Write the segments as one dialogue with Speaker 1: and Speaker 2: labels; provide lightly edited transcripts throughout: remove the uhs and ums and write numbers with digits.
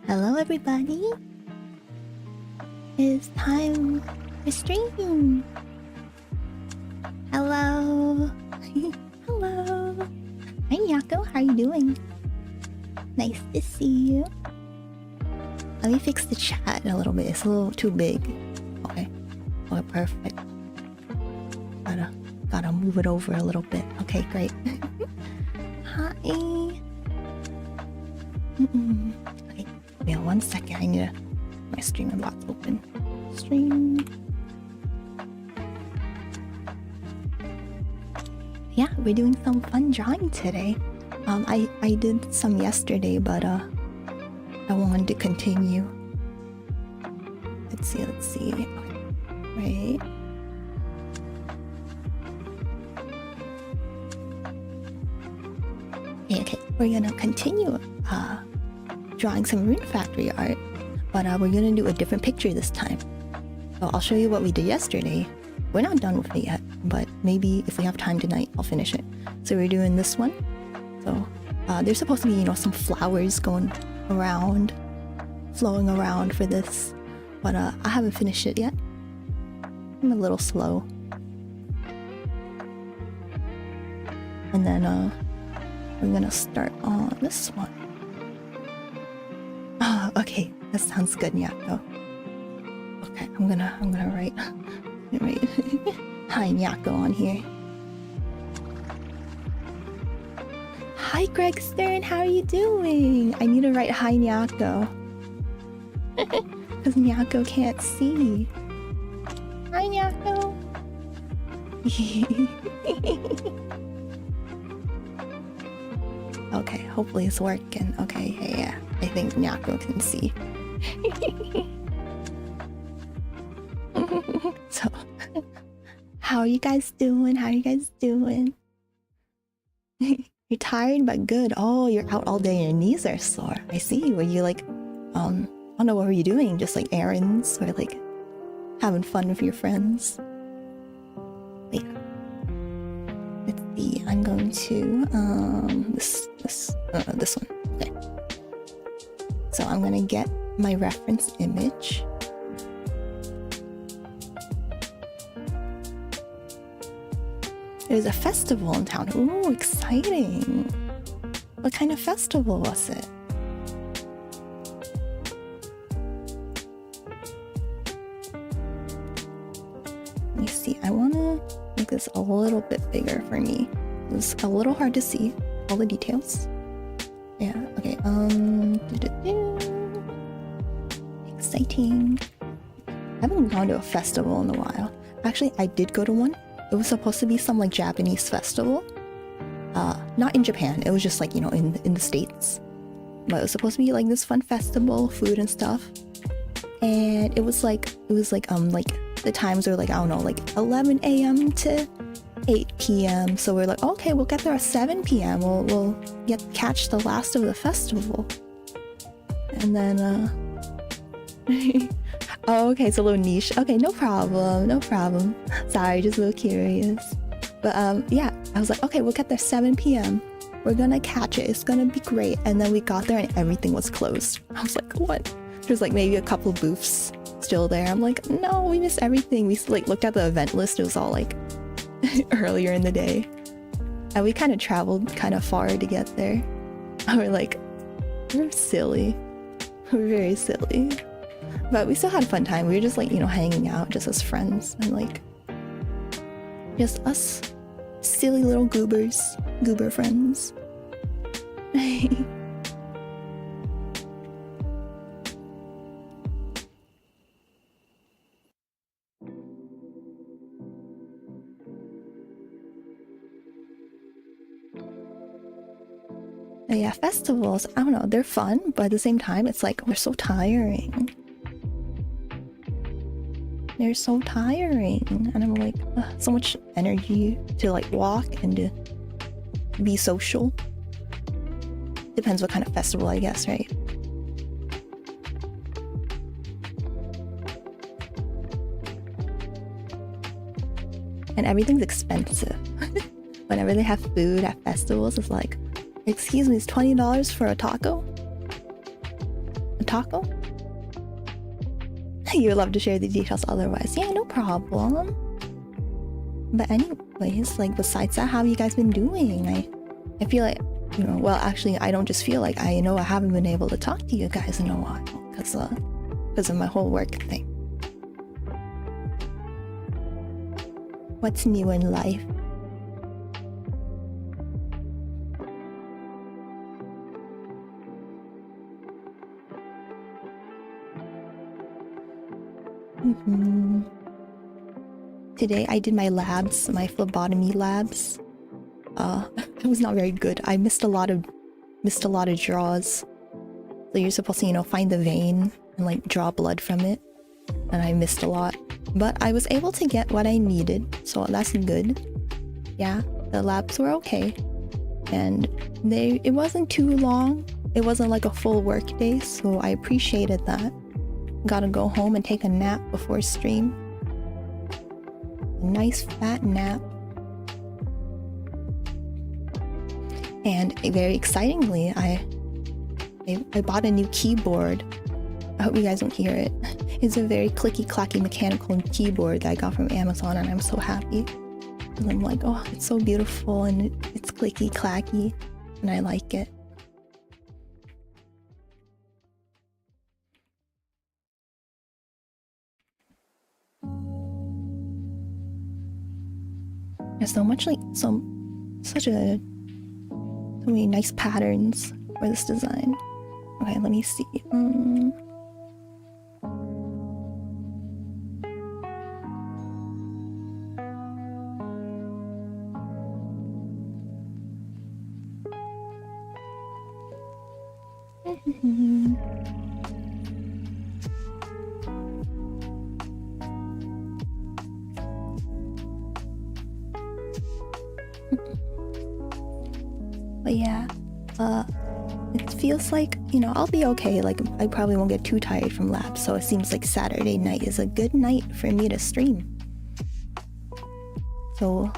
Speaker 1: Hello everybody! It's time for stream! Hello! Hello! Hi Nyako, how are you doing? Nice to see you. Let me fix the chat a little bit, it's a little too big. Okay, perfect. Gotta move it over a little bit. Okay, great. Hi! Okay, yeah, 1 second, I need my streamer box open. Stream. Yeah, we're doing some fun drawing today. I did some yesterday, but I wanted to continue. Let's see. Right. Okay, we're gonna continue drawing some Rune Factory art, but we're gonna do a different picture this time. So I'll show you what we did yesterday. We're not done with it yet, but maybe if we have time tonight, I'll finish it. So we're doing this one. So there's supposed to be, some flowers going around, flowing around for this, but I haven't finished it yet. I'm a little slow. And then we're gonna start on this one. Oh, okay, that sounds good, Nyako. Okay, I'm gonna write Hi Nyako on here. Hi Greg Stern, how are you doing? I need to write Hi Nyako. Because Nyako can't see. Hi Nyako. Okay, hopefully it's working. Okay, yeah, I think Nyako can see. So, how are you guys doing? You're tired but good. Oh, you're out all day and your knees are sore. I see. Were you I don't know, what were you doing? Just errands or having fun with your friends? But yeah. Let's see. I'm going to this one. Okay. So I'm gonna get my reference image. There's a festival in town. Ooh, exciting! What kind of festival was it? Let me see. I wanna make this a little bit bigger for me. It's a little hard to see all the details. Yeah, okay, exciting. I haven't gone to a festival in a while. Actually, I did go to one. It was supposed to be some Japanese festival. Not in Japan, it was just in the States. But it was supposed to be this fun festival, food and stuff. And it was the times were I don't know, 11 a.m. to 8 p.m. So we're okay, we'll get there at 7 p.m. We'll catch the last of the festival. And then oh, okay, it's a little niche. Okay, no problem. Sorry, just a little curious. But yeah, I was okay, we'll get there 7 p.m. We're gonna catch it. It's gonna be great. And then we got there and everything was closed. I was what? There's maybe a couple booths still there. I'm no, we missed everything. We looked at the event list. It was all earlier in the day. And we kind of traveled kind of far to get there. We're silly. We're very silly. But we still had a fun time. We were just hanging out just as friends and just us silly little goober friends. But yeah, festivals, I don't know, they're fun, but at the same time, it's they're so tiring. They're so tiring. And I'm so much energy to walk and to be social. Depends what kind of festival, I guess, right? And everything's expensive. Whenever they have food at festivals, it's excuse me, it's $20 for a taco? taco? You'd love to share the details otherwise. Yeah, no problem. But anyways, like besides that, how have you guys been doing? I feel like, you know, well actually I don't just feel like, I know I haven't been able to talk to you guys in a while because of my whole work thing. What's new in life? Today I did my labs, my phlebotomy labs. It was not very good. I missed a lot of draws. So you're supposed to, you know, find the vein and like draw blood from it. And I missed a lot. But I was able to get what I needed, so that's good. Yeah, the labs were okay. And it wasn't too long. It wasn't like a full work day, so I appreciated that. Gotta go home and take a nap before stream. A nice fat nap. And very excitingly, I bought a new keyboard. I hope you guys don't hear it. It's a very clicky clacky mechanical keyboard that I got from Amazon, and I'm so happy. And I'm like, oh, it's so beautiful and it's clicky clacky and I like it. There's so many nice patterns for this design. Okay, let me see. But yeah, it feels like, you know, I'll be okay. Like, I probably won't get too tired from labs, so it seems like Saturday night is a good night for me to stream. So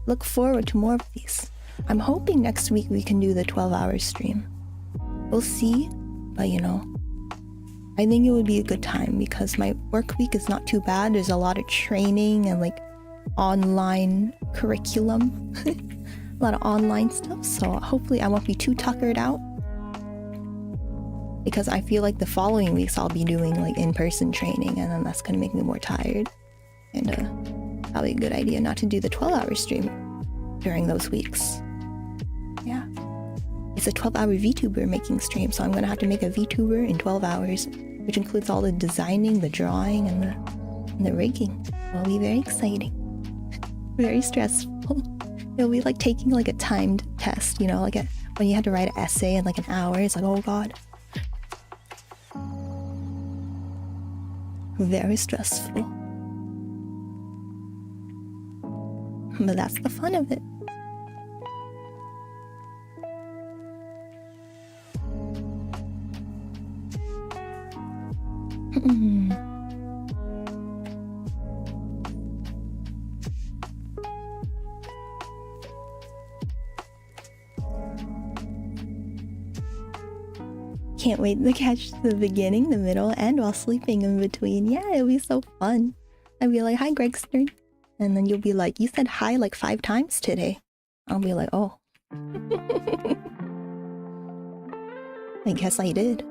Speaker 1: look forward to more of these. I'm hoping next week we can do the 12-hour stream. We'll see, but you know, I think it would be a good time because my work week is not too bad. There's a lot of training and like online curriculum. A lot of online stuff, so hopefully I won't be too tuckered out, because I feel like the following weeks I'll be doing like in-person training, and then that's gonna make me more tired, and probably a good idea not to do the 12-hour stream during those weeks. Yeah, it's a 12-hour Vtuber making stream, so I'm gonna have to make a Vtuber in 12 hours, which includes all the designing, the drawing, and the rigging. It'll be very exciting. Very stressful. It'll be like taking like a timed test, you know, like when you had to write an essay in like an hour. It's like, oh god. Very stressful. But that's the fun of it. Can't wait to catch the beginning, the middle, and while sleeping in between. Yeah, it'll be so fun. I'll be like, hi Gregster. And then you'll be like, you said hi like 5 times today. I'll be like, oh. I guess I did.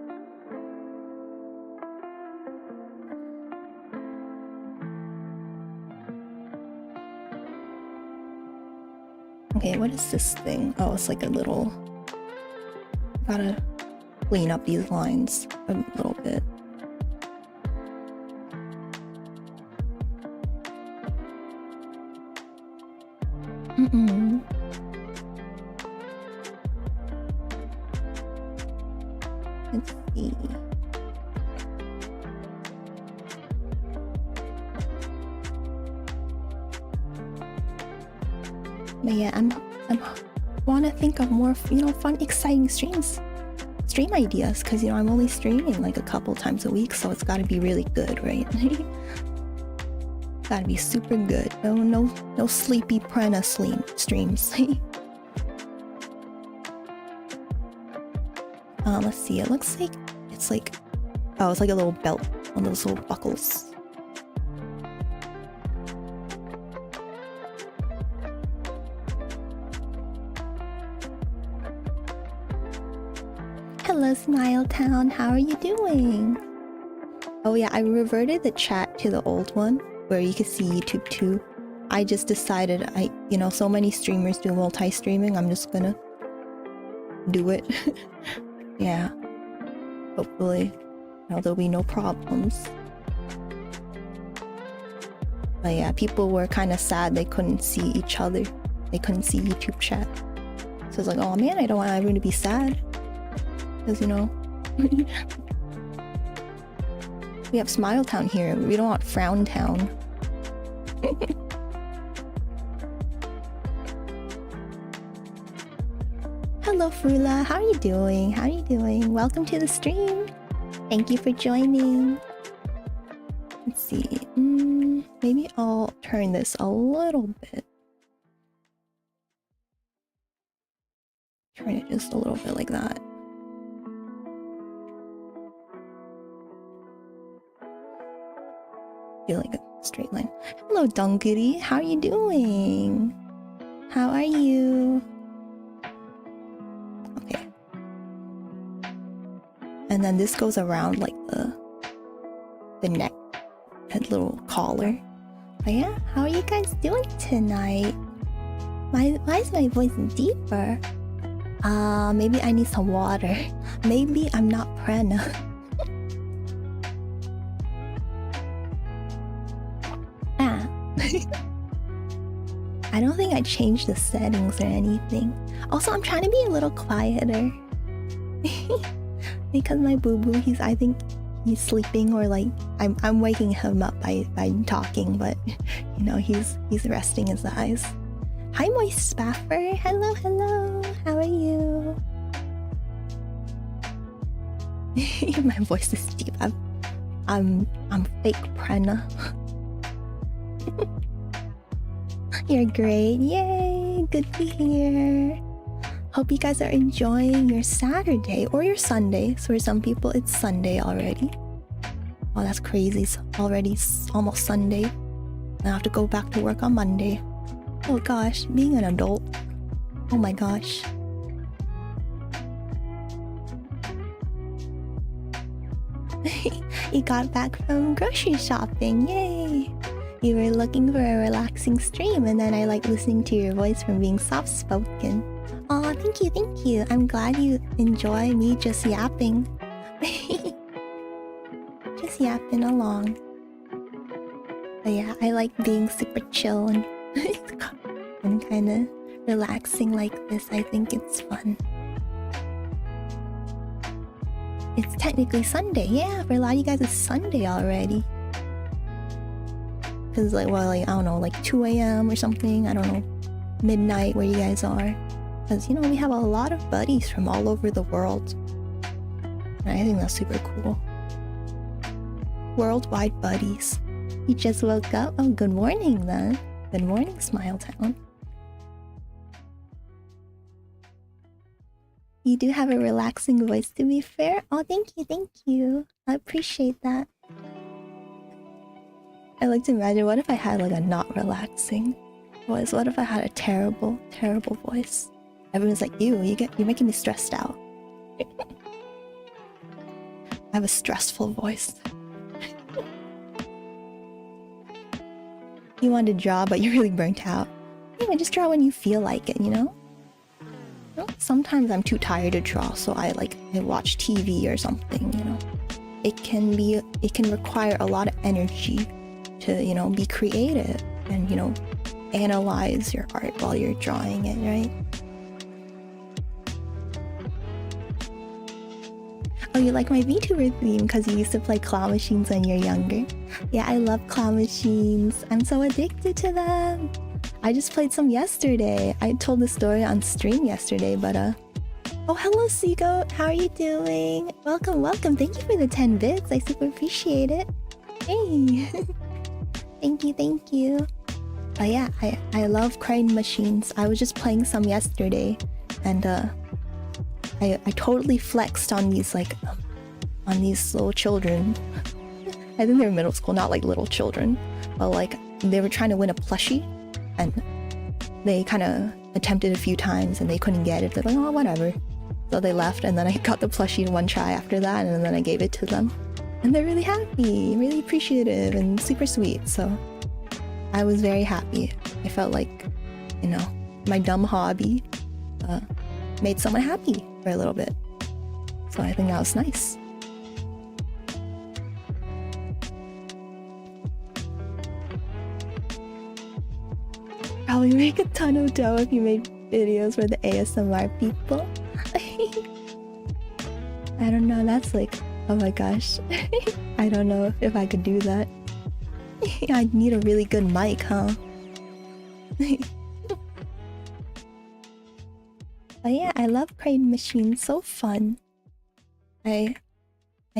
Speaker 1: Okay, what is this thing? Oh, it's like a little... Gotta clean up these lines a little bit. Let's see. But yeah, I'm want to think of more, you know, fun, exciting stream ideas, because, you know, I'm only streaming like a couple times a week, so it's got to be really good, right? Gotta be super good. No sleepy Purena streams. Let's see. It looks like it's like Oh, it's like a little belt, one of those little buckles. Hello, Smile Town. How are you doing? Oh yeah, I reverted the chat to the old one where you could see YouTube too. I just decided so many streamers do multi-streaming. I'm just gonna do it. Yeah. Hopefully, there'll be no problems. But yeah, people were kind of sad they couldn't see each other. They couldn't see YouTube chat. So it's like, oh man, I don't want everyone to be sad. Because, we have Smile Town here. We don't want Frown Town. Hello, Frula. How are you doing? How are you doing? Welcome to the stream. Thank you for joining. Let's see. Maybe I'll turn this a little bit. Turn it just a little bit like that. Do like a straight line. Hello, Dunkity. How are you doing? How are you? Okay. And then this goes around like the neck, that little collar. But yeah, how are you guys doing tonight? Why is my voice deeper? Maybe I need some water. Maybe I'm not Purena. I don't think I changed the settings or anything. Also, I'm trying to be a little quieter. Because my boo-boo, I think he's sleeping, or like I'm waking him up by talking, but he's resting his eyes. Hi, Moist Spaffer. Hello, hello. How are you? My voice is deep. I'm fake Purena. You're great. Yay! Good to hear. Hope you guys are enjoying your Saturday or your Sunday. So for some people, it's Sunday already. Oh, that's crazy. It's already almost Sunday. I have to go back to work on Monday. Oh gosh, being an adult. Oh my gosh. You got back from grocery shopping. Yay! You were looking for a relaxing stream, and then I like listening to your voice from being soft-spoken. Aw, thank you. I'm glad you enjoy me just yapping. Just yapping along. But yeah, I like being super chill and kind of relaxing like this. I think it's fun. It's technically Sunday. Yeah, for a lot of you guys it's Sunday already. Cause I don't know, like 2 a.m. or something. I don't know, midnight where you guys are. Cause we have a lot of buddies from all over the world. And I think that's super cool. Worldwide buddies. You just woke up? Oh, good morning then. Good morning, Smile Town. You do have a relaxing voice, to be fair. Oh, thank you. I appreciate that. I like to imagine, what if I had like a not relaxing voice? What if I had a terrible voice? Everyone's like, ew, you're making me stressed out. I have a stressful voice. You want to draw, but you're really burnt out. Yeah, just draw when you feel like it, Sometimes I'm too tired to draw, so I watch TV or something, It can require a lot of energy to, be creative and, analyze your art while you're drawing it, right? Oh, you like my Vtuber theme because you used to play claw machines when you're younger? Yeah, I love claw machines. I'm so addicted to them. I just played some yesterday. I told the story on stream yesterday, but oh, hello, Seagoat. How are you doing? Welcome. Thank you for the 10 bits. I super appreciate it. Hey. Thank you. But yeah, I love crane machines. I was just playing some yesterday, and I totally flexed on these on these little children. I think they were middle school, not like little children, but like they were trying to win a plushie, and they kind of attempted a few times and they couldn't get it. They're like, oh, whatever. So they left, and then I got the plushie in one try after that, and then I gave it to them. And they're really happy, really appreciative, and super sweet. So I was very happy. I felt like, you know, my dumb hobby made someone happy for a little bit. So I think that was nice. Probably make a ton of dough if you made videos for the ASMR people. I don't know, that's like, oh my gosh. I don't know if I could do that. I'd need a really good mic, huh? But yeah, I love crane machines, so fun. I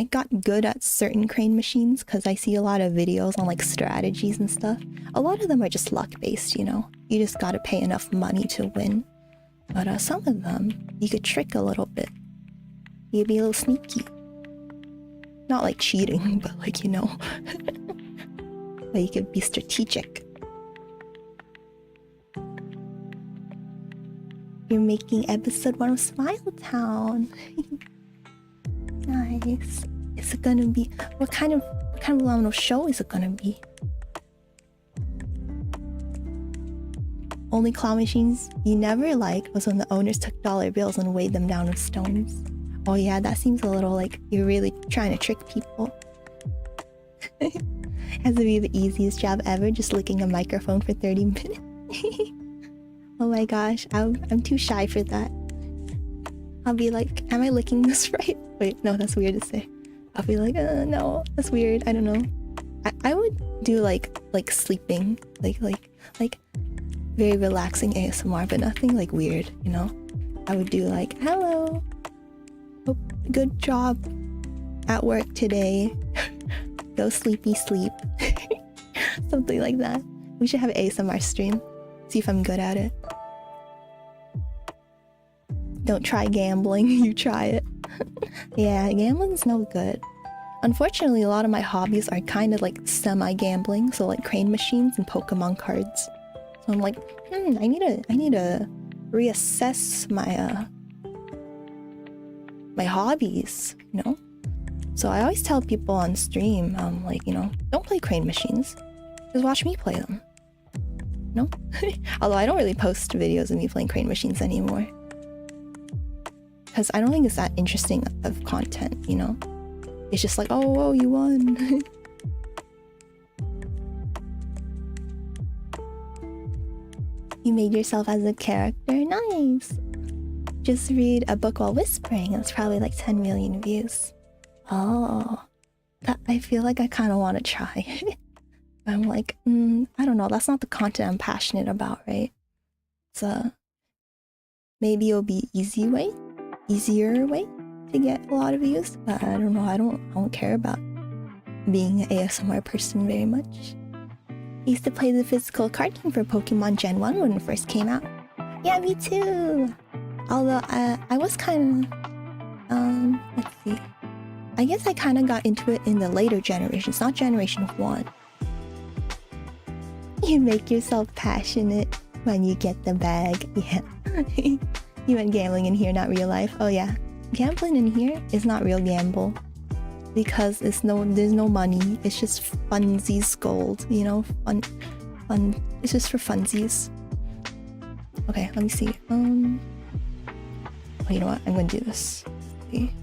Speaker 1: got good at certain crane machines because I see a lot of videos on like strategies and stuff. A lot of them are just luck based, you know? You just gotta pay enough money to win. But some of them, you could trick a little bit. You could be a little sneaky. Not like cheating, but like, you know. But you could be strategic. You're making episode 1 of Smile Town. Nice. Is it gonna be... What kind of show is it gonna be? Only claw machines you never liked was when the owners took dollar bills and weighed them down with stones. Oh yeah, that seems a little like you're really trying to trick people. Has to be the easiest job ever, just licking a microphone for 30 minutes. Oh my gosh, I'm too shy for that. I'll be like, am I licking this right? Wait, no, that's weird to say. I'll be like, no, that's weird. I don't know. I would do like sleeping, like very relaxing ASMR, but nothing like weird, you know? I would do like, hello, oh, good job at work today. Go sleepy sleep. Something like that. We should have an ASMR stream. See if I'm good at it. Don't try gambling, you try it. Yeah, gambling's no good. Unfortunately, a lot of my hobbies are kind of like semi-gambling, so like crane machines and Pokemon cards. So I'm like, I need to reassess my my hobbies, you know? So I always tell people on stream, like, you know, don't play crane machines. Just watch me play them. No? Although I don't really post videos of me playing crane machines anymore. Because I don't think it's that interesting of content, you know? It's just like, oh, you won. You made yourself as a character? Nice! Just read a book while whispering. It's probably like 10 million views. Oh. I feel like I kind of want to try. I'm like, I don't know. That's not the content I'm passionate about, right? So maybe it'll be easier way to get a lot of views. But I don't know. I don't care about being an ASMR person very much. I used to play the physical card game for Pokemon Gen 1 when it first came out. Yeah, me too. Although I was kind of, let's see. I guess I kind of got into it in the later generations, not Generation 1. You make yourself passionate when you get the bag. Yeah. You went gambling in here, not real life. Oh yeah. Gambling in here is not real gamble. Because there's no money. It's just funsies gold, you know? Fun. It's just for funsies. Okay, let me see. Oh, you know what? I'm gonna do this. Let's see.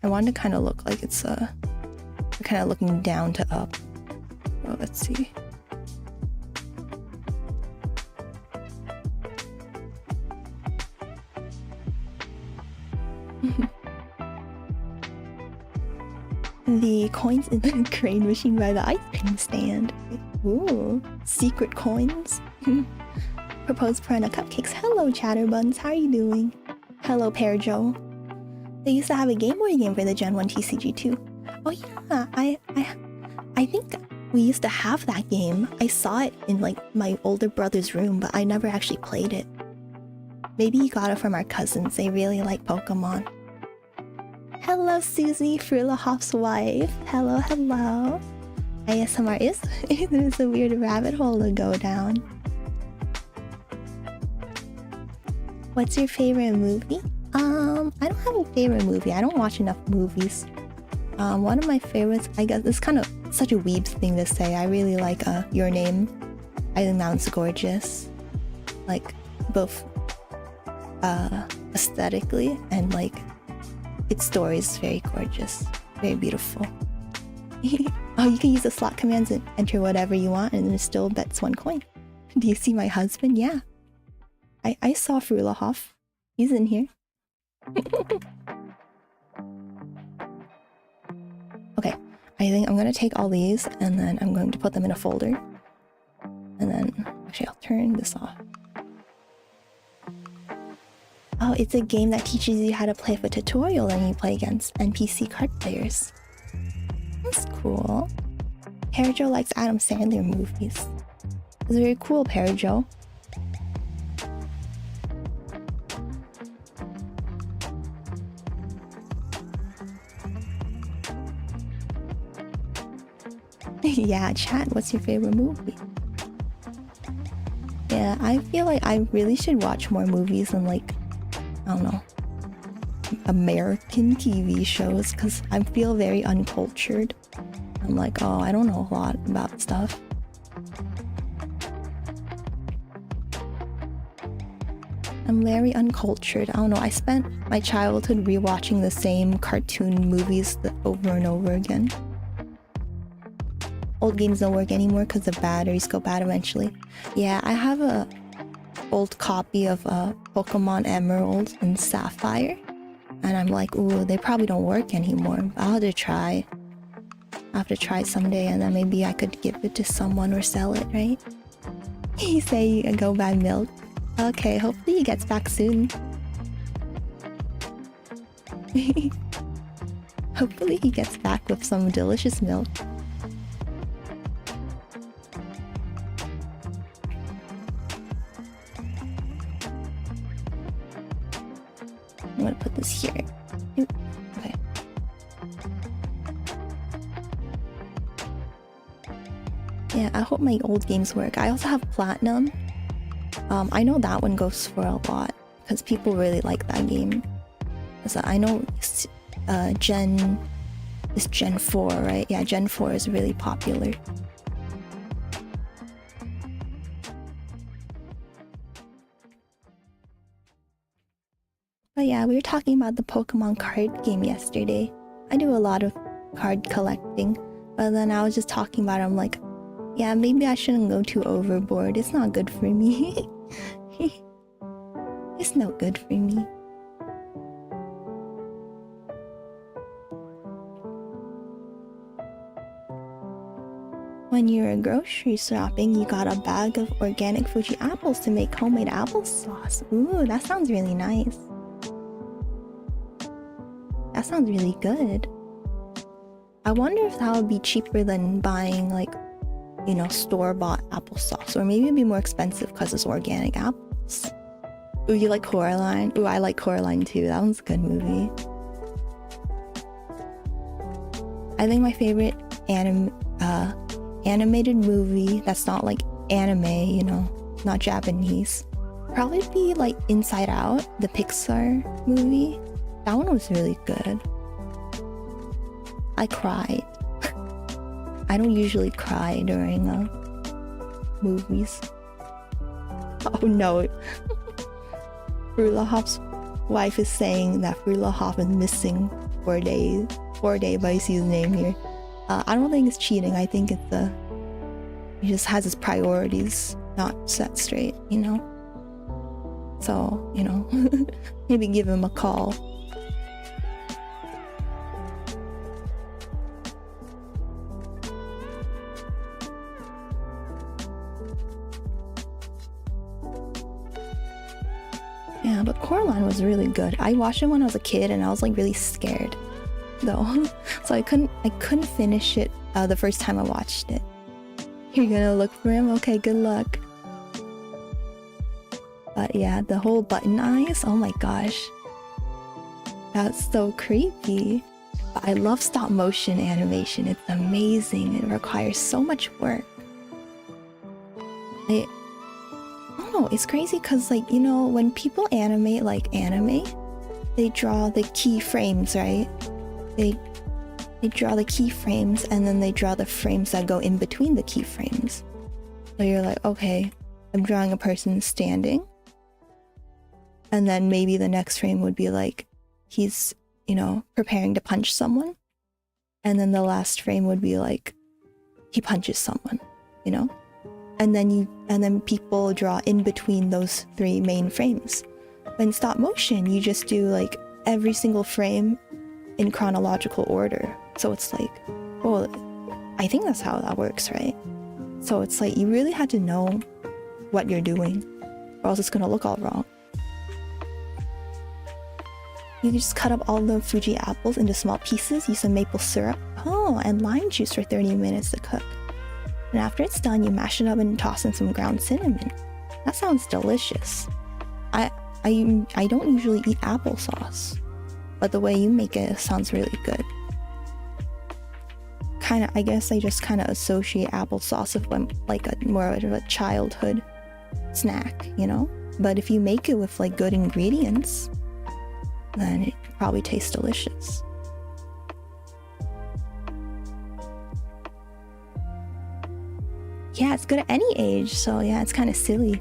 Speaker 1: I want to kind of look like it's kind of looking down to up. Oh, let's see. The coins in the crane machine by the ice cream stand. Ooh, secret coins. Proposed Purena cupcakes. Hello, Chatterbuns. How are you doing? Hello, Pear Joe. They used to have a Game Boy game for the Gen 1 TCG too. Oh yeah, I think We used to have that game. I saw it in like my older brother's room, but I never actually played it. Maybe he got it from our cousins. They really like Pokemon. Hello, Susie, Frula Hoff's wife. Hello, hello. ASMR is it's a weird rabbit hole to go down. What's your favorite movie? I don't have a favorite movie. I don't watch enough movies. One of my favorites, I guess, it's kind of such a weebs thing to say. I really like Your Name. I think that one's gorgeous. Like, both aesthetically and like its story is very gorgeous, very beautiful. Oh, you can use the slot commands and enter whatever you want, and it still bets 1 coin. Do you see my husband? Yeah. I saw Frula Hoff. He's in here. Okay, I think I'm gonna take all these and then I'm going to put them in a folder. And then, actually I'll turn this off. Oh, it's a game that teaches you how to play with a tutorial and you play against NPC card players. That's cool. Parajo likes Adam Sandler movies. It's very cool, Parajo. Yeah, chat, what's your favorite movie? Yeah, I feel like I really should watch more movies and like, I don't know, American TV shows, because I feel very uncultured. I'm like, oh, I don't know a lot about stuff. I'm very uncultured. I don't know, I spent my childhood rewatching the same cartoon movies over and over again. Old games don't work anymore because the batteries go bad eventually. Yeah, I have a old copy of Pokemon Emerald and Sapphire, and I'm like, ooh, they probably don't work anymore. I'll have to try. I'll have to try someday, and then maybe I could give it to someone or sell it, right? You say you can go buy milk. Okay, hopefully he gets back soon. Hopefully he gets back with some delicious milk. I'm gonna put this here. Okay. Yeah, I hope my old games work. I also have Platinum. I know that one goes for a lot because people really like that game. So I know Gen 4, right? Yeah, Gen 4 is really popular. But yeah, we were talking about the Pokemon card game yesterday. I do a lot of card collecting, but then I was just talking about it, I'm like, yeah, maybe I shouldn't go too overboard. It's not good for me. It's no good for me. When you were grocery shopping, you got a bag of organic Fuji apples to make homemade applesauce. Ooh, that sounds really nice. That sounds really good. I wonder if that would be cheaper than buying, like, you know, store-bought applesauce. Or maybe it'd be more expensive because it's organic apples. Ooh, you like Coraline? Ooh, I like Coraline too. That one's a good movie. I think my favorite animated movie that's not like anime, you know, not Japanese, probably be like Inside Out, the Pixar movie. That one was really good. I cried. I don't usually cry during movies. Oh no. Frula Hoff's wife is saying that Frula Hoff is missing 4 days. 4 day, but I see his name here. I don't think it's cheating. I think it's he just has his priorities not set straight, you know? So, you know, maybe give him a call. Yeah, but Coraline was really good. I watched it when I was a kid and I was like really scared though. So I couldn't finish it the first time I watched it. You're gonna look for him? Okay, good luck. But yeah, the whole button eyes, oh my gosh. That's so creepy. But I love stop motion animation. It's amazing. It requires so much work. I don't know, it's crazy because, like, you know, when people animate like anime, they draw the keyframes, right? They draw the keyframes and then they draw the frames that go in between the keyframes. So you're like, okay, I'm drawing a person standing. And then maybe the next frame would be like, he's, you know, preparing to punch someone. And then the last frame would be like, he punches someone, you know? And then people draw in between those three main frames. But in stop motion, you just do like every single frame in chronological order. So it's like, well, I think that's how that works, right? So it's like, you really had to know what you're doing, or else it's gonna look all wrong. You can just cut up all the Fuji apples into small pieces, use some maple syrup, and lime juice for 30 minutes to cook. And after it's done, you mash it up and toss in some ground cinnamon. That sounds delicious. I don't usually eat applesauce, but the way you make it sounds really good. I guess I just kind of associate applesauce with like more of a childhood snack, you know? But if you make it with like good ingredients, then it probably tastes delicious. Yeah, it's good at any age, so yeah, it's kind of silly.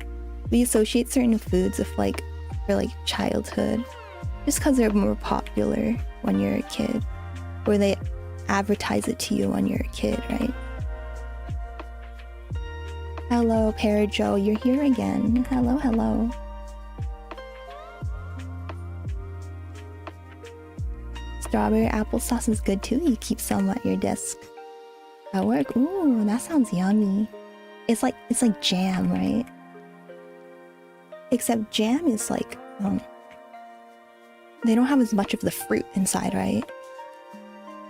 Speaker 1: We associate certain foods with like, for like childhood, just because they're more popular when you're a kid, or they advertise it to you when you're a kid, right? Hello, Para Joe, you're here again. Hello, hello. Strawberry applesauce is good too. You keep some at your desk at work. Ooh, that sounds yummy. It's like jam, right? Except jam is like, they don't have as much of the fruit inside, right?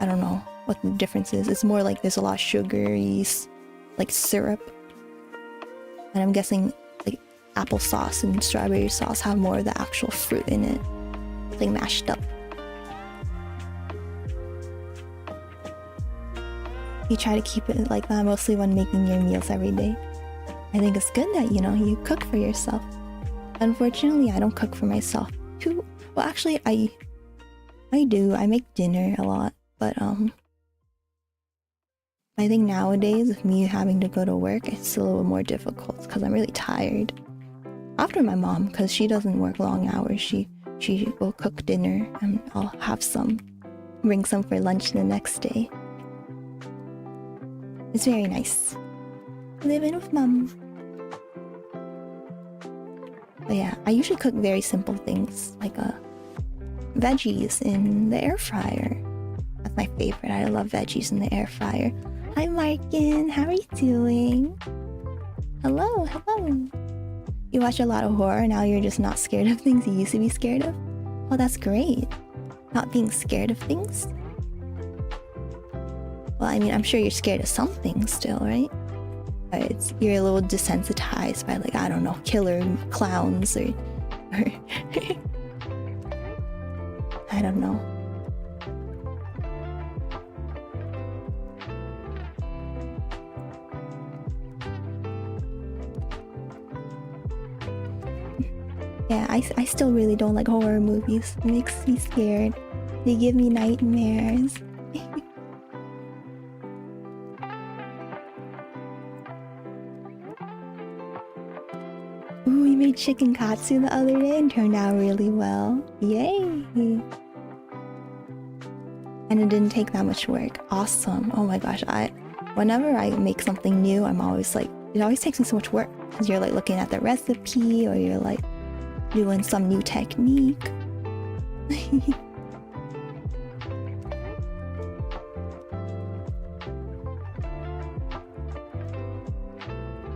Speaker 1: I don't know what the difference is. It's more like there's a lot of sugary, like syrup. And I'm guessing like applesauce and strawberry sauce have more of the actual fruit in it. It's like mashed up. You try to keep it like that mostly when making your meals every day. I think it's good that, you know, you cook for yourself. Unfortunately, I don't cook for myself too. Well, actually, I do. I make dinner a lot, but I think nowadays with me having to go to work, it's a little more difficult because I'm really tired. After my mom, because she doesn't work long hours, she will cook dinner and I'll have some, bring some for lunch the next day. It's very nice. Living with mom. But yeah, I usually cook very simple things like veggies in the air fryer. That's my favorite. I love veggies in the air fryer. Hi Markin, how are you doing? Hello, hello. You watch a lot of horror, now you're just not scared of things you used to be scared of? Oh, that's great. Not being scared of things? Well, I mean, I'm sure you're scared of some things still, right? But you're a little desensitized by, like, I don't know, killer clowns or I don't know. Yeah, I still really don't like horror movies. It makes me scared. They give me nightmares. Ooh, we made chicken katsu the other day and turned out really well. Yay! And it didn't take that much work. Awesome. Oh my gosh, whenever I make something new, I'm always like, it always takes me so much work. Because you're like looking at the recipe or you're like doing some new technique.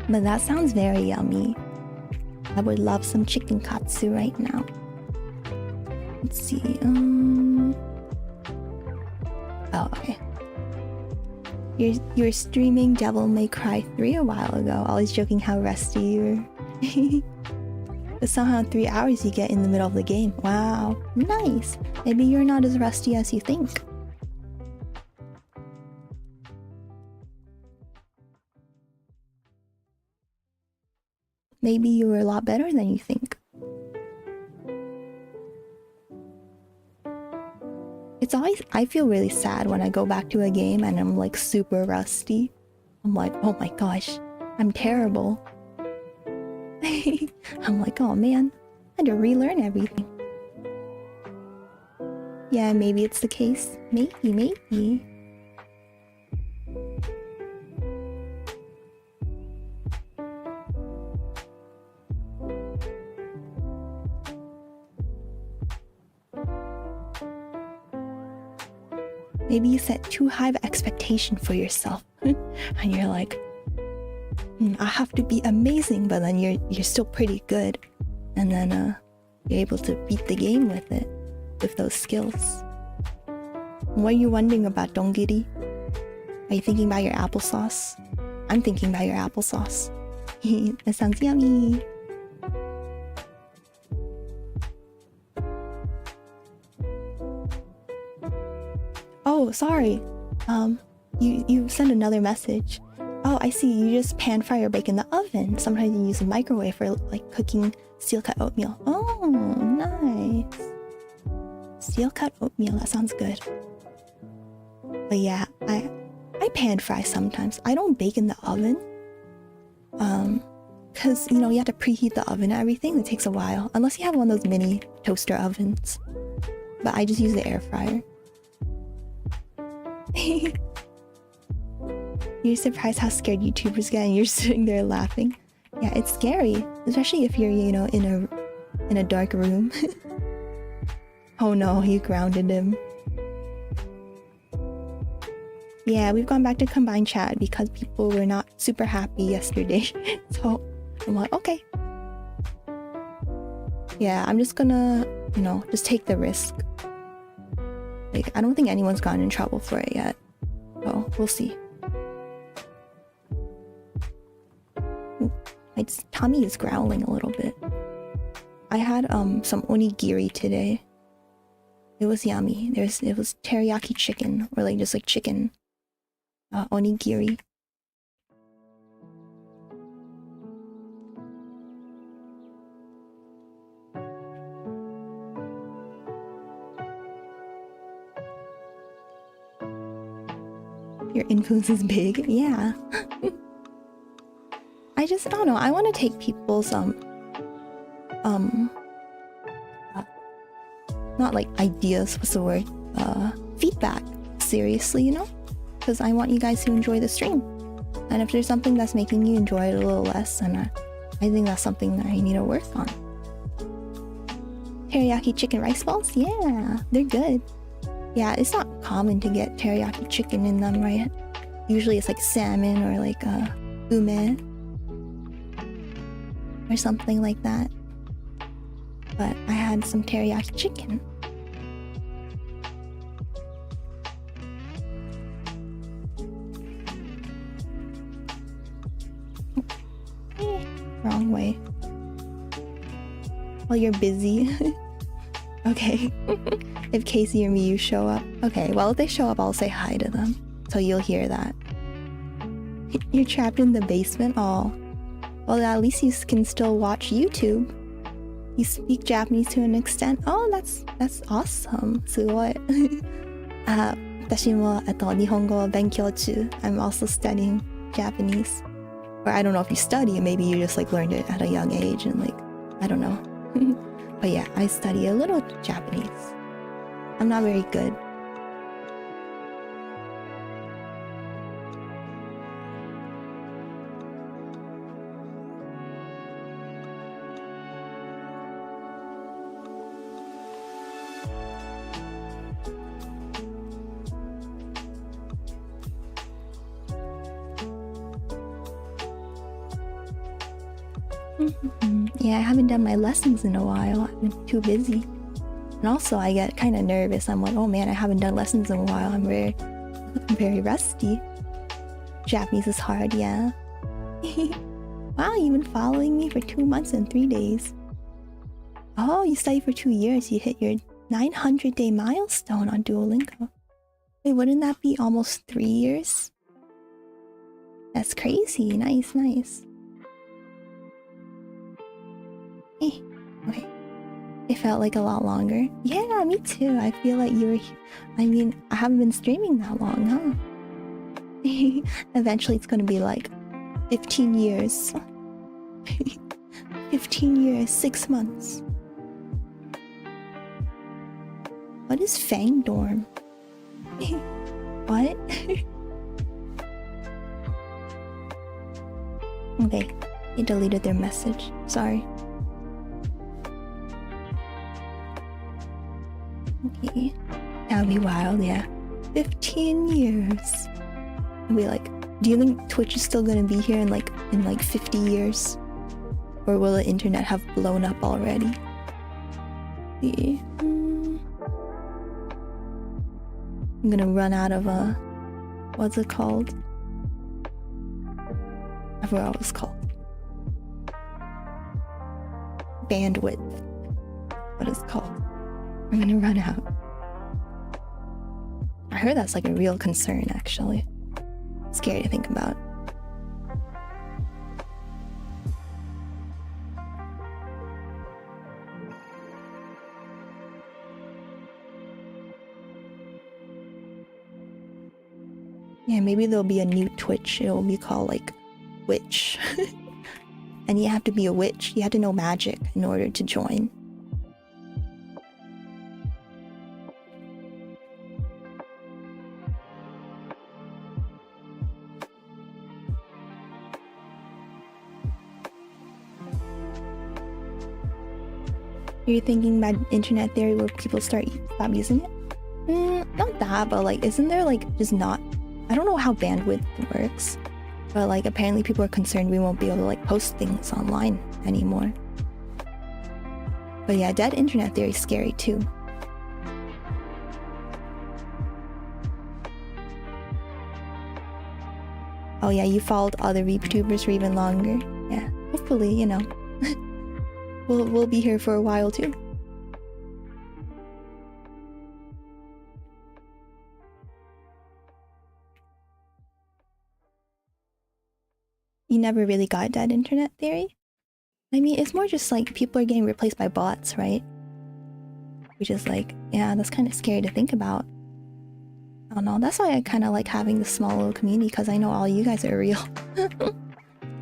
Speaker 1: But that sounds very yummy. I would love some chicken katsu right now. Let's see. Oh, okay. You were streaming Devil May Cry 3 a while ago, always joking how rusty you were. But somehow 3 hours you get in the middle of the game. Wow, nice. Maybe you're not as rusty as you think. Maybe you were a lot better than you think. It's always, I feel really sad when I go back to a game and I'm like super rusty. I'm like, oh my gosh, I'm terrible. I'm like, oh man, I had to relearn everything. Yeah, maybe it's the case. Maybe. Maybe you set too high of expectation for yourself. And you're like, I have to be amazing, but then you're still pretty good. And then you're able to beat the game with it, with those skills. What are you wondering about, Dongiri? Are you thinking about your applesauce? I'm thinking about your applesauce. That sounds yummy. Oh, sorry. You sent another message. Oh, I see. You just pan fry or bake in the oven. Sometimes you use a microwave for like cooking steel-cut oatmeal. Oh, nice. Steel-cut oatmeal. That sounds good. But yeah, I pan fry sometimes. I don't bake in the oven. Cause you have to preheat the oven and everything. It takes a while, unless you have one of those mini toaster ovens. But I just use the air fryer. You're surprised how scared YouTubers get and you're sitting there laughing. Yeah, it's scary, especially if you're, in a dark room. Oh no, you grounded him. Yeah, we've gone back to combined chat because people were not super happy yesterday. So I'm like, okay. Yeah, I'm just gonna, just take the risk. Like, I don't think anyone's gotten in trouble for it yet. So, we'll see. My tummy is growling a little bit. I had some onigiri today. It was yummy. It was teriyaki chicken, or like just like chicken onigiri. Your influence is big. Yeah. I don't know. I want to take people's not like ideas, what's the word? Feedback seriously, because I want you guys to enjoy the stream. And if there's something that's making you enjoy it a little less, then I think that's something that I need to work on. Teriyaki chicken rice balls? Yeah, they're good. Yeah, it's not common to get teriyaki chicken in them, right? Usually it's like salmon or like ume or something like that. But I had some teriyaki chicken. Wrong way. Well, you're busy. Okay. If Casey or Miyu show up. Okay, well, if they show up, I'll say hi to them. So you'll hear that. You're trapped in the basement? Oh. Well, at least you can still watch YouTube. You speak Japanese to an extent. Oh, that's awesome. すごい。私も日本語勉強中. I'm also studying Japanese. Or I don't know if you study, maybe you just like learned it at a young age and like, I don't know. But yeah, I study a little Japanese. I'm not very good. Yeah, I haven't done my lessons in a while. I've been too busy. And also I get kind of nervous. I'm like, oh man, I haven't done lessons in a while. I'm very rusty. Japanese is hard, yeah. Wow, you've been following me for 2 months and 3 days. Oh, you studied for 2 years. You hit your 900-day milestone on Duolingo. Wait, wouldn't that be almost 3 years? That's crazy. Nice, nice. Okay. It felt like a lot longer. Yeah, me too. I feel like you were... I mean, I haven't been streaming that long, huh? Eventually it's gonna be like 15 years. 15 years, 6 months. What is Fang Dorm? What? Okay, they deleted their message. Sorry. Okay. That would be wild, yeah. 15 years. I'd be like, do you think Twitch is still gonna be here in like 50 years? Or will the internet have blown up already? See. I'm gonna run out of what's it called? I forgot what it was called. Bandwidth. What it's called. I'm gonna run out. I heard that's like a real concern, actually. Scary to think about. Yeah, maybe there'll be a new Twitch. It'll be called like Witch. And you have to be a witch. You have to know magic in order to join. You're thinking about internet theory where people stop using it? Not that, but like, isn't there like just not... I don't know how bandwidth works, but like apparently people are concerned we won't be able to like post things online anymore. But yeah, dead internet theory is scary too. Oh yeah, you followed other Vtubers for even longer. Yeah, hopefully, you know. We'll be here for a while too. You never really got that internet theory? I mean, it's more just like people are getting replaced by bots, right? Which is like, yeah, that's kind of scary to think about. I don't know, that's why I kind of like having this small little community, because I know all you guys are real.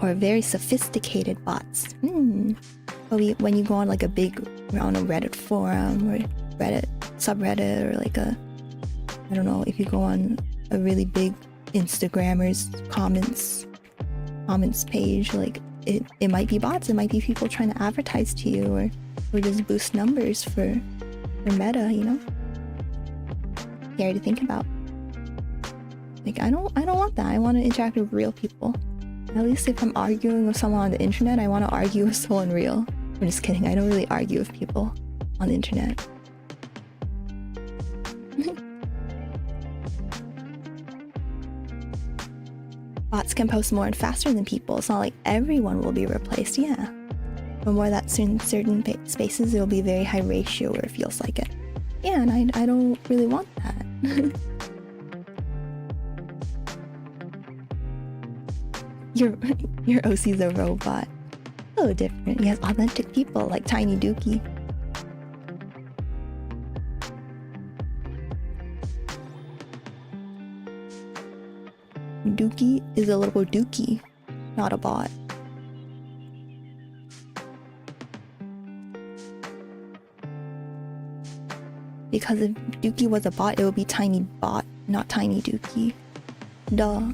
Speaker 1: Or very sophisticated bots. But when you go on like a big, on a Reddit forum or Reddit subreddit, or like a, I don't know, if you go on a really big Instagrammer's comments page, like it might be bots, it might be people trying to advertise to you or just boost numbers for meta, you know? Scary to think about. Like I don't want that. I want to interact with real people. At least if I'm arguing with someone on the internet, I want to argue with someone real. I'm just kidding, I don't really argue with people on the internet. Bots can post more and faster than people. It's not like everyone will be replaced, yeah. But more that certain spaces, it will be very high ratio where it feels like it. Yeah, and I don't really want that. Your OC's a robot. A little different. He has authentic people like Tiny Dookie. Dookie is a little dookie, not a bot. Because if Dookie was a bot, it would be Tiny Bot, not Tiny Dookie. Duh.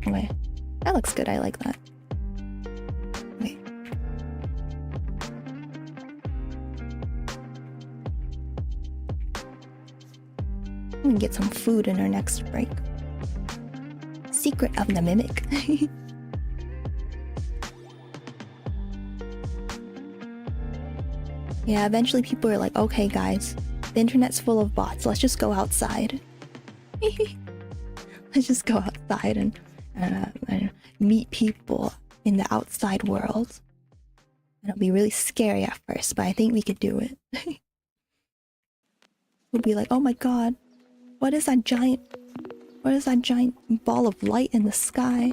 Speaker 1: Okay, that looks good, I like that. Okay. I'm gonna get some food in our next break. Secret of the Mimic. Yeah, eventually people are like, okay guys, the internet's full of bots, let's just go outside. Let's just go outside and meet people in the outside world. It'll be really scary at first, but I think we could do it. We'll be like, oh my god, what is that giant ball of light in the sky?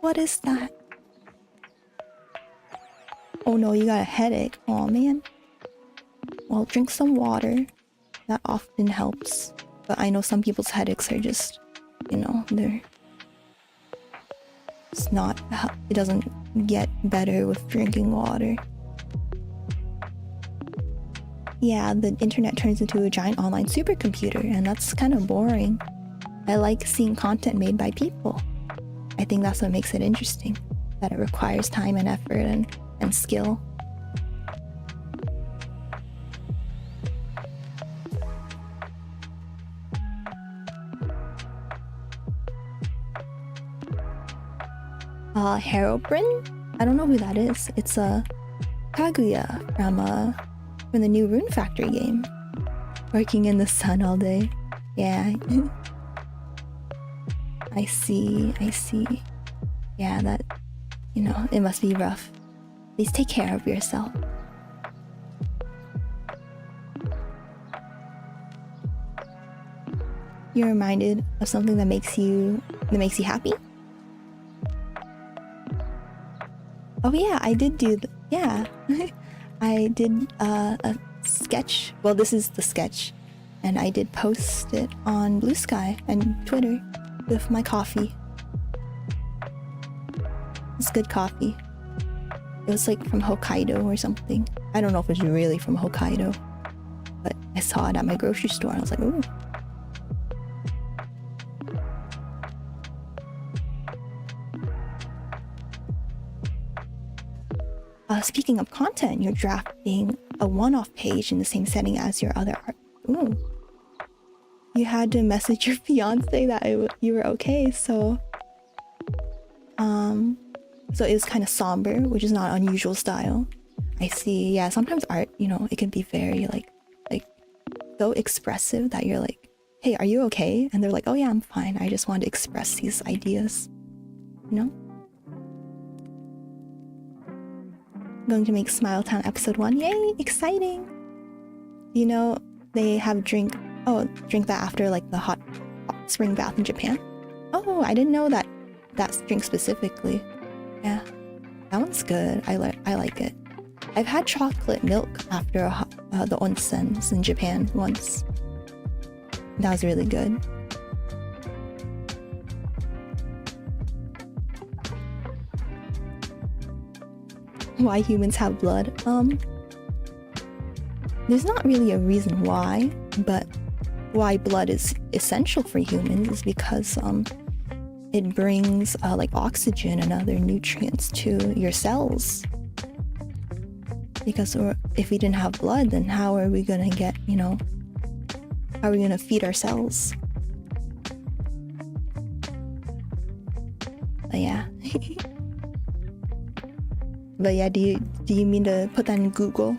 Speaker 1: What is that? Oh no, you got a headache. Oh man. Well, drink some water. That often helps. But I know some people's headaches are just, you know, it doesn't get better with drinking water. Yeah, the internet turns into a giant online supercomputer, and that's kind of boring. I like seeing content made by people. I think that's what makes it interesting, that it requires time and effort and skill. Herobrine? I don't know who that is. It's a Kaguya from the new Rune Factory game. Working in the sun all day. Yeah. I see. Yeah, that, you know, it must be rough. Please take care of yourself. You're reminded of something that makes you happy? Oh yeah, I did do yeah. I did a sketch. Well, this is the sketch, and I did post it on Blue Sky and Twitter with my coffee. It's good coffee. It was like from Hokkaido or something. I don't know if it's really from Hokkaido, but I saw it at my grocery store and I was like, ooh. Speaking of content, you're drafting a one-off page in the same setting as your other art. Ooh. You had to message your fiance that you were okay, so it was kind of somber, which is not unusual style. I see. Yeah, sometimes art, you know, it can be very like so expressive that you're like, hey, are you okay? And they're like, oh yeah, I'm fine. I just want to express these ideas, you know? Going to make Smile Town episode 1. Yay, exciting! You know, they have drink that after like the hot spring bath in Japan. Oh, I didn't know that drink specifically. Yeah, that one's good. I like it. I've had chocolate milk after the onsens in Japan once. That was really good. Why humans have blood? There's not really a reason why, but why blood is essential for humans is because it brings like oxygen and other nutrients to your cells. Because if we didn't have blood, then how are we gonna get, you know, how are we gonna feed our cells? But yeah. But yeah, do you mean to put that in Google?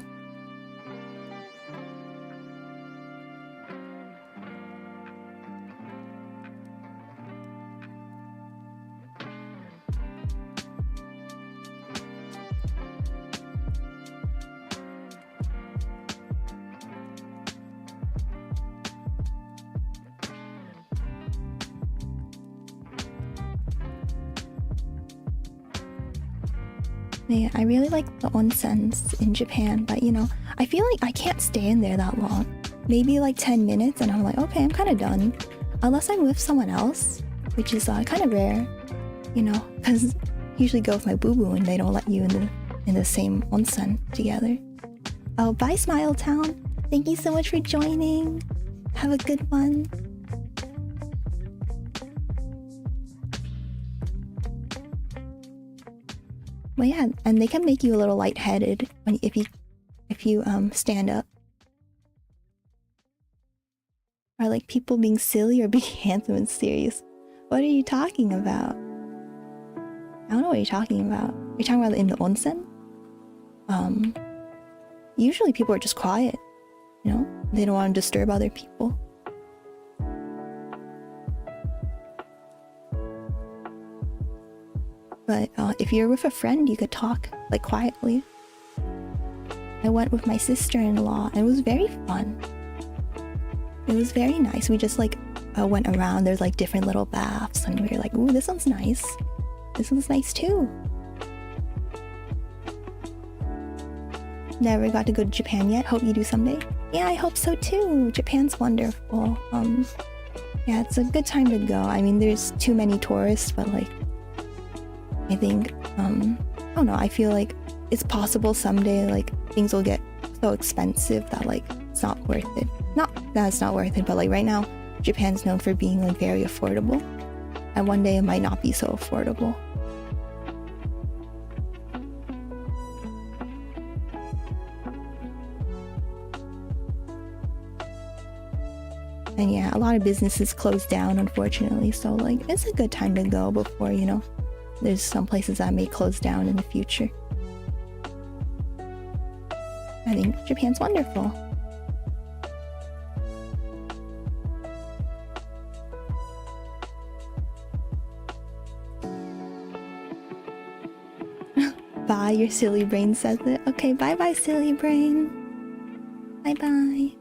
Speaker 1: Yeah, I really like the onsens in Japan, but you know, I feel like I can't stay in there that long. Maybe like 10 minutes and I'm like, okay, I'm kind of done. Unless I'm with someone else, which is kind of rare, you know, because I usually go with my boo-boo and they don't let you in the same onsen together. Oh, bye Smile Town. Thank you so much for joining. Have a good one. Well, yeah, and they can make you a little lightheaded if you stand up. Are like people being silly or being handsome and serious? What are you talking about? I don't know what you're talking about. You're talking about in the onsen? usually people are just quiet, you know? They don't want to disturb other people. But if you're with a friend, you could talk, like, quietly. I went with my sister-in-law, and it was very fun. It was very nice. We just, like, went around. There's, like, different little baths, and we were like, ooh, this one's nice. This one's nice, too. Never got to go to Japan yet. Hope you do someday. Yeah, I hope so, too. Japan's wonderful. Yeah, it's a good time to go. I mean, there's too many tourists, but, like, I think, I don't know, I feel like it's possible someday, like, things will get so expensive that, like, it's not worth it. Not that it's not worth it, but, like, right now, Japan's known for being, like, very affordable. And one day it might not be so affordable. And yeah, a lot of businesses close down, unfortunately, so, like, it's a good time to go before, you know, there's some places that may close down in the future. I think Japan's wonderful. Bye, your silly brain says it. Okay, bye-bye, silly brain. Bye-bye.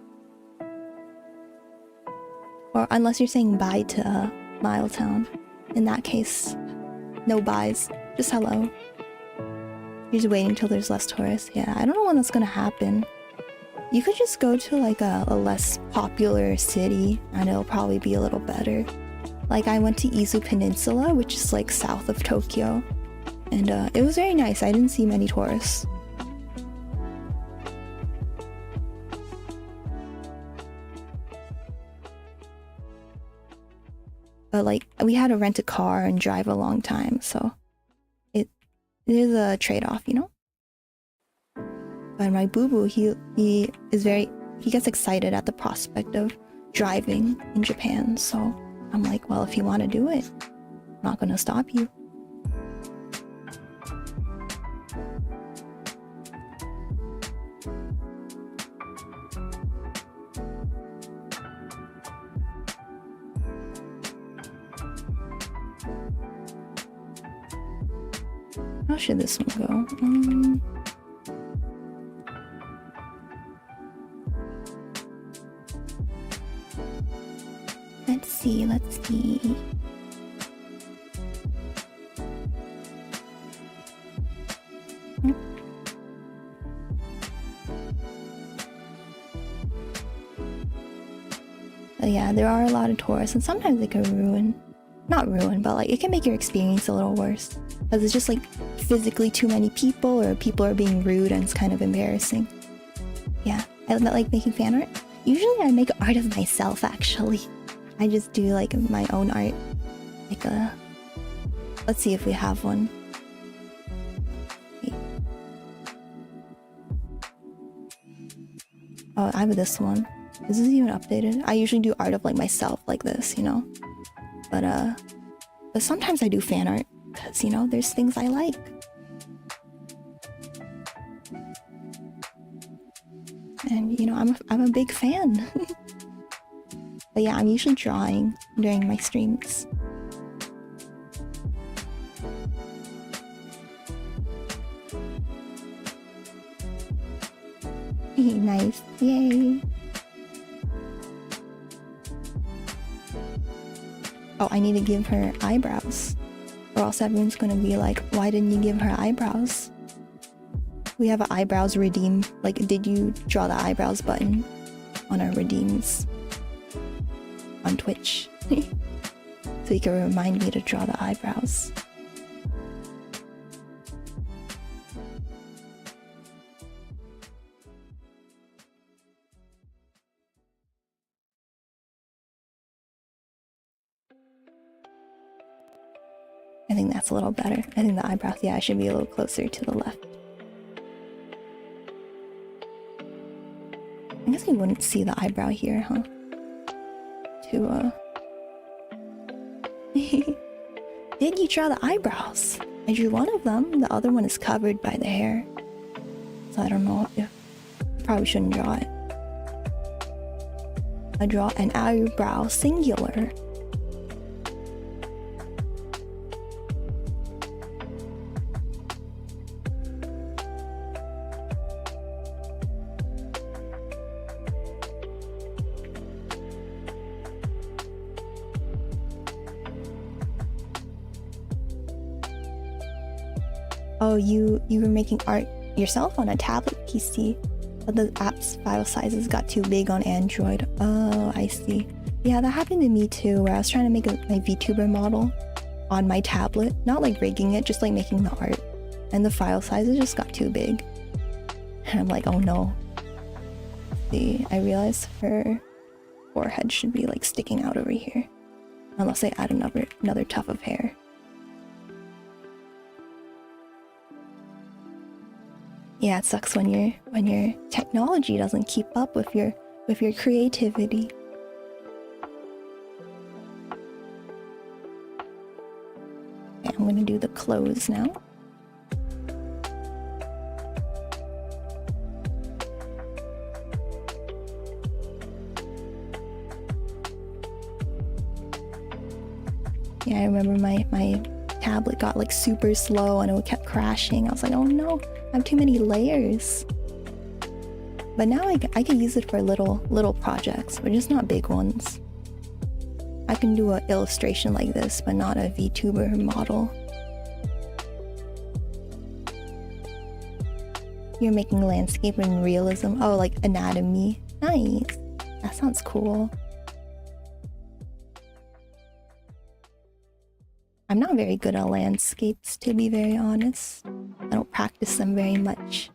Speaker 1: Or unless you're saying bye to Miletown. In that case, no byes, just hello. You're just waiting till there's less tourists. Yeah, I don't know when that's gonna happen. You could just go to, like, a less popular city and it'll probably be a little better. Like, I went to Izu Peninsula, which is, like, south of Tokyo. And it was very nice. I didn't see many tourists. But, like, we had to rent a car and drive a long time, so it is a trade-off, you know? But my boo-boo, he gets excited at the prospect of driving in Japan, so I'm like, well, if you want to do it, I'm not gonna stop you. How should this one go? Let's see. But yeah, there are a lot of tourists, and sometimes they can not ruin, but, like, it can make your experience a little worse. Because it's just, like, physically too many people, or people are being rude and it's kind of embarrassing. Yeah, I like making fan art. Usually I make art of myself, actually. I just do, like, my own art. Like let's see if we have one. Wait. Oh, I have this one. Is this even updated? I usually do art of, like, myself like this, you know? But sometimes I do fan art. Because, you know, there's things I like. And, you know, I'm a big fan. But yeah, I'm usually drawing during my streams. Nice. Yay. Oh, I need to give her eyebrows. Or else everyone's gonna be like, why didn't you give her eyebrows? We have an eyebrows redeem. Like, did you draw the eyebrows button on our redeems on Twitch? So you can remind me to draw the eyebrows. I think that's a little better. I think the eyebrows, yeah, I should be a little closer to the left. I guess you wouldn't see the eyebrow here, huh? Did you draw the eyebrows? I drew one of them. The other one is covered by the hair. So I don't know if I probably shouldn't draw it. I draw an eyebrow singular. Oh, you were making art yourself on a tablet PC, but the app's file sizes got too big on Android. Oh, I see. Yeah, that happened to me too, where I was trying to make my Vtuber model on my tablet, not like rigging it, just like making the art, and the file sizes just got too big. And I'm like, oh no. See, I realized her forehead should be like sticking out over here, unless I add another tuft of hair. Yeah, it sucks when your technology doesn't keep up with your creativity. Okay, I'm gonna do the clothes now. Yeah, I remember my tablet got like super slow and it kept crashing. I was like, oh no, I have too many layers. But now I can use it for little projects, but just not big ones. I can do an illustration like this, but not a VTuber model. You're making landscape and realism. Oh, like anatomy. Nice. That sounds cool. I'm not very good at landscapes, to be very honest. I don't practice them very much.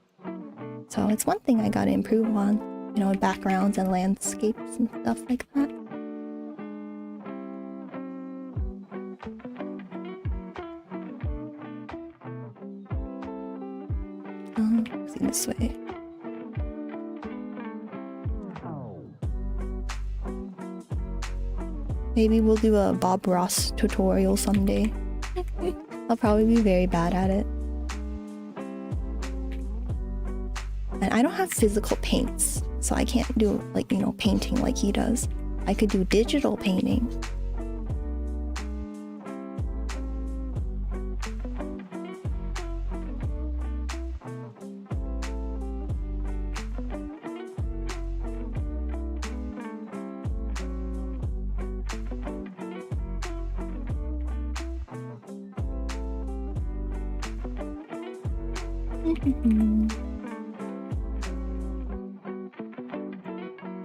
Speaker 1: So it's one thing I gotta improve on, you know, backgrounds and landscapes and stuff like that. See this way. Maybe we'll do a Bob Ross tutorial someday. I'll probably be very bad at it. And I don't have physical paints, so I can't do like, you know, painting like he does. I could do digital painting.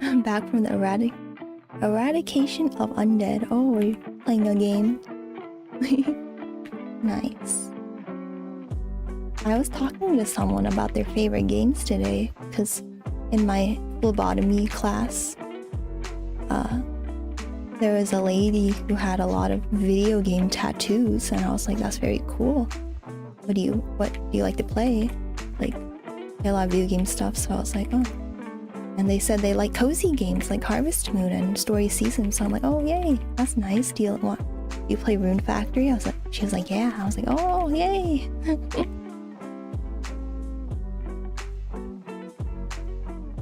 Speaker 1: I'm back from the eradication of undead. Oh, we're playing a game. Nice. I was talking to someone about their favorite games today, because in my phlebotomy class, there was a lady who had a lot of video game tattoos, and I was like, that's very cool. What do you like to play? Like, a lot of video game stuff, so I was like, oh. And they said they like cozy games like Harvest Moon and Story Season, so I'm like, oh yay, that's nice. Do you play Rune Factory? She was like, yeah. I was like, oh yay.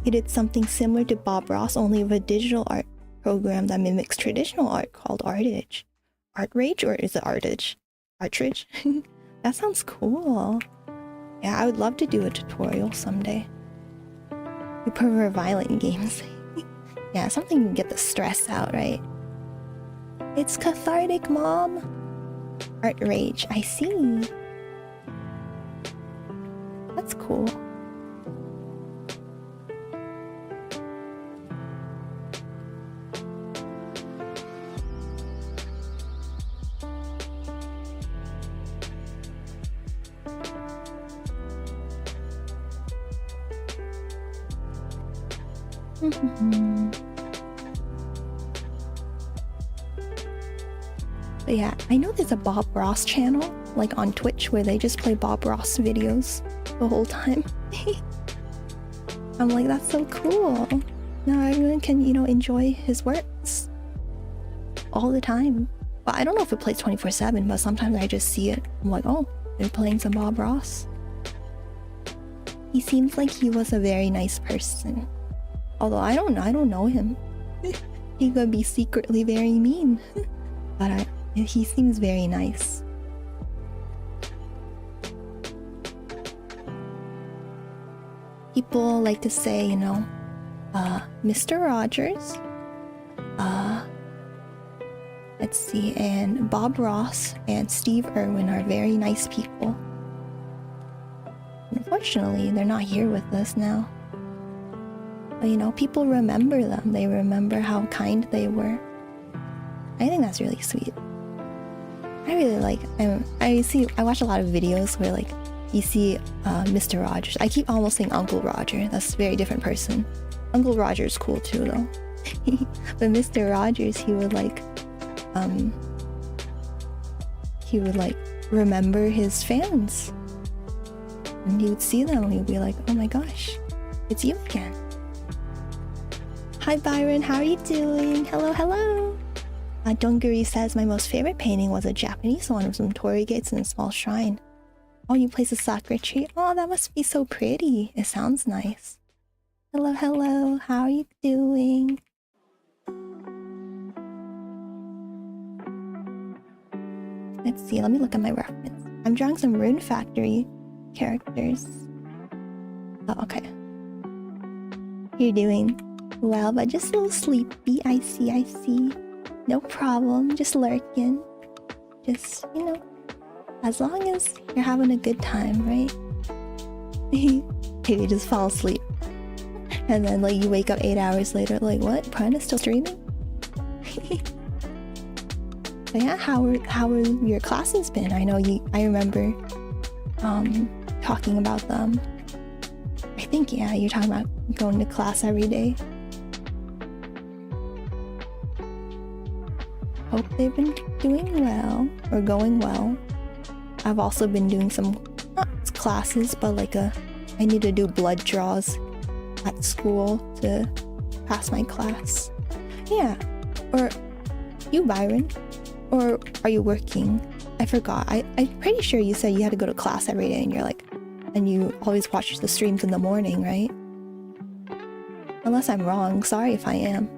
Speaker 1: He did something similar to Bob Ross, only with a digital art program that mimics traditional art called Artage. Artrage, or is it Artage? Artrage? That sounds cool. Yeah, I would love to do a tutorial someday. You prefer violent games. Yeah, something to get the stress out, right? It's cathartic, Mom. Art rage, I see. That's cool. But yeah, I know there's a Bob Ross channel, like on Twitch, where they just play Bob Ross videos the whole time. I'm like, that's so cool. Now everyone can, you know, enjoy his works all the time. But I don't know if it plays 24/7, but sometimes I just see it. I'm like, oh, they're playing some Bob Ross. He seems like he was a very nice person. Although I don't know him. He could be secretly very mean. But he seems very nice. People like to say, you know, Mr. Rogers, let's see, and Bob Ross and Steve Irwin are very nice people. Unfortunately, they're not here with us now. But you know, people remember them. They remember how kind they were. I think that's really sweet. I really like, I watch a lot of videos where like, you see Mr. Rogers. I keep almost saying Uncle Roger. That's a very different person. Uncle Roger's cool too though. But Mr. Rogers, he would like remember his fans. And he would see them and he'd be like, oh my gosh, it's you again. Hi Byron, how are you doing? Hello, hello. Dongari says, my most favorite painting was a Japanese one with some torii gates and a small shrine. Oh, you place a sakura tree? Oh, that must be so pretty. It sounds nice. Hello, hello. How are you doing? Let's see. Let me look at my reference. I'm drawing some Rune Factory characters. Oh, okay. You're doing well, but just a little sleepy. I see, I see. No problem. Just lurking. Just, you know. As long as you're having a good time, right? Maybe just fall asleep. And then like you wake up 8 hours later, like what? Purena's still streaming? But yeah, how are your classes been? I know I remember talking about them. I think yeah, you're talking about going to class every day. Hope they've been doing well or going well. I've also been doing some, not classes, but like I need to do blood draws at school to pass my class. Yeah. Or you, Byron? Or are you working? I forgot. I'm pretty sure you said you had to go to class every day and you're like, and you always watch the streams in the morning, right? Unless I'm wrong. Sorry if I am.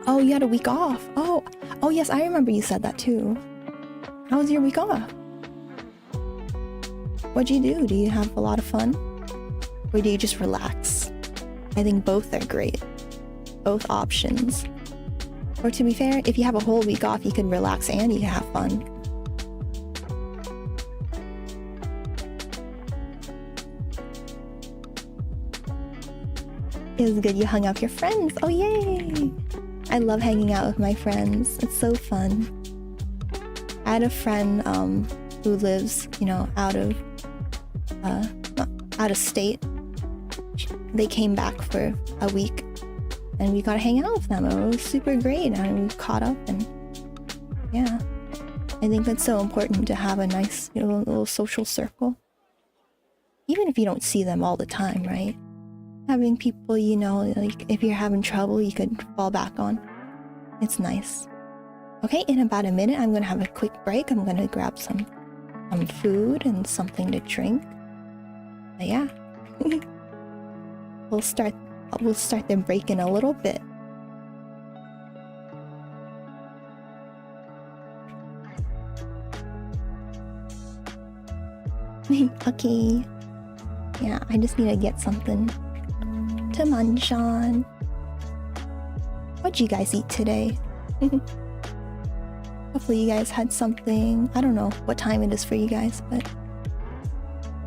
Speaker 1: Oh, you had a week off. Oh, yes, I remember you said that too. How was your week off? What'd you do? Do you have a lot of fun? Or do you just relax? I think both are great. Both options. Or to be fair, if you have a whole week off, you can relax and you can have fun. It was good you hung out with your friends. Oh, yay! I love hanging out with my friends. It's so fun. I had a friend who lives, you know, out of state. They came back for a week and we got to hang out with them. It was super great and we caught up and yeah. I think that's so important to have a nice, you know, little social circle. Even if you don't see them all the time, right? Having people, you know, like if you're having trouble, you could fall back on. It's nice. Okay, in about a minute, I'm gonna have a quick break. I'm gonna grab some food and something to drink. But yeah, we'll start the break in a little bit. Okay. Yeah, I just need to get something to munch on. What'd you guys eat today? Hopefully you guys had something. I don't know what time it is for you guys, but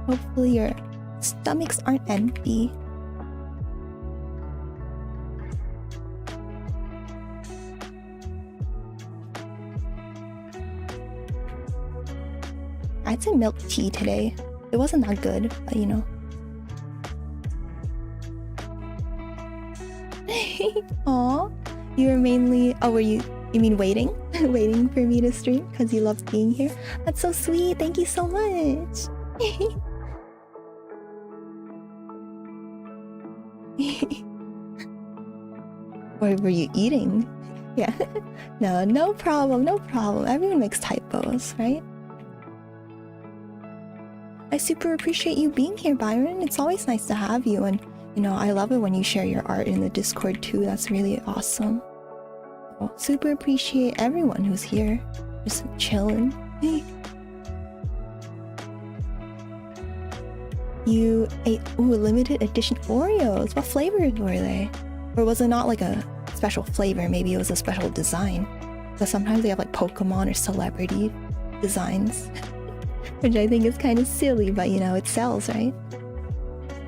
Speaker 1: hopefully your stomachs aren't empty. I had some milk tea today. It wasn't that good, but you know. Aw, you were mainly... Oh, were you mean waiting? Waiting for me to stream because you loved being here? That's so sweet. Thank you so much. Or were you eating? Yeah. No problem, no problem. Everyone makes typos, right? I super appreciate you being here, Byron. It's always nice to have you, and you know, I love it when you share your art in the Discord too. That's really awesome. Well, super appreciate everyone who's here, just chilling. Hey. You ate limited edition Oreos. What flavors were they? Or was it not like a special flavor? Maybe it was a special design. Because sometimes they have like Pokemon or celebrity designs. Which I think is kind of silly, but you know, it sells, right?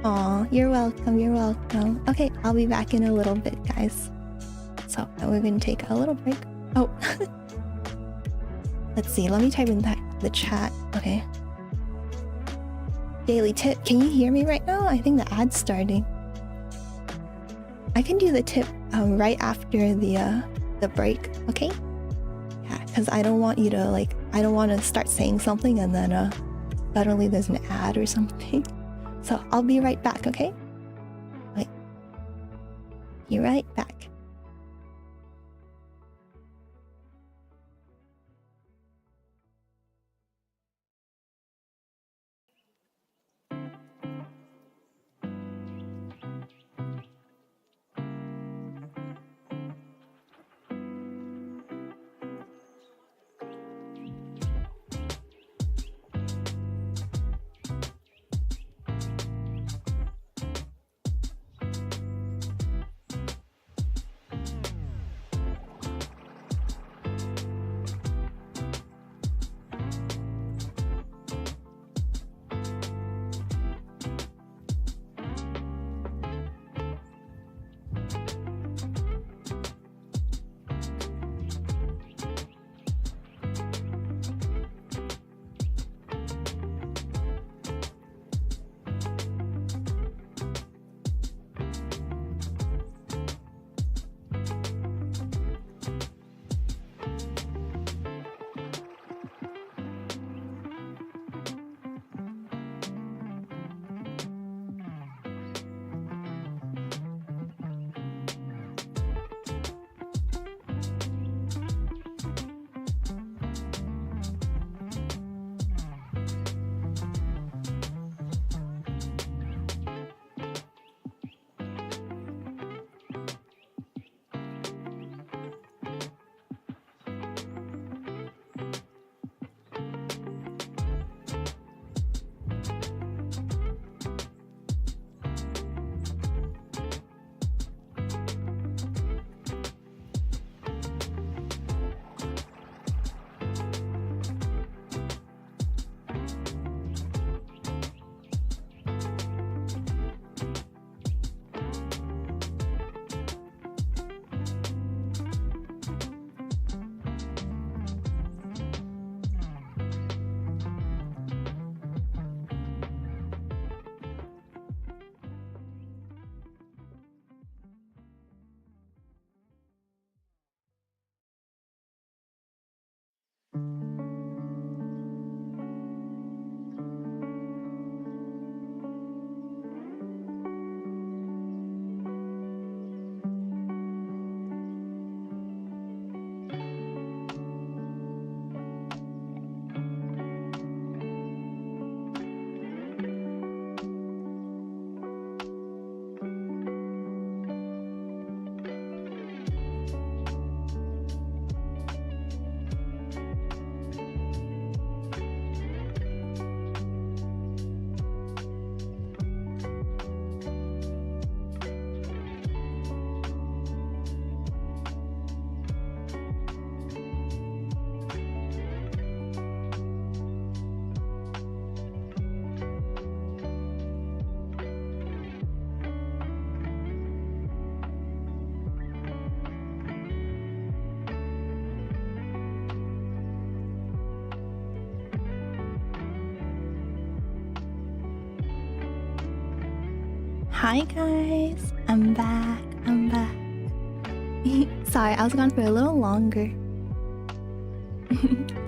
Speaker 1: Aw, you're welcome, you're welcome. Okay, I'll be back in a little bit, guys. So, now we're gonna take a little break. Oh. Let's see, let me type in the chat. Okay. Daily tip, can you hear me right now? I think the ad's starting. I can do the tip right after the break, okay? Yeah, because I don't want you to like, I don't want to start saying something and then suddenly there's an ad or something. So I'll be right back, okay? Wait. Be right back. Hi guys, I'm back. Sorry, I was gone for a little longer.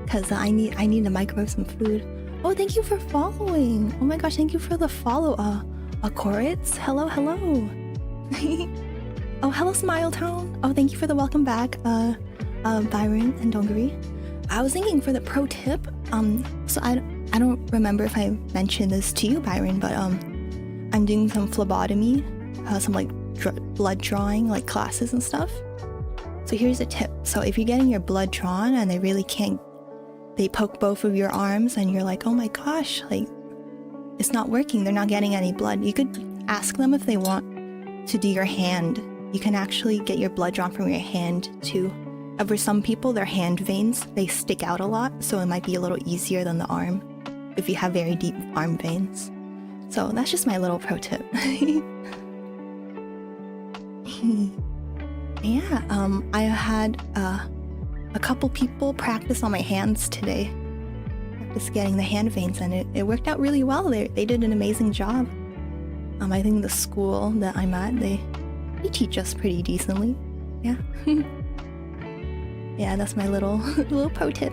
Speaker 1: Cause I need to microwave some food. Oh, thank you for following. Oh my gosh, thank you for the follow. Koritz, hello. Oh, hello, Smile Town. Oh, thank you for the welcome back, Byron and Dongari. I was thinking for the pro tip, so I don't remember if I mentioned this to you, Byron, but I'm doing some phlebotomy, some like blood drawing, like classes and stuff. So here's a tip. So if you're getting your blood drawn and they poke both of your arms and you're like, oh my gosh, like it's not working, they're not getting any blood. You could ask them if they want to do your hand. You can actually get your blood drawn from your hand too. For some people, their hand veins, they stick out a lot, so it might be a little easier than the arm if you have very deep arm veins. So that's just my little pro tip. Yeah, I had a couple people practice on my hands today. Practice getting the hand veins, and it worked out really well. They did an amazing job. I think the school that I'm at, they teach us pretty decently. Yeah. Yeah, that's my little pro tip.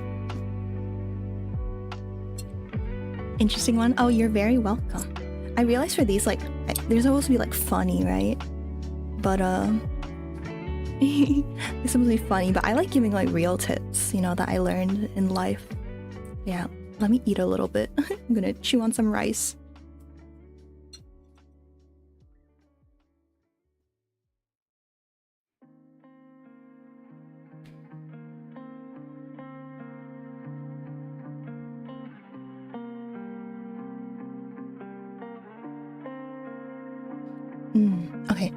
Speaker 1: Interesting one. Oh, you're very welcome. I realized for these, like, they're supposed to be like funny, right? But they're supposed to be funny, but I like giving like real tips, you know, that I learned in life. Yeah, let me eat a little bit. I'm gonna chew on some rice. Okay.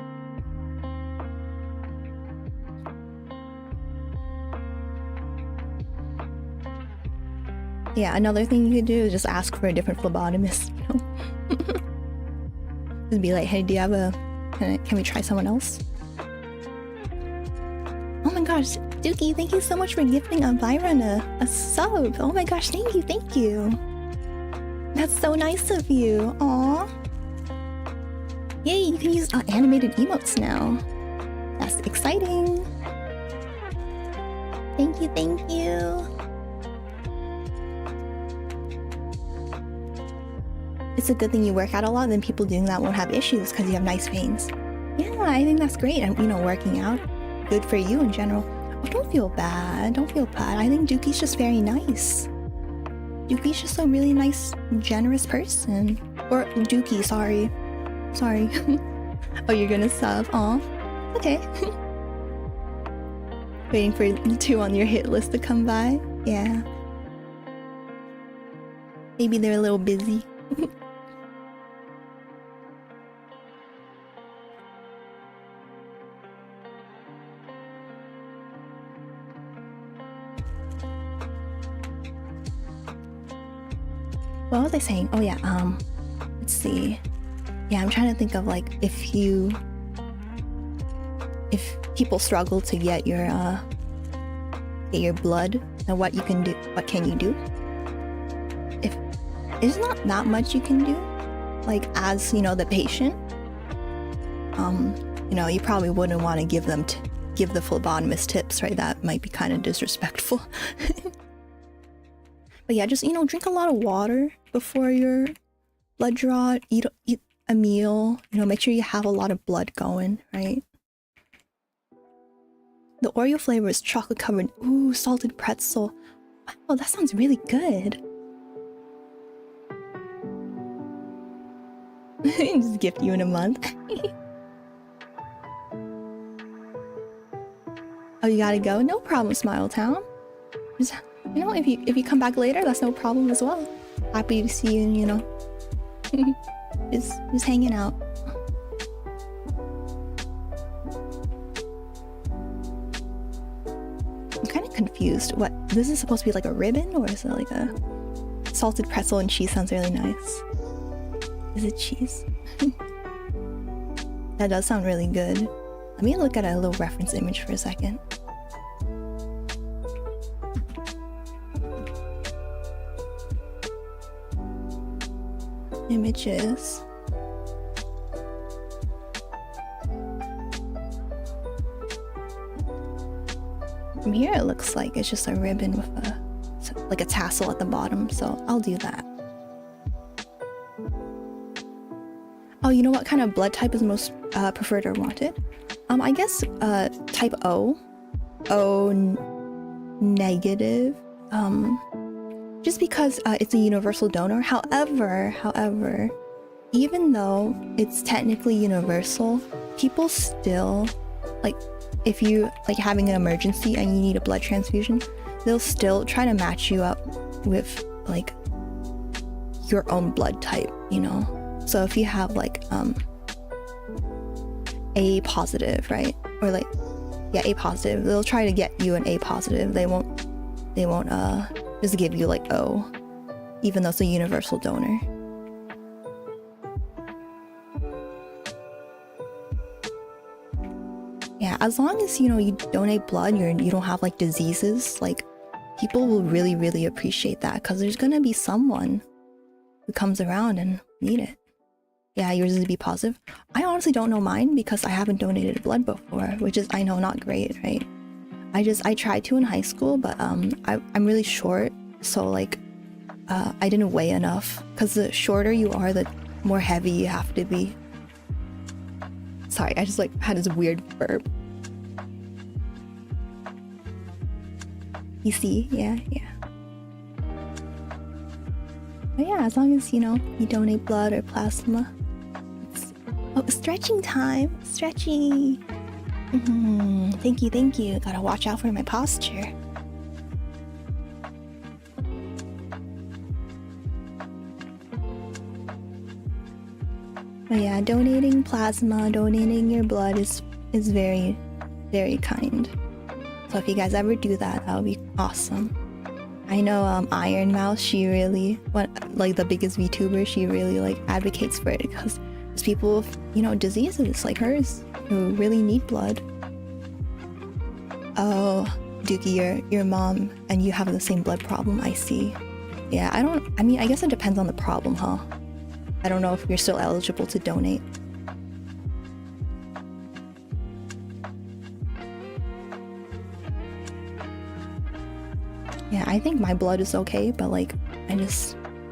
Speaker 1: Yeah, another thing you could do is just ask for a different phlebotomist, you know? Just be like, hey, do you have can we try someone else? Oh my gosh, Dookie, thank you so much for gifting Byron a sub. Oh my gosh, thank you. That's so nice of you. Aww. Yay, you can use animated emotes now. That's exciting. Thank you. It's a good thing you work out a lot, then people doing that won't have issues because you have nice veins. Yeah, I think that's great. And, you know, working out, good for you in general. Oh, don't feel bad. I think Dookie's just very nice. Dookie's just a really nice, generous person. Or Dookie, sorry. Oh, you're gonna sub? Aw. Okay. Waiting for 2 on your hit list to come by? Yeah. Maybe they're a little busy. What was I saying? Oh yeah, let's see. Yeah, I'm trying to think of like if people struggle to get your blood, then what can you do? If there's not that much you can do, like as you know, the patient, you know, you probably wouldn't want to give the phlebotomist tips, right? That might be kind of disrespectful. But yeah, just, you know, drink a lot of water before your blood draw, eat a meal, you know, make sure you have a lot of blood going, right? The Oreo flavor is chocolate covered. Ooh, salted pretzel. Wow, that sounds really good. Just gift you in a month. Oh, you gotta go? No problem, Smile Town. Just, you know, if you come back later, that's no problem as well. Happy to see you, you know. just hanging out. I'm kind of confused. What, this is supposed to be like a ribbon, or is it like a salted pretzel and cheese? Sounds really nice. Is it cheese? That does sound really good. Let me look at a little reference image for a second. Images. From here it looks like it's just a ribbon with a tassel at the bottom, so I'll do that. Oh, you know what kind of blood type is most preferred or wanted? I guess type O. Negative. Just because it's a universal donor. However, even though it's technically universal, people still, like, if you like having an emergency and you need a blood transfusion, they'll still try to match you up with like your own blood type, you know? So if you have like A positive, right? Or like, yeah, A positive, they'll try to get you an A positive. They won't just give you like O, even though it's a universal donor. Yeah, as long as, you know, you donate blood, you don't have like diseases, like people will really appreciate that, because there's gonna be someone who comes around and need it. Yeah, yours is B positive. I honestly don't know mine because I haven't donated blood before, which is, I know, not great, right? I tried to in high school, but I'm really short, so like I didn't weigh enough, because the shorter you are, the more heavy you have to be. Sorry, I just like had this weird burp. You see? Yeah. But yeah, as long as, you know, you donate blood or plasma. Oh, stretching time! Stretching! Thank you. Gotta watch out for my posture. But yeah, donating plasma, donating your blood is very, very kind. So if you guys ever do that, that would be awesome. I know Iron Mouse, she really, like the biggest Vtuber, she really like advocates for it, because there's people with, you know, diseases like hers who really need blood. Oh, Dookie, your mom and you have the same blood problem, I see. Yeah, I mean, I guess it depends on the problem, huh? I don't know if you're still eligible to donate. Yeah, I think my blood is okay, but like, I'm a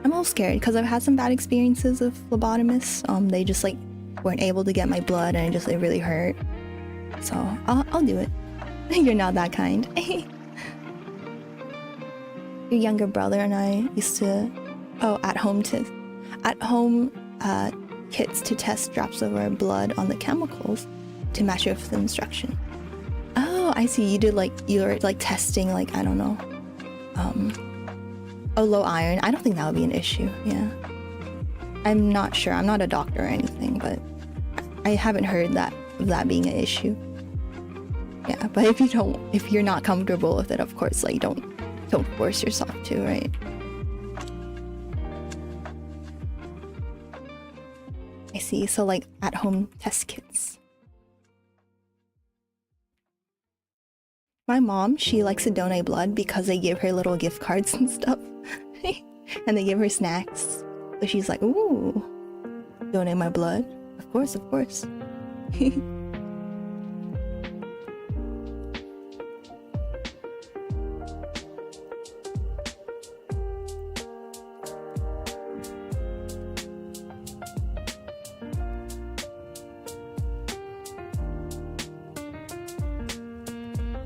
Speaker 1: little scared because I've had some bad experiences with phlebotomists. They just like weren't able to get my blood, and it really hurt. So I'll do it. You're not that kind. Your younger brother and I used to, at home kits to test drops of our blood on the chemicals to match it with the instruction. Oh, I see. You're like testing, like, I don't know. Low iron. I don't think that would be an issue. Yeah. I'm not sure. I'm not a doctor or anything, but I haven't heard that being an issue. Yeah, but if you're not comfortable with it, of course, like, don't force yourself to, right? I see. So like at-home test kits. My mom, she likes to donate blood because they give her little gift cards and stuff. And they give her snacks. So she's like, ooh, donate my blood? Of course.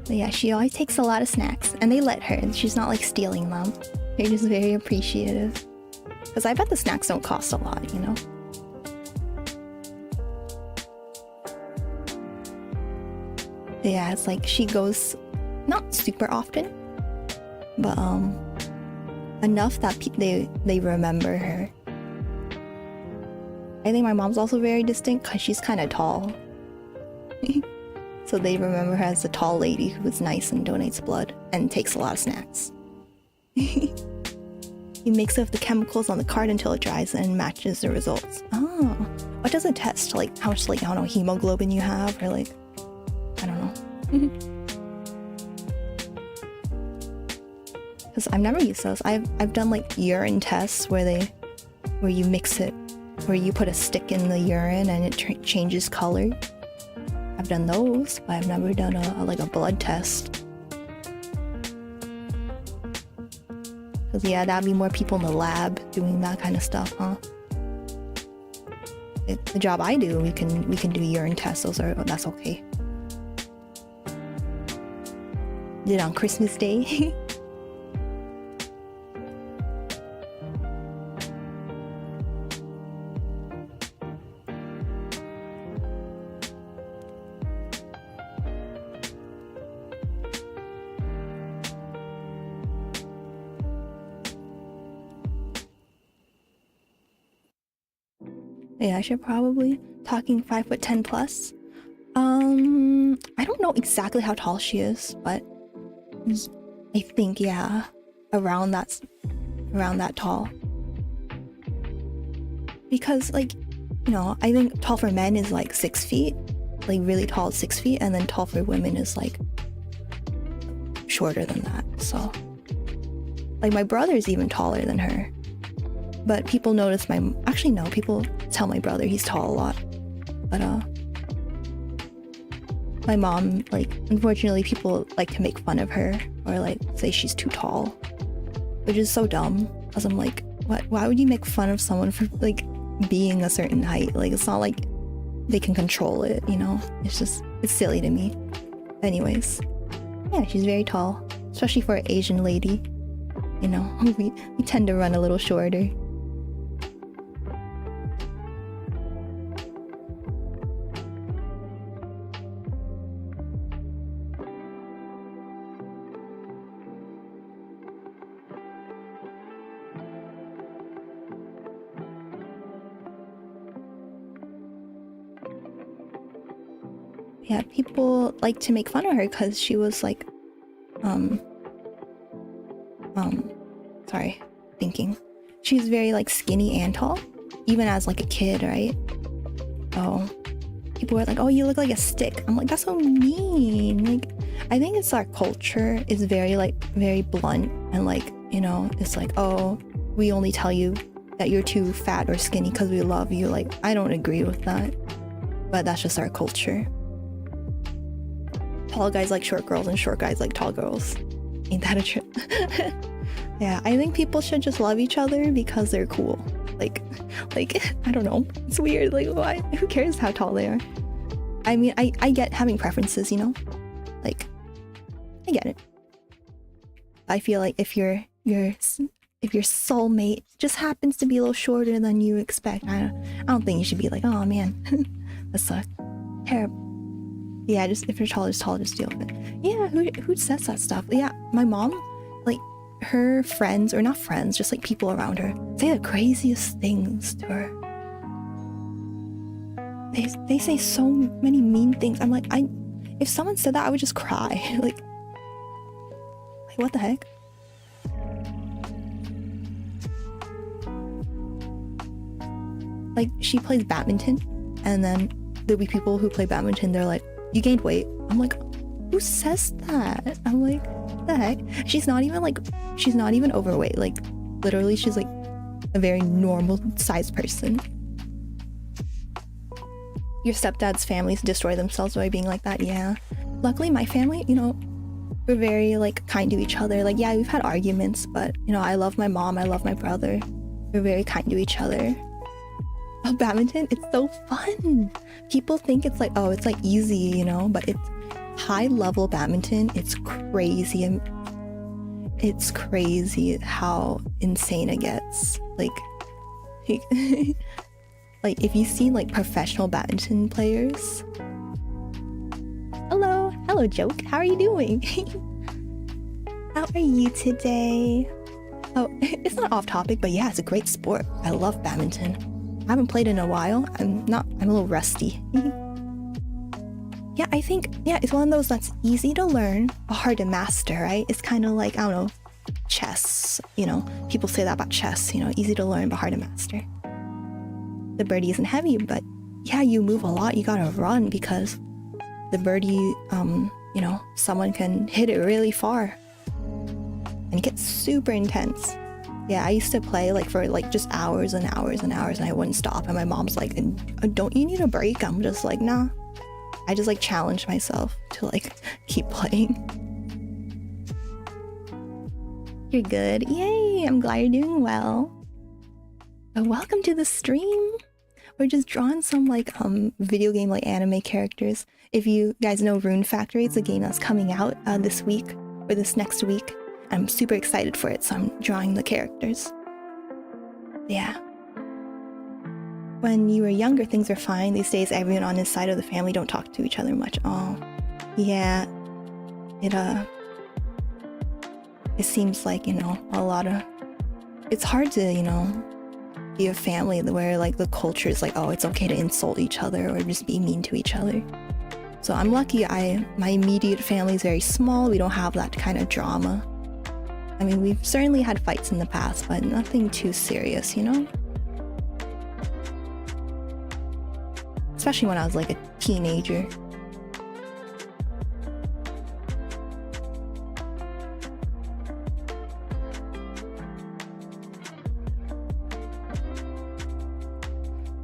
Speaker 1: But yeah, she always takes a lot of snacks, and they let her. She's not like stealing them. They're just very appreciative. Because I bet the snacks don't cost a lot, you know? But yeah, it's like she goes not super often, but enough that they remember her. I think my mom's also very distinct because she's kind of tall. So they remember her as a tall lady who's nice and donates blood and takes a lot of snacks. You mix up the chemicals on the card until it dries and matches the results. Oh, what does it test? Like how much, like, I don't know, hemoglobin you have, or like, I don't know. Because I've never used those. I've done like urine tests where you mix it, where you put a stick in the urine and it changes color. I've done those, but I've never done a blood test. Because yeah, that'd be more people in the lab doing that kind of stuff, huh? the job I do, we can do urine tests. That's okay. Did it on Christmas Day. Yeah, I should probably talking 5'10" plus. I don't know exactly how tall she is, but I think yeah, around that tall. Because like, you know, I think tall for men is like 6 feet, like really tall 6 feet, and then tall for women is like shorter than that. So like my brother's even taller than her. But people notice people tell my brother he's tall a lot. But my mom, like, unfortunately people like to make fun of her or like say she's too tall, which is so dumb. Cause I'm like, why would you make fun of someone for like being a certain height? Like, it's not like they can control it, you know? It's silly to me. Anyways, yeah, she's very tall, especially for an Asian lady. You know, we tend to run a little shorter. Yeah, people like to make fun of her because she was like, sorry, thinking. She's very like skinny and tall, even as like a kid, right? Oh, people were like, oh, you look like a stick. I'm like, that's so mean. Like, I think it's our culture is very blunt and like, you know, it's like, oh, we only tell you that you're too fat or skinny because we love you. Like, I don't agree with that, but that's just our culture. Tall guys like short girls and short guys like tall girls. Ain't that a trip? Yeah, I think people should just love each other because they're cool. Like I don't know. It's weird. Like, why? Who cares how tall they are? I mean, I get having preferences, you know? Like, I get it. I feel like if your soulmate just happens to be a little shorter than you expect, I don't think you should be like, oh man, that sucks. Terrible. Yeah, just if you're tall, just deal with it. Yeah, who says that stuff? Yeah, my mom, like, her friends, or not friends, just like people around her, say the craziest things to her. They say so many mean things. I'm like, if someone said that, I would just cry. like what the heck? Like, she plays badminton, and then there'll be people who play badminton, they're like, you gained weight. I'm like, who says that? I'm like, what the heck? She's not even overweight. Like, literally, she's like a very normal sized person. Your stepdad's families destroy themselves by being like that. Yeah. Luckily, my family, you know, we're very like kind to each other. Like, yeah, we've had arguments, but you know, I love my mom, I love my brother. We're very kind to each other. Oh, badminton, it's so fun. People think it's like, oh, it's like easy, you know, but it's high level badminton. It's crazy. It's crazy how insane it gets. Like like if you see like professional badminton players. Hello joke, how are you doing? How are you today? Oh, it's not off topic, but yeah, it's a great sport. I love badminton. I haven't played in a while. I'm a little rusty. Yeah, I think, yeah, it's one of those that's easy to learn, but hard to master, right? It's kind of like, I don't know, chess, you know? People say that about chess, you know, easy to learn, but hard to master. The birdie isn't heavy, but yeah, you move a lot. You gotta run because the birdie, you know, someone can hit it really far. And it gets super intense. Yeah, I used to play like for like just hours and hours and hours, and I wouldn't stop. And my mom's like, don't you need a break? I'm just like, nah. I just like challenge myself to like keep playing. You're good. Yay, I'm glad you're doing well. Welcome to the stream. or just drawing some like video game like anime characters. If you guys know Rune Factory, it's a game that's coming out this week or this next week. I'm super excited for it, so I'm drawing the characters. Yeah. When you were younger, things were fine. These days, everyone on his side of the family don't talk to each other much. Oh, yeah. It seems like, you know, a lot of... It's hard to, you know, be a family where like the culture is like, oh, it's okay to insult each other or just be mean to each other. So I'm lucky my immediate family is very small. We don't have that kind of drama. I mean, we've certainly had fights in the past, but nothing too serious, you know? Especially when I was like a teenager.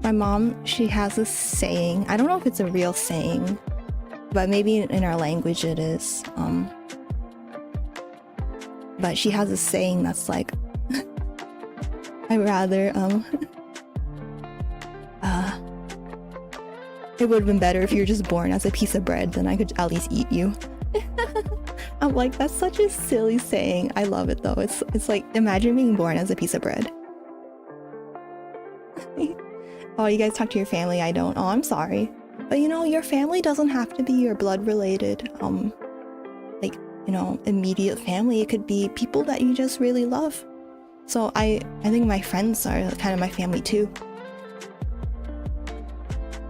Speaker 1: My mom, she has a saying. I don't know if it's a real saying, but maybe in our language it is. But she has a saying that's like, I'd rather, it would have been better if you were just born as a piece of bread, then I could at least eat you. I'm like, that's such a silly saying. I love it though. It's like, imagine being born as a piece of bread. Oh, you guys talk to your family? I don't. Oh, I'm sorry. But you know, your family doesn't have to be your blood related, like, you know, immediate family. It could be people that you just really love. So I think my friends are kind of my family too.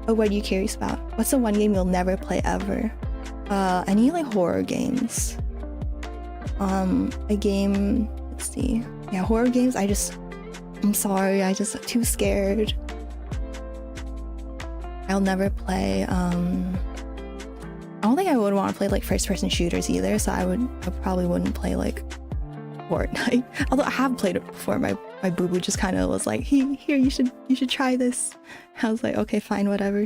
Speaker 1: Oh, what are you curious about? What's the one game you'll never play ever? Any like horror games. A game, let's see. Yeah, horror games, I'm sorry, I just too scared. I'll never play, I don't think I would want to play like first-person shooters either, so I probably wouldn't play like Fortnite. Although I have played it before. My boo-boo just kind of was like, here, you should try this. I was like, okay, fine, whatever.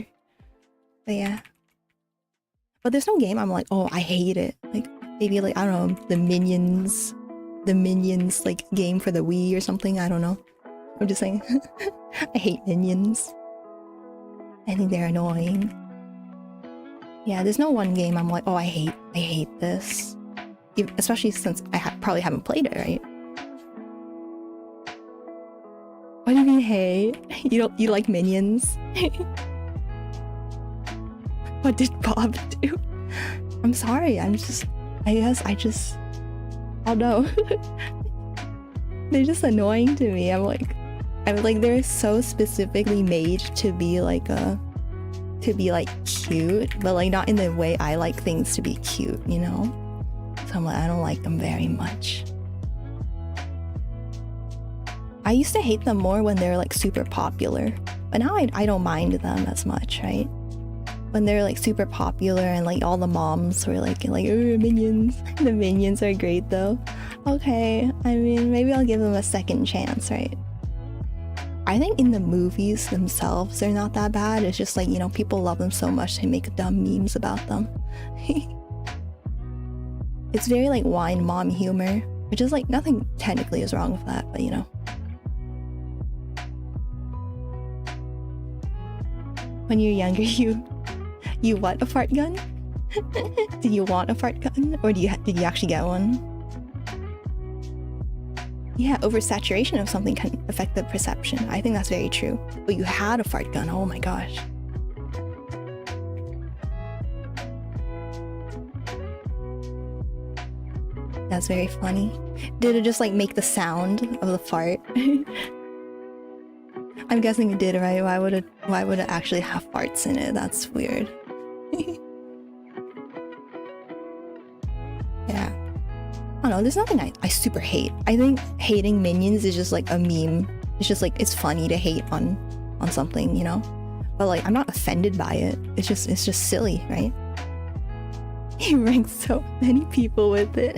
Speaker 1: But yeah. But there's no game I'm like, oh, I hate it. Like maybe like, I don't know, the Minions like game for the Wii or something. I don't know. I'm just saying. I hate Minions. I think they're annoying. Yeah, there's no one game I'm like, oh, I hate this. Especially since I probably haven't played it, right? What do you mean, hey? You like Minions? What did Bob do? I'm sorry, I don't know. They're just annoying to me. I'm like, they're so specifically made to be like cute, but like not in the way I like things to be cute, you know? So I'm like, I don't like them very much. I used to hate them more when they're like super popular, but now I don't mind them as much, right? When they're like super popular and like all the moms were like Minions. The Minions are great though. Okay, I mean, maybe I'll give them a second chance, right? I think in the movies themselves, they're not that bad. It's just like, you know, people love them so much they make dumb memes about them. It's very like wine mom humor, which is like nothing technically is wrong with that, but you know. When you're younger, you what, a fart gun? Did you want a fart gun, or did you actually get one? Yeah, oversaturation of something can affect the perception. I think that's very true. But you had a fart gun, oh my gosh. That's very funny. Did it just like make the sound of the fart? I'm guessing it did, right? Why would it actually have farts in it? That's weird. Yeah. I don't know, there's nothing I super hate. I think hating Minions is just like a meme. It's just like, it's funny to hate on something, you know? But like, I'm not offended by it. It's just silly, right? You ranked so many people with it.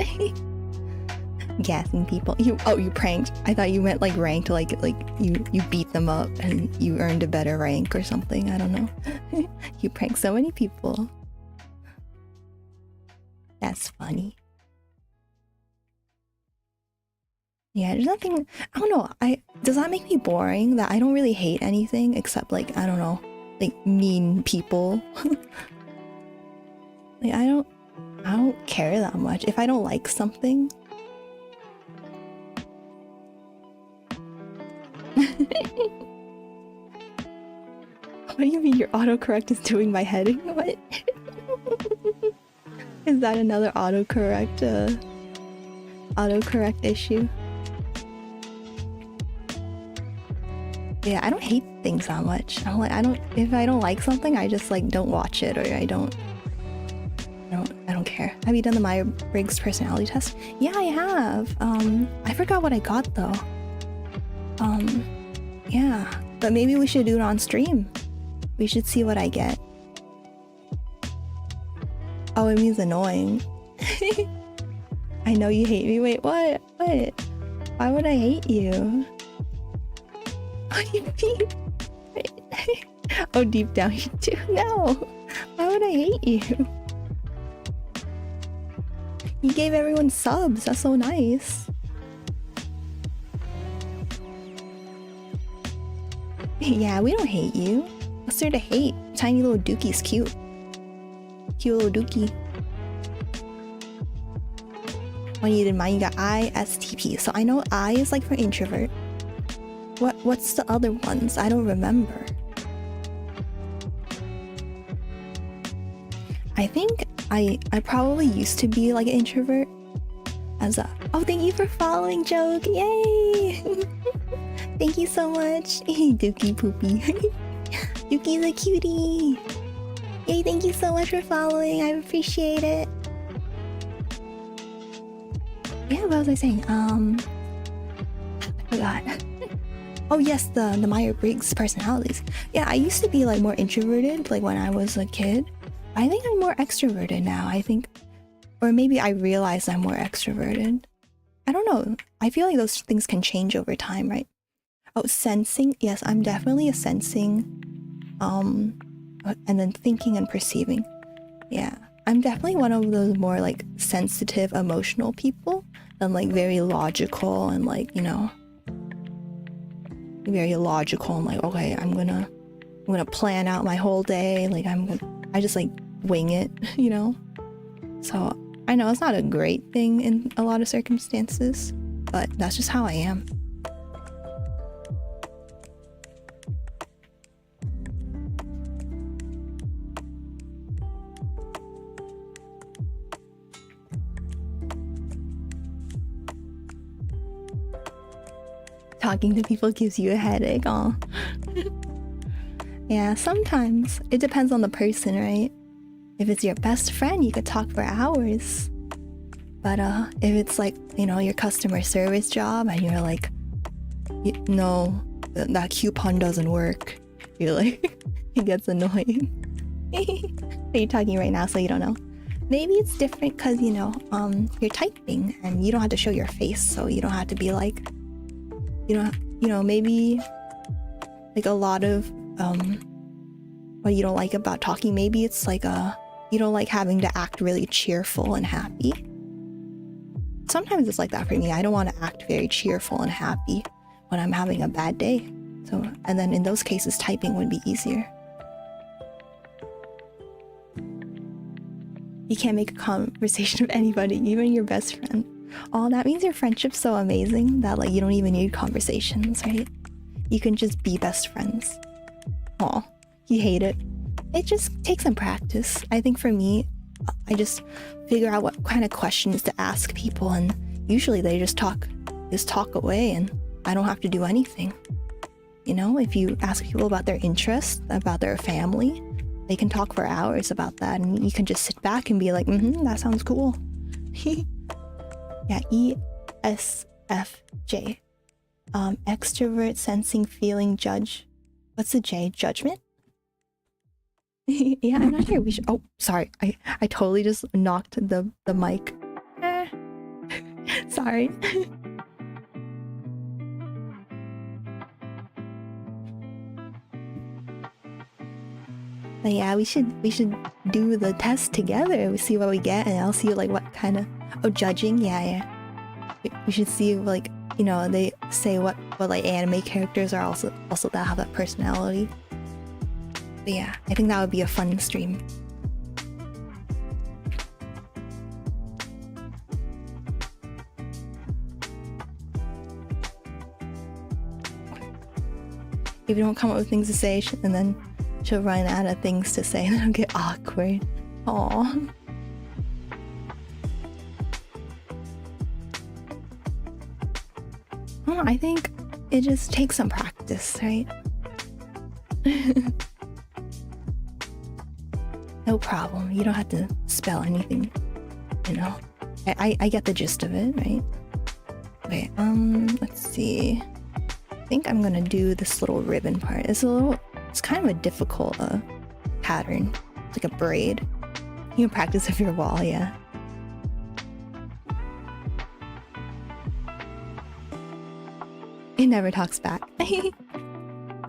Speaker 1: Gassing people. You pranked. I thought you meant like ranked, like you beat them up and you earned a better rank or something. I don't know. You pranked so many people. That's funny. Yeah, there's nothing, I don't know, does that make me boring? That I don't really hate anything except like, I don't know, like mean people. Like I don't care that much. If I don't like something. What do you mean your autocorrect is doing my heading? What? Is that another autocorrect issue? Yeah, I don't hate things that much. I'm like, if I don't like something, I just like don't watch it, or I don't care. Have you done the Myers-Briggs personality test? Yeah, I have. I forgot what I got though. Yeah, but maybe we should do it on stream. We should see what I get. Oh, it means annoying. I know you hate me. Wait, what? What? Why would I hate you? What do you mean? Oh, deep down you do? No! Why would I hate you? You gave everyone subs. That's so nice. Yeah, we don't hate you. What's there to hate? Tiny little dookie's cute. Cute little dookie. When you did mine, you got ISTP. So I know I is like for introvert. What's the other ones? I don't remember. I think I probably used to be like an introvert. As a oh, thank you for following, Joke. Yay! Thank you so much. Dookie poopy. Dookie's a cutie. Yay, thank you so much for following. I appreciate it. Yeah, what was I saying? I forgot. Oh yes, the Myers-Briggs personalities. Yeah, I used to be like more introverted, like when I was a kid. I think I'm more extroverted now. I think, or maybe I realized I'm more extroverted. I don't know. I feel like those things can change over time, right? Oh, sensing. Yes, I'm definitely a sensing. And then thinking and perceiving. Yeah, I'm definitely one of those more like sensitive, emotional people than like very logical and like, you know, very logical and like, okay, I'm gonna plan out my whole day. Like I just like wing it, you know? So I know it's not a great thing in a lot of circumstances, but that's just how I am. Talking to people gives you a headache. Aw. Yeah, sometimes. It depends on the person, right? If it's your best friend, you could talk for hours. But if it's like, you know, your customer service job and you're like, no, that coupon doesn't work. You're like, it gets annoying. Are you talking right now so you don't know? Maybe it's different because, you know, you're typing and you don't have to show your face, so you don't have to be like, you know, maybe like a lot of what you don't like about talking, maybe it's like you don't like having to act really cheerful and happy. Sometimes it's like that for me. I don't want to act very cheerful and happy when I'm having a bad day. So, and then in those cases, typing would be easier. You can't make a conversation with anybody, even your best friend. Oh, that means your friendship's so amazing that like you don't even need conversations, right? You can just be best friends. Oh, you hate it. It just takes some practice. I think for me, I just figure out what kind of questions to ask people, and usually they just talk away and I don't have to do anything. You know, if you ask people about their interests, about their family, they can talk for hours about that, and you can just sit back and be like, that sounds cool. Yeah, ESFJ. Extrovert, sensing, feeling, judge. What's the J? Judgment? Yeah, I'm not sure. We should. Oh, sorry. I totally just knocked the mic. Sorry. But yeah, we should do the test together. We see what we get, and I'll see like what kind of judging. Yeah. We should see like you know, they say what like anime characters are also that have that personality. But yeah, I think that would be a fun stream. If you don't come up with things to say, and then she'll run out of things to say, and then it'll get awkward. Aww. Well, I think it just takes some practice, right? No problem. You don't have to spell anything, you know. I get the gist of it, right? Okay, let's see. I think I'm gonna do this little ribbon part. It's kind of a difficult pattern. It's like a braid. You can practice if you're wall, yeah. It never talks back.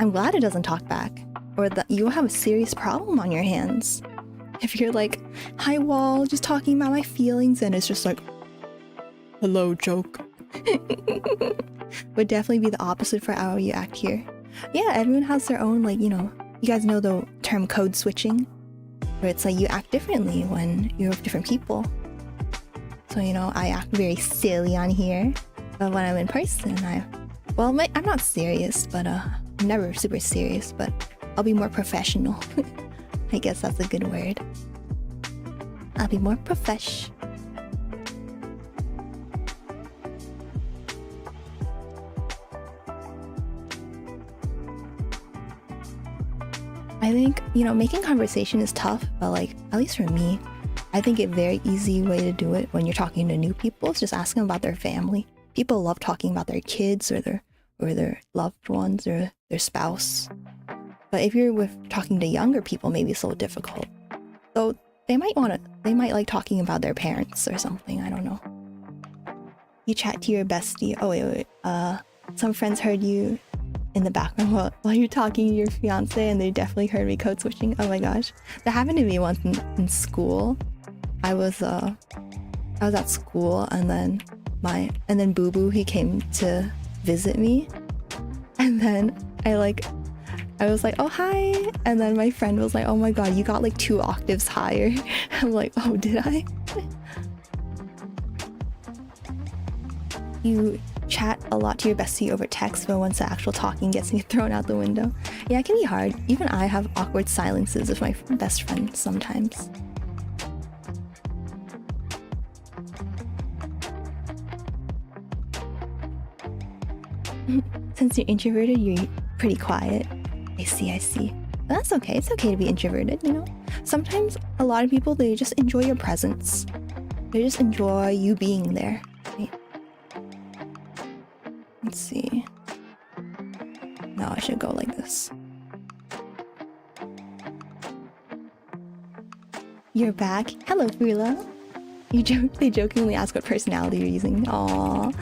Speaker 1: I'm glad it doesn't talk back, or that you'll have a serious problem on your hands. If you're like, hi wall, just talking about my feelings, and it's just like, hello joke. Would definitely be the opposite for how you act here. Yeah, everyone has their own, like, you know, you guys know the term code switching, where it's like you act differently when you're with different people. So, you know, I act very silly on here, but when I'm in person, I'm not serious, but I'm never super serious, but I'll be more professional. I guess that's a good word. I'll be more profesh. I think, you know, making conversation is tough, but like, at least for me, I think a very easy way to do it when you're talking to new people is just ask them about their family. People love talking about their kids or their loved ones or their spouse. But if you're talking to younger people, maybe it's a little difficult. So they might like talking about their parents or something, I don't know. You chat to your bestie. Oh wait. Some friends heard you in the background while you're talking to your fiance, and they definitely heard me code switching. Oh my gosh. That happened to me once in school. I was at school, and then Boo Boo, he came to visit me, and then I was like, oh hi, and then my friend was like, oh my god, you got like 2 octaves higher. I'm like, oh, did I? You chat a lot to your bestie over text, but once the actual talking gets me thrown out the window. Yeah, it can be hard. Even I have awkward silences with my best friend sometimes. Since you're introverted, you're pretty quiet. I see. But that's okay. It's okay to be introverted, you know? Sometimes a lot of people, they just enjoy your presence. They just enjoy you being there. Right? Let's see. No, I should go like this. You're back. Hello, Frula. They jokingly ask what personality you're using. Aww.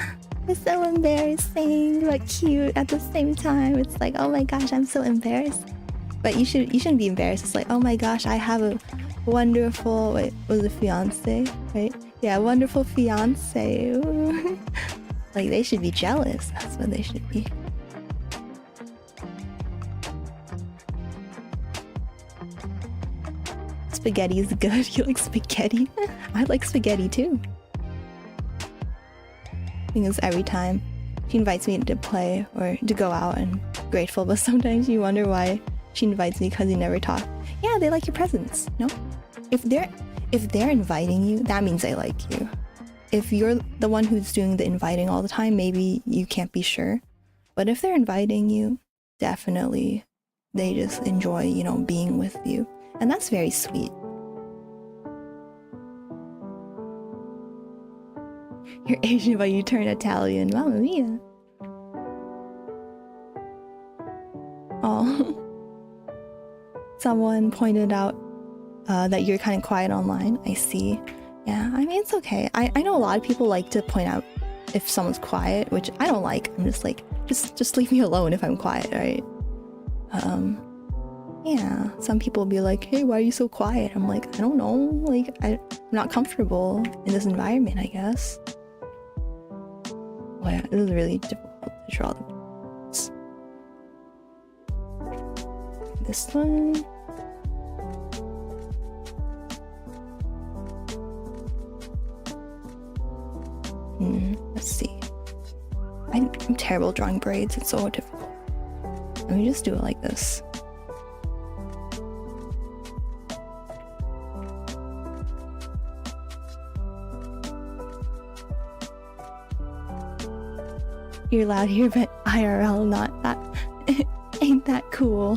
Speaker 1: It's so embarrassing, but cute at the same time. It's like, oh my gosh, I'm so embarrassed. But you shouldn't be embarrassed. It's like, oh my gosh, I have a wonderful, wait, was it fiance, right? Yeah, wonderful fiance. Like, they should be jealous. That's what they should be. Spaghetti is good. You like spaghetti? I like spaghetti too. Because every time she invites me to play or to go out, and grateful, but sometimes you wonder why she invites me, because you never talk. Yeah, they like your presence, no? If they're inviting you, that means they like you. If you're the one who's doing the inviting all the time, maybe you can't be sure. But if they're inviting you, definitely they just enjoy, you know, being with you. And that's very sweet. You're Asian, but you turn Italian. Mamma mia. Oh. Someone pointed out that you're kind of quiet online. I see. Yeah, I mean, it's okay. I know a lot of people like to point out if someone's quiet, which I don't like. I'm just like, just leave me alone if I'm quiet, right? Yeah, some people will be like, hey, why are you so quiet? I'm like, I don't know. Like, I'm not comfortable in this environment, I guess. Oh yeah, it was really difficult to draw them. This one. Let's see. I'm terrible drawing braids. It's so difficult. Let me just do it like this. You're loud here, but IRL not that. Ain't that cool?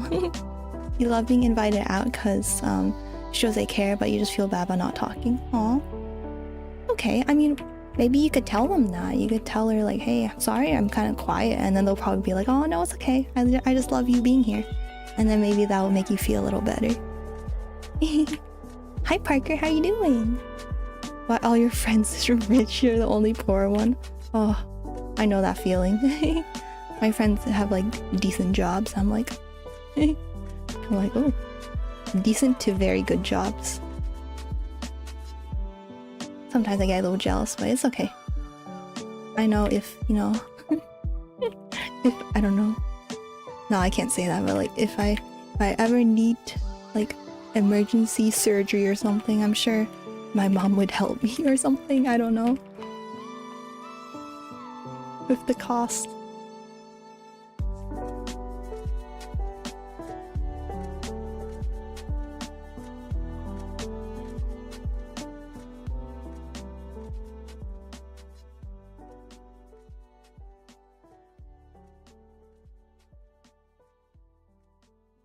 Speaker 1: You love being invited out because shows they care, but you just feel bad about not talking. Aw. Okay, I mean, maybe you could tell them that. You could tell her like, hey, I'm sorry, I'm kind of quiet, and then they'll probably be like, oh no, it's okay. I just love you being here. And then maybe that will make you feel a little better. Hi Parker, how you doing? Why all your friends are rich, you're the only poor one? Oh, I know that feeling. My friends have like decent jobs. I'm like, oh, decent to very good jobs. Sometimes I get a little jealous, but it's okay. I know if, you know, if, I don't know. No, I can't say that, but like if I ever need like emergency surgery or something, I'm sure my mom would help me or something. I don't know. With the cost.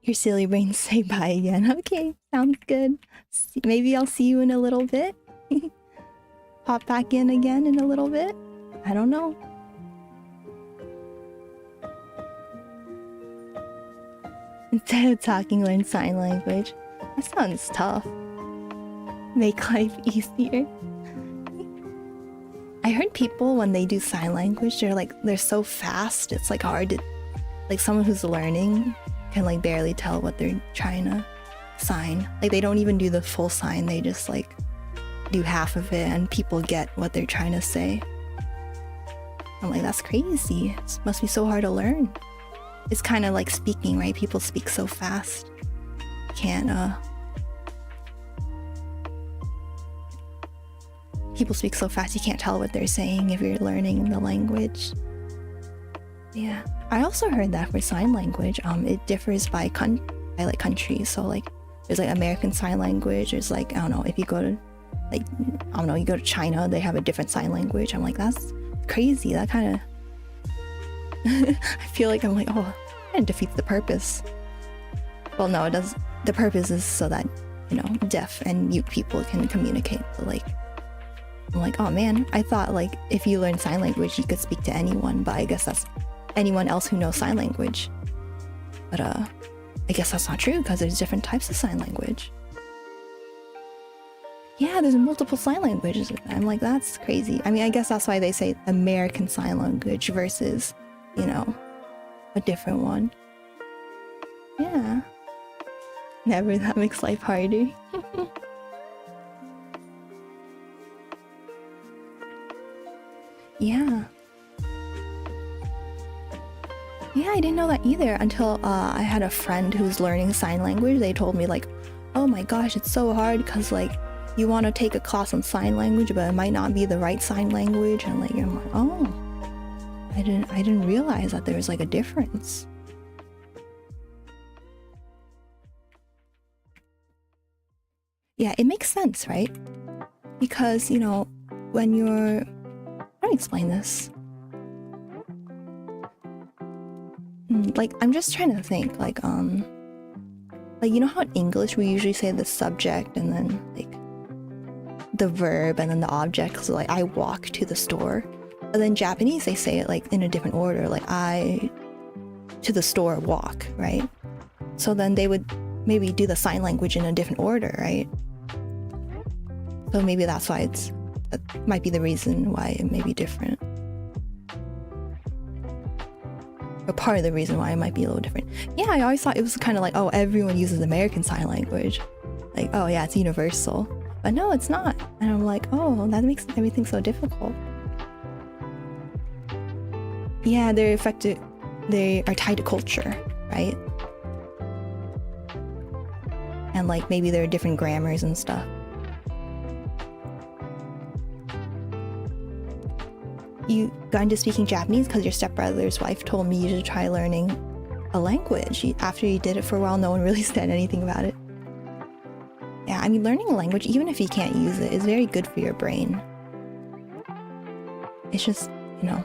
Speaker 1: Your silly brains say bye again. Okay, sounds good. Maybe I'll see you in a little bit. Pop back in again in a little bit. I don't know. Instead of talking, learn sign language. That sounds tough. Make life easier. I heard people when they do sign language, they're so fast. It's like hard to, like someone who's learning can like barely tell what they're trying to sign. Like they don't even do the full sign. They just like do half of it, and people get what they're trying to say. I'm like, that's crazy. It must be so hard to learn. It's kind of like speaking, right? People speak so fast. People speak so fast you can't tell what they're saying if you're learning the language. Yeah, I also heard that for sign language, it differs by country. So like, there's like American Sign Language. There's like, I don't know, if you go to like, I don't know, you go to China, they have a different sign language. I'm like, that's crazy. That kind of I feel like I'm like, oh, it defeats the purpose. Well, no, it does. The purpose is so that, you know, deaf and mute people can communicate. But like, I'm like, oh man, I thought like if you learn sign language, you could speak to anyone, but I guess that's anyone else who knows sign language. But I guess that's not true because there's different types of sign language. Yeah, there's multiple sign languages. I'm like, that's crazy. I mean, I guess that's why they say American Sign Language versus, you know, a different one. Yeah. Never, that makes life harder. Yeah. Yeah, I didn't know that either until I had a friend who's learning sign language. They told me like, oh my gosh, it's so hard because like you want to take a class on sign language, but it might not be the right sign language. And like, I'm like, oh, I didn't realize that there was like a difference. Yeah, it makes sense, right? Because, you know, when you're, how do I explain this? Like, I'm just trying to think, like, you know how in English we usually say the subject and then like the verb and then the object. So like, I walk to the store. But then Japanese, they say it like in a different order, like I to the store walk, right? So then they would maybe do the sign language in a different order, right? So maybe that's why that might be the reason why it may be different. Or part of the reason why it might be a little different. Yeah, I always thought it was kind of like, oh, everyone uses American Sign Language. Like, oh yeah, it's universal. But no, it's not. And I'm like, oh, that makes everything so difficult. Yeah, they're affected. They are tied to culture, right? And like maybe there are different grammars and stuff. You got into speaking Japanese because your stepbrother's wife told me you should try learning a language. After you did it for a while, no one really said anything about it. Yeah, I mean, learning a language, even if you can't use it, is very good for your brain. It's just, you know,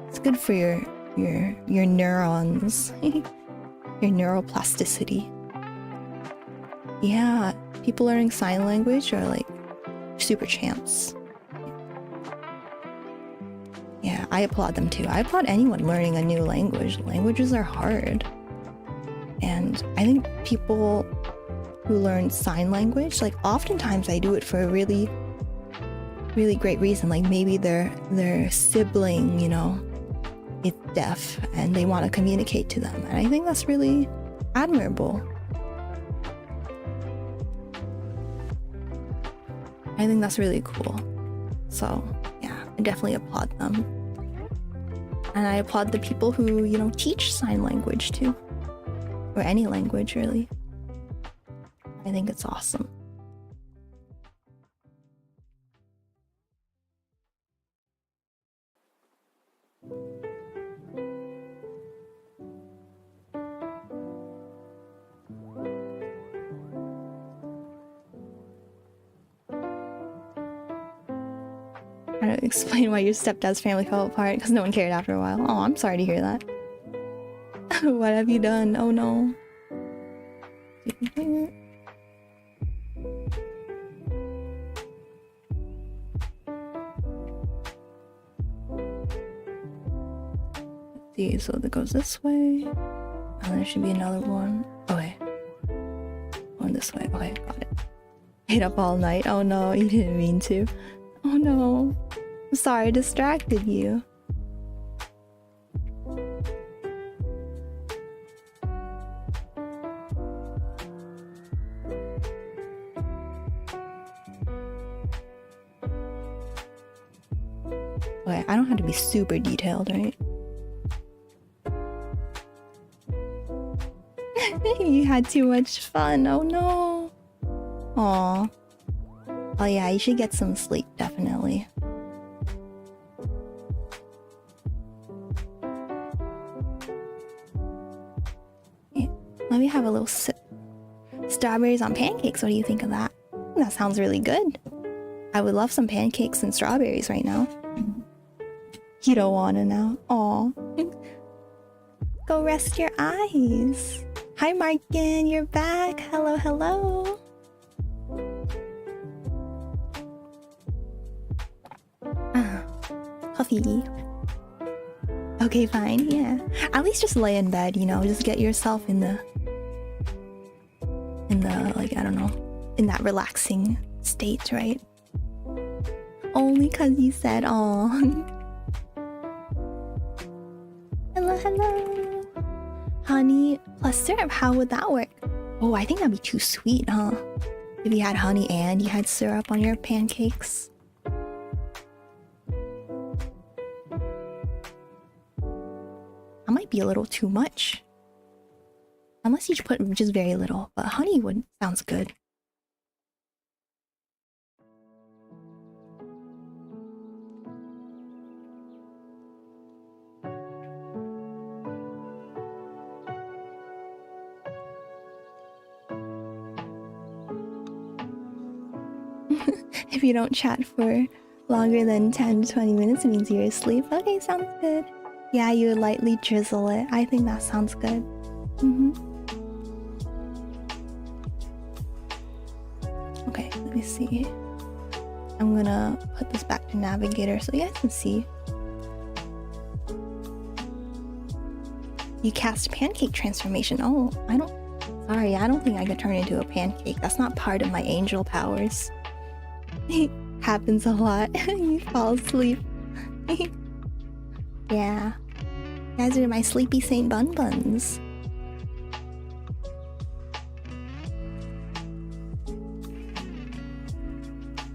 Speaker 1: it's good for your neurons, your neuroplasticity. Yeah, people learning sign language are like super champs. Yeah, I applaud them too. I applaud anyone learning a new language. Languages are hard. And I think people who learn sign language, like oftentimes I do it for a really, really great reason. Like maybe their sibling, you know, is deaf and they want to communicate to them. And I think that's really admirable. I think that's really cool. So yeah, I definitely applaud them. And I applaud the people who, you know, teach sign language too. Or any language, really. I think it's awesome. I don't explain why your stepdad's family fell apart because no one cared after a while. Oh, I'm sorry to hear that. What have you done? Oh no. Let's see, so that goes this way. And there should be another one. Okay. One this way. Okay, got it. Stayed up all night. Oh no, you didn't mean to. Oh no. I'm sorry I distracted you. Okay, I don't have to be super detailed, right? You had too much fun. Oh no. Aw. Oh yeah, you should get some sleep, definitely. Yeah, let me have a little sip. Strawberries on pancakes, what do you think of that? That sounds really good. I would love some pancakes and strawberries right now. You don't wanna now? Aw. Go rest your eyes. Hi Markin, you're back. Hello, hello. Coffee. Okay, fine, yeah. At least just lay in bed, you know, just get yourself in the like, I don't know, in that relaxing state, right? Only cause you said, aw. Hello, hello. Honey plus syrup, how would that work? Oh, I think that'd be too sweet, huh? If you had honey and you had syrup on your pancakes. That might be a little too much. Unless you put just very little, but honey would sounds good. If you don't chat for longer than 10 to 20 minutes, it means you're asleep. Okay, sounds good. Yeah, you would lightly drizzle it. I think that sounds good. Okay, let me see. I'm gonna put this back to Navigator so you guys can see. You cast pancake transformation. Oh, sorry, I don't think I could turn into a pancake. That's not part of my angel powers. Happens a lot. You fall asleep. Yeah. You guys are my sleepy Saint Bun Buns.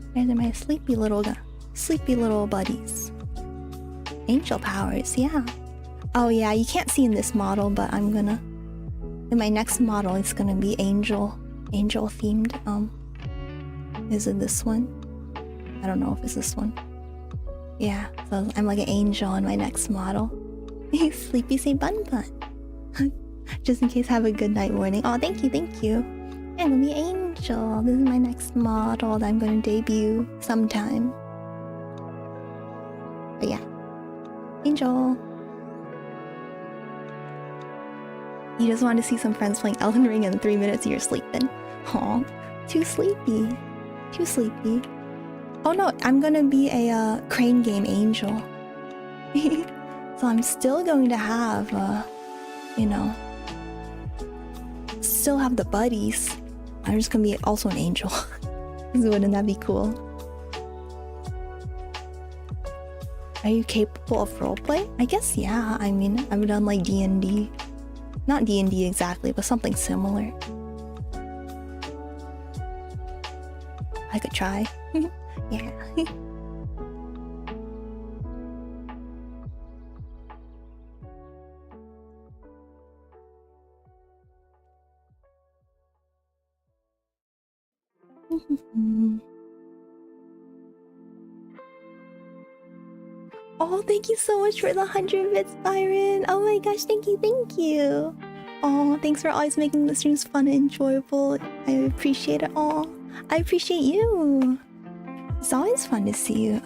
Speaker 1: You guys are my sleepy little buddies. Angel powers, yeah. Oh yeah, you can't see in this model, but I'm gonna... In my next model, it's gonna be angel themed. Is it this one? I don't know if it's this one. Yeah, so I'm like an angel in my next model. Sleepy say bun bun. Just in case, have a good night warning. Oh, thank you, thank you. I'm gonna be angel. This is my next model that I'm gonna debut sometime. But yeah, angel. You just want to see some friends playing Elden Ring and in 3 minutes you're sleeping. Aw, too sleepy. Too sleepy. Oh no, I'm gonna be a crane game angel. So I'm still going to have, you know, still have the buddies. I'm just gonna be also an angel. Wouldn't that be cool? Are you capable of roleplay? I guess yeah. I mean, I've done like D&D. Not D&D exactly, but something similar. I could try. Yeah. Oh, thank you so much for the 100 bits, Byron. Oh my gosh, thank you, thank you. Oh, thanks for always making the streams fun and enjoyable. I appreciate it all. I appreciate you. It's always fun to see you,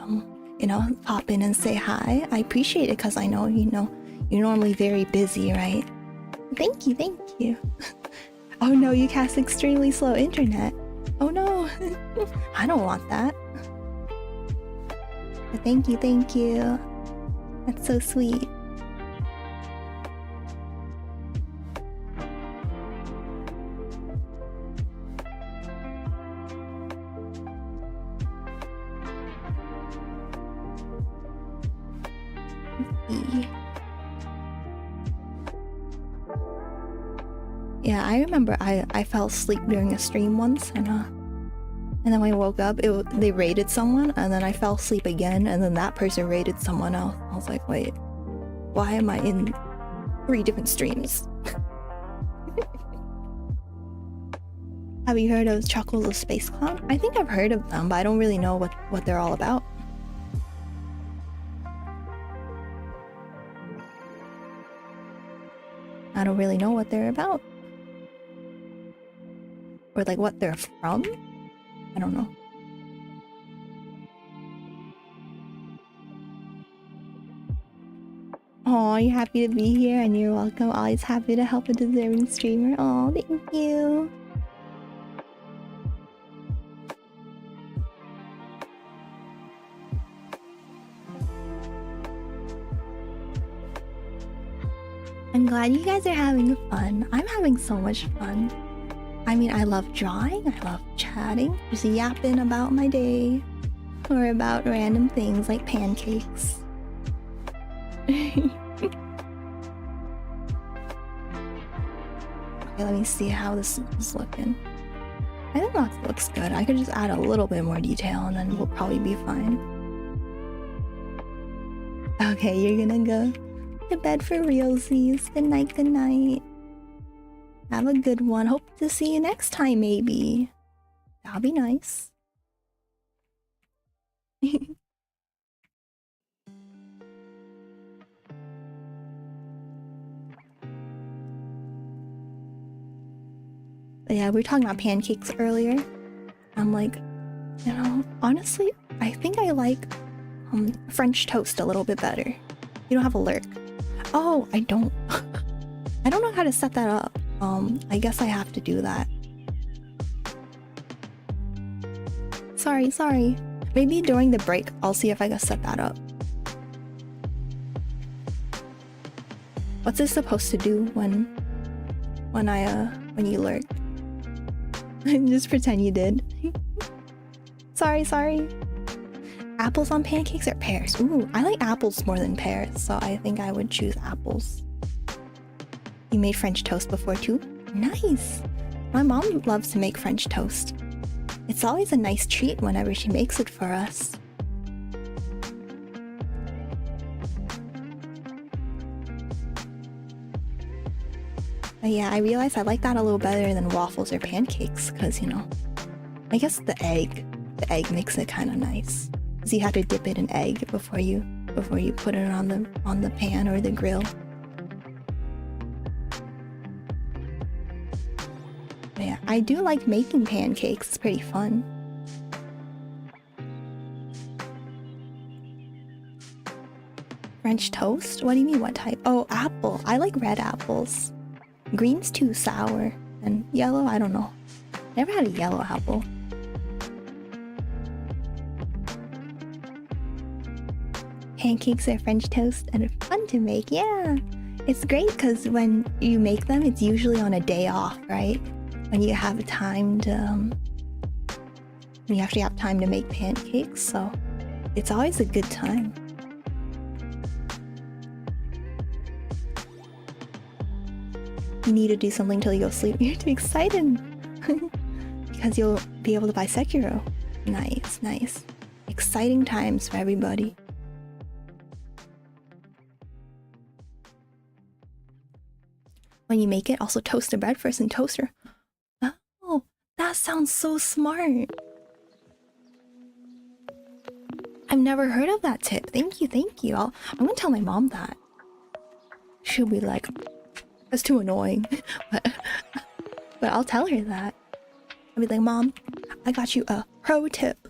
Speaker 1: you know, pop in and say hi. I appreciate it because I know, you know, you're normally very busy, right? Thank you, thank you. Oh no, you cast extremely slow internet. Oh no, I don't want that. But thank you, thank you. That's so sweet. Yeah, I remember I fell asleep during a stream once, and then when I woke up, they raided someone, and then I fell asleep again, and then that person raided someone else. I was like, wait, why am I in 3 different streams? Have you heard of Chuckles of Space Clown? I think I've heard of them, but I don't really know what they're all about. I don't really know what they're about. Or like what they're from? I don't know. Oh, you're happy to be here and you're welcome. Always happy to help a deserving streamer. Oh, thank you. I'm glad you guys are having fun. I'm having so much fun. I mean, I love drawing, I love chatting, just yapping about my day, or about random things like pancakes. Okay, let me see how this is looking. I think that looks good. I could just add a little bit more detail and then we'll probably be fine. Okay, you're gonna go to bed for realsies. Good night, good night. Have a good one. Hope to see you next time, maybe. That'll be nice. Yeah, we were talking about pancakes earlier. I'm like, you know, honestly, I think I like French toast a little bit better. You don't have a lurk. Oh, I don't. I don't know how to set that up. I guess I have to do that. Sorry. Maybe during the break, I'll see if I can set that up. What's this supposed to do when you lurk? Just pretend you did. Sorry. Apples on pancakes or pears? Ooh, I like apples more than pears, so I think I would choose apples. You made French toast before too? Nice! My mom loves to make French toast. It's always a nice treat whenever she makes it for us. But yeah, I realized I like that a little better than waffles or pancakes because, you know, I guess the egg makes it kind of nice. Because you have to dip it in egg before you put it on the pan or the grill. But yeah, I do like making pancakes. It's pretty fun. French toast? What do you mean, what type? Oh, apple. I like red apples. Green's too sour. And yellow, I don't know. Never had a yellow apple. Pancakes are French toast and are fun to make, yeah. It's great because when you make them, it's usually on a day off, right? When you have time to... when you actually have time to make pancakes, so it's always a good time. You need to do something till you go sleep. You're too excited! Because you'll be able to buy Sekiro. Nice, nice. Exciting times for everybody. When you make it, also toast the bread first in toaster. Oh, that sounds so smart. I've never heard of that tip. Thank you, thank you. I'm gonna tell my mom that. She'll be like, that's too annoying. but I'll tell her that. I'll be like, Mom, I got you a pro tip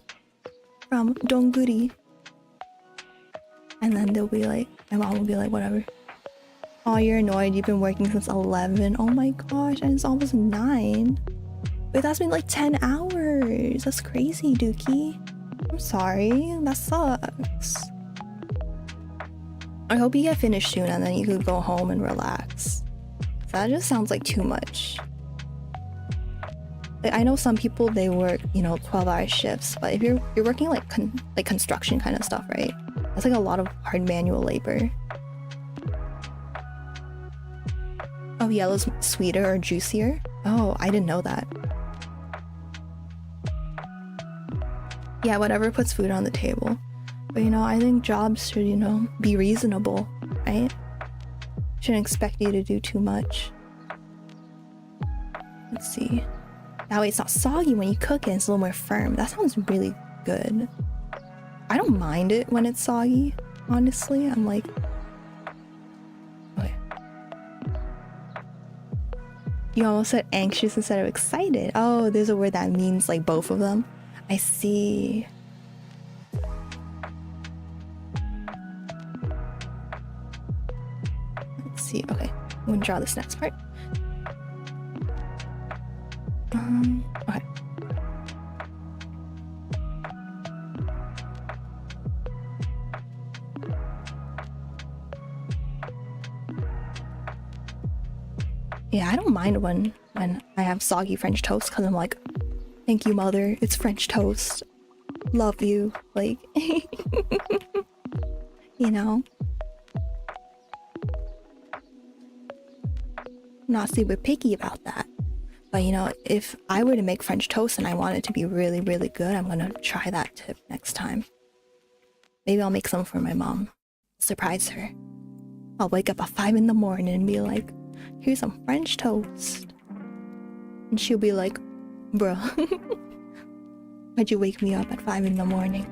Speaker 1: from Donguri. And then they'll be like, my mom will be like, whatever. Oh, you're annoyed. You've been working since 11. Oh my gosh, and it's almost 9. Wait, that's been like 10 hours. That's crazy, Dookie. I'm sorry. That sucks. I hope you get finished soon and then you could go home and relax. That just sounds like too much. Like, I know some people, they work, you know, 12-hour shifts, but if you're working like construction kind of stuff, right? That's like a lot of hard manual labor. Oh, yellow's sweeter or juicier? Oh, I didn't know that. Yeah, whatever puts food on the table. But you know, I think jobs should, you know, be reasonable, right? Shouldn't expect you to do too much. Let's see. That way it's not soggy when you cook it, it's a little more firm. That sounds really good. I don't mind it when it's soggy, honestly. I'm like... okay. You almost said anxious instead of excited. Oh, there's a word that means like both of them. I see. Let's see. Okay, I'm gonna draw this next part. Okay. Yeah, I don't mind when I have soggy French toast because I'm like, thank you, mother. It's French toast. Love you. Like, you know? I'm not super picky about that. But, you know, if I were to make French toast and I want it to be really, really good, I'm gonna try that tip next time. Maybe I'll make some for my mom. Surprise her. I'll wake up at 5 in the morning and be like, here's some French toast. And she'll be like, bro, why'd you wake me up at 5 in the morning?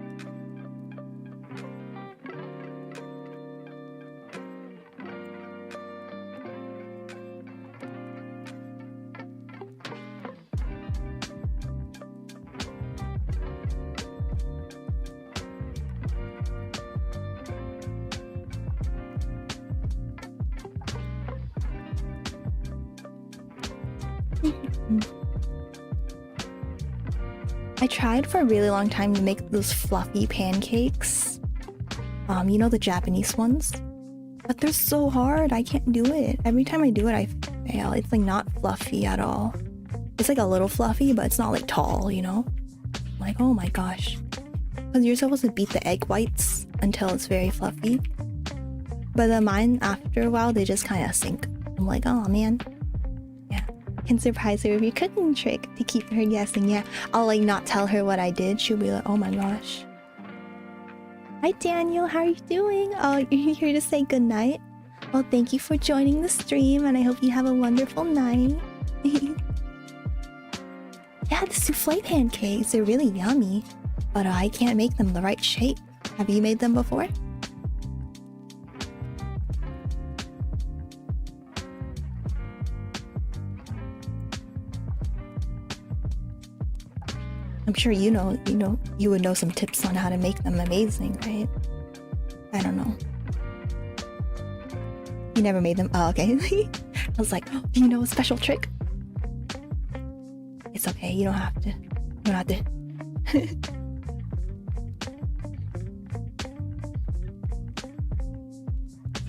Speaker 1: I tried for a really long time to make those fluffy pancakes. You know, the Japanese ones? But they're so hard, I can't do it. Every time I do it, I fail. It's like not fluffy at all. It's like a little fluffy, but it's not like tall, you know? I'm like, oh my gosh. Because you're supposed to beat the egg whites until it's very fluffy. But then mine, after a while, they just kind of sink. I'm like, oh man. Can surprise her with your cooking trick to keep her guessing. Yeah, I'll like not tell her what I did. She'll be like, oh my gosh. Hi Daniel, how are you doing? Oh, you're here to say goodnight? Well, thank you for joining the stream, and I hope you have a wonderful night. Yeah, the souffle pancakes are really yummy, but I can't make them the right shape. Have you made them before? I'm sure you would know some tips on how to make them amazing, right? I don't know. You never made them? Oh, okay. I was like, oh, do you know a special trick? It's okay, you don't have to. You don't have to.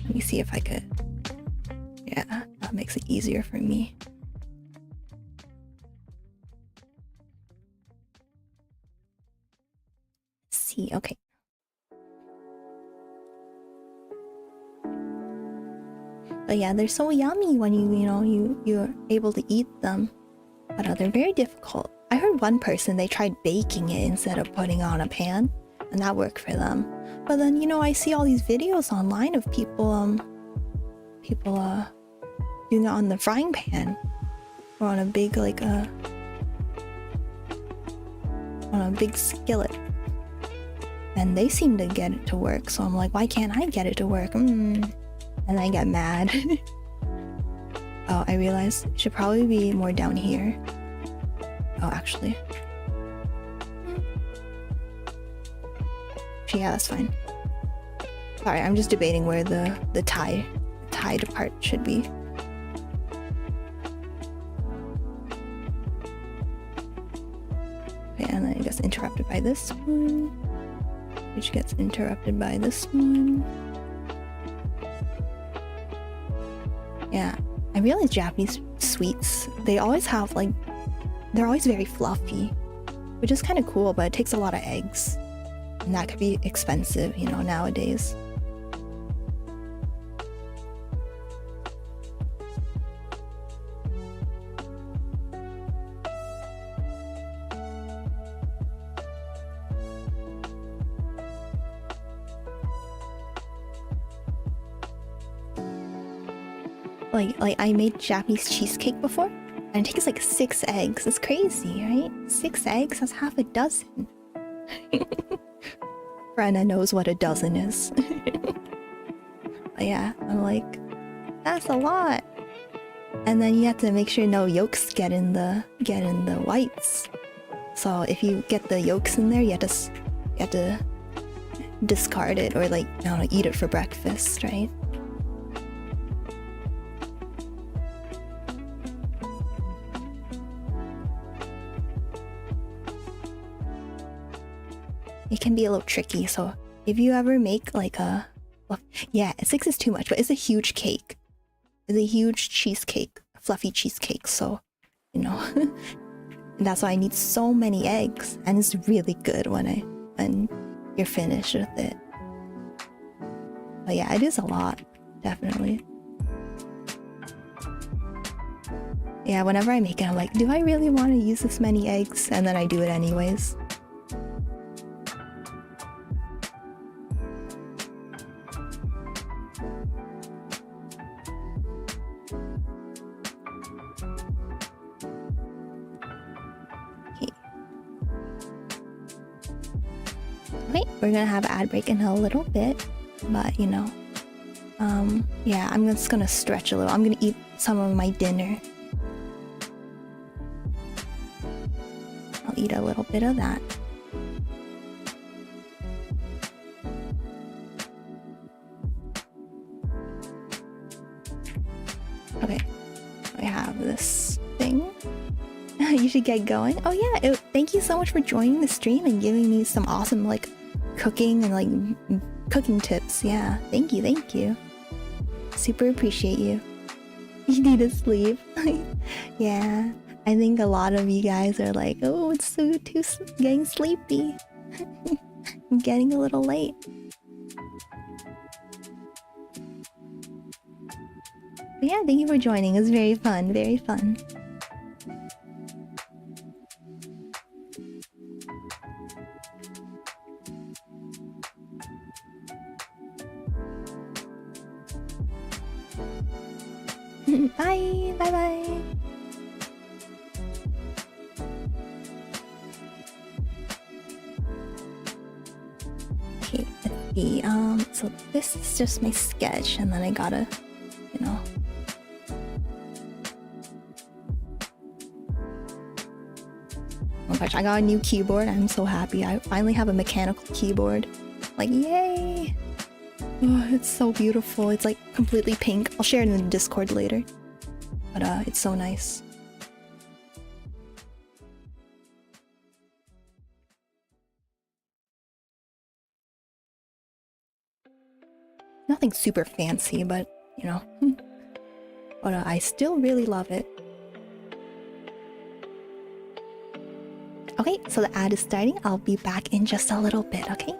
Speaker 1: Let me see if I could. Yeah, that makes it easier for me. Let's see, okay. But yeah, they're so yummy when you're able to eat them. But they're very difficult. I heard one person, they tried baking it instead of putting it on a pan, and that worked for them. But then, I see all these videos online of people doing it on the frying pan or on a big on a big skillet, and they seem to get it to work. So I'm like, why can't I get it to work? And I get mad. Oh, I realized it should probably be more down here. Oh, actually. Yeah, that's fine. Sorry, I'm just debating where the tied part should be. Okay, and then it gets interrupted by this one, which gets interrupted by this one. Yeah, I realize Japanese sweets, they always have they're always very fluffy, which is kind of cool, but it takes a lot of eggs, and that could be expensive, nowadays. Like I made Japanese cheesecake before, and it takes like 6 eggs. It's crazy, right? 6 eggs, that's half a dozen. Purena knows what a dozen is. But yeah, I'm like, that's a lot. And then you have to make sure no yolks get in the whites. So if you get the yolks in there, you have to discard it, or I don't know, eat it for breakfast, right? It can be a little tricky, so if you ever make yeah, 6 is too much, but it's a huge cake. It's a huge cheesecake, fluffy cheesecake, so, and that's why I need so many eggs, and it's really good when you're finished with it. But yeah, it is a lot, definitely. Yeah, whenever I make it, I'm like, do I really want to use this many eggs? And then I do it anyways. We're gonna have an ad break in a little bit, but yeah, I'm just gonna stretch a little. I'm gonna eat some of my dinner. I'll eat a little bit of that. Okay, I have this thing. You should get going. Oh yeah, thank you so much for joining the stream and giving me some awesome cooking and cooking tips. Yeah, thank you. Super appreciate you. You need to sleep. Yeah, I think a lot of you guys are like, oh, it's getting sleepy. I'm getting a little late. But yeah, thank you for joining. It was very fun, very fun. Bye! Bye bye! Okay, let's see. So this is just my sketch, and then I gotta, you know. Oh my gosh, I got a new keyboard. I'm so happy. I finally have a mechanical keyboard. Like, yay! Oh, it's so beautiful. It's like completely pink. I'll share it in the Discord later. But it's so nice. Nothing super fancy, but you know. But I still really love it. Okay, so the ad is starting. I'll be back in just a little bit, okay?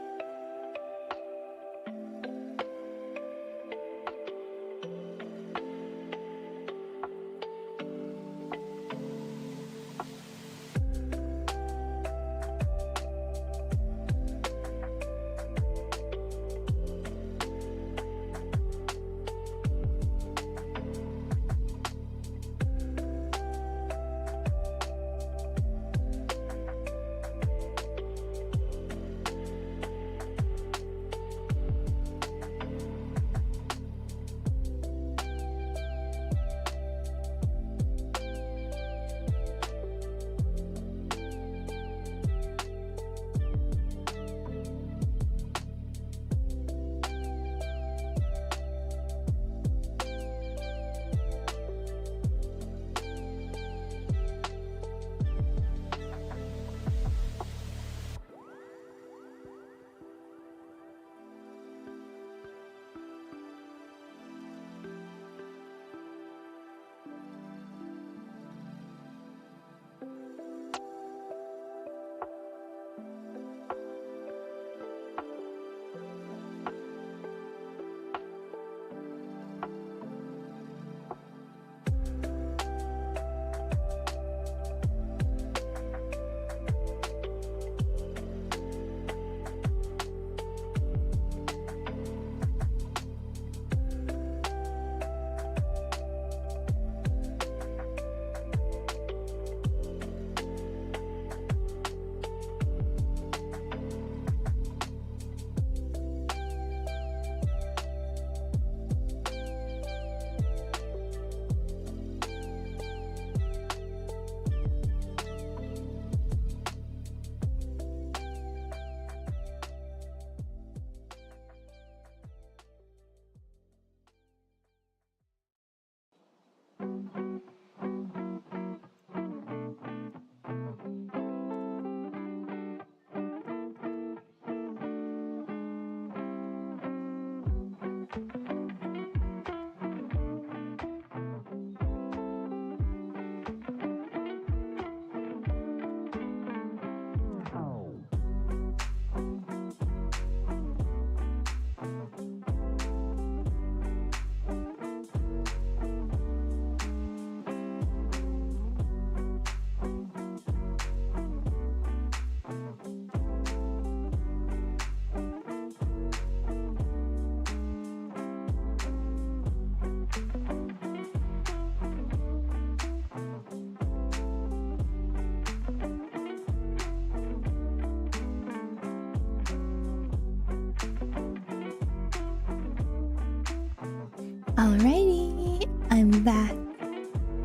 Speaker 1: Alrighty, I'm back.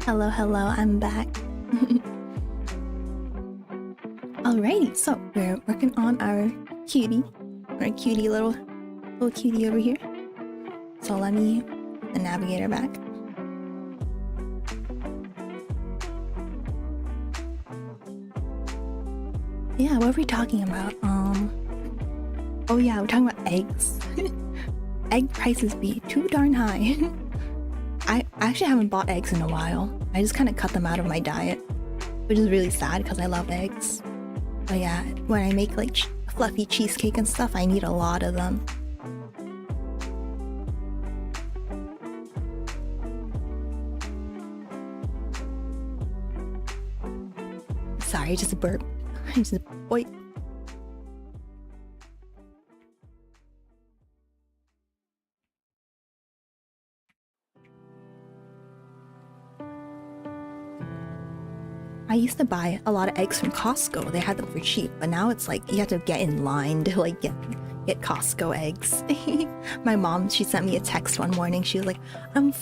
Speaker 1: Hello, I'm back. Alrighty, so we're working on our cutie, little cutie over here. So let me put the navigator back. Yeah, what were we talking about? Oh yeah, we're talking about eggs. Egg prices be too darn high. I actually haven't bought eggs in a while. I just kind of cut them out of my diet, which is really sad because I love eggs. But yeah, when I make like fluffy cheesecake and stuff, I need a lot of them. Sorry, just a burp. Just a boy. I used to buy a lot of eggs from Costco. They had them for cheap, but now it's like you have to get in line to like get Costco eggs. My mom, she sent me a text one morning. She was like, I'm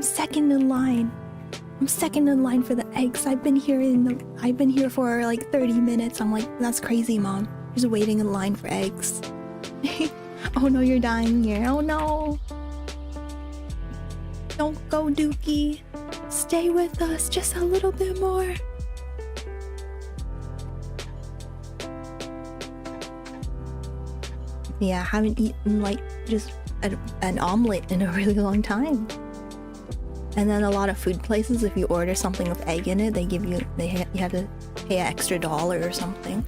Speaker 1: second in line. I'm second in line for the eggs. I've been here for like 30 minutes. I'm like, that's crazy, Mom. Just waiting in line for eggs. Oh no, you're dying here. Oh no. Don't go, Dookie. Stay with us just a little bit more. Yeah, I haven't eaten like just an omelet in a really long time. And then a lot of food places, if you order something with egg in it, you have to pay an extra $1 or something.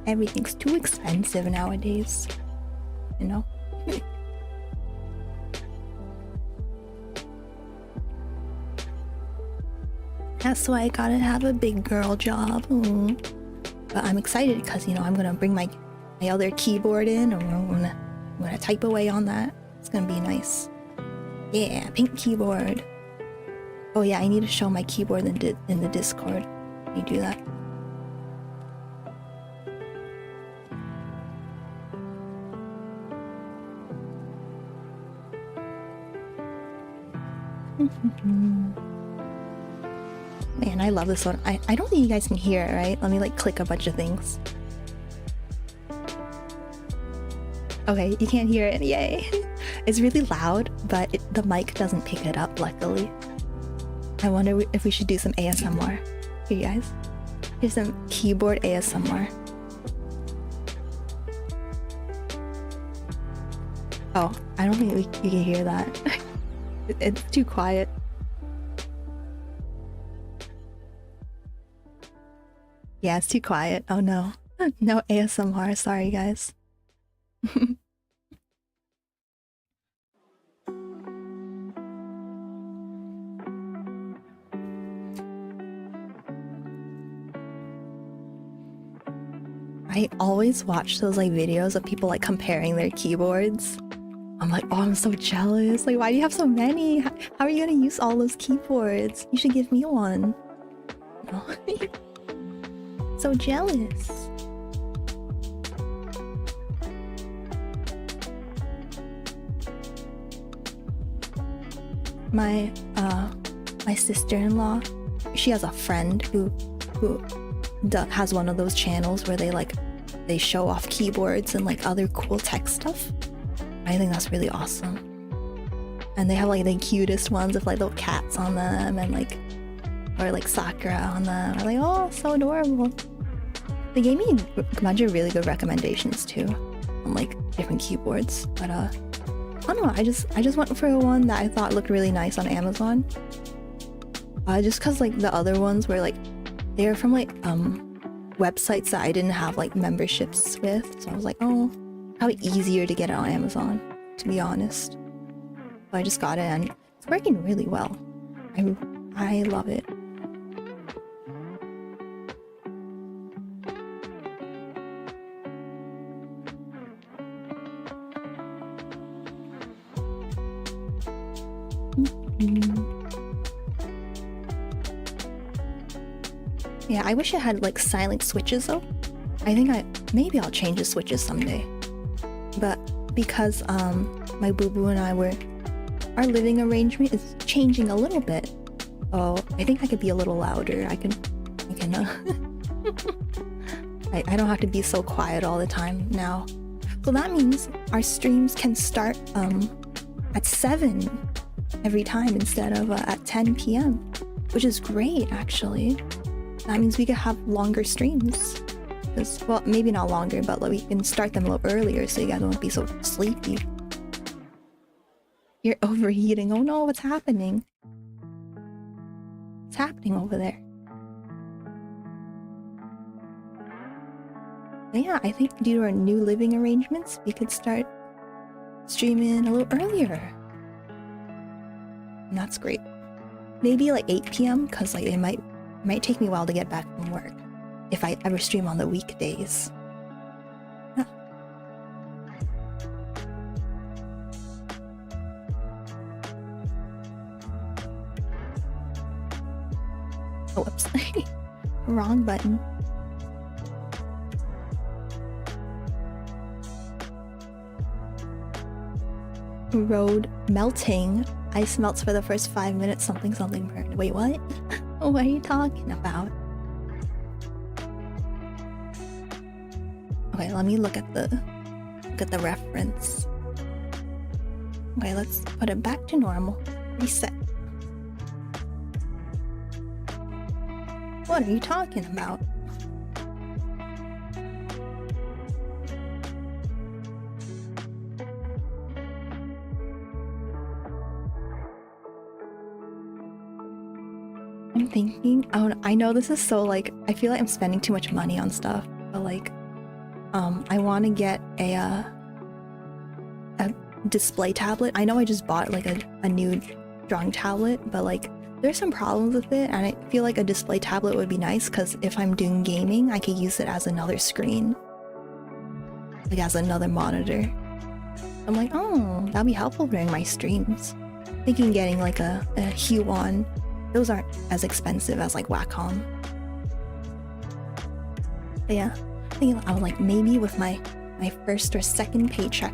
Speaker 1: Everything's too expensive nowadays, you know? That's why I gotta have a big girl job. But I'm excited because, you know, I'm gonna bring my other keyboard in and I'm gonna type away on that. It's gonna be nice. Yeah, pink keyboard. Oh yeah, I need to show my keyboard in the Discord. Can you do that? Man, I love this one. I don't think you guys can hear it, right? Let me like click a bunch of things. Okay, you can't hear it. Yay! It's really loud, but the mic doesn't pick it up, luckily. I wonder if we should do some ASMR. Here, you guys. Here's some keyboard ASMR. Oh, I don't think you can hear that. It's too quiet. Yeah, it's too quiet. Oh no. No ASMR. Sorry, guys. I always watch those like videos of people like comparing their keyboards. I'm like, oh, I'm so jealous. Like, why do you have so many? How are you gonna use all those keyboards? You should give me one. No. So jealous. My sister-in-law, she has a friend who has one of those channels where they show off keyboards and like other cool tech stuff. I think that's really awesome. And they have like the cutest ones with like little cats on them and like, or like Sakura on them. I'm like, oh, so adorable. They gave me a bunch of really good recommendations too on like different keyboards, but I don't know, I just went for one that I thought looked really nice on Amazon. Just cause like the other ones were like, they were from like websites that I didn't have like memberships with, so I was like, oh, probably easier to get it on Amazon, to be honest. So I just got it and it's working really well. I love it. Yeah, I wish it had like silent switches though. I think maybe I'll change the switches someday. But because my boo-boo and our living arrangement is changing a little bit. Oh, I think I could be a little louder. I can I don't have to be so quiet all the time now. So that means our streams can start at 7 every time instead of at 10 p.m. which is great actually. That means we could have longer streams. Well, maybe not longer, but like, we can start them a little earlier so you guys won't be so sleepy. You're overheating. Oh no, what's happening? What's happening over there? But yeah, I think due to our new living arrangements, we could start streaming a little earlier. And that's great. Maybe like 8 p.m. because like it might take me a while to get back from work if I ever stream on the weekdays. Yeah. wrong button. Road melting. Ice melts for the first 5 minutes. Something burned. Wait, what? What are you talking about? Okay, let me look at the reference. Okay, let's put it back to normal. Reset. What are you talking about? I'm thinking, I know this is so like, I feel like I'm spending too much money on stuff, but like, I want to get a display tablet. I know I just bought like a new drawing tablet, but like there's some problems with it, and I feel like a display tablet would be nice because if I'm doing gaming, I could use it as another screen, like as another monitor. I'm like, oh, that'd be helpful during my streams. Thinking getting like a Huon. Those aren't as expensive as like Wacom. But yeah, I was like, maybe with my first or second paycheck.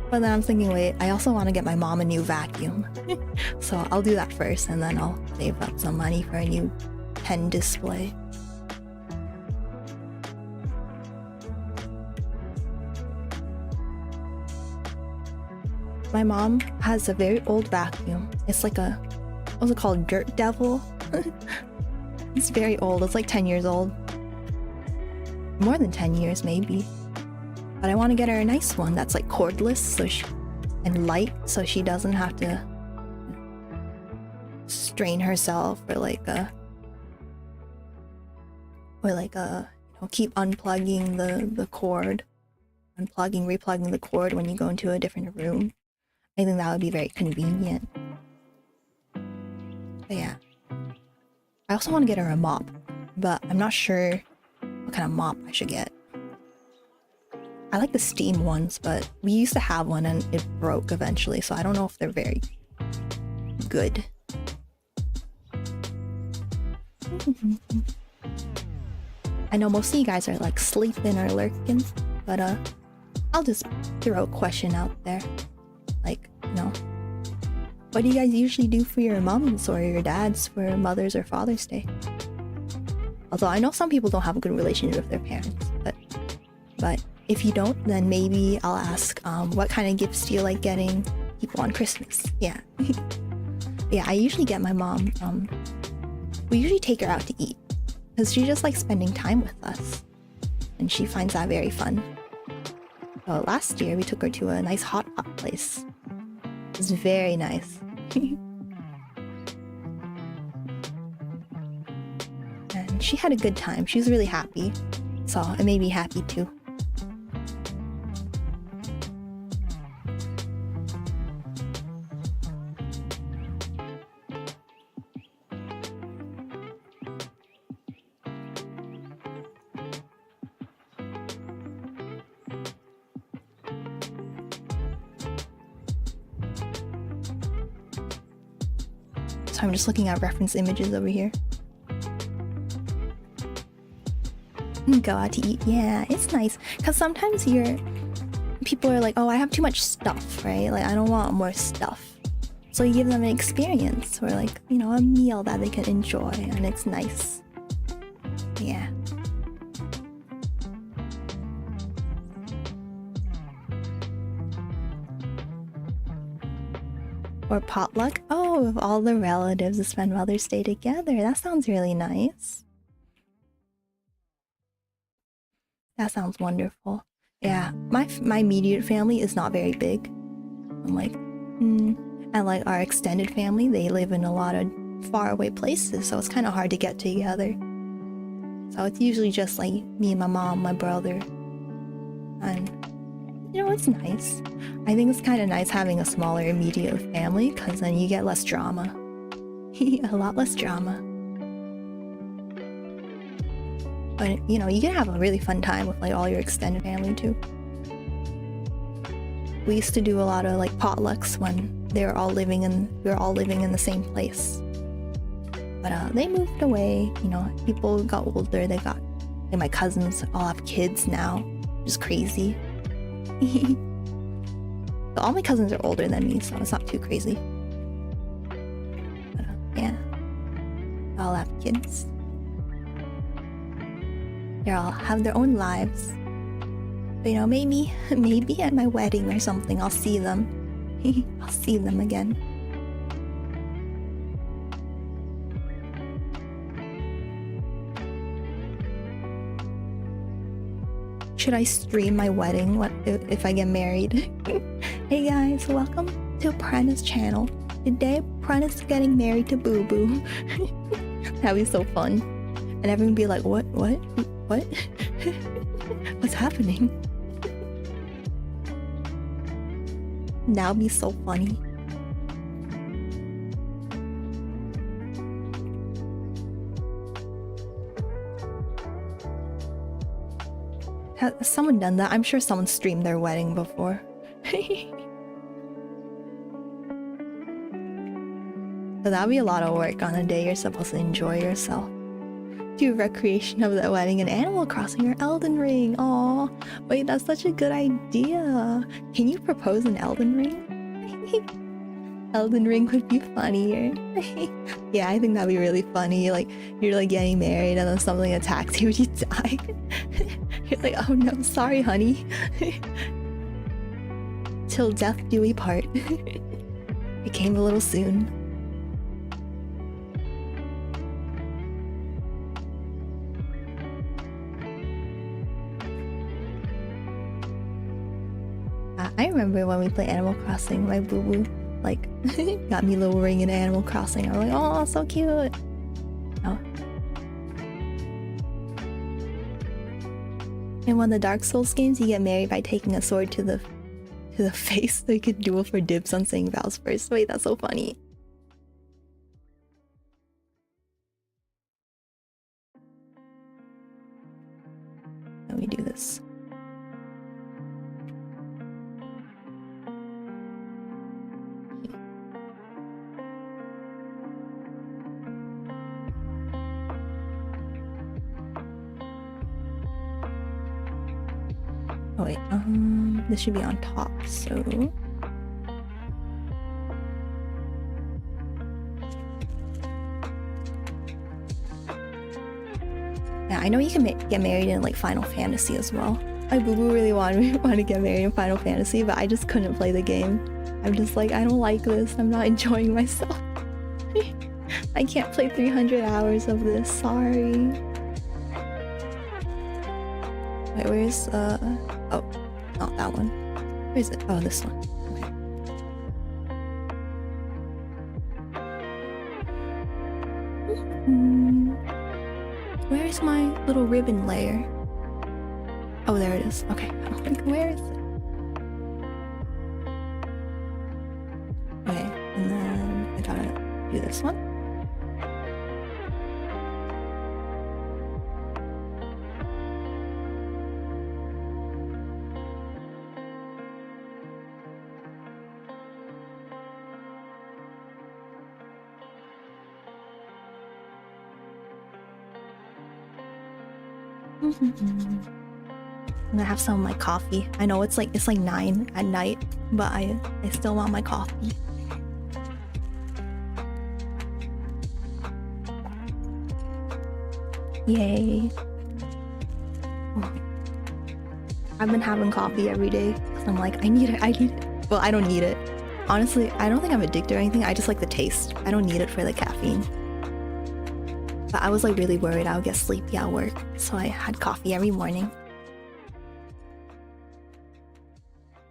Speaker 1: But then I'm thinking, wait, I also want to get my mom a new vacuum. So I'll do that first, and then I'll save up some money for a new pen display. My mom has a very old vacuum. It's like a, what's it called? Dirt Devil? It's very old. It's like 10 years old. More than 10 years, maybe. But I want to get her a nice one that's like cordless and light, so she doesn't have to strain herself or keep unplugging the cord, replugging the cord when you go into a different room. I think that would be very convenient. But yeah, I also want to get her a mop, but I'm not sure what kind of mop I should get. I like the steam ones, but we used to have one and it broke eventually, so I don't know if they're very good. I know most of you guys are like sleeping or lurking, but I'll just throw a question out there. Like, what do you guys usually do for your moms or your dads for Mother's or Father's Day? Although I know some people don't have a good relationship with their parents, but if you don't, then maybe I'll ask, what kind of gifts do you like getting people on Christmas? Yeah. Yeah, I usually get my mom, we usually take her out to eat, because she just likes spending time with us, and she finds that very fun. So last year, we took her to a nice hot pot place. It was very nice. And she had a good time. She was really happy, so it made me happy too. So I'm just looking at reference images over here. Go out to eat. Yeah, it's nice. Because sometimes people are like, oh, I have too much stuff, right? Like, I don't want more stuff. So you give them an experience or like, a meal that they can enjoy, and it's nice. Yeah. Or potluck. Oh, with all the relatives to spend Mother's Day together. That sounds really nice. That sounds wonderful. Yeah, my immediate family is not very big. I'm like, and like our extended family, they live in a lot of faraway places, so it's kind of hard to get together. So it's usually just like me and my mom, my brother, and it's nice. I think it's kind of nice having a smaller immediate family, because then you get less drama. A lot less drama. But you can have a really fun time with like all your extended family too. We used to do a lot of like potlucks when we were all living in the same place. But they moved away, you know, people got older, they got, like my cousins all have kids now, which is crazy. So all my cousins are older than me, so it's not too crazy. But yeah, they all have kids. They all have their own lives. But you know, maybe at my wedding or something, I'll see them. I'll see them again. Should I stream my wedding? What if I get married? Hey guys, welcome to Purena's channel. Today, Purena's getting married to Boo Boo. That'd be so fun. And everyone would be like, what? What's happening? That'd be so funny. Has someone done that? I'm sure someone streamed their wedding before. So that'd be a lot of work on a day you're supposed to enjoy yourself. Do recreation of the wedding and Animal Crossing or Elden Ring. Aw, wait, that's such a good idea. Can you propose an Elden Ring? Elden Ring would be funnier. Yeah, I think that'd be really funny. Like, you're like getting married and then something attacks you and you die. You're like, oh no, sorry honey. Till death do we part. It came a little soon. I remember when we played Animal Crossing, my boo-boo like got me a little ring in Animal Crossing. I was like, oh, so cute. Oh. In one of the Dark Souls games, you get married by taking a sword to the face, so you could duel for dibs on saying vows first. Wait, that's so funny. Let me do this. Oh wait, this should be on top, so... Yeah, I know you can get married in like Final Fantasy as well. My boo-boo really wanted to get married in Final Fantasy, but I just couldn't play the game. I'm just like, I don't like this, I'm not enjoying myself. I can't play 300 hours of this, sorry. Wait, where's, oh, not that one. Where is it? Oh, this one. Okay. Where's my little ribbon layer? Oh, there it is. Okay. I'm like, where is it? Okay, and then I gotta do this one. I'm gonna have some of my coffee. I know it's like 9 at night, but I still want my coffee. Yay. Oh. I've been having coffee every day because I'm like, I need it. Well, I don't need it. Honestly, I don't think I'm addicted or anything. I just like the taste. I don't need it for the caffeine. But I was like really worried I would get sleepy at work, so I had coffee every morning.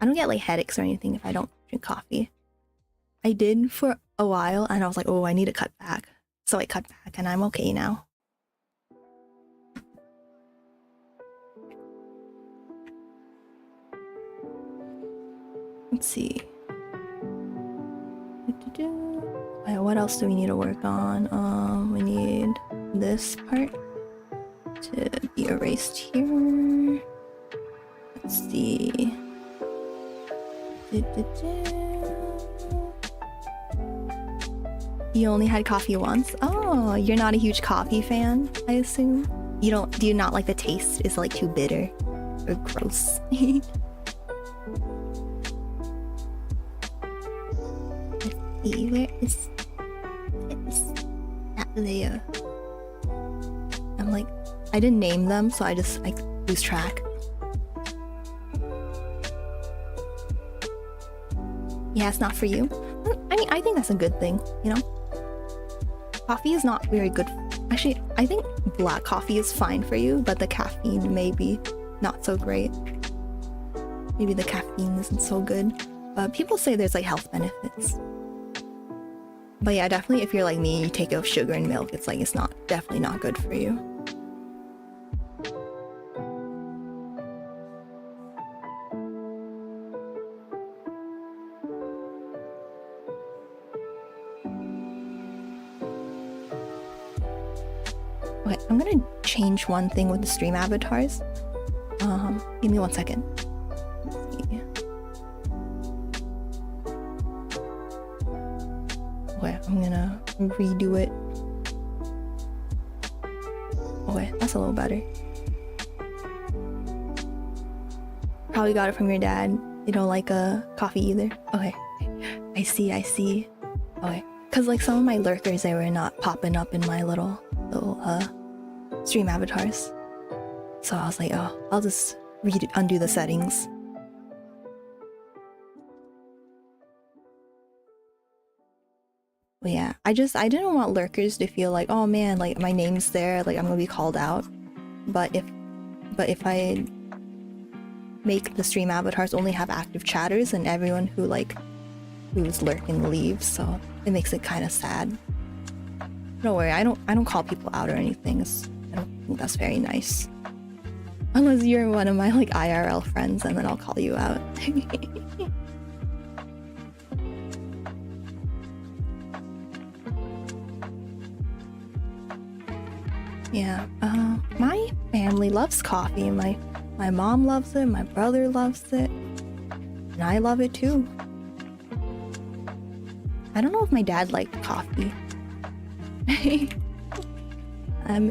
Speaker 1: I don't get like headaches or anything if I don't drink coffee. I did for a while and I was like, oh, I need to cut back. So I cut back and I'm okay now. Let's see. Alright, what else do we need to work on? We need this part to be erased here. Let's see. You only had coffee once? Oh, you're not a huge coffee fan, I assume? Do you not like the taste? Is like too bitter or gross? Let's see, where is that layer? I'm like, I didn't name them, so I just like lose track. Yeah, it's not for you. I mean, I think that's a good thing, you know? Coffee is not very good. Actually, I think black coffee is fine for you, but the caffeine may be not so great. Maybe the caffeine isn't so good. But people say there's like health benefits. But yeah, definitely if you're like me, you take out sugar and milk, it's like it's definitely not good for you. Okay, I'm gonna change one thing with the stream avatars. Give me 1 second. Okay, I'm gonna redo it. Okay, that's a little better. Probably got it from your dad. You don't like coffee either? Okay, I see. Okay, cause like some of my lurkers, they were not popping up in my little stream avatars. So I was like, oh, I'll just undo the settings. But yeah, I didn't want lurkers to feel like, oh man, like my name's there, like I'm gonna be called out. But if I make the stream avatars only have active chatters and everyone who's lurking leaves, so it makes it kind of sad. Don't worry, I don't call people out or anything. I don't think that's very nice. Unless you're one of my like IRL friends, and then I'll call you out. Yeah, my family loves coffee. My mom loves it, my brother loves it, and I love it too. I don't know if my dad liked coffee.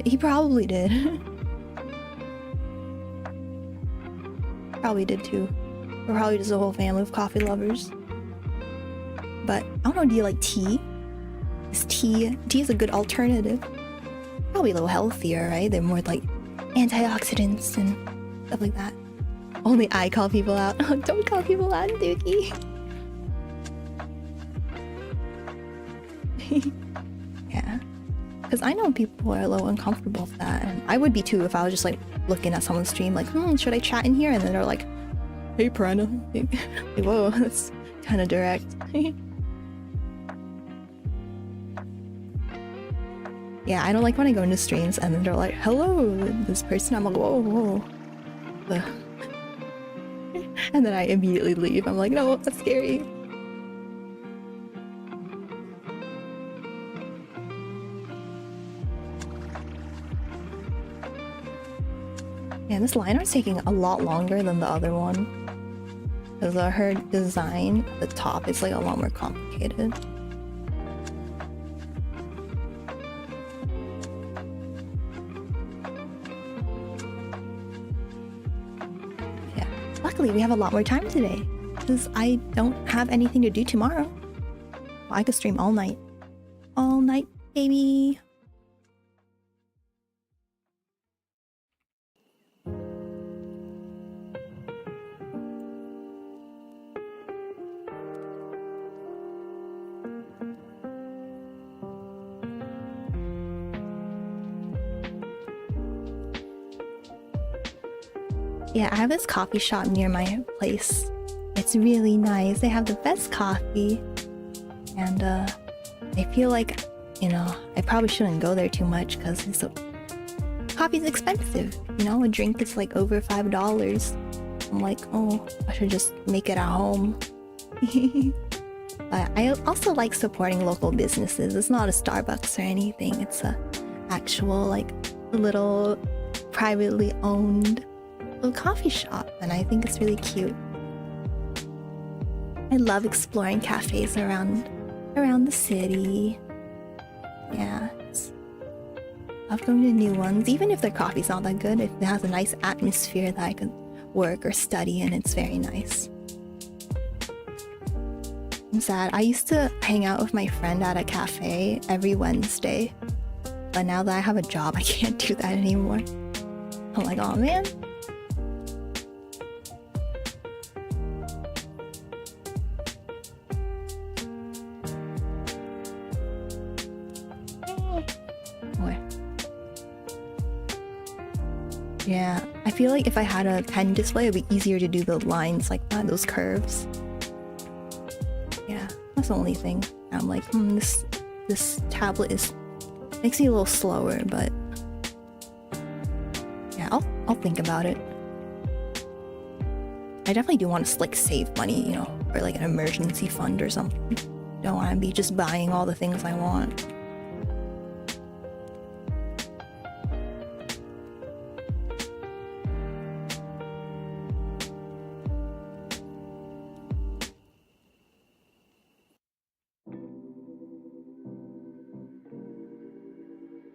Speaker 1: He probably did. Probably did too. We're probably just a whole family of coffee lovers. But I don't know, do you like tea? Tea is a good alternative. Probably a little healthier, right? They're more like antioxidants and stuff like that. Only I call people out. Oh, don't call people out, Dookie. Yeah. Because I know people are a little uncomfortable with that, and I would be too if I was just like looking at someone's stream like, should I chat in here? And then they're like, hey Purena. Like, whoa, that's kind of direct. Yeah, I don't like when I go into streams and then they're like, hello, this person. I'm like, whoa. And then I immediately leave. I'm like, no, that's scary. Yeah, this line art's taking a lot longer than the other one. Because her design at the top is like a lot more complicated. Yeah, luckily we have a lot more time today. Because I don't have anything to do tomorrow. Well, I could stream all night. All night, baby. Yeah, I have this coffee shop near my place. It's really nice. They have the best coffee. And I feel like, you know, I probably shouldn't go there too much because coffee's expensive. You know, a drink is like over $5. I'm like, oh, I should just make it at home. But I also like supporting local businesses. It's not a Starbucks or anything. It's a actual like little privately owned little coffee shop, and I think it's really cute. I love exploring cafes around the city. Yeah. Love going to new ones, even if their coffee's not that good. If it has a nice atmosphere that I could work or study in, it's very nice. I'm sad. I used to hang out with my friend at a cafe every Wednesday, but now that I have a job, I can't do that anymore. I'm like, oh man. Yeah, I feel like if I had a pen display, it'd be easier to do the lines like that, those curves. Yeah, that's the only thing. I'm like, this tablet makes me a little slower, but yeah, I'll think about it. I definitely do want to like save money, you know, or like an emergency fund or something. Don't want to be just buying all the things I want.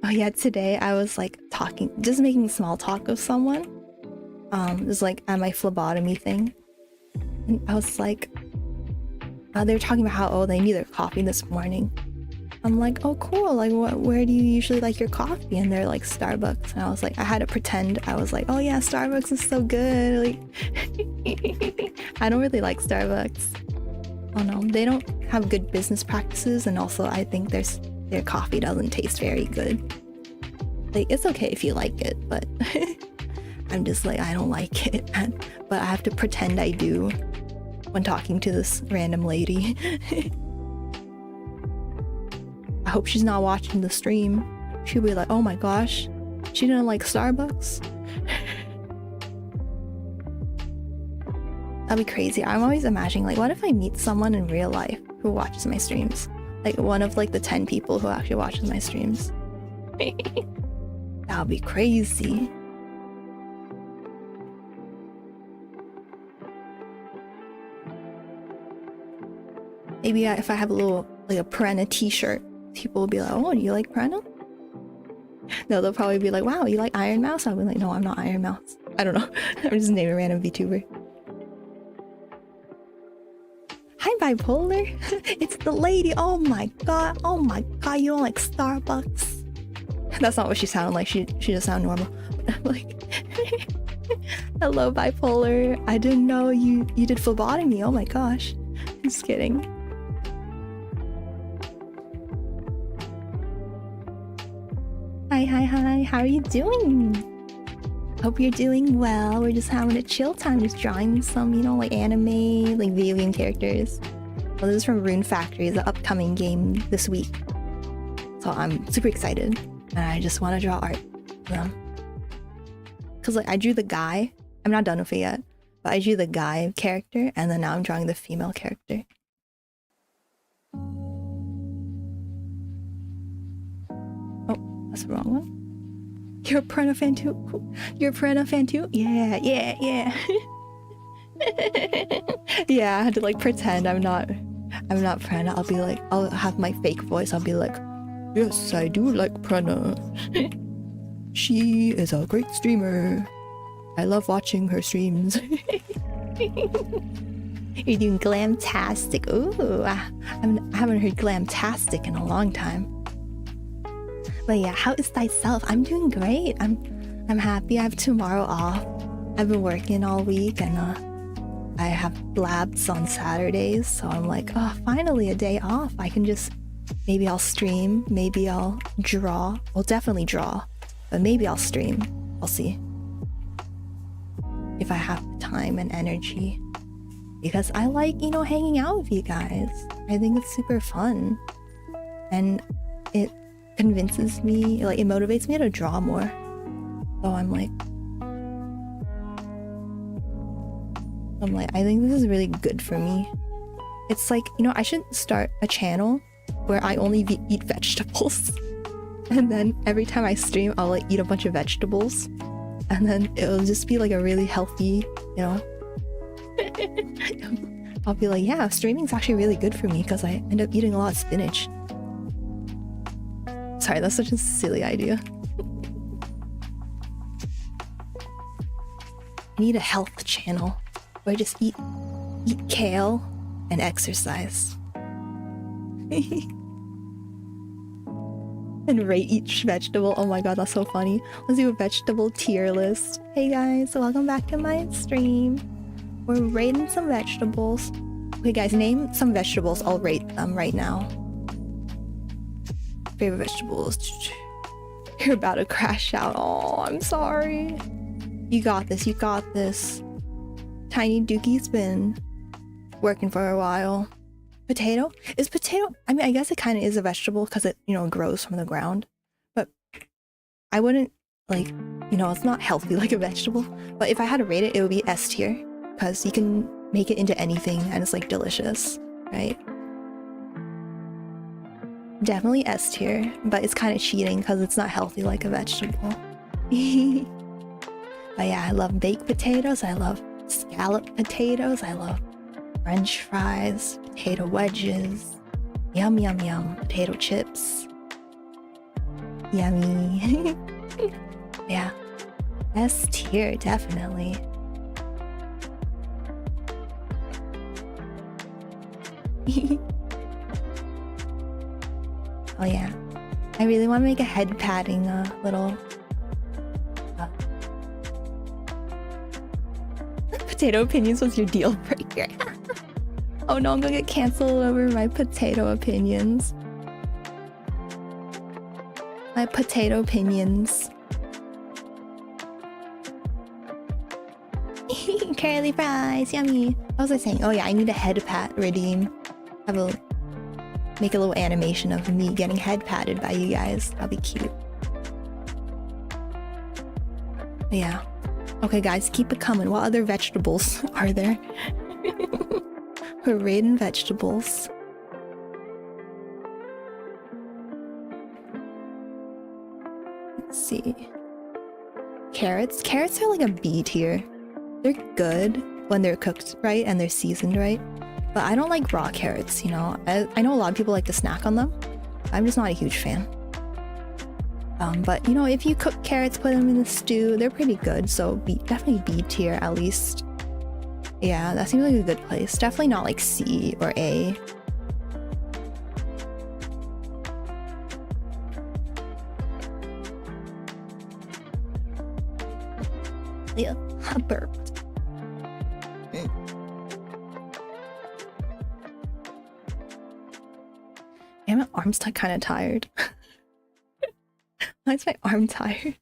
Speaker 1: Oh yeah, today I was like just making small talk with someone. It was like at my phlebotomy thing. And I was like, they were talking about how, they need their coffee this morning. I'm like, oh cool, like where do you usually like your coffee? And they're like, Starbucks. And I was like, I had to pretend. I was like, oh yeah, Starbucks is so good. Like, I don't really like Starbucks. Oh no, they don't have good business practices, and also I think their coffee doesn't taste very good. Like, it's okay if you like it, but I'm just like, I don't like it. But I have to pretend I do when talking to this random lady. I hope she's not watching the stream. She'll be like, oh my gosh, she didn't like Starbucks? That'd be crazy. I'm always imagining, like, what if I meet someone in real life who watches my streams? Like, one of, like, the 10 people who actually watches my streams. That would be crazy. Maybe if I have a little, like, a Purena t-shirt, people will be like, oh, do you like Purena? No, they'll probably be like, wow, you like Iron Mouse? I'll be like, no, I'm not Iron Mouse. I don't know. I'm just naming a random VTuber. Hi, Bipolar. It's the lady. Oh my god. Oh my god. You don't like Starbucks? That's not what she sounded like. She just sounded normal. I'm like, hello, Bipolar. I didn't know you did phlebotomy. Oh my gosh. Just kidding. Hi. How are you doing? Hope you're doing well. We're just having a chill time, just drawing some, you know, like anime, like video game characters. Well, this is from Rune Factory, the upcoming game this week. So I'm super excited, and I just want to draw art for them. Cause like I drew the guy. I'm not done with it yet, but I drew the guy character, and then now I'm drawing the female character. Oh, that's the wrong one. You're a Purena fan too? You're a Purena fan too? Yeah. Yeah, I had to like pretend I'm not Purena. I'll be like, I'll have my fake voice. I'll be like, yes, I do like Purena. She is a great streamer. I love watching her streams. You're doing glamtastic. Ooh, I haven't heard glamtastic in a long time. But yeah, how is thyself? I'm doing great. I'm happy. I have tomorrow off. I've been working all week, and I have labs on Saturdays, so I'm like, oh, finally a day off. I can just, maybe I'll stream, maybe I'll draw. Well, definitely draw, but maybe I'll stream. I'll see if I have time and energy, because I like, you know, hanging out with you guys. I think it's super fun, and it convinces me, like, it motivates me to draw more. So I'm like, I think this is really good for me. It's like, you know, I should start a channel where I only eat vegetables. And then every time I stream, I'll like eat a bunch of vegetables. And then it'll just be like a really healthy, you know. I'll be like, yeah, streaming's actually really good for me because I end up eating a lot of spinach. sorry, that's such a silly idea. I need a health channel where I just eat kale and exercise. And rate each vegetable. Oh my god, that's so funny. Let's do a vegetable tier list. Hey guys, welcome back to my stream. We're rating some vegetables. Okay guys, name some vegetables. I'll rate them right now. Favorite vegetables. You're about to crash out. Oh, I'm sorry. You got this, you got this. Tiny Dookie's been working for a while. Potato? Is potato... I mean, I guess it kind of is a vegetable because it, you know, grows from the ground. But I wouldn't, like, you know, it's not healthy like a vegetable. But if I had to rate it, it would be S tier. Because you can make it into anything and it's, like, delicious, right? Definitely S tier. But it's kind of cheating because it's not healthy like a vegetable. But yeah, I love baked potatoes. I love scalloped potatoes. I love French fries, potato wedges, yum yum yum, potato chips, yummy. Yeah, S tier definitely. Oh yeah, I really want to make a head padding little potato opinions was your deal breaker. Oh no, I'm gonna get canceled over my potato opinions. My potato opinions. Curly fries, yummy. What was I saying? Oh yeah, I need a head pat redeem. Make a little animation of me getting head patted by you guys. That'll be cute. But yeah. Okay guys, keep it coming. What other vegetables are there? We're raiding vegetables. Let's see. Carrots. Carrots are like a B tier. They're good when they're cooked right and they're seasoned right. But I don't like raw carrots, you know. I know a lot of people like to snack on them. I'm just not a huge fan. But you know, if you cook carrots, put them in the stew, they're pretty good. So definitely B tier at least. Yeah, that seems like a good place. Definitely not like C or A. Yeah, I burped. Yeah, my arm's kind of tired. Why is my arm tired?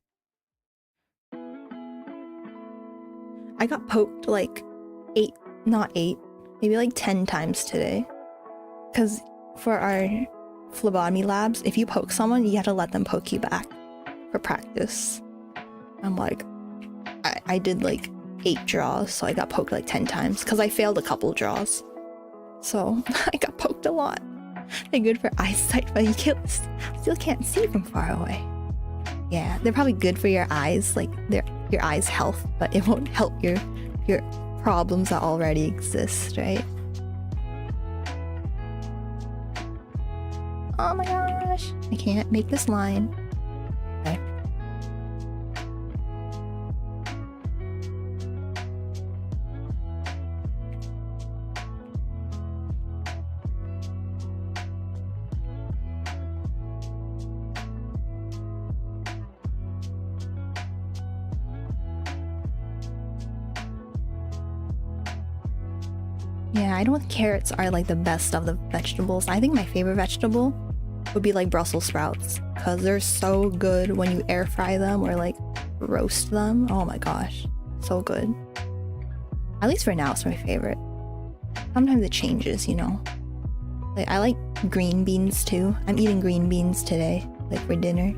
Speaker 1: I got poked like 8, not 8, maybe like 10 times today. Because for our phlebotomy labs, if you poke someone, you have to let them poke you back for practice. I'm like, I did like 8 draws, so I got poked like 10 times because I failed a couple draws. So I got poked a lot. They're good for eyesight, but you still can't see from far away. Yeah, they're probably good for your eyes, like your eyes' health, but it won't help your problems that already exist, right? Oh my gosh, I can't make this line. Okay. Yeah, I don't think carrots are like the best of the vegetables. I think my favorite vegetable would be like Brussels sprouts because they're so good when you air fry them or like roast them. Oh my gosh, so good. At least for now, it's my favorite. Sometimes it changes, you know. Like I like green beans too. I'm eating green beans today, like for dinner.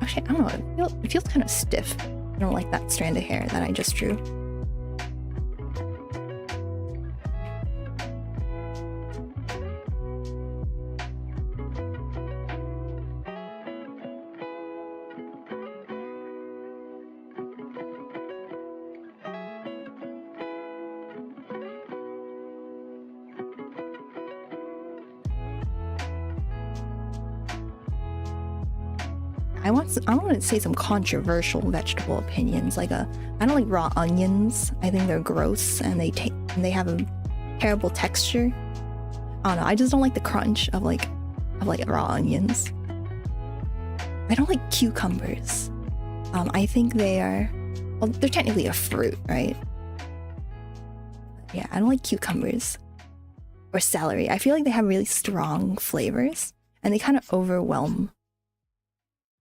Speaker 1: Actually, I don't know, it feels kind of stiff. I don't like that strand of hair that I just drew. I want to say some controversial vegetable opinions. Like I don't like raw onions. I think they're gross and they have a terrible texture. I don't know. I just don't like the crunch of like raw onions. I don't like cucumbers. I think they're technically a fruit, right? Yeah, I don't like cucumbers or celery. I feel like they have really strong flavors and they kind of overwhelm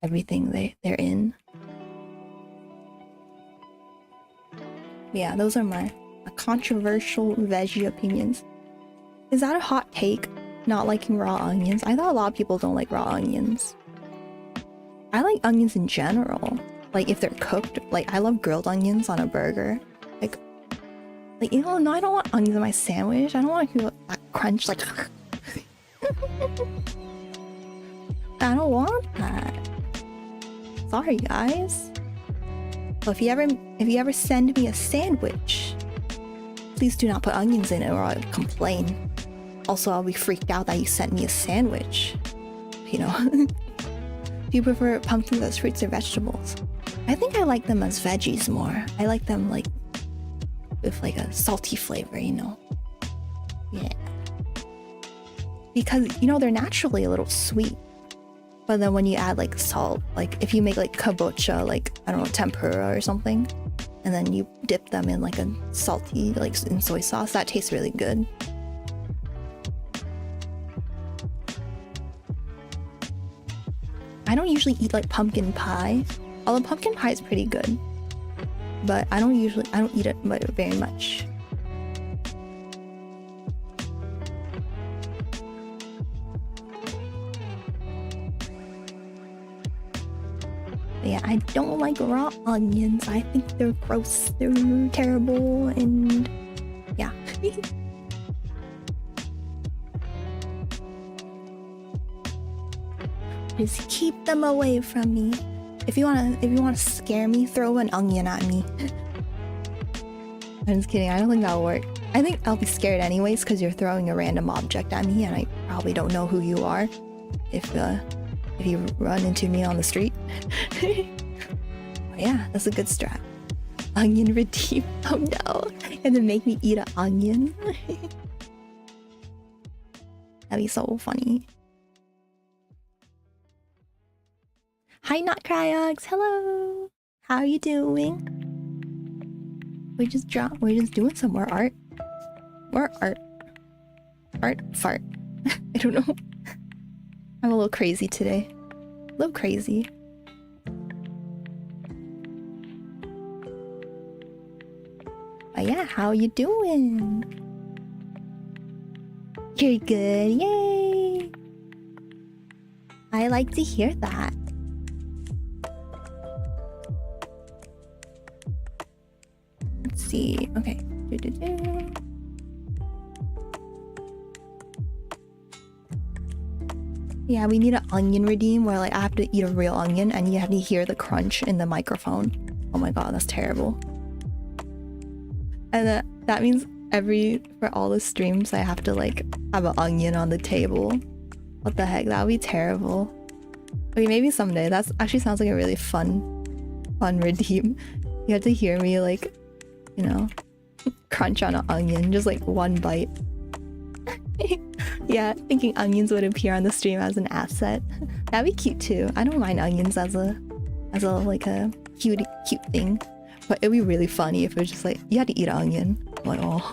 Speaker 1: everything they're in. Yeah, those are my controversial veggie opinions. Is that a hot take, not liking raw onions? I thought a lot of people don't like raw onions. I like onions in general. Like if they're cooked, like I love grilled onions on a burger. Like you know, no, I don't want onions in my sandwich. I don't want to feel that crunch like I don't want that. Sorry guys. But if you ever send me a sandwich, please do not put onions in it or I'll complain. Also, I'll be freaked out that you sent me a sandwich. You know. Do you prefer pumpkins as fruits or vegetables? I think I like them as veggies more. I like them like with like a salty flavor, you know? Yeah. Because, you know, they're naturally a little sweet. But then when you add like salt, like if you make like kabocha, like, I don't know, tempura or something, and then you dip them in like a salty, like in soy sauce, that tastes really good. I don't usually eat like pumpkin pie, although pumpkin pie is pretty good, but I don't eat it very much. But yeah, I don't like raw onions. I think they're gross, they're terrible, and yeah. Just keep them away from me. If you wanna scare me, throw an onion at me. I'm just kidding. I don't think that'll work. I think I'll be scared anyways because you're throwing a random object at me, and I probably don't know who you are. If you run into me on the street. But yeah, that's a good strat. Onion redeem. Oh no! And then make me eat an onion. That'd be so funny. Hi, Not Cryogs. Hello. How are you doing? We're just doing some more art. More art. Art fart. I don't know. I'm a little crazy today. A little crazy. But yeah, how you doing? You're good. Yay. I like to hear that. Let's see. Okay. Yeah, we need an onion redeem where like I have to eat a real onion and you have to hear the crunch in the microphone. Oh my god, that's terrible. And that means for all the streams I have to like have an onion on the table. What the heck, that would be terrible. Okay, maybe someday. That actually sounds like a really fun redeem. You have to hear me like, you know, crunch on an onion, just like one bite. Yeah, thinking onions would appear on the stream as an asset. That'd be cute too. I don't mind onions as a like a cute thing. But it'd be really funny if it was just like, you had to eat an onion. I'm like, oh.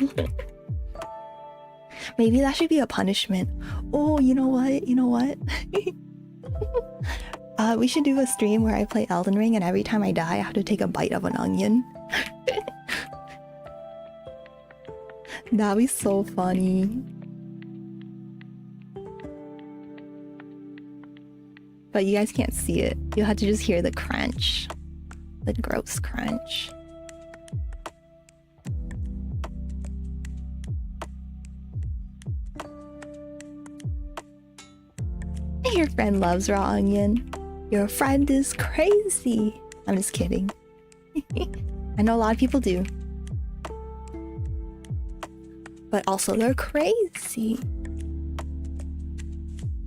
Speaker 1: Maybe that should be a punishment. Oh, you know what? You know what? We should do a stream where I play Elden Ring and every time I die I have to take a bite of an onion. That'd be so funny. But you guys can't see it. You'll have to just hear the crunch. The gross crunch. Your friend loves raw onion. Your friend is crazy. I'm just kidding. I know a lot of people do. But also they're crazy.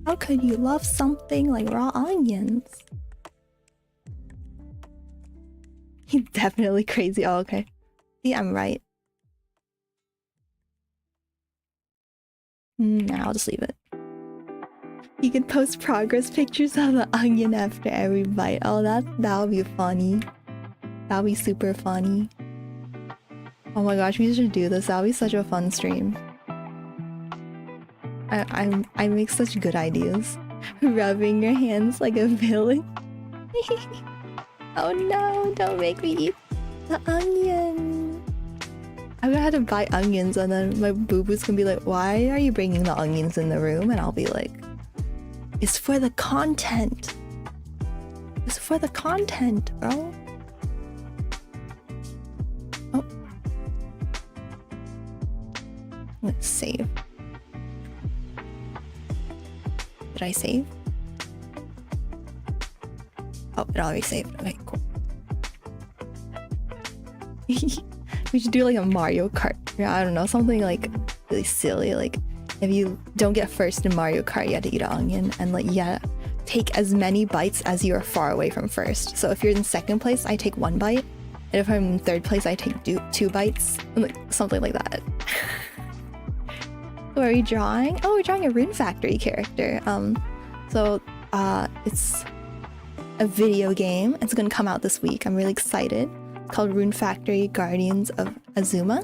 Speaker 1: How could you love something like raw onions? He's definitely crazy. Oh, okay. See, I'm right. Nah, I'll just leave it. You can post progress pictures of the onion after every bite. Oh, that'll be funny. That'll be super funny. Oh my gosh, we should do this. That'll be such a fun stream. I make such good ideas. Rubbing your hands like a villain. Oh no, don't make me eat the onion. I'm gonna have to buy onions and then my boo-boo's gonna be like, why are you bringing the onions in the room? And I'll be like, it's for the content. It's for the content, bro. Oh. Let's save. Did I save? Oh, it already saved. Okay, cool. We should do like a Mario Kart. Yeah, I don't know, something like really silly. Like if you don't get first in Mario Kart, you have to eat an onion, and like take as many bites as you are far away from first. So if you're in second place, I take 1 bite, and if I'm in third place, I take 2 bites, and like something like that. What are we drawing? Oh, we're drawing a Rune Factory character. It's a video game. It's gonna come out this week. I'm really excited. It's called Rune Factory Guardians of Azuma.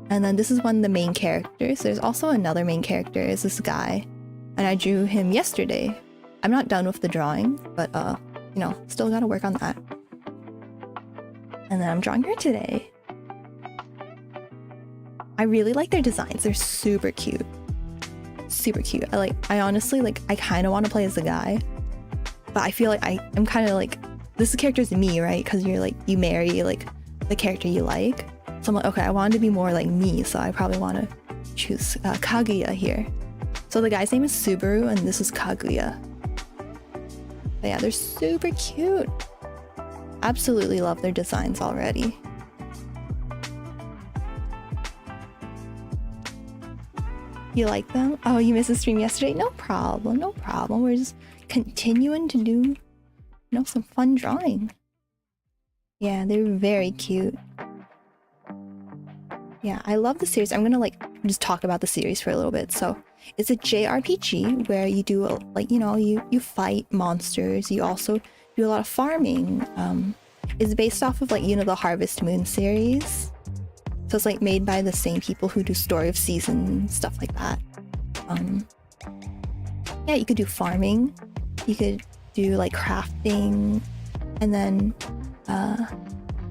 Speaker 1: And then this is one of the main characters. There's also another main character, is this guy. And I drew him yesterday. I'm not done with the drawing, but you know, still gotta work on that. And then I'm drawing her today. I really like their designs. They're super cute. Super cute. I honestly, like, I kind of want to play as the guy. But I feel like I'm kind of like, this character is me, right? Because you're like, you marry like the character you like. So I'm like, okay, I want to be more like me. So I probably want to choose Kaguya here. So the guy's name is Subaru and this is Kaguya. But yeah, they're super cute. Absolutely love their designs already. You like them? Oh, you missed the stream yesterday? No problem, no problem. We're just continuing to do, you know, some fun drawing. Yeah, they're very cute. Yeah, I love the series. I'm gonna like just talk about the series for a little bit. So it's a JRPG where you do like, you know, you fight monsters. You also do a lot of farming. It's based off of like, you know, the Harvest Moon series. So it's like made by the same people who do Story of Seasons, stuff like that. Yeah, you could do farming, you could do like crafting, and then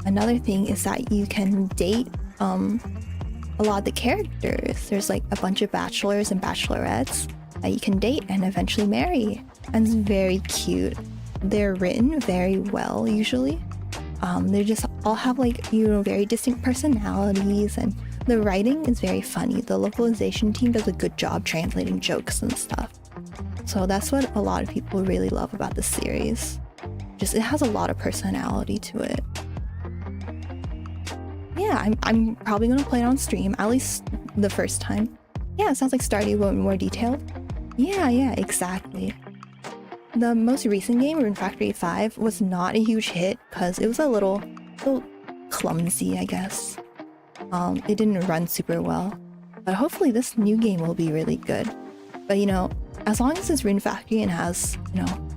Speaker 1: another thing is that you can date a lot of the characters. There's like a bunch of bachelors and bachelorettes that you can date and eventually marry. And it's very cute. They're written very well usually. They just all have like, you know, very distinct personalities, and the writing is very funny. The localization team does a good job translating jokes and stuff. So that's what a lot of people really love about the series. Just, it has a lot of personality to it. Yeah, I'm probably gonna play it on stream, at least the first time. Yeah, it sounds like Stardew Valley more detailed. Yeah, exactly. The most recent game, Rune Factory 5, was not a huge hit because it was a little clumsy, I guess. It didn't run super well. But hopefully this new game will be really good. But you know, as long as it's Rune Factory and has, you know,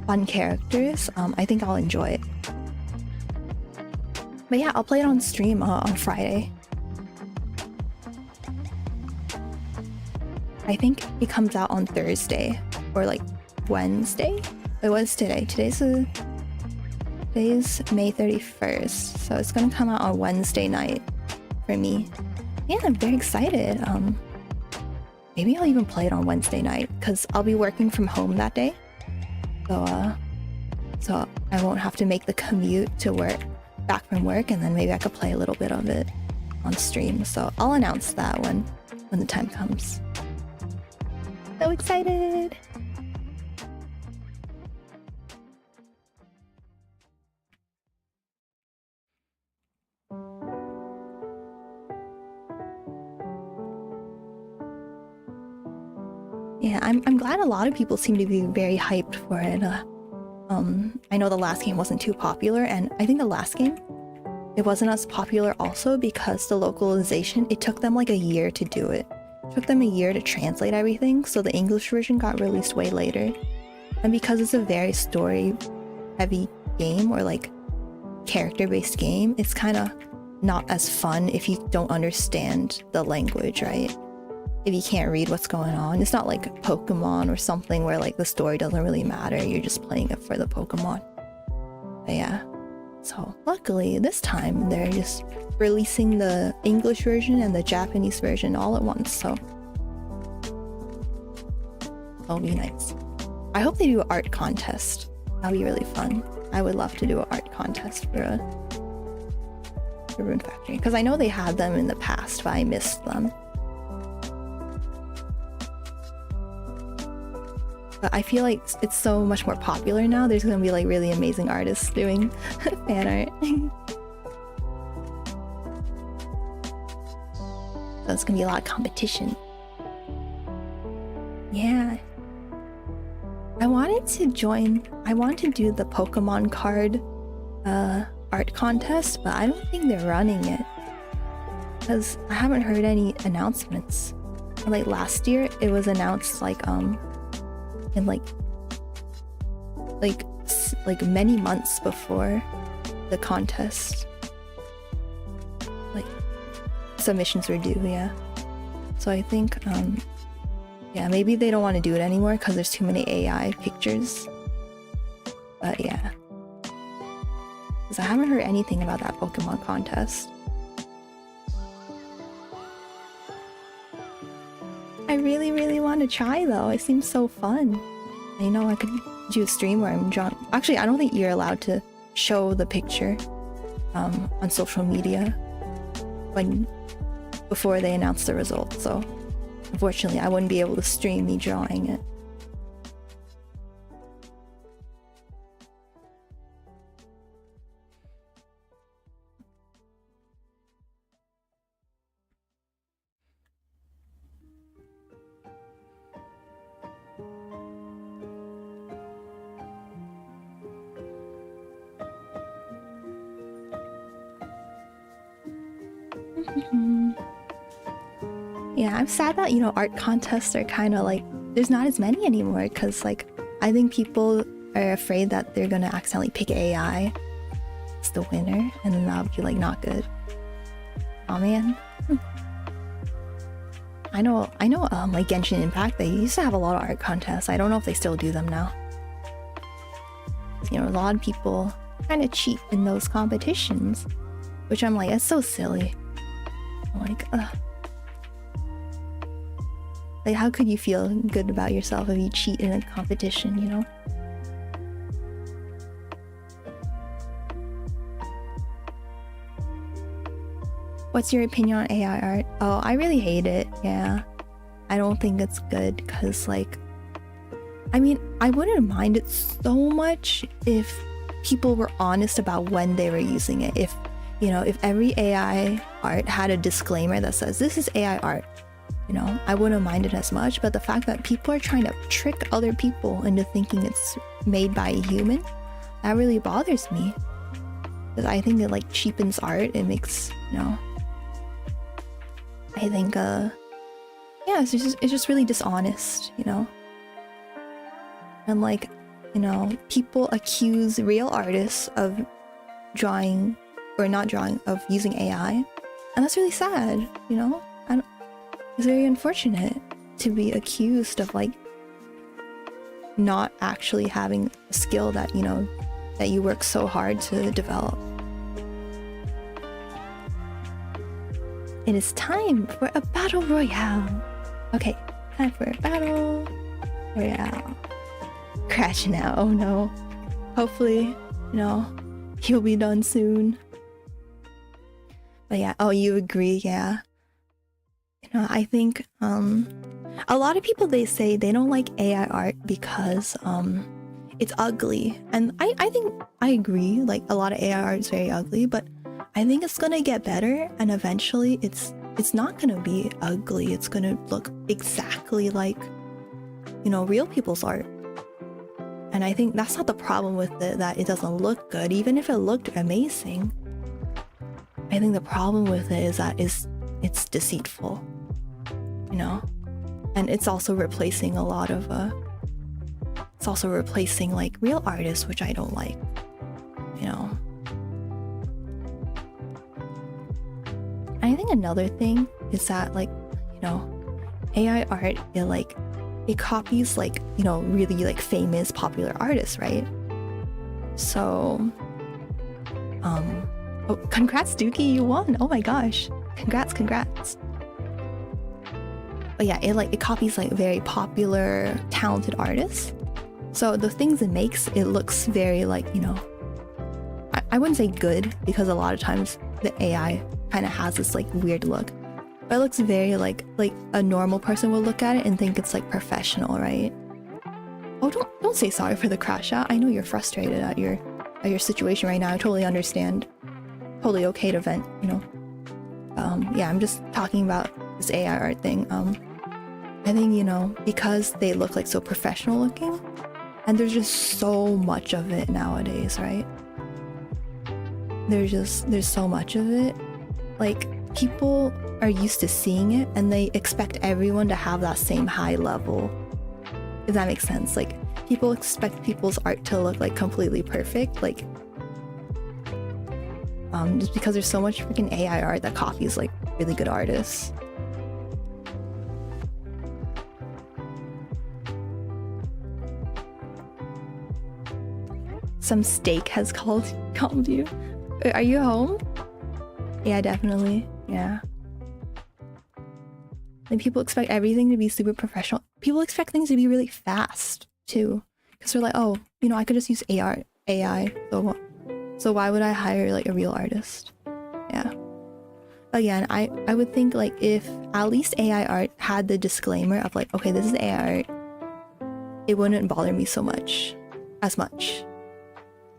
Speaker 1: fun characters, I think I'll enjoy it. But yeah, I'll play it on stream on Friday. I think it comes out on Thursday or like Wednesday? It was today. Today's May 31st, so it's gonna come out on Wednesday night for me. Yeah, I'm very excited. Maybe I'll even play it on Wednesday night because I'll be working from home that day. So I won't have to make the commute to work, back from work, and then maybe I could play a little bit of it on stream. So I'll announce that when the time comes. So excited! Yeah, I'm glad a lot of people seem to be very hyped for it. I know the last game wasn't too popular, and I think the last game, it wasn't as popular also because the localization, it took them like a year to do it. It took them a year to translate everything, so the English version got released way later. And because it's a very story-heavy game, or like character-based game, it's kind of not as fun if you don't understand the language, right? If you can't read what's going on. It's not like Pokemon or something where like the story doesn't really matter, you're just playing it for the Pokemon. But yeah, so luckily this time they're just releasing the English version and the Japanese version all at once, so that'll be nice. I hope they do an art contest. That'll be really fun. I would love to do an art contest for Rune Factory, because I know they had them in the past, but I missed them. But I feel like it's so much more popular now. There's gonna be like really amazing artists doing fan art. So it's gonna be a lot of competition. Yeah. I wanted to do the Pokemon card art contest, but I don't think they're running it. Because I haven't heard any announcements. Like last year, it was announced like in like many months before the contest, like submissions were due. Yeah, so I think yeah, maybe they don't want to do it anymore because there's too many AI pictures. But yeah, because I haven't heard anything about that Pokemon contest. I really want to try though. It seems so fun. I know I could do a stream where I'm drawing. Actually, I don't think you're allowed to show the picture on social media before they announce the results. So unfortunately, I wouldn't be able to stream me drawing it. Yeah, I'm sad that, you know, art contests are kind of like, there's not as many anymore because like I think people are afraid that they're gonna accidentally pick AI as the winner and then that'll be like not good. Oh man. I know like Genshin Impact, they used to have a lot of art contests. I don't know if they still do them now. You know, a lot of people kind of cheat in those competitions, which I'm like, that's so silly. I'm like, ugh. Like, how could you feel good about yourself if you cheat in a competition, you know? What's your opinion on AI art? Oh, I really hate it, yeah. I don't think it's good because, like, I mean, I wouldn't mind it so much if people were honest about when they were using it. If, you know, if every AI art had a disclaimer that says, this is AI art, you know, I wouldn't mind it as much. But the fact that people are trying to trick other people into thinking it's made by a human, that really bothers me. Because I think it like cheapens art. It makes, you know, I think yeah, it's just really dishonest, you know. And like, you know, people accuse real artists of drawing or not drawing, of using AI, and that's really sad, you know. It's very unfortunate to be accused of like not actually having a skill that, you know, that you work so hard to develop. It is time for a battle royale. Okay, time for a battle royale. Crashing out, oh no. Hopefully, you know, he'll be done soon. But yeah, oh, you agree, yeah. You know, I think a lot of people, they say they don't like AI art because it's ugly. And I think I agree, like a lot of AI art is very ugly, but I think it's gonna get better and eventually it's not gonna be ugly. It's gonna look exactly like, you know, real people's art. And I think that's not the problem with it, that it doesn't look good, even if it looked amazing. I think the problem with it is that it's deceitful, you know? And it's also replacing a lot of it's also replacing like real artists, which I don't like, you know? I think another thing is that, like, you know, AI art, it copies, like, you know, really like famous popular artists, right? So oh, congrats Dookie, you won. Oh my gosh, congrats. But yeah, it copies like very popular talented artists, so the things it makes, it looks very like, you know, I wouldn't say good, because a lot of times the AI kind of has this like weird look, but it looks very like a normal person would look at it and think it's like professional, right? Oh, don't say sorry for the crash out. I know you're frustrated at your situation right now. I totally understand. Totally okay to vent, you know. Yeah, I'm just talking about this AI art thing. I think, you know, because they look like so professional looking, and there's just so much of it nowadays, right? There's so much of it. Like, people are used to seeing it and they expect everyone to have that same high level, if that makes sense. Like, people expect people's art to look like completely perfect, like just because there's so much freaking AI art that copies like really good artists. Some steak has called you. Are you home? Yeah, definitely. Yeah. Like, people expect everything to be super professional. People expect things to be really fast too, because they're like, oh, you know, I could just use AI. So why would I hire like a real artist? Yeah. Again, I would think like if at least AI art had the disclaimer of like, okay, this is AI art, it wouldn't bother me as much.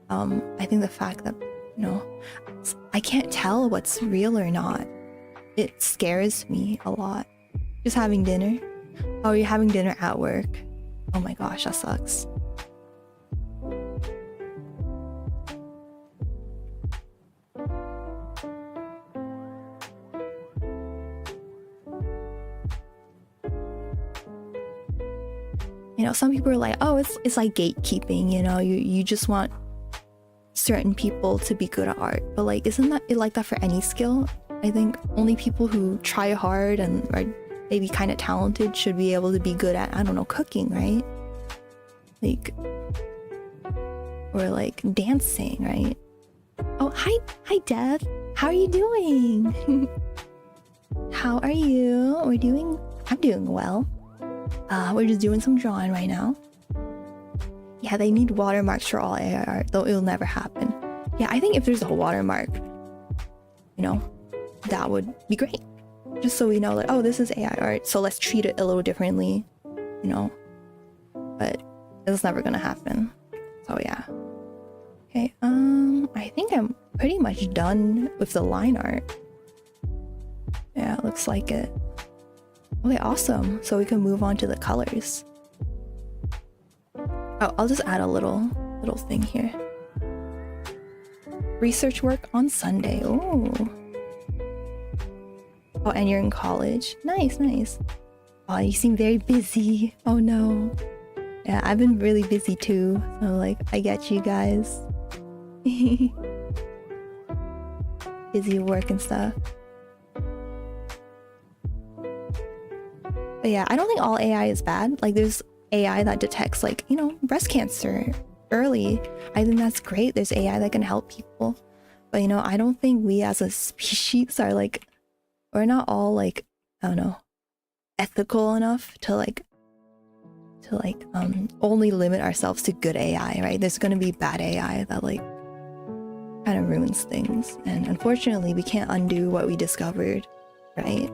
Speaker 1: I think the fact that, you know, I can't tell what's real or not, it scares me a lot. Just having dinner. Oh, you're having dinner at work. Oh my gosh, that sucks. You know, some people are like, oh, it's like gatekeeping, you know, you just want certain people to be good at art. But like, isn't that it like that for any skill? I think only people who try hard and are maybe kind of talented should be able to be good at, I don't know, cooking, right? Like, or like dancing, right? Oh, hi Dev. How are you doing? How are you? I'm doing well. We're just doing some drawing right now. Yeah, they need watermarks for all AI art, though it'll never happen. Yeah, I think if there's a watermark, you know, that would be great. Just so we know, like, oh, this is AI art, so let's treat it a little differently, you know. But it's never gonna happen. So yeah. Okay, I think I'm pretty much done with the line art. Yeah, it looks like it. Okay, awesome. So we can move on to the colors. Oh, I'll just add a little thing here. Research work on Sunday. Oh. Oh, and you're in college. Nice. Oh, you seem very busy. Oh no. Yeah, I've been really busy too. So like, I get you guys. Busy work and stuff. But yeah, I don't think all AI is bad. Like, there's AI that detects, like, you know, breast cancer early. I think that's great. There's AI that can help people. But, you know, I don't think we as a species are like, we're not all like, I don't know, ethical enough to only limit ourselves to good AI, right? There's gonna be bad AI that like kind of ruins things. And unfortunately, we can't undo what we discovered, right?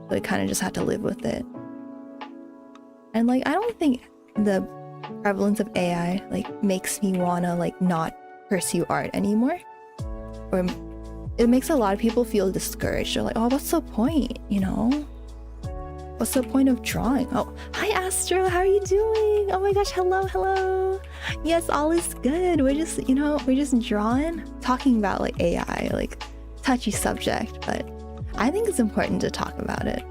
Speaker 1: So we kind of just have to live with it. And like, I don't think the prevalence of AI like makes me wanna like not pursue art anymore. Or it makes a lot of people feel discouraged. They're like, oh, what's the point, you know? What's the point of drawing? Oh, hi Astro, how are you doing? Oh my gosh, hello. Yes, all is good. We're just, we're just drawing, talking about like AI, like touchy subject, but I think it's important to talk about it.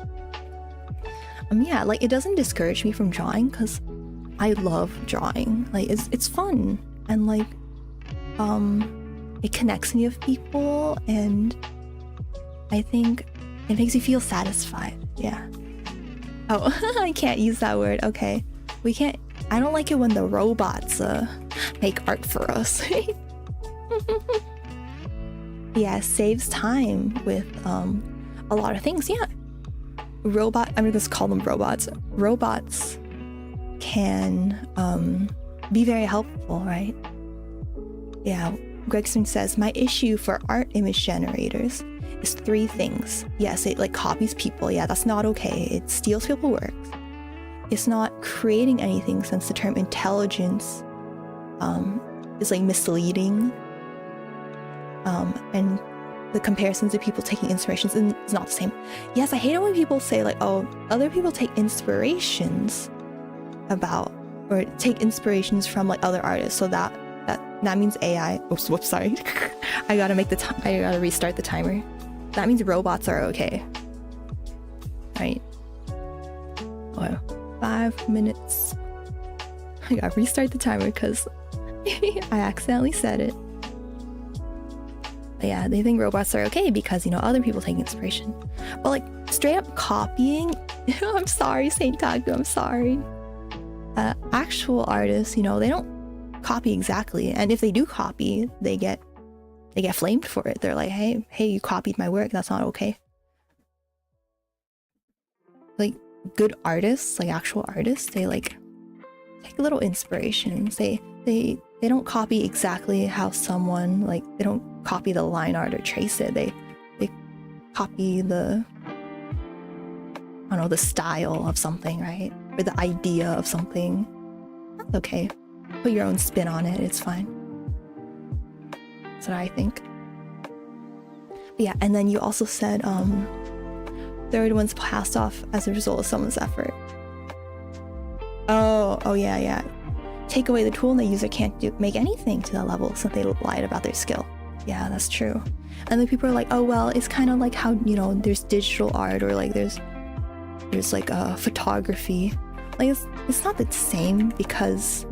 Speaker 1: Yeah, like it doesn't discourage me from drawing because I love drawing. Like it's fun and like it connects me with people and I think it makes you feel satisfied. Yeah. Oh, I can't use that word. Okay. We can't. I don't like it when the robots make art for us. Yeah, it saves time with a lot of things. Yeah. I'm just call them robots. Robots can be very helpful, right? Yeah. Gregson says, my issue for art image generators is 3 things. Yes, it like copies people. Yeah, that's not okay. It steals people's work. It's not creating anything since the term intelligence is like misleading. And the comparisons of people taking inspirations is not the same. Yes, I hate it when people say like, oh, other people take inspirations about or take inspirations from like other artists. So that means AI. Oops, whoops, sorry. I gotta restart the timer. That means robots are okay. Right. Oh, 5 minutes. I gotta restart the timer because I accidentally said it. But yeah, they think robots are okay because, other people take inspiration. But like straight up copying, I'm sorry, Saint Kaku, I'm sorry. Actual artists, they don't copy exactly. And if they do copy, they get flamed for it. They're like, hey, you copied my work. That's not okay. Like good artists, like actual artists, they like take little inspirations. They don't copy exactly how someone they don't copy the line art or trace it. They copy the style of something, right? Or the idea of something. That's okay. Put your own spin on it. It's fine. That's what I think. But yeah, and then you also said third one's passed off as a result of someone's effort. Oh yeah. Take away the tool and the user can't make anything to that level since they lied about their skill. Yeah, that's true. And then people are like, oh well, it's kind of like how there's digital art or like there's like photography. Like it's not the same because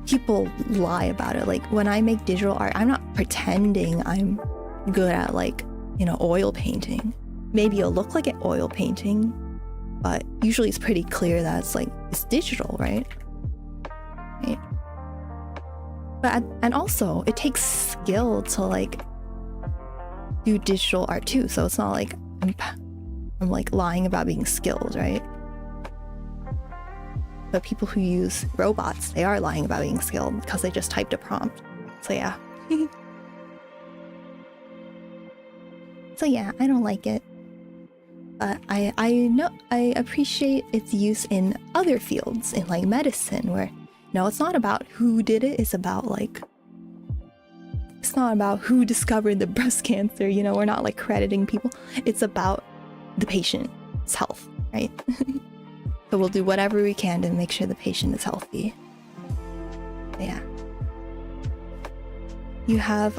Speaker 1: people lie about it. Like when I make digital art, I'm not pretending I'm good at oil painting. Maybe it'll look like an oil painting, but usually it's pretty clear that it's digital, right? But and also it takes skill to do digital art too. So it's not like I'm lying about being skilled, right? But people who use robots, they are lying about being skilled because they just typed a prompt. So yeah. So yeah, I don't like it. But I appreciate its use in other fields, in medicine, where it's not about who did it, it's about it's not about who discovered the breast cancer, we're not crediting people. It's about the patient's health, right? So we'll do whatever we can to make sure the patient is healthy. Yeah. You have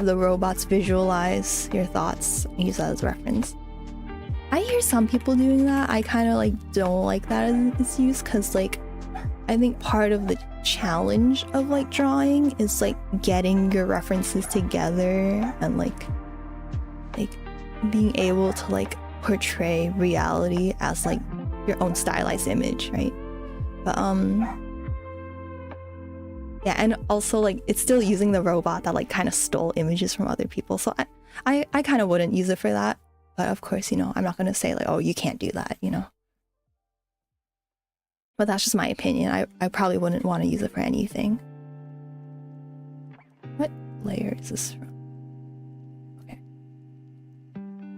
Speaker 1: the robots visualize your thoughts and use that as reference. I hear some people doing that. I kind of don't like that as its use because I think part of the challenge of drawing is getting your references together and being able to portray reality as your own stylized image, right? But yeah, and also it's still using the robot that kind of stole images from other people. So I kind of wouldn't use it for that. But of course, I'm not gonna say oh, you can't do that, But that's just my opinion. I probably wouldn't want to use it for anything. What layer is this from? Okay.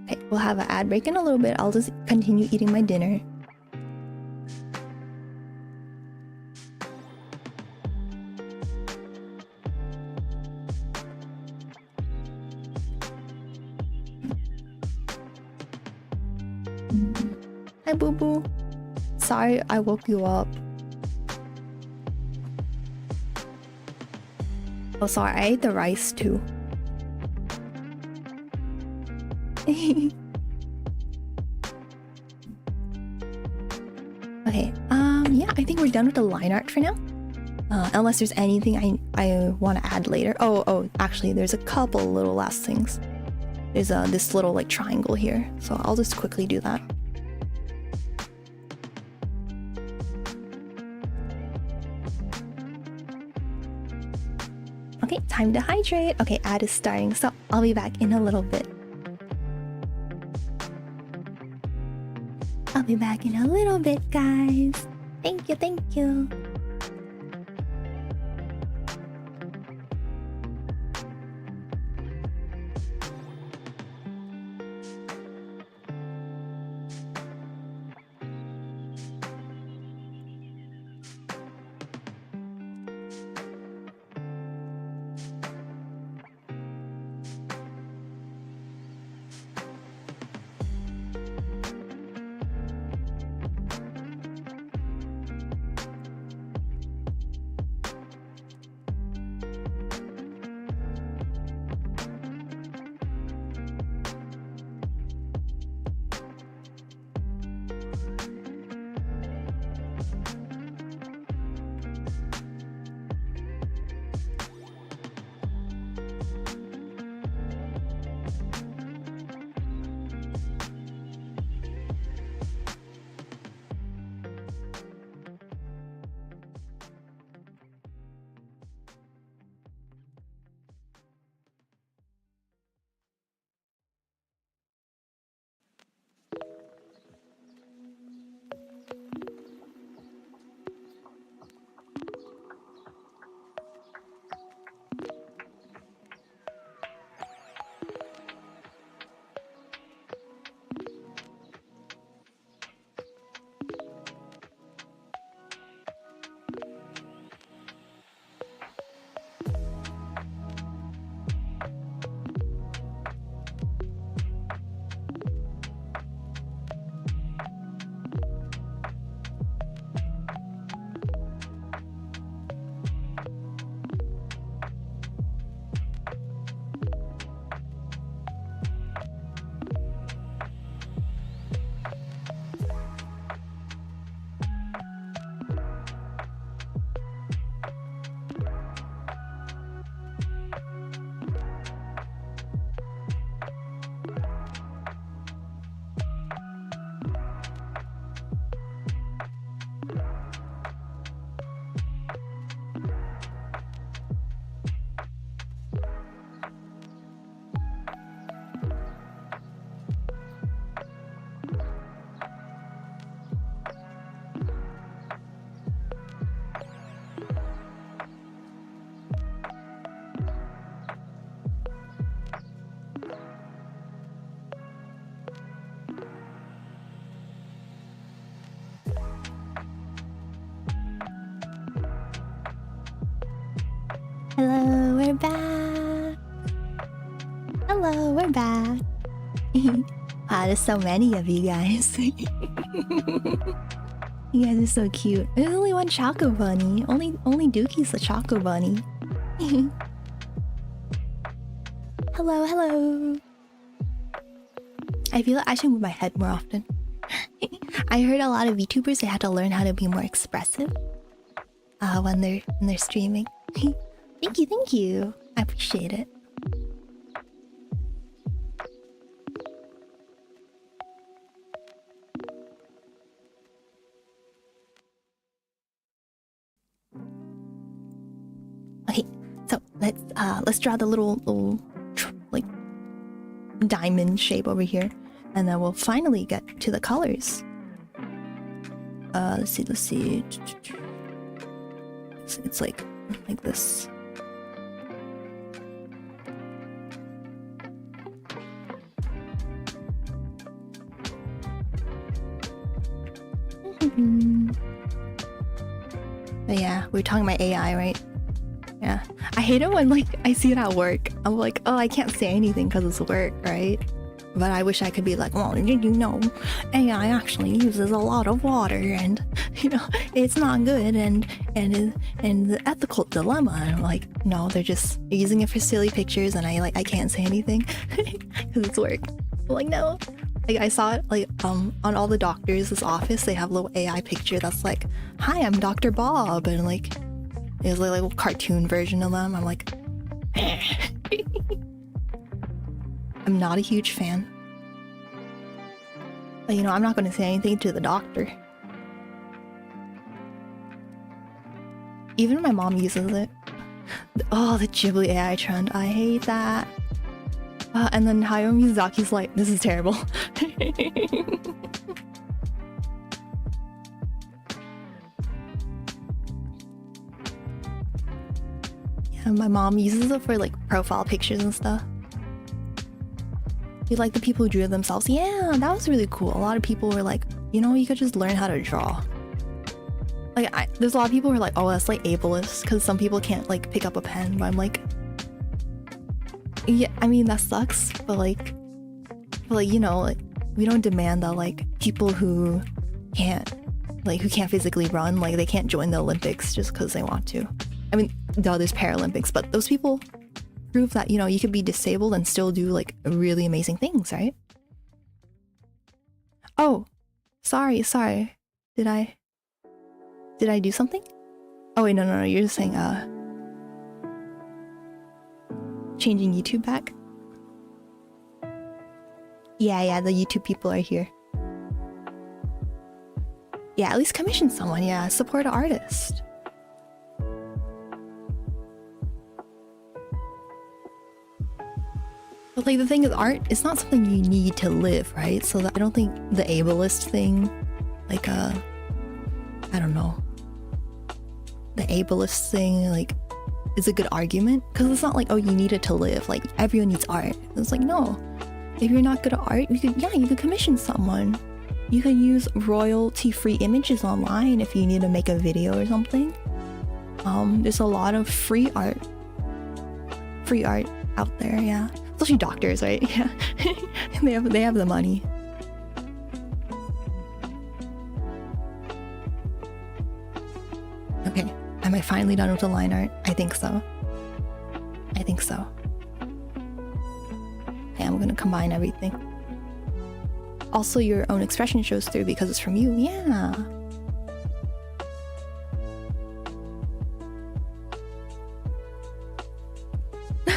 Speaker 1: Okay, we'll have an ad break in a little bit. I'll just continue eating my dinner. Hi, Boo Boo. Sorry I woke you up. Oh, sorry, I ate the rice too. Okay, yeah, I think we're done with the line art for now. Unless there's anything I want to add later. Oh, actually, there's a couple little last things. There's this little like triangle here, so I'll just quickly do that. Okay, time to hydrate. Okay, ad is starting, so I'll be back in a little bit. I'll be back in a little bit, guys. Thank you, thank you. Hello, we're back. Hello, we're back. Wow, there's so many of you guys. You guys are so cute. There's only one Choco Bunny. Only Dookie's the Choco Bunny. Hello. I feel like I should move my head more often. I heard a lot of VTubers, they had to learn how to be more expressive when they're streaming. Thank you. I appreciate it. Okay, so let's draw the little like diamond shape over here, and then we'll finally get to the colors. Let's see. It's like this. But yeah, we're talking about AI, right? Yeah, I hate it when like I see it at work. I'm like, oh, I can't say anything because it's work, right? But I wish I could be like, well, did you know AI actually uses a lot of water and, you know, it's not good and the ethical dilemma. And I'm like, no, they're just using it for silly pictures and I can't say anything because it's work. I'm like, no. Like I saw it like on all the doctors' office, they have a little AI picture that's like, hi, I'm Dr. Bob, and like there's like a little cartoon version of them. I'm like, I'm not a huge fan. But you know, I'm not going to say anything to the doctor. Even my mom uses it. Oh, the Ghibli AI trend. I hate that. And then Hayao Miyazaki's like, this is terrible. Yeah, my mom uses it for like profile pictures and stuff. You like the people who drew it themselves? Yeah, that was really cool. A lot of people were like, you know, you could just learn how to draw. Like, there's a lot of people who are like, oh, that's like ableist, because some people can't like pick up a pen. But I'm like, yeah, I mean that sucks. But like, you know, like we don't demand that like people who can't physically run, like they can't join the Olympics just because they want to. I mean, no, there's Paralympics, but those people prove that, you know, you could be disabled and still do like really amazing things, right? Oh, sorry. Did I do something? Oh wait, no, you're just saying changing YouTube back? Yeah, the YouTube people are here. Yeah, at least commission someone, yeah, support an artist. But like the thing is, art is not something you need to live, right? So I don't think the ableist thing, like I don't know, the ableist thing like is a good argument, because it's not like, oh, you need it to live, like everyone needs art. It's like, no, if you're not good at art, you could commission someone. You could use royalty-free images online if you need to make a video or something. There's a lot of free art out there, yeah. Especially doctors, right? Yeah. they have the money. Okay, am I finally done with the line art? I think so. Okay, I'm gonna combine everything. Also, your own expression shows through because it's from you. Yeah.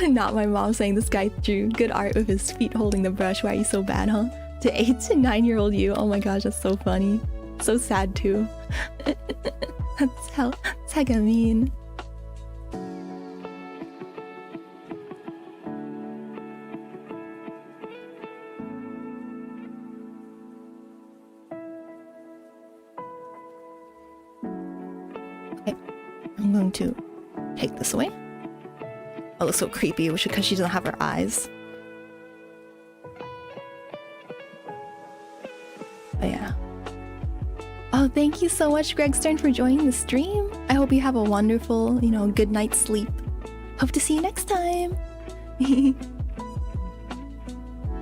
Speaker 1: Not my mom saying this guy drew good art with his feet holding the brush. Why are you so bad, huh? To 8 to 9-year-old you. Oh my gosh, that's so funny. So sad too. That's hecka mean. Okay, I'm going to take this away. Oh, it's so creepy, because she doesn't have her eyes. But yeah. Oh, thank you so much, Greg Stern, for joining the stream. I hope you have a wonderful, you know, good night's sleep. Hope to see you next time.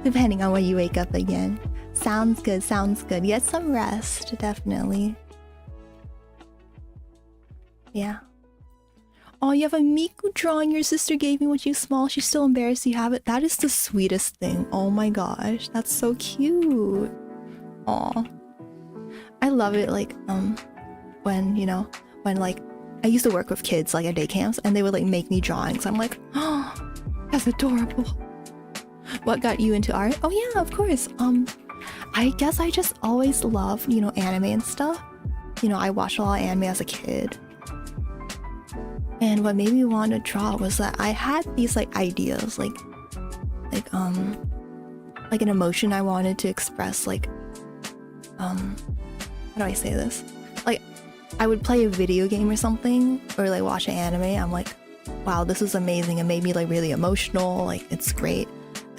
Speaker 1: Depending on when you wake up again. Sounds good. Get some rest, definitely. Yeah. Oh, you have a Miku drawing your sister gave me when she was small. She's still embarrassed you have it. That is the sweetest thing. Oh my gosh, that's so cute. Aw. I love it, like, when like, I used to work with kids, like, at day camps, and they would, like, make me drawings. I'm like, oh, that's adorable. What got you into art? Oh yeah, of course. I guess I just always loved, you know, anime and stuff. You know, I watched a lot of anime as a kid. And what made me want to draw was that I had these like ideas, like an emotion I wanted to express, like how do I say this? Like I would play a video game or something, or like watch an anime. I'm like, wow, this is amazing. It made me like really emotional. Like it's great.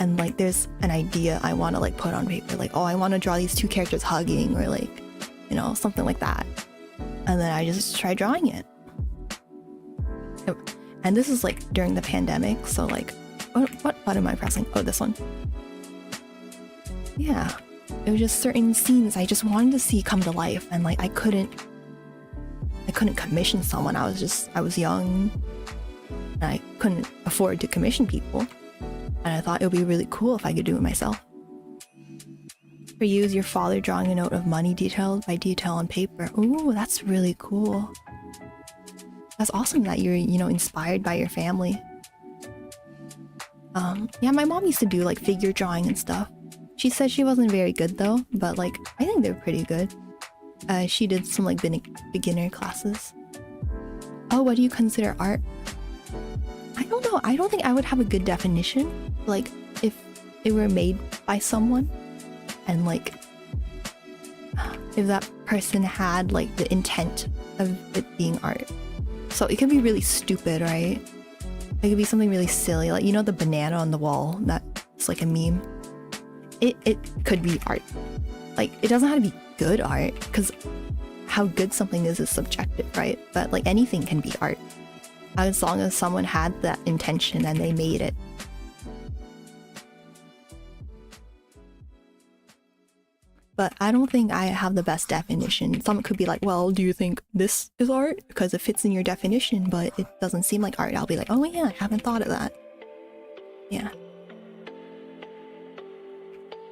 Speaker 1: And like there's an idea I want to like put on paper. Like, oh, I want to draw these two characters hugging, or like, you know, something like that. And then I just tried drawing it. And this is like during the pandemic, so like what button am I pressing? Oh, this one. yeah, it was just certain scenes I just wanted to see come to life, and like I couldn't commission someone. I was young and I couldn't afford to commission people, and I thought it would be really cool if I could do it myself. For you, is your father drawing a note of money detail by detail on paper? Ooh, that's really cool. That's awesome that you're, you know, inspired by your family. Yeah, my mom used to do like figure drawing and stuff. She said she wasn't very good though, but like I think they're pretty good. She did some like beginner classes. Oh, what do you consider art? I don't know. I don't think I would have a good definition. Like if it were made by someone, and like if that person had like the intent of it being art. So it could be really stupid, right? It could be something really silly, like, you know, the banana on the wall that's like a meme. It could be art. Like, it doesn't have to be good art, because how good something is subjective, right? But like anything can be art, as long as someone had that intention and they made it. But I don't think I have the best definition. Someone could be like, well, do you think this is art? Because it fits in your definition, but it doesn't seem like art. I'll be like, oh yeah, I haven't thought of that. Yeah.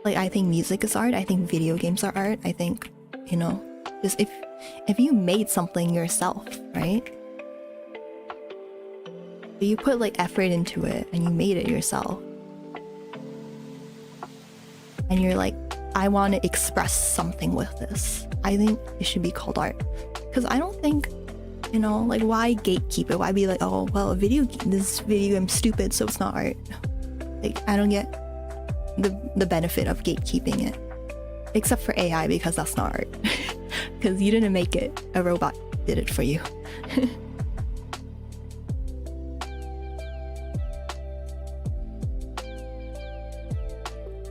Speaker 1: Like, I think music is art. I think video games are art. I think, you know, just if you made something yourself, right? You put like effort into it and you made it yourself. And you're like, I want to express something with this. I think it should be called art. Because I don't think, you know, like, why gatekeep it? Why be like, oh, well, this video game's stupid, so it's not art. Like, I don't get the benefit of gatekeeping it. Except for AI, because that's not art. Because you didn't make it. A robot did it for you.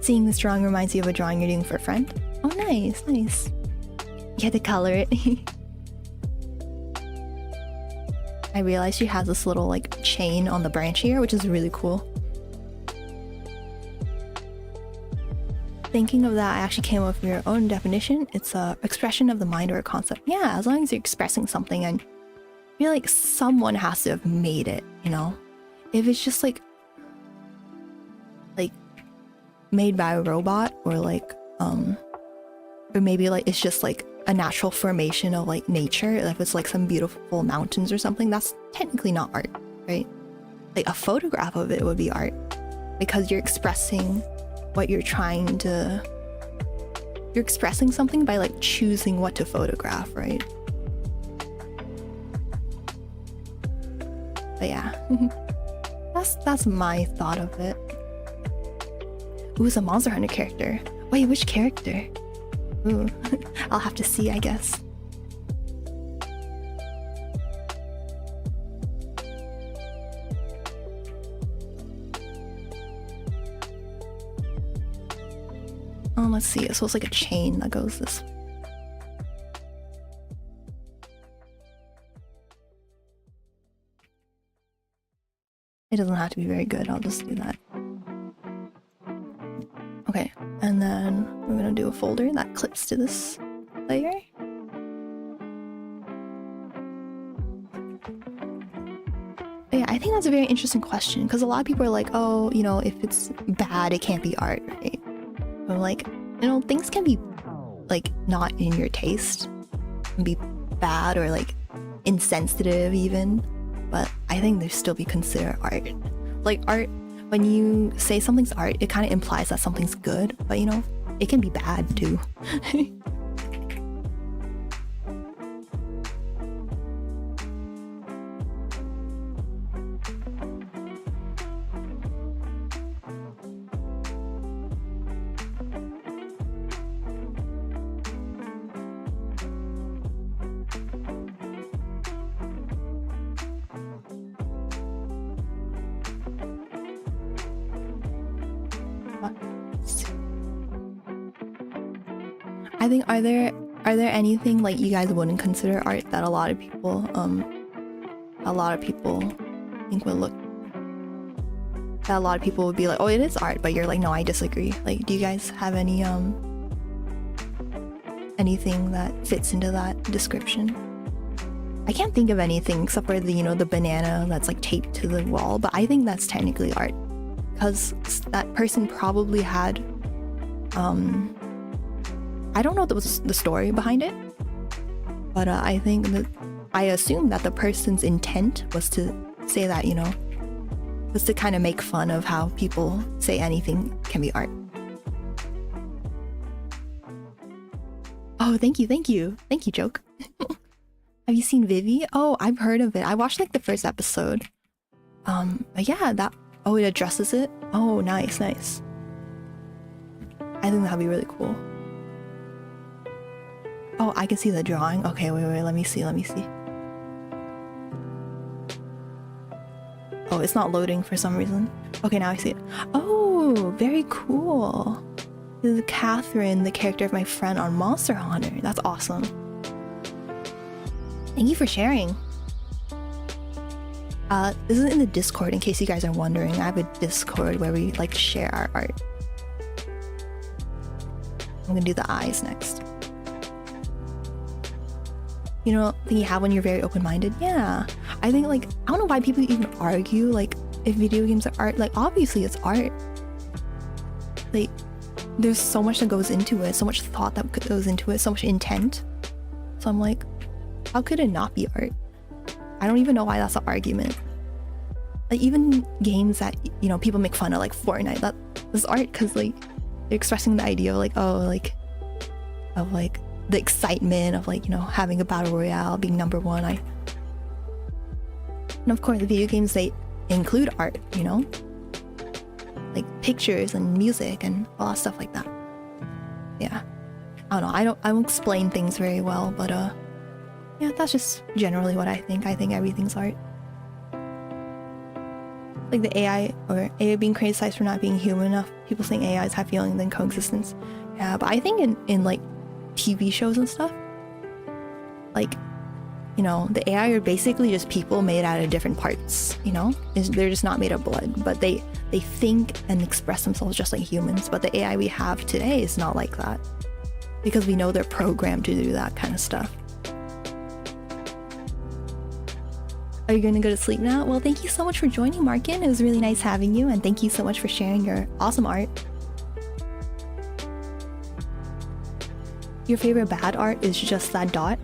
Speaker 1: Seeing this drawing reminds you of a drawing you're doing for a friend. Oh, nice, nice. You had to color it. I realized she has this little like chain on the branch here, which is really cool. Thinking of that, I actually came up with your own definition. It's a expression of the mind or a concept. Yeah, as long as you're expressing something, and I feel like someone has to have made it, you know? If it's just like made by a robot, or like or maybe like it's just like a natural formation of like nature, if it's like some beautiful mountains or something, that's technically not art, right? Like a photograph of it would be art, because you're expressing what you're expressing something by like choosing what to photograph, right? But yeah, that's my thought of it. Ooh, it's a Monster Hunter character. Wait, which character? Ooh, I'll have to see, I guess. Oh, let's see. So it's like a chain that goes this way. It doesn't have to be very good. I'll just do that. Okay, and then we're gonna do a folder that clips to this layer. But yeah, I think that's a very interesting question, because a lot of people are like, oh, you know, if it's bad, it can't be art, right? I'm like, you know, things can be like not in your taste, can be bad or like insensitive even, but I think they still be considered art. Like art, when you say something's art, it kind of implies that something's good, but you know, it can be bad too. I think, are there anything like you guys wouldn't consider art that a lot of people think would look that a lot of people would be like, oh, it is art, but you're like, no, I disagree. Like, do you guys have any anything that fits into that description? I can't think of anything except for the, you know, the banana that's like taped to the wall, but I think that's technically art because that person probably had I don't know what was the story behind it, but I think that I assume that the person's intent was to say that, you know, was to kind of make fun of how people say anything can be art. Oh, thank you, joke. Have you seen Vivi? Oh, I've heard of it. I watched like the first episode. But yeah, it addresses it. Oh, nice. I think that'd be really cool. Oh, I can see the drawing. Okay, wait, let me see. Oh, it's not loading for some reason. Okay, now I see it. Oh, very cool. This is Catherine, the character of my friend on Monster Hunter. That's awesome. Thank you for sharing. This is in the Discord, in case you guys are wondering. I have a Discord where we like share our art. I'm gonna do the eyes next. You know, thing you have when you're very open-minded? Yeah. I think like, I don't know why people even argue like if video games are art. Like, obviously it's art. Like, there's so much that goes into it, so much thought that goes into it, so much intent. So I'm like, how could it not be art? I don't even know why that's an argument. Like, even games that, you know, people make fun of, like Fortnite, that's art because like they're expressing the idea of like, oh, like of like the excitement of like, you know, having a battle royale, being number one. And of course the video games, they include art, you know, like pictures and music and all that stuff like that. Yeah, I don't know, I don't explain things very well, but yeah, that's just generally what I think. I think everything's art. Like the AI being criticized for not being human enough, people saying AIs have feelings and coexistence. Yeah, but I think in like TV shows and stuff, like, you know, the AI are basically just people made out of different parts, you know? They're just not made of blood, but they think and express themselves just like humans. But the AI we have today is not like that because we know they're programmed to do that kind of stuff. Are you gonna go to sleep now? Well, thank you so much for joining, Markin. It was really nice having you, and thank you so much for sharing your awesome art. Your favorite bad art is just that dot?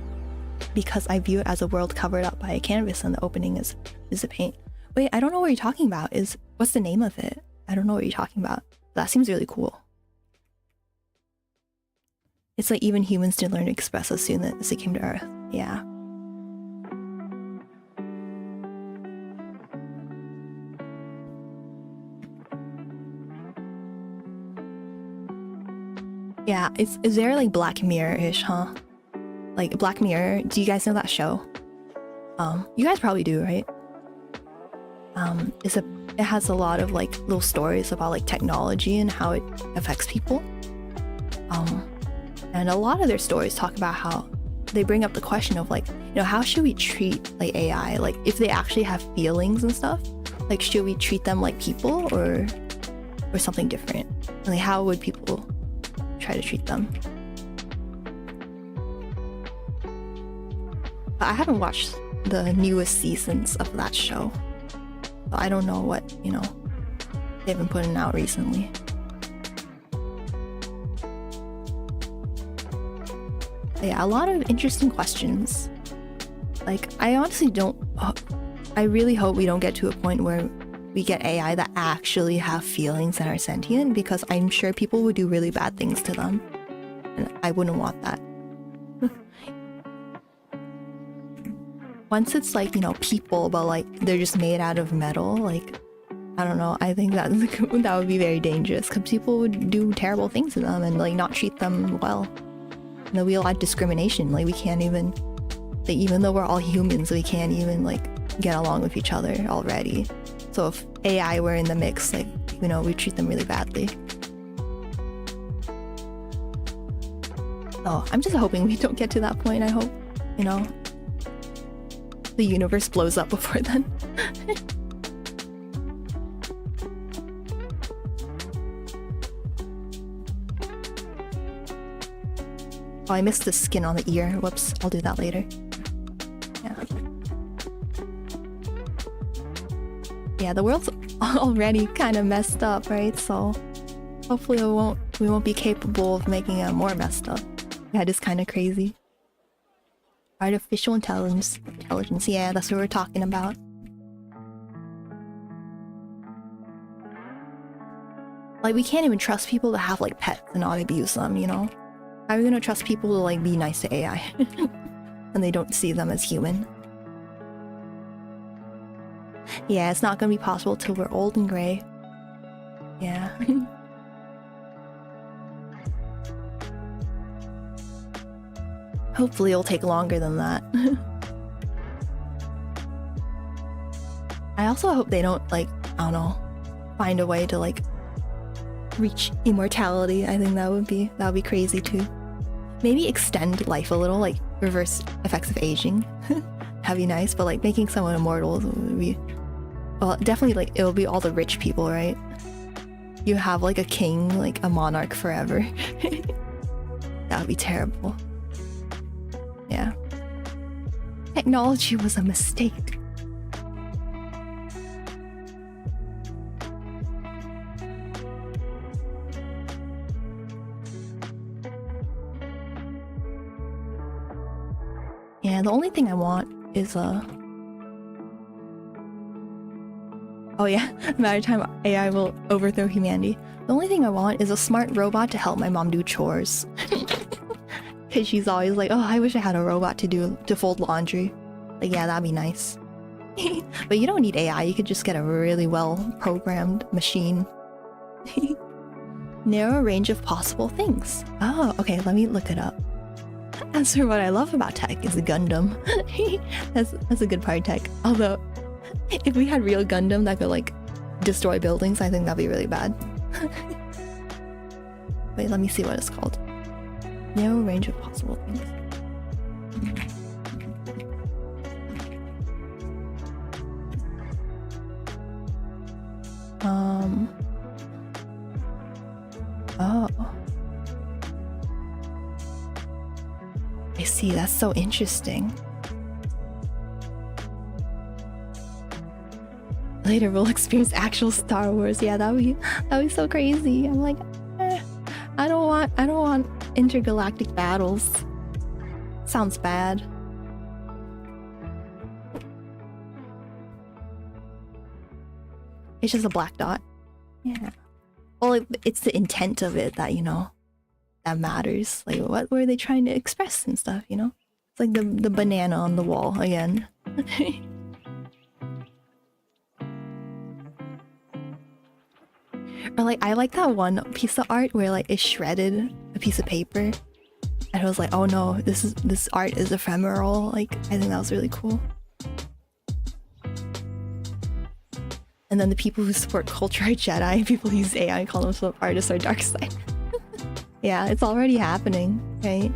Speaker 1: Because I view it as a world covered up by a canvas and the opening is the paint. Wait, I don't know what you're talking about. What's the name of it? I don't know what you're talking about. That seems really cool. It's like even humans didn't learn to express as soon as they came to Earth. Yeah. Yeah, it's very like Black Mirror-ish, huh? Like Black Mirror, do you guys know that show? You guys probably do, right? It has a lot of like little stories about like technology and how it affects people. And a lot of their stories talk about how they bring up the question of like, you know, how should we treat like AI? Like if they actually have feelings and stuff, like should we treat them like people or something different? And like how would people try to treat them? But I haven't watched the newest seasons of that show, so I don't know what, you know, they've been putting out recently. But yeah, a lot of interesting questions. Like, I honestly don't, I really hope we don't get to a point where we get AI that actually have feelings and are sentient, because I'm sure people would do really bad things to them, and I wouldn't want that. Once it's like, you know, people, but like they're just made out of metal, like, I don't know, I think that would be very dangerous, because people would do terrible things to them and like not treat them well. You know, we allow discrimination, like we can't even, like, even though we're all humans, we can't even like get along with each other already. So if AI were in the mix, like, you know, we treat them really badly. So I'm just hoping we don't get to that point. I hope, you know, the universe blows up before then. Oh, I missed the skin on the ear. Whoops, I'll do that later. Yeah. Yeah, the world's already kind of messed up, right? So hopefully we won't be capable of making it more messed up. That is kind of crazy. Artificial intelligence. Yeah, that's what we're talking about. Like, we can't even trust people to have like pets and not abuse them, you know? How are we gonna trust people to like be nice to AI when they don't see them as human? Yeah, it's not gonna be possible till we're old and gray. Yeah. Hopefully it'll take longer than that. I also hope they don't, like, I don't know, find a way to like reach immortality. I think that would be crazy too. Maybe extend life a little, like reverse effects of aging. That'd be nice, but like making someone immortal would be, well, definitely like it'll be all the rich people, right? You have like a king, like a monarch forever. That would be terrible. Yeah. Technology was a mistake. Yeah, the only thing I want is oh yeah, no matter time AI will overthrow humanity. The only thing I want is a smart robot to help my mom do chores. Cause she's always like, oh, I wish I had a robot to fold laundry. Like, yeah, that'd be nice. But you don't need AI, you could just get a really well programmed machine. Narrow range of possible things. Oh, okay, let me look it up. As for what I love about tech is the Gundam. That's a good part of tech. Although, if we had real Gundam that could like destroy buildings, I think that'd be really bad. Wait, let me see what it's called. Narrow range of possible things. Oh. I see, that's so interesting. Later we'll experience actual Star Wars. Yeah, that'd be so crazy. I'm like, I don't want intergalactic battles. Sounds bad. It's just a black dot. Yeah. Well, it's the intent of it that, you know, that matters. Like, what were they trying to express and stuff, you know? It's like the banana on the wall again. Or like, I like that one piece of art where like it shredded a piece of paper and it was like, oh no, this art is ephemeral. Like, I think that was really cool. And then the people who support culture are Jedi, people who use AI and call themselves artists are dark side. Yeah, it's already happening, right?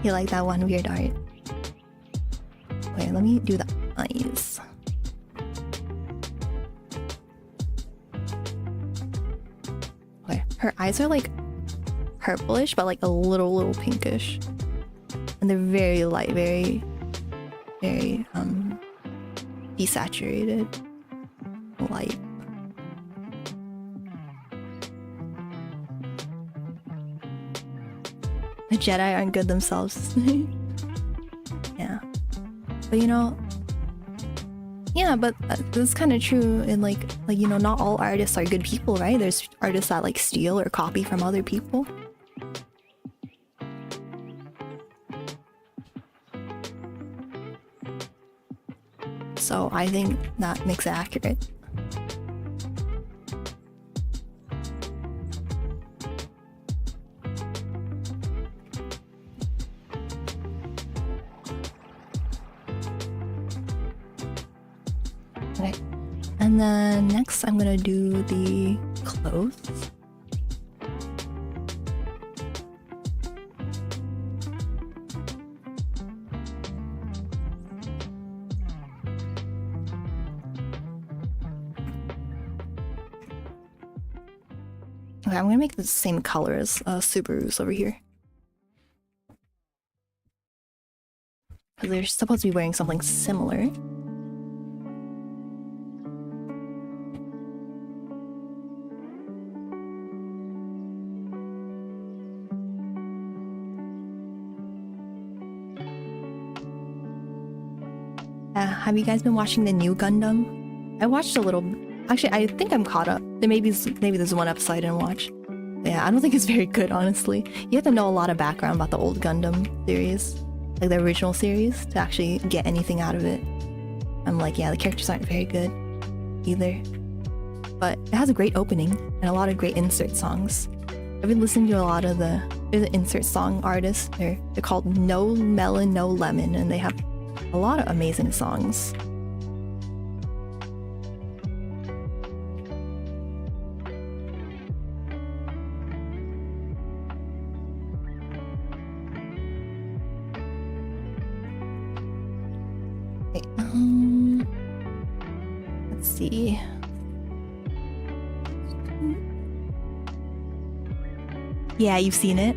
Speaker 1: You like that one weird art? Wait, let me do the eyes. Okay, her eyes are like purplish, but like a little pinkish. And they're very light, very desaturated light. The Jedi aren't good themselves. Yeah. But you know, yeah, but that's kind of true in like you know, not all artists are good people, right? There's artists that like steal or copy from other people. So I think that makes it accurate. Okay. And then next I'm gonna do the clothes. Okay, I'm gonna make the same color as Subaru's over here. Because they're supposed to be wearing something similar. Have you guys been watching the new Gundam? I watched a little. Actually, I think I'm caught up. Maybe there's one episode I didn't watch. Yeah, I don't think it's very good, honestly. You have to know a lot of background about the old Gundam series, like the original series, to actually get anything out of it. I'm like, yeah, the characters aren't very good either. But it has a great opening and a lot of great insert songs. I've been listening to a lot of the insert song artists. They're called No Melon, No Lemon, and they have a lot of amazing songs. Okay, let's see. Yeah, you've seen it.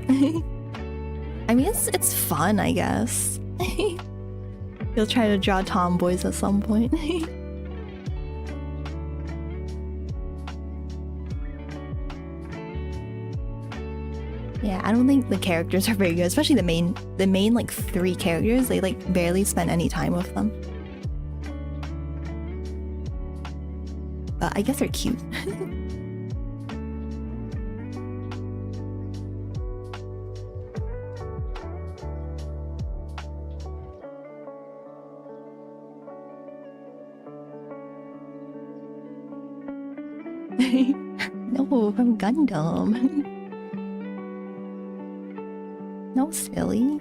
Speaker 1: I mean, it's fun, I guess. You'll try to draw tomboys at some point. Yeah, I don't think the characters are very good, especially the main like 3 characters. They like barely spend any time with them. But I guess they're cute. No, from Gundam. No, silly.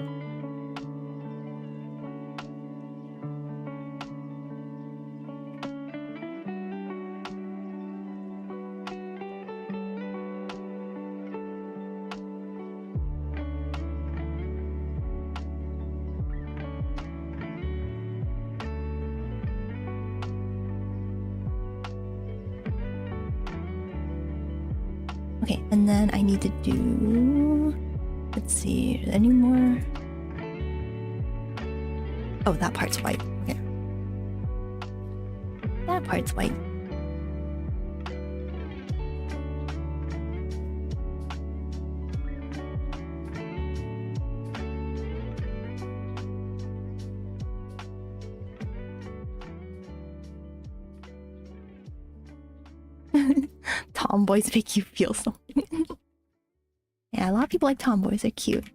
Speaker 1: Okay, and then I need to do... Let's see, any more? Oh, that part's white. Okay. That part's white. Tomboys make you feel something. Yeah, a lot of people like tomboys. They're cute.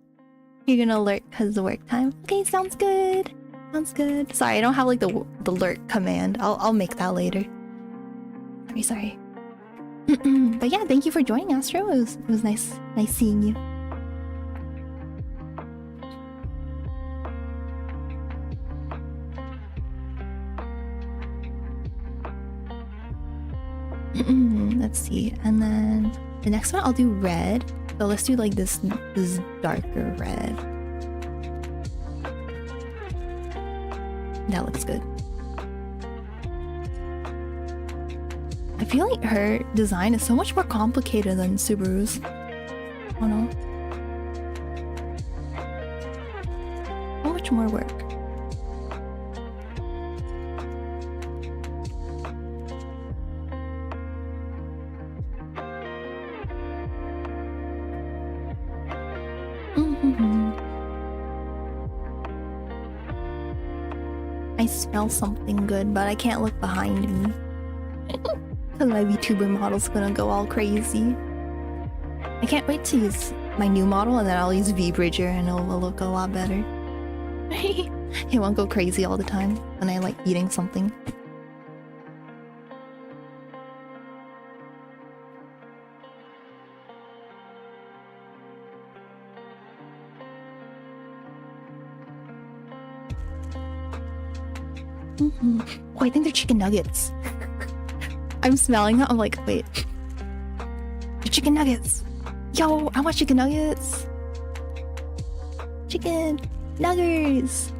Speaker 1: You're gonna alert because of the work time. Okay, sounds good. Sounds good. Sorry, I don't have like the alert command. I'll make that later. Sorry. But yeah, thank you for joining, Astro. It was nice seeing you. Let's see, and then the next one I'll do red. So let's do like this darker red. That looks good. I feel like her design is so much more complicated than Subaru's. Oh no. So much more work. I smell something good, but I can't look behind me. Because my Vtuber model's gonna go all crazy. I can't wait to use my new model, and then I'll use V-Bridger and it'll look a lot better. It won't go crazy all the time when I like eating something. Oh, I think they're chicken nuggets. I'm smelling them. I'm like, wait. They're chicken nuggets. Yo, I want chicken nuggets. Chicken nuggers.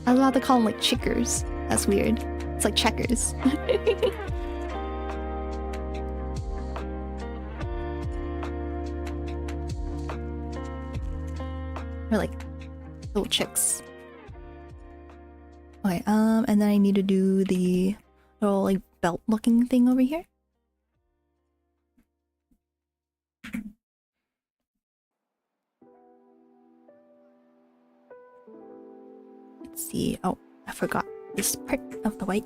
Speaker 1: I was about to call them like chickers. That's weird. It's like checkers. Or like little chicks. Okay, and then I need to do the little like belt looking thing over here. Let's see. Oh, I forgot this part of the white.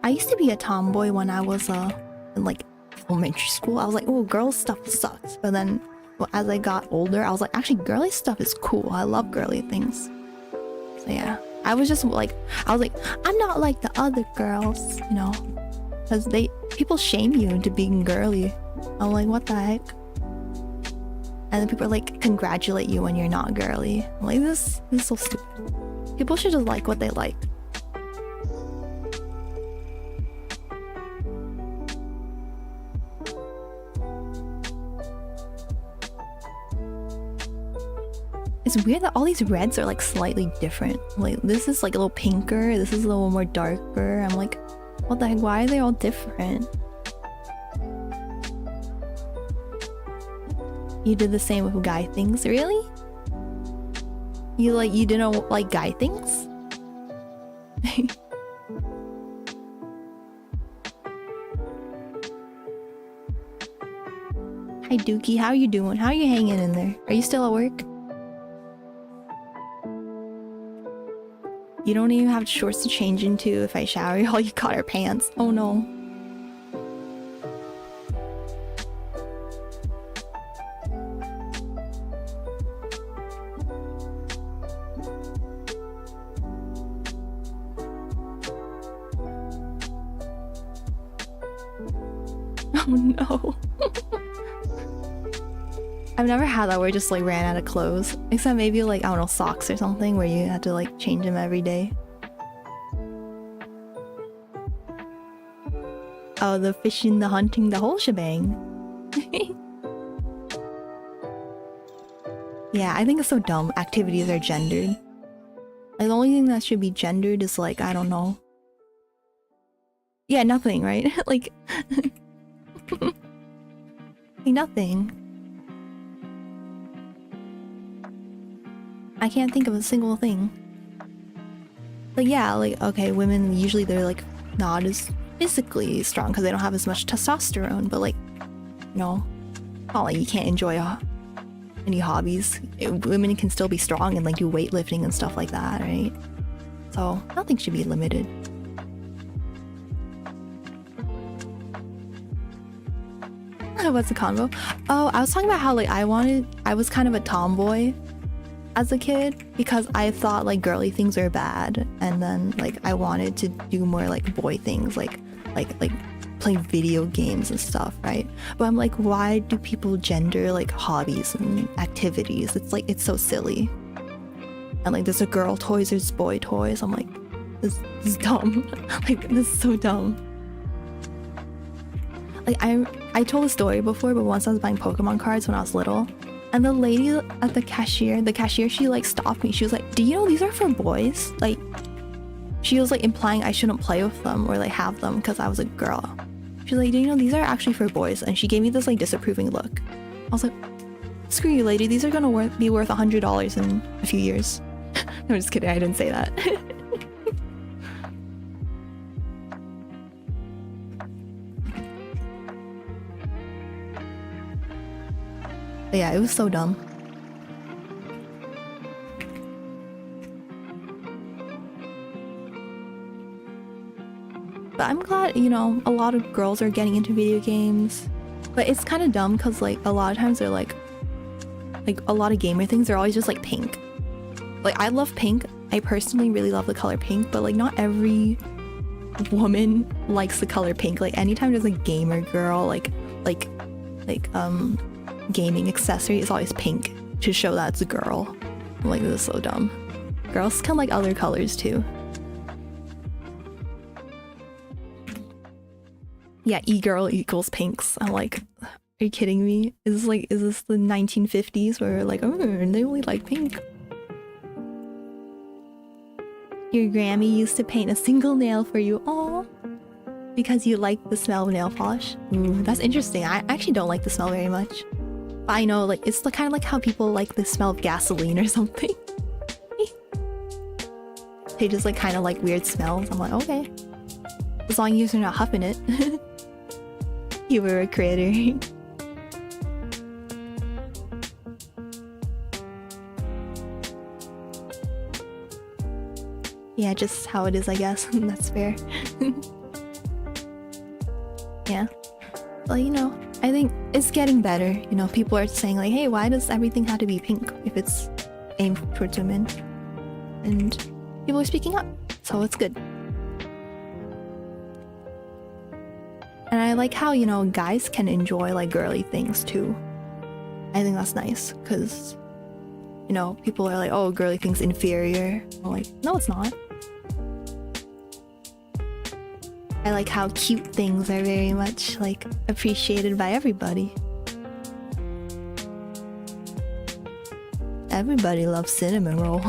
Speaker 1: I used to be a tomboy when I was in like elementary school. I was like, oh, girls stuff sucks. But then as I got older, I was like, actually, girly stuff is cool. I love girly things. So yeah, I was just like, I'm not like the other girls, you know, because people shame you into being girly. I'm like, what the heck? And then people like congratulate you when you're not girly. I'm like, this is so stupid. People should just like what they like. It's weird that all these reds are like slightly different. Like this is like a little pinker, this is a little more darker. I'm like, what the heck, why are they all different? You did the same with guy things, really? You didn't like guy things? Hi Dookie, how are you doing? How are you hanging in there? Are you still at work? You don't even have shorts to change into if I shower. All you got are pants. Oh no. Oh no. I've never had that where I just like ran out of clothes. Except maybe like, I don't know, socks or something where you had to like change them every day. Oh, the fishing, the hunting, the whole shebang. Yeah, I think it's so dumb. Activities are gendered. Like the only thing that should be gendered is like, I don't know. Yeah, nothing, right? Like... like nothing. I can't think of a single thing. Like yeah, like okay, women usually they're like not as physically strong because they don't have as much testosterone, but like, you know, not like you can't enjoy any hobbies. Women can still be strong and like do weightlifting and stuff like that, right? So nothing should be limited. What's the convo? Oh, I was talking about how like I was kind of a tomboy as a kid because I thought like girly things are bad, and then like I wanted to do more like boy things, like playing video games and stuff, right? But I'm like, why do people gender like hobbies and activities? It's like, it's so silly. And like there's a girl toys, there's boy toys. I'm like, this is dumb. Like this is so dumb. Like I told a story before, but once I was buying Pokemon cards when I was little, and the lady at the cashier, she like stopped me. She was like, do you know these are for boys? Like, she was like implying I shouldn't play with them or like have them because I was a girl. She's like, do you know these are actually for boys? And she gave me this like disapproving look. I was like, screw you lady, these are gonna be worth $100 in a few years. I'm just kidding, I didn't say that. But yeah, it was so dumb. But I'm glad, you know, a lot of girls are getting into video games. But it's kind of dumb because like a lot of times they're like a lot of gamer things are always just like pink. Like I love pink. I personally really love the color pink, but like not every woman likes the color pink. Like anytime there's a gamer girl, like gaming accessory is always pink to show that it's a girl. I'm like, this is so dumb. Girls can like other colors too. Yeah, e-girl equals pinks. I'm like, are you kidding me? Is this the 1950s where we're like, oh, they only like pink? Your Grammy used to paint a single nail for you. Aww. Because you like the smell of nail polish. Ooh, that's interesting. I actually don't like the smell very much. I know, like, it's kind of like how people like the smell of gasoline or something. They just like kind of like weird smells. I'm like, okay, as long as you're not huffing it. You were a creator. Yeah, just how it is, I guess. That's fair. Yeah. Well, you know, I think it's getting better. You know, people are saying like, hey, why does everything have to be pink if it's aimed towards women? And people are speaking up, so it's good. And I like how, you know, guys can enjoy like girly things too. I think that's nice, because, you know, people are like, oh, girly things inferior. I'm like, no, it's not. I like how cute things are very much like appreciated by everybody. Everybody loves cinnamon roll.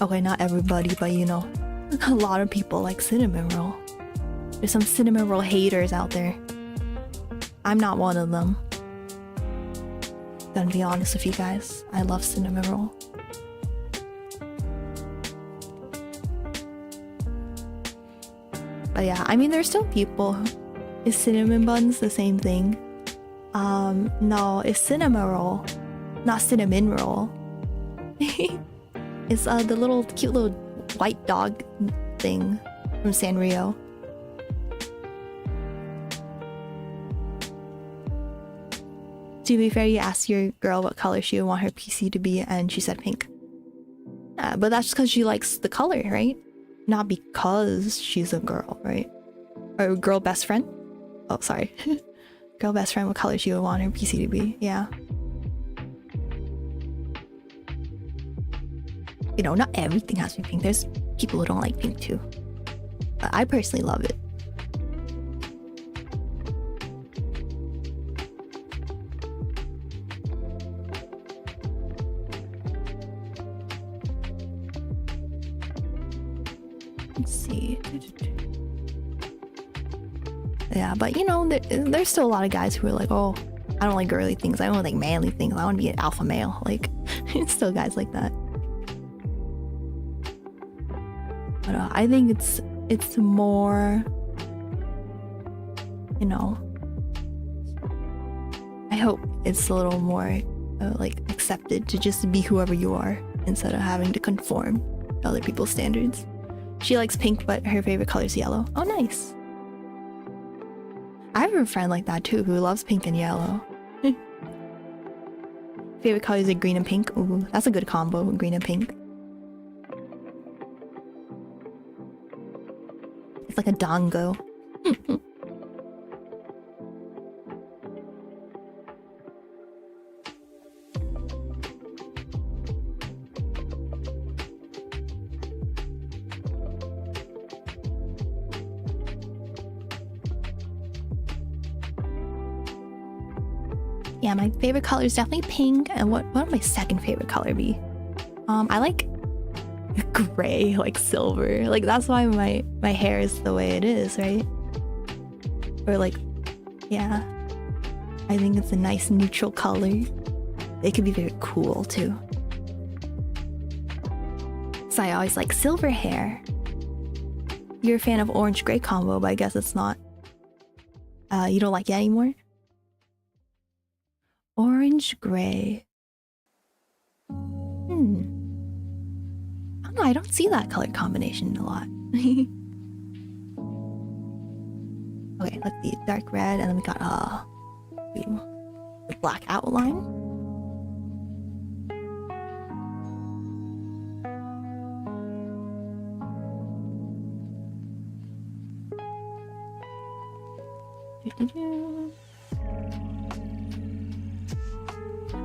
Speaker 1: Okay, not everybody, but you know, a lot of people like cinnamon roll. There's some cinnamon roll haters out there. I'm not one of them. Gonna be honest with you guys, I love cinnamon roll. But yeah, I mean, there's still people. Is cinnamon buns the same thing? No, it's cinnamon roll, not cinnamon roll. It's the little cute little white dog thing from Sanrio. To be fair, you asked your girl what color she would want her PC to be, and she said pink. But that's because she likes the color, right? Not because she's a girl, right? Or girl best friend? Oh, sorry. Girl best friend, what color she would want her PC to be. Yeah. You know, not everything has to be pink. There's people who don't like pink too. But I personally love it. Let's see. Yeah, but you know, there's still a lot of guys who are like, oh, I don't like girly things. I don't like manly things. I want to be an alpha male. Like, it's still guys like that. But I think it's more, you know, I hope it's a little more like accepted to just be whoever you are instead of having to conform to other people's standards. She likes pink, but her favorite color is yellow. Oh, nice. I have a friend like that too who loves pink and yellow. Favorite colors are green and pink. Ooh, that's a good combo, green and pink. It's like a dongo. Yeah, my favorite color is definitely pink. And what would my second favorite color be? I like gray, like silver. Like that's why my hair is the way it is, right? Or like, yeah, I think it's a nice neutral color. It could be very cool too. So I always like silver hair. You're a fan of orange gray combo, but I guess it's not. You don't like it anymore? Orange gray. I don't know, I don't see that color combination a lot. Okay, let's see, dark red, and then we got the black outline.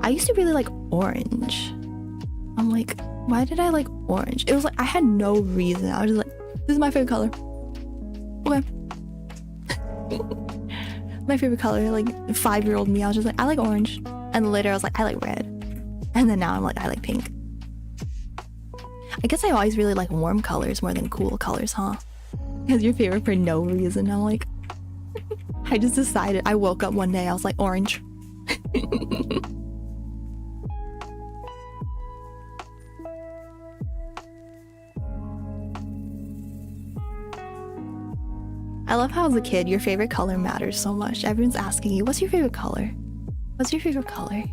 Speaker 1: I used to really like orange. I'm like, why did I like orange? It was like, I had no reason. I was just like, this is my favorite color. Okay. My favorite color, like 5-year-old me, I was just like, I like orange. And later I was like, I like red. And then now I'm like, I like pink. I guess I always really like warm colors more than cool colors, huh? Because your favorite for no reason. I'm like, I just decided. I woke up one day, I was like, orange. I love how as a kid, your favorite color matters so much. Everyone's asking you, what's your favorite color? What's your favorite color?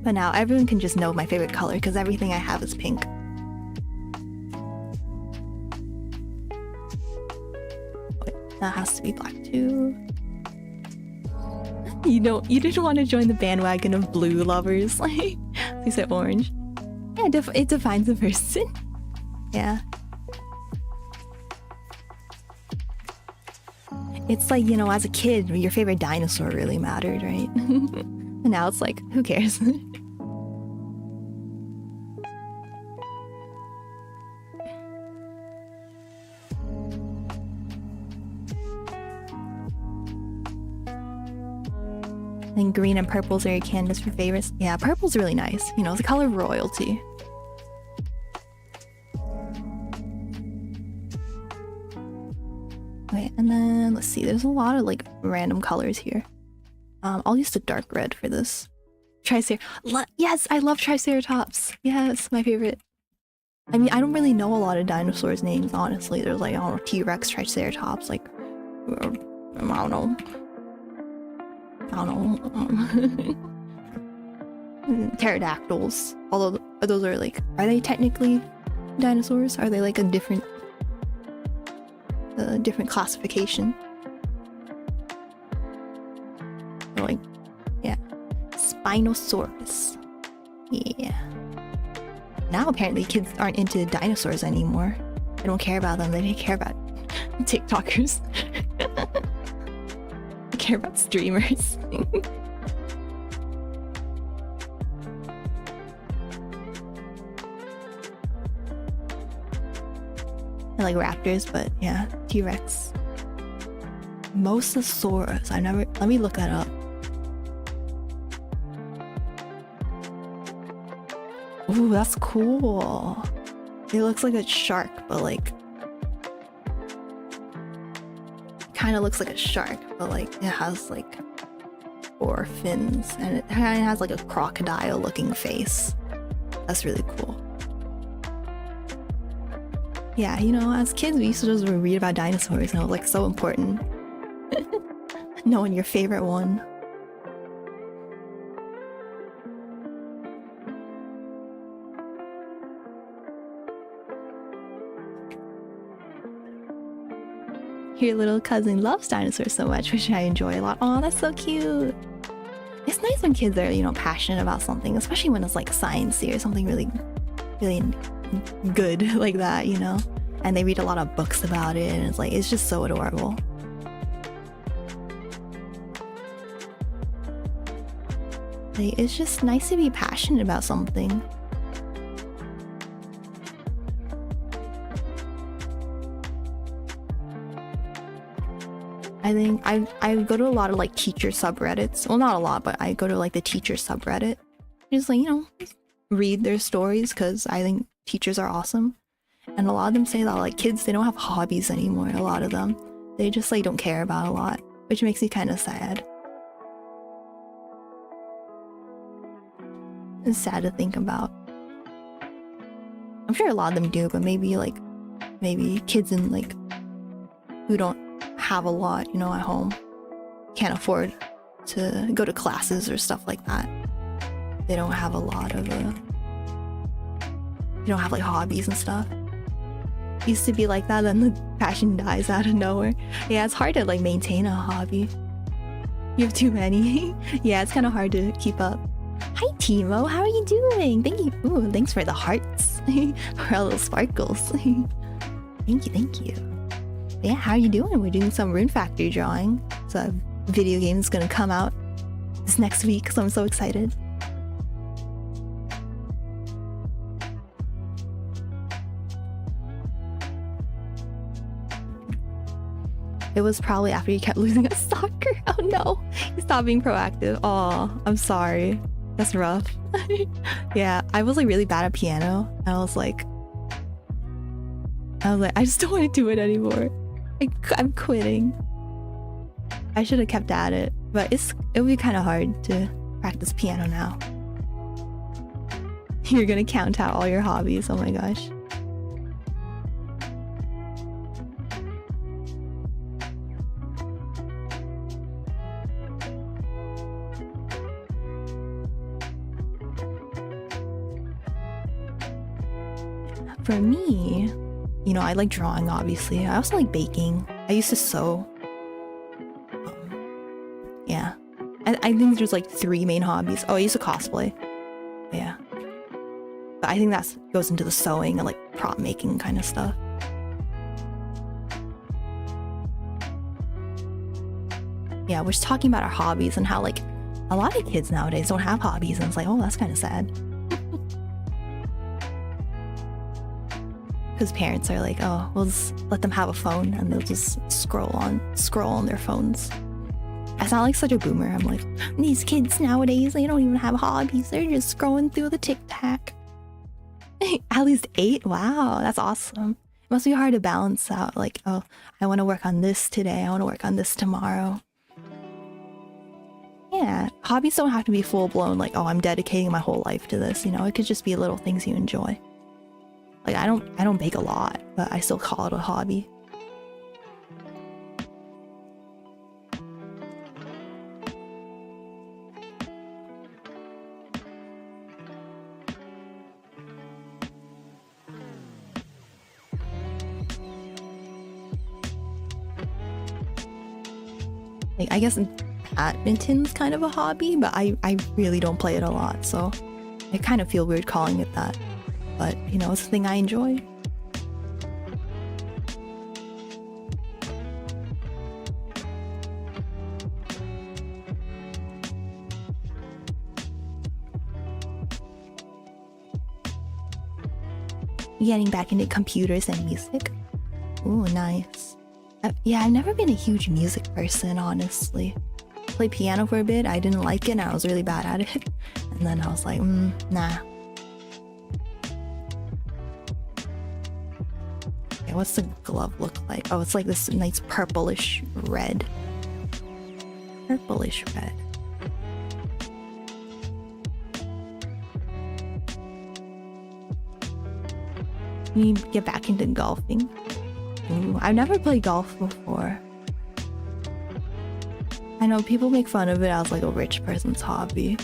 Speaker 1: But now everyone can just know my favorite color because everything I have is pink. Wait, that has to be black too. You didn't want to join the bandwagon of blue lovers. Like, you said orange. Yeah, it defines a person. Yeah. It's like, you know, as a kid, your favorite dinosaur really mattered, right? And now it's like, who cares? And green and purples are your canvas for favorites. Yeah, purple's really nice. You know, it's the color of royalty. Okay, and then let's see. There's a lot of like random colors here. I'll use the dark red for this. Yes, I love Triceratops. Yes, my favorite. I mean, I don't really know a lot of dinosaurs' names, honestly. There's like, I don't know, T-Rex, Triceratops, like, I don't know. Pterodactyls. Although those are like, are they technically dinosaurs? Are they like a different classification? Or like, yeah, Spinosaurus. Yeah. Now apparently kids aren't into dinosaurs anymore. They don't care about them. They care about TikTokers. They care about streamers. I like raptors, but yeah, T-Rex. Mosasaurus. Let me look that up. Ooh, that's cool. It looks like a shark, but like, kind of looks like a shark, but like it has like 4 fins, and it kind of has like a crocodile looking face. That's really cool. Yeah, you know, as kids we used to just read about dinosaurs, and it was like so important. Knowing your favorite one. Your little cousin loves dinosaurs so much, which I enjoy a lot. Oh, that's so cute. It's nice when kids are, you know, passionate about something, especially when it's like sciencey or something really, really good like that, you know? And they read a lot of books about it, and it's like, it's just so adorable. Like, it's just nice to be passionate about something. I think I go to a lot of like teacher subreddits. Well, not a lot, but I go to like the teacher subreddit. Just like, you know, read their stories because I think teachers are awesome. And a lot of them say that like kids, they don't have hobbies anymore. A lot of them, they just like don't care about a lot, which makes me kind of sad. It's sad to think about. I'm sure a lot of them do, but maybe kids in like who don't have a lot, you know, at home, can't afford to go to classes or stuff like that. They don't have a lot of they don't have like hobbies and stuff. Used to be like that, then the passion dies out of nowhere. Yeah, it's hard to like maintain a hobby. You have too many. Yeah, it's kind of hard to keep up. Hi Timo, how are you doing? Thank you. Ooh, thanks for the hearts. For all those sparkles. Thank you. But yeah, how are you doing? We're doing some Rune Factory drawing. So a video game is gonna come out this next week, so I'm so excited. It was probably after you kept losing at soccer. Oh no, you stopped being proactive. Oh, I'm sorry. That's rough. Yeah, I was like really bad at piano. I was like I was like, I just don't want to do it anymore. I'm quitting. I should have kept at it, but it would be kind of hard to practice piano now. You're gonna count out all your hobbies. Oh my gosh. For me, you know, I like drawing, obviously. I also like baking. I used to sew. Yeah. I think there's like 3 main hobbies. Oh, I used to cosplay. Yeah. But I think that goes into the sewing and like prop making kind of stuff. Yeah, we're just talking about our hobbies and how like a lot of kids nowadays don't have hobbies, and it's like, oh, that's kind of sad. Because parents are like, oh, we'll just let them have a phone and they'll just scroll on their phones. I sound like such a boomer. I'm like, these kids nowadays, they don't even have hobbies. They're just scrolling through the TikTok. At least 8? Wow, that's awesome. It must be hard to balance out. Like, oh, I want to work on this today. I want to work on this tomorrow. Yeah, hobbies don't have to be full-blown, like, oh, I'm dedicating my whole life to this. You know, it could just be little things you enjoy. Like, I don't bake a lot, but I still call it a hobby. Like, I guess badminton's kind of a hobby, but I really don't play it a lot, so I kind of feel weird calling it that. But, you know, it's a thing I enjoy. Getting back into computers and music. Ooh, nice. Yeah, I've never been a huge music person, honestly. Played piano for a bit, I didn't like it, and I was really bad at it. And then I was like, nah. Okay, what's the glove look like? Oh, it's like this nice purplish red. Purplish red. You need to get back into golfing. Ooh, I've never played golf before. I know people make fun of it as like a rich person's hobby.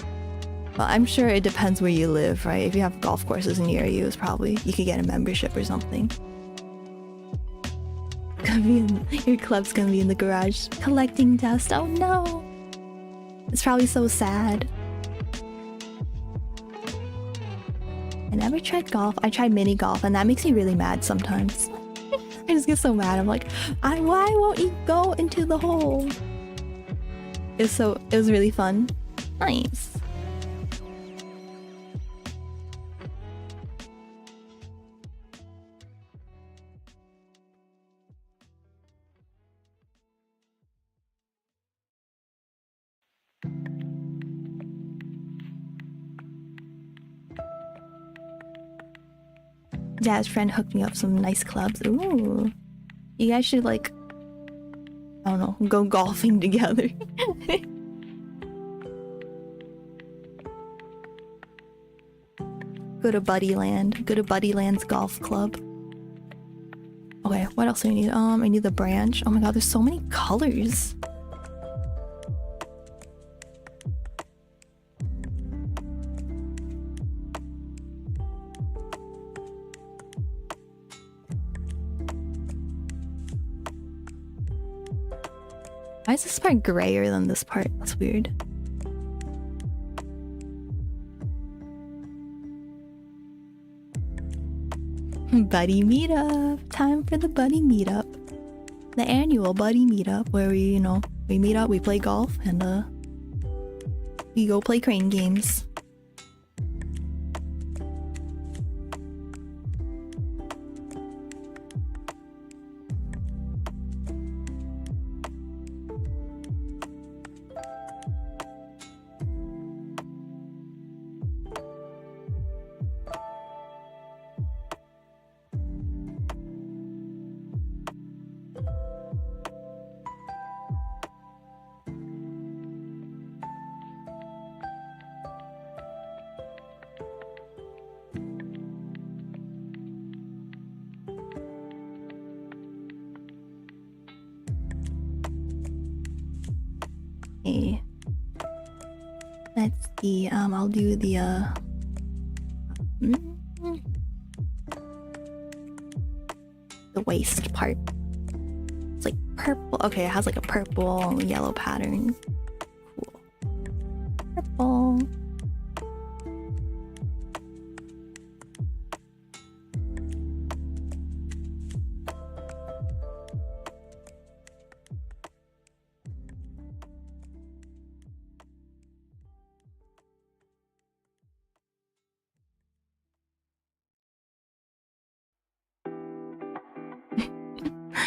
Speaker 1: Well, I'm sure it depends where you live, right? If you have golf courses near you, it's probably you could get a membership or something. Your club's gonna be in the garage collecting dust. Oh no! It's probably so sad. I never tried golf. I tried mini golf, and that makes me really mad sometimes. I just get so mad. I'm like, why won't you go into the hole? It was really fun. Nice. Dad's friend hooked me up some nice clubs. Ooh. You guys should, like, I don't know, go golfing together. Go to Buddyland. Go to Buddyland's golf club. Okay, what else do I need? I need the branch. Oh my god, there's so many colors. Why is this part grayer than this part? That's weird. Buddy meetup! Time for the buddy meetup. The annual buddy meetup where we, you know, we meet up, we play golf, and we go play crane games. Okay. Let's see. I'll do the waist part. It's like purple. Okay, it has like a purple yellow pattern. Cool. Purple.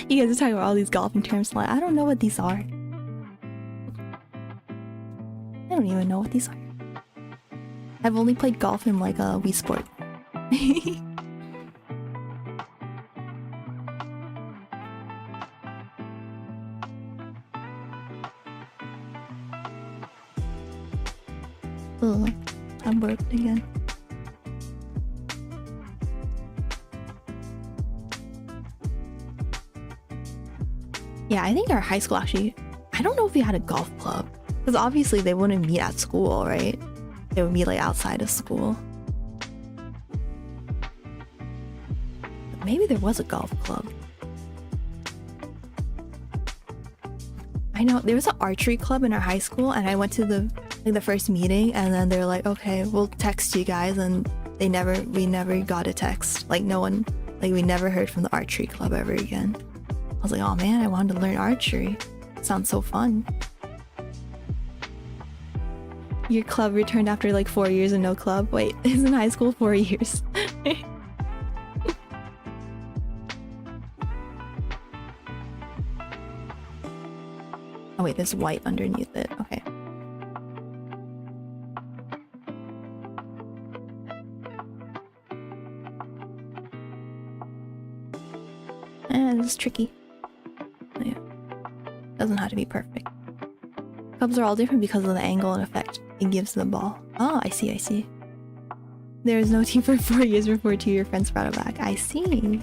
Speaker 1: You guys are talking about all these golfing terms. Like, I don't know what these are. I don't even know what these are. I've only played golf in like a Wii Sport. Ugh, I'm burped again. Yeah, I think our high school actually, I don't know if we had a golf club. Because obviously they wouldn't meet at school, right? They would meet like outside of school. But maybe there was a golf club. I know there was an archery club in our high school, and I went to the first meeting, and then they're like, okay, we'll text you guys, and we never got a text. Like no one, like we never heard from the archery club ever again. I was like, oh man, I wanted to learn archery. Sounds so fun. Your club returned after like 4 years and no club? Wait, it's in high school 4 years. Oh wait, there's white underneath it. Okay. And this is tricky. Oh, yeah. Doesn't have to be perfect. Clubs are all different because of the angle and effect it gives the ball. Oh, I see, I see. There is no team for 4 years before 2 year friends brought it back. I see.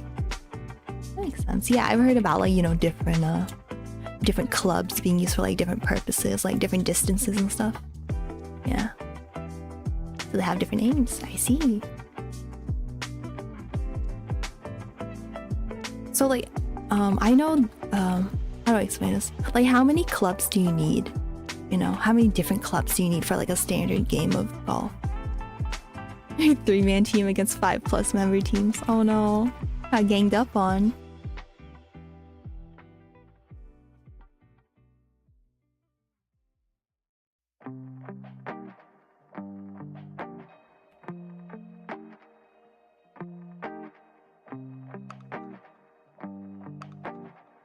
Speaker 1: That makes sense. Yeah, I've heard about like, you know, different clubs being used for like different purposes, like different distances and stuff. Yeah. So they have different names. I see. So like, I know, how do I explain this? Like, how many clubs do you need? You know, how many different clubs do you need for like a standard game of golf? 3-man team against 5+ member teams. Oh no, got ganged up on.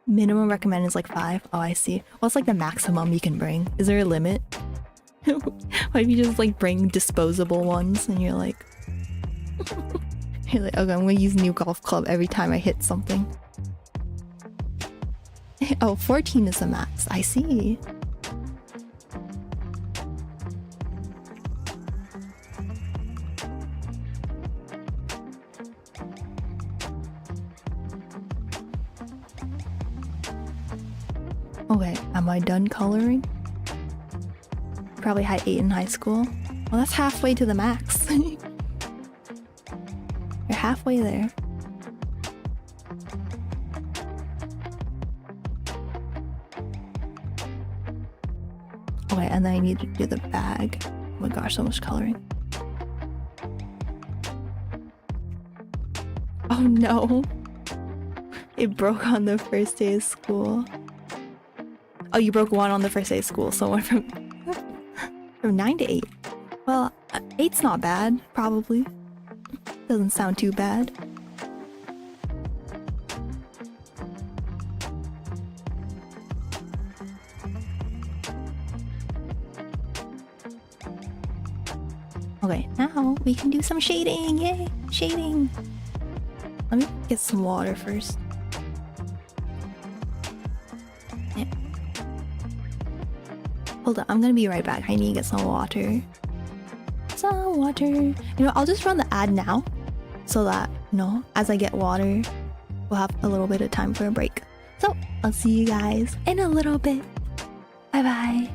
Speaker 1: Minimum recommended is like 5. Oh, I see. What's like the maximum you can bring? Is there a limit? What if you just like bring disposable ones and you're like, okay, I'm gonna use new golf club every time I hit something. Oh, 14 is the max. I see. Okay, am I done coloring? Probably had 8 in high school. Well, that's halfway to the max. You're halfway there. Okay, and then I need to do the bag. Oh my gosh, so much coloring. Oh no. It broke on the first day of school. Oh, you broke one on the first day of school, so went from 9 to 8. Well, 8's not bad, probably. Doesn't sound too bad. Okay, now we can do some shading. Yay, shading. Let me get some water first. Yeah. Hold on, I'm gonna be right back. I need to get some water. Some water. You know, I'll just run the ad now so that, you know, as I get water, we'll have a little bit of time for a break. So, I'll see you guys in a little bit. Bye bye.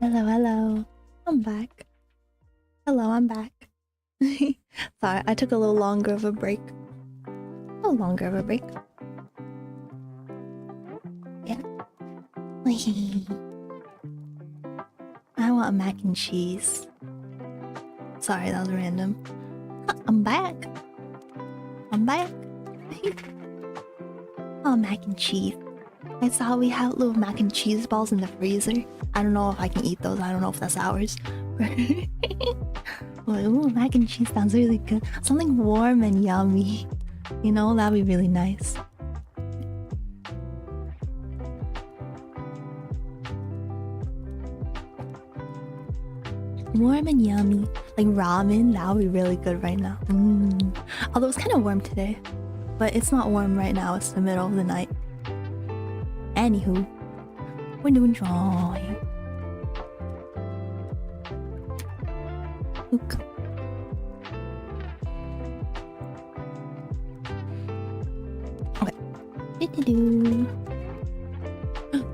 Speaker 1: Hello, hello. I'm back. Hello, I'm back. Sorry, I took a little longer of a break. A little longer of a break. Yeah. I want mac and cheese. Sorry, that was random. I'm back. I'm back. Oh, mac and cheese. I saw we have little mac and cheese balls in the freezer. I don't know if I can eat those. I don't know if that's ours. Ooh, mac and cheese sounds really good. Something warm and yummy. You know, that'd be really nice. Warm and yummy. Like ramen, that would be really good right now. Although it's kind of warm today. But it's not warm right now. It's the middle of the night. Anywho, we're doing drawing. Look. Okay.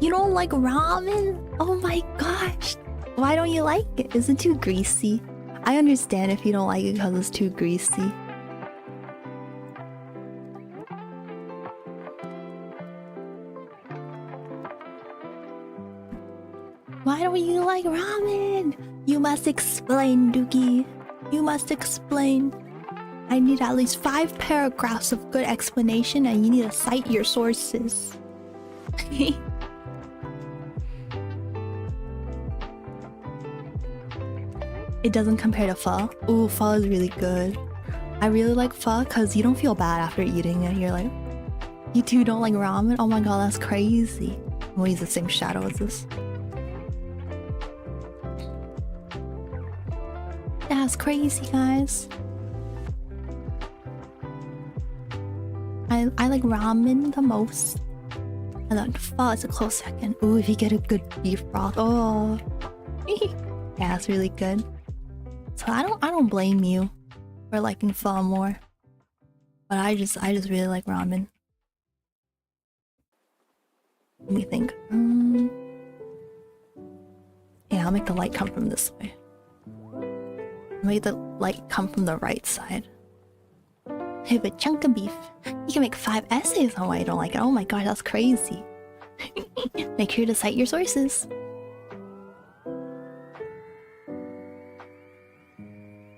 Speaker 1: You don't like ramen? Oh my gosh. Why don't you like it? Is it too greasy? I understand if you don't like it because it's too greasy. Why don't you like ramen? You must explain, Doogie. You must explain. I need at least 5 paragraphs of good explanation and you need to cite your sources. It doesn't compare to pho. Ooh, pho is really good. I really like pho because you don't feel bad after eating it. You're like, you two don't like ramen? Oh my god, that's crazy. I'm gonna use the same shadow as this. That's crazy, guys. I like ramen the most. And then pho is a close second. Ooh, if you get a good beef broth. Oh. Yeah, it's really good. So I don't blame you for liking pho more. But I just really like ramen. Let me think. Yeah, I'll make the light come from this way. Make the light come from the right side. Hey, but chunk of beef. You can make 5 essays on why you don't like it. Oh my god, that's crazy. Make sure to cite your sources.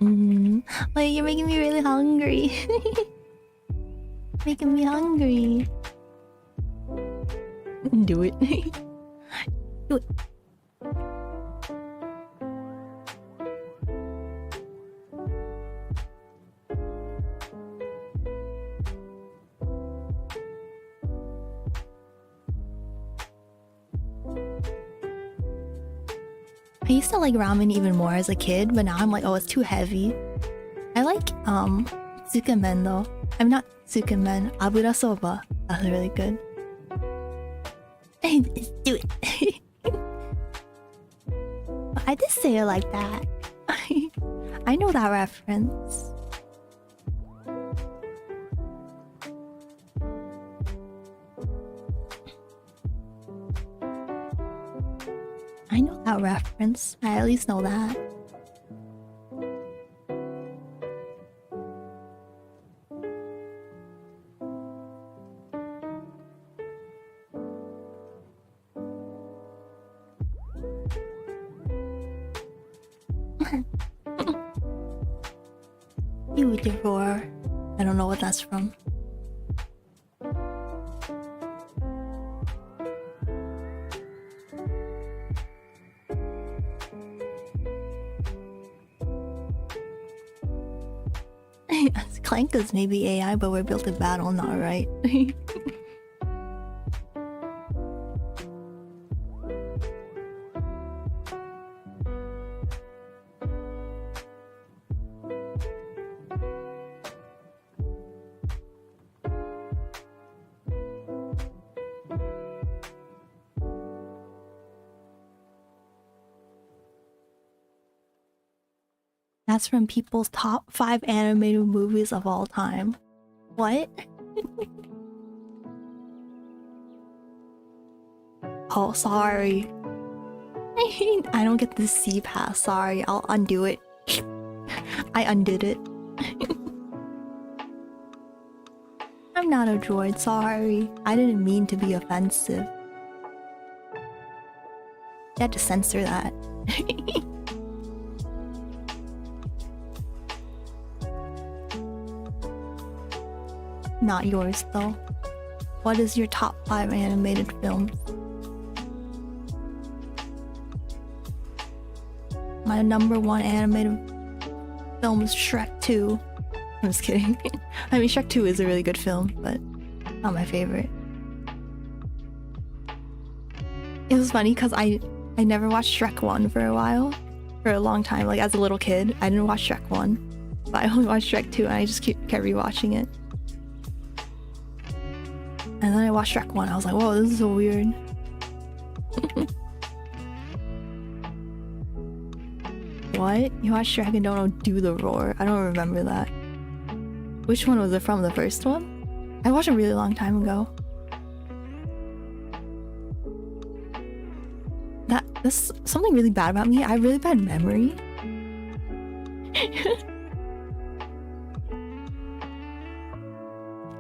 Speaker 1: Wait, you're making me really hungry. Making me hungry. Do it. Do it. I used to like ramen even more as a kid, but now I'm like, oh, it's too heavy. I like tsukemen though. I'm not tsukemen, abura soba. That's really good. Do it. I did say it like that. I know that reference. I know that reference. I at least know that. Vtuber. I don't know what that's from. Clank is maybe AI, but we're built in battle, not right. That's from people's top 5 animated movies of all time. What? Oh, sorry. I don't get the C pass. Sorry, I'll undo it. I undid it. I'm not a droid, sorry. I didn't mean to be offensive. You had to censor that. Not yours, though. What is your top 5 animated films? My number 1 animated film is Shrek 2. I'm just kidding. I mean, Shrek 2 is a really good film, but not my favorite. It was funny because I never watched Shrek 1 for a while. For a long time. Like, as a little kid, I didn't watch Shrek 1. But I only watched Shrek 2 and I just kept rewatching it. And then I watched Shrek 1. I was like, whoa, this is so weird. What? You watched Shrek and don't do the roar? I don't remember that. Which one was it from? The first one? I watched it a really long time ago. That's something really bad about me. I have really bad memory.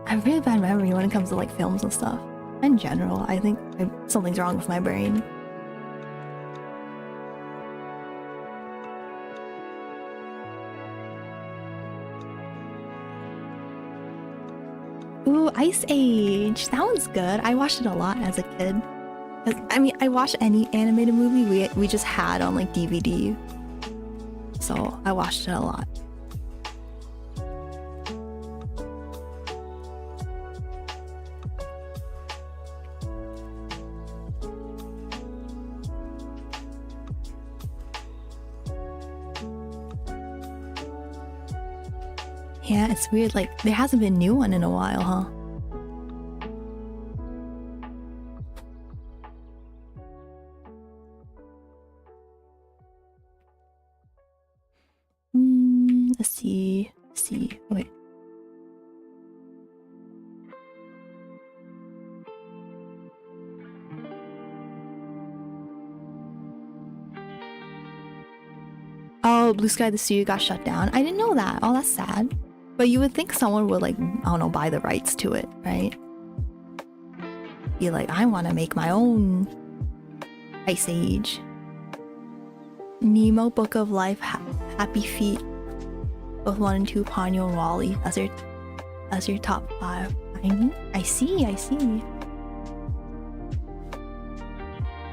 Speaker 1: I have really bad memory when it comes to like films and stuff. In general, I think something's wrong with my brain. Ooh, Ice Age! That one's good. I watched it a lot as a kid. I mean, I watched any animated movie we just had on like DVD. So I watched it a lot. Yeah, it's weird, like, there hasn't been a new one in a while, huh? Let's see. Wait. Oh, Blue Sky the studio got shut down. I didn't know that. Oh, that's sad. But you would think someone would, like, I don't know, buy the rights to it, right? Be like, I want to make my own Ice Age. Nemo, Book of Life, Happy Feet, both 1 and 2, Ponyo and Wally. That's your top 5. I see.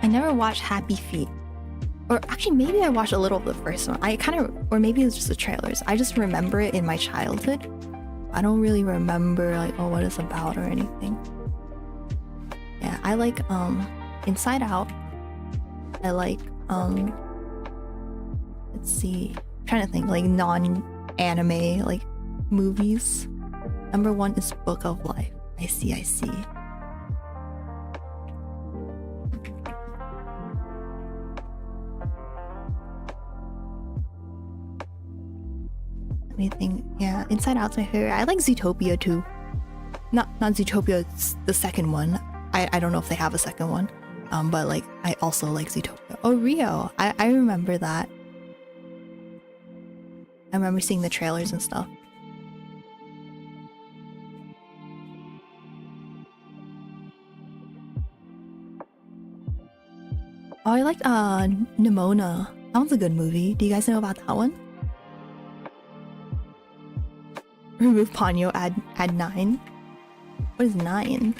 Speaker 1: I never watched Happy Feet. Or actually, maybe I watched a little of the first one. Or maybe it was just the trailers. I just remember it in my childhood. I don't really remember, like, oh, what it's about or anything. Yeah, I like, Inside Out. I like, let's see. I'm trying to think, like, non-anime, like, movies. Number 1 is Book of Life. I see. Anything, yeah. Inside Out's my favorite. I like Zootopia too. Not Zootopia, it's the second one. I don't know if they have a second one. But like I also like Zootopia. Oh, Rio. I remember that. I remember seeing the trailers and stuff. Oh, I liked Nimona. That one's a good movie. Do you guys know about that one? Remove Ponyo, add 9. What is 9?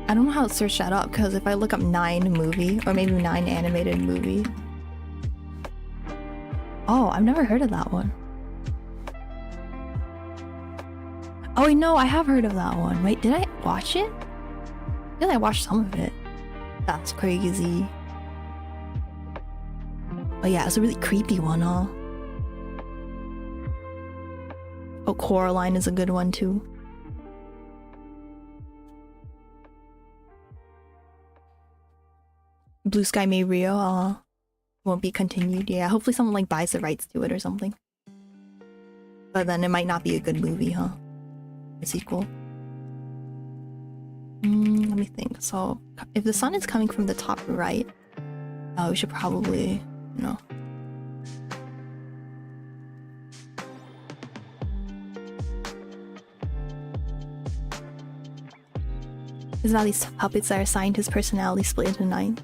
Speaker 1: I don't know how to search that up, because if I look up 9 movie, or maybe 9 animated movie. Oh, I've never heard of that one. Oh wait, no, I have heard of that one. Wait, did I watch it? I feel like I watched some of it. That's crazy. Oh yeah, it's a really creepy one, huh? Oh, Coraline is a good one too. Blue Sky May Rio, won't be continued. Yeah, hopefully someone like buys the rights to it or something. But then it might not be a good movie, huh? A sequel. Let me think. So if the sun is coming from the top right, we should probably, you know. It's about these puppets that are assigned his personality split into nine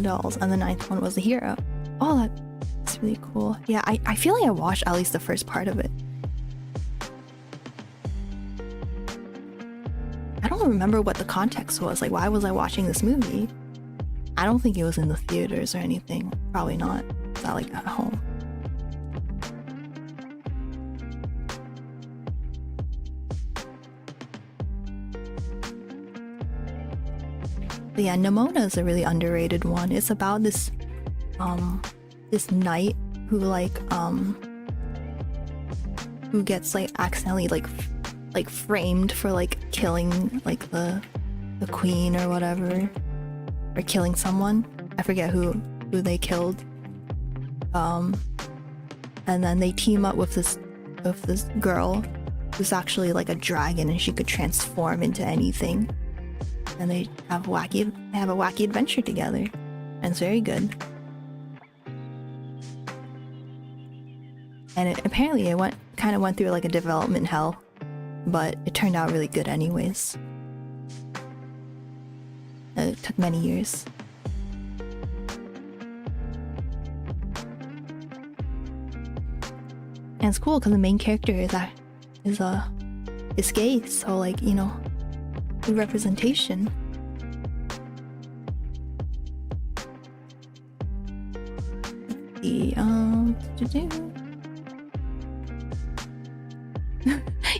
Speaker 1: dolls, and the ninth one was the hero. Oh, that's really cool. Yeah, I feel like I watched at least the first part of it. I don't remember what the context was. Like, why was I watching this movie? I don't think it was in the theaters or anything. Probably not. It's not like at home. But yeah, Nimona is a really underrated one. It's about this this knight who who gets like accidentally like framed for like killing like the queen or whatever, or killing someone. I forget who they killed. And then they team up with this girl who's actually like a dragon, and she could transform into anything. And they have a wacky adventure together, and it's very good. And apparently it kind of went through like a development hell, but it turned out really good anyways. It took many years. And it's cool because the main character is gay, so like, you know, good representation.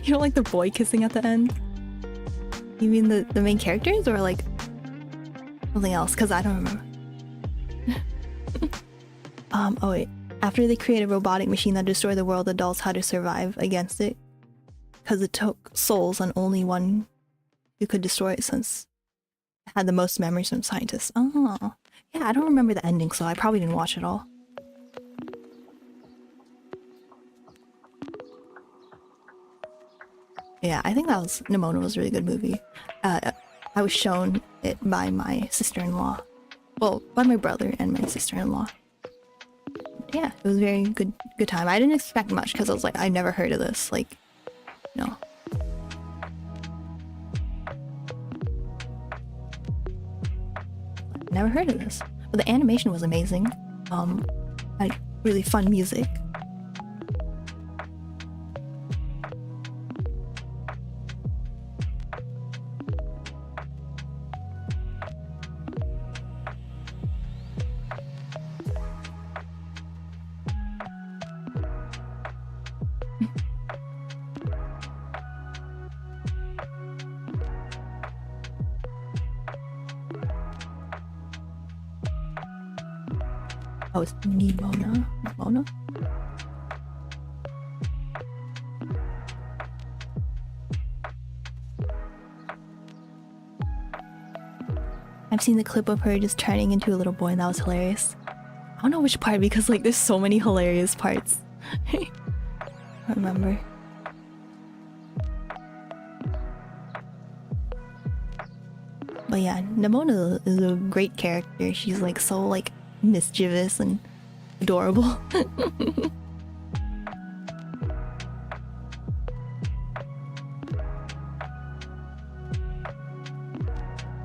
Speaker 1: You don't like the boy kissing at the end? You mean the main characters, or like something else? Because I don't remember. Oh wait. After they create a robotic machine that destroyed the world, the dolls had to survive against it, because it took souls and only one who could destroy it since it had the most memories from scientists. Oh, yeah, I don't remember the ending, so I probably didn't watch it all. Yeah, I think Nimona was a really good movie. I was shown it by my sister-in-law. Well, by my brother and my sister-in-law. Yeah, it was a very good time. I didn't expect much because I was like, I never heard of this. Like, no. Never heard of this. But the animation was amazing. Had really fun music. Oh, it's Nimona. Nimona? I've seen the clip of her just turning into a little boy, and that was hilarious. I don't know which part, because like there's so many hilarious parts. I remember. But yeah, Nimona is a great character. She's like so like mischievous and adorable.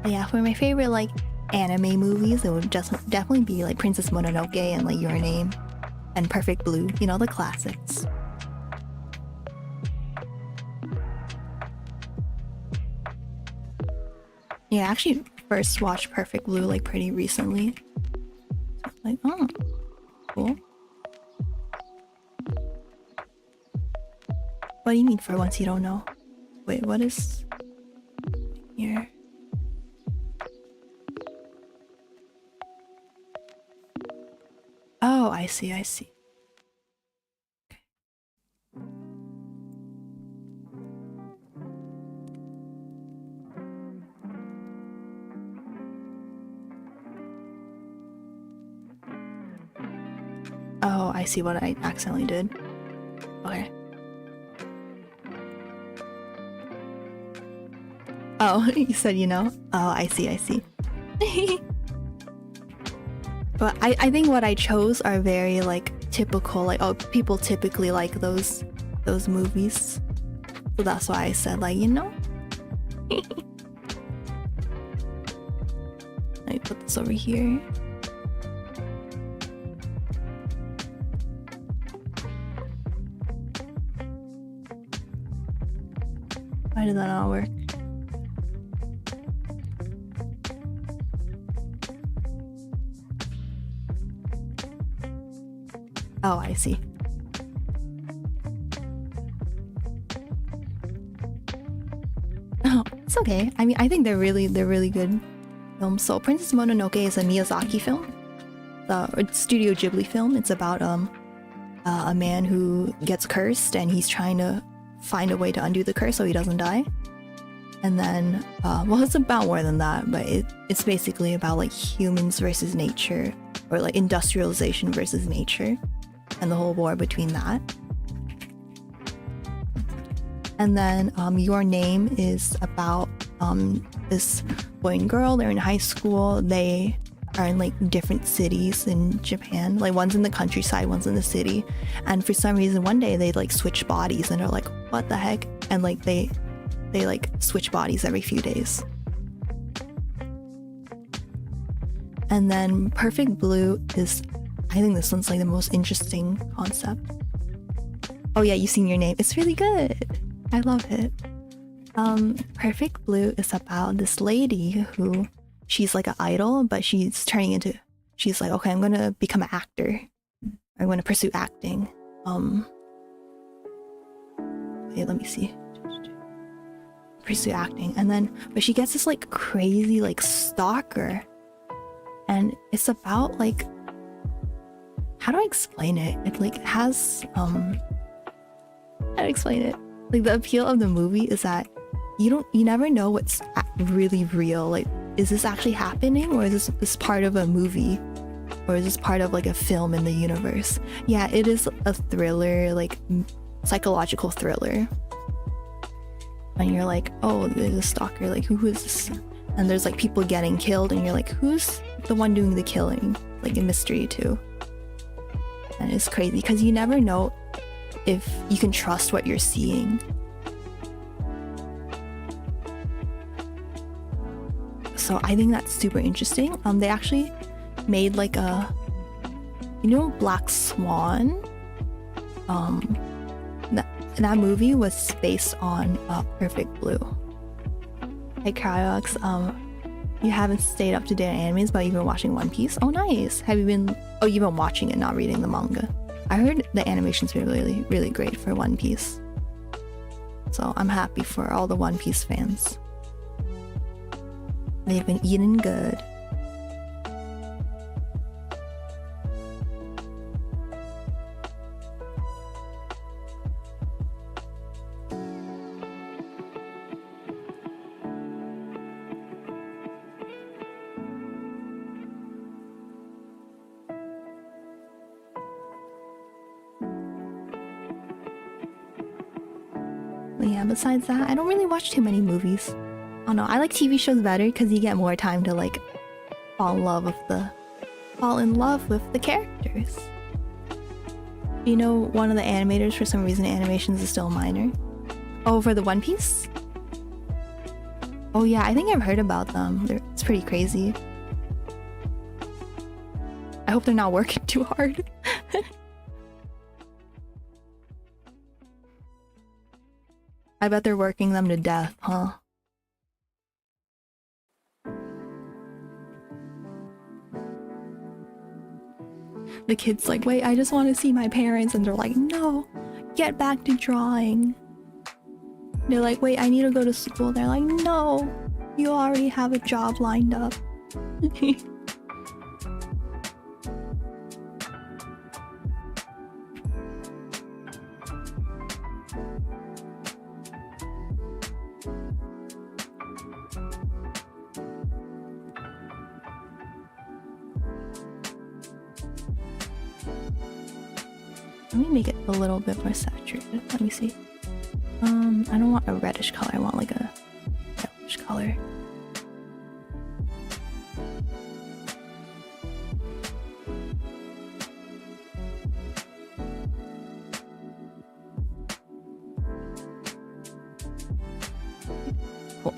Speaker 1: Yeah, for my favorite like anime movies, it would just definitely be like Princess Mononoke and like Your Name and Perfect Blue, you know, the classics. Yeah, I actually first watched Perfect Blue like pretty recently. Like, oh, cool. What do you mean for once you don't know? Wait, what is here? Oh, I see, I see. Okay. Oh, I see what I accidentally did. Okay. Oh, you said you know? Oh, I see, I see. But I think what I chose are very like typical, like, oh, people typically like those movies. So that's why I said, like, you know? Let me put this over here. Why did that not work? Oh, I see. Oh, it's okay. I mean, I think they're really good films. So Princess Mononoke is a Miyazaki film, the Studio Ghibli film. It's about a man who gets cursed and he's trying to find a way to undo the curse so he doesn't die. And then, well, it's about more than that, but it's basically about like humans versus nature, or like industrialization versus nature, and the whole war between that. And then Your Name is about this boy and girl. They're in high school. They are in like different cities in Japan. Like one's in the countryside, one's in the city. And for some reason, one day they like switch bodies and are like, what the heck? And like they like switch bodies every few days. And then Perfect Blue is, I think this one's like the most interesting concept. Oh yeah, You've Seen Your Name. It's really good. I love it. Perfect Blue is about this lady who, she's like an idol, but she's like, okay, I'm gonna become an actor. I'm gonna pursue acting. Wait, let me see. Pursue acting. And then, but she gets this like crazy like stalker. And it's about like, how do I explain it? It like has, how do I explain it? Like the appeal of the movie is that you never know what's really real. Like, is this actually happening, or is this part of a movie, or is this part of like a film in the universe? Yeah, it is a thriller, like psychological thriller. And you're like, oh, there's a stalker, like who is this? And there's like people getting killed and you're like, who's the one doing the killing? Like a mystery too. And it's crazy because you never know if you can trust what you're seeing. So I think that's super interesting. They actually made like a, you know, Black Swan? That movie was based on Perfect Blue. Hey Cryox, you haven't stayed up to date on animes, but you've been watching One Piece? Oh nice! Have you been, oh you've been watching it, not reading the manga. I heard the animation's been really great for One Piece. So I'm happy for all the One Piece fans. They've been eating good. Yeah, besides that, I don't really watch too many movies. Oh no, I like TV shows better because you get more time to like fall in love with the characters. You know, one of the animators, for some reason, animations is still a minor. Oh, for the One Piece? Oh yeah, I think I've heard about them. It's pretty crazy. I hope they're not working too hard. I bet they're working them to death, huh? The kid's like, wait, I just want to see my parents. And they're like, no, get back to drawing. They're like, wait, I need to go to school. They're like, no, you already have a job lined up. Let me make it a little bit more saturated. Let me see. I don't want a reddish color. I want like a Which color? Cool.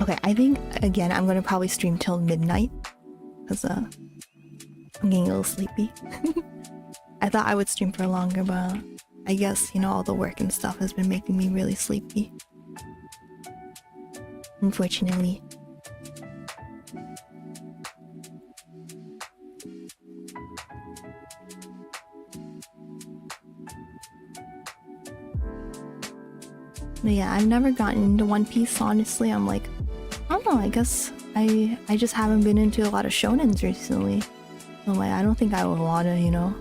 Speaker 1: Okay, I think, again, I'm gonna probably stream till midnight, because I'm getting a little sleepy. I thought I would stream for longer, but I guess, you know, all the work and stuff has been making me really sleepy. Unfortunately. But yeah, I've never gotten into One Piece, honestly. I'm like, I don't know, I guess I just haven't been into a lot of shonens recently. So like, I don't think I would want to, you know,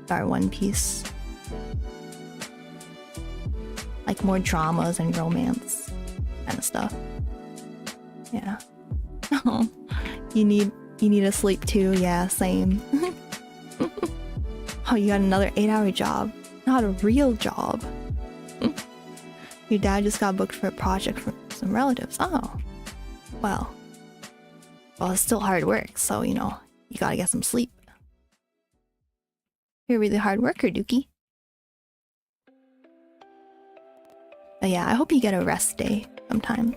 Speaker 1: start One Piece. Like more dramas and romance kind of stuff. Yeah. You need to sleep too. Yeah, same. Oh, you got another 8-hour job. Not a real job. Your dad just got booked for a project from some relatives. Oh. Well, it's still hard work, so, you know, you gotta get some sleep. You're a really hard worker, Dookie. But yeah, I hope you get a rest day sometime.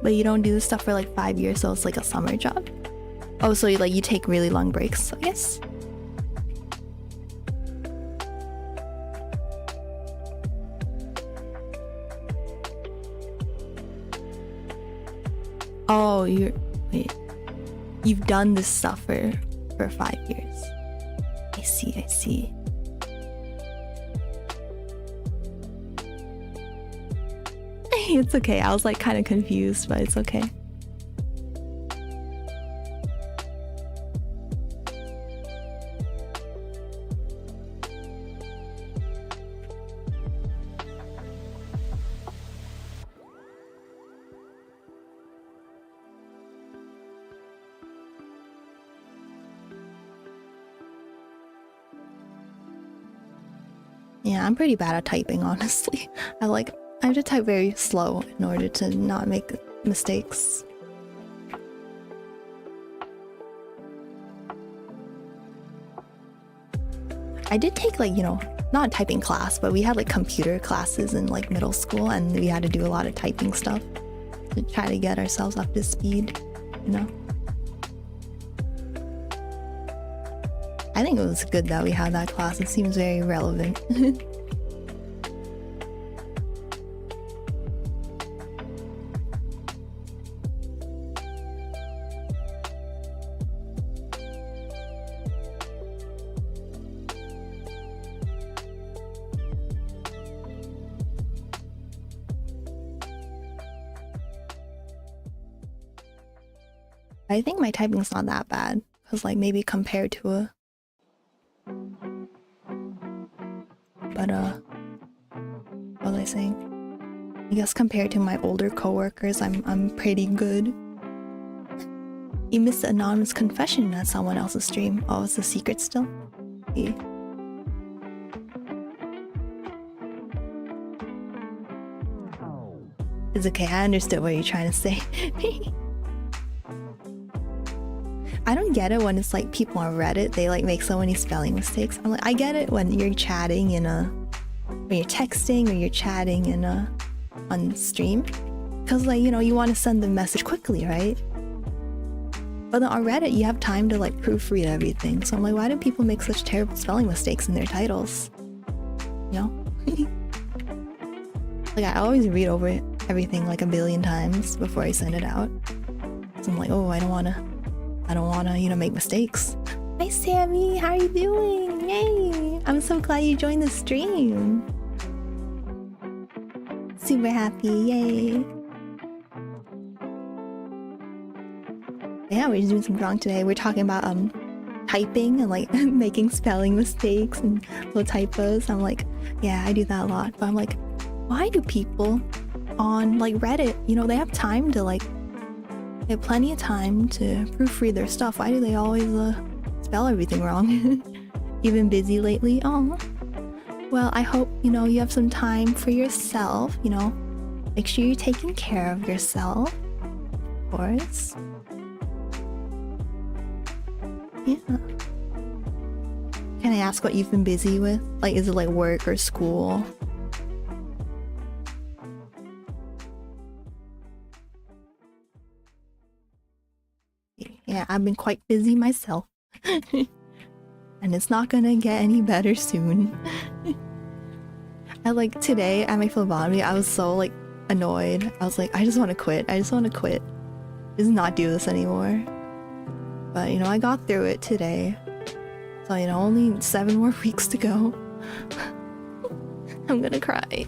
Speaker 1: But you don't do this stuff for like 5 years, so it's like a summer job? Oh, so you take really long breaks, I guess? Oh, wait. You've done this stuff for 5 years. I see. It's okay. I was like kind of confused, but it's okay. Yeah, I'm pretty bad at typing, honestly. I have to type very slow in order to not make mistakes. I did take like, you know, not a typing class, but we had like computer classes in like middle school, and we had to do a lot of typing stuff to try to get ourselves up to speed, you know? I think it was good that we had that class. It seems very relevant. I think my typing's not that bad, because like maybe compared to a... But what was I saying? I guess compared to my older coworkers, I'm pretty good. You missed the anonymous confession at someone else's stream. Oh, it's a secret still? Yeah. It's okay, I understood what you're trying to say. I don't get it when it's like people on Reddit, they like make so many spelling mistakes. I'm like, I get it when you're chatting when you're texting or you're chatting on stream, because like, you know, you want to send the message quickly, right? But then on Reddit, you have time to like proofread everything. So I'm like, why do people make such terrible spelling mistakes in their titles? You know? Like, I always read over everything like a billion times before I send it out. So I'm like, oh, I don't wanna, you know, make mistakes. Hi Sammy, how are you doing? Yay! I'm so glad you joined the stream. Super happy, yay! Yeah, we're just doing some drawing today. We're talking about typing and like making spelling mistakes and little typos. I'm like, yeah, I do that a lot. But I'm like, why do people on like Reddit, you know, they have time to like, they have plenty of time to proofread their stuff. Why do they always spell everything wrong? You've been busy lately? Oh, well, I hope, you know, you have some time for yourself, you know. Make sure you're taking care of yourself, of course. Yeah. Can I ask what you've been busy with? Like, is it like work or school? Yeah, I've been quite busy myself. And it's not gonna get any better soon. I like today at my phlebotomy, I was so like annoyed. I was like, I just want to quit. I just want to quit. Just not do this anymore. But you know, I got through it today. So you know, only 7 more weeks to go. I'm gonna cry.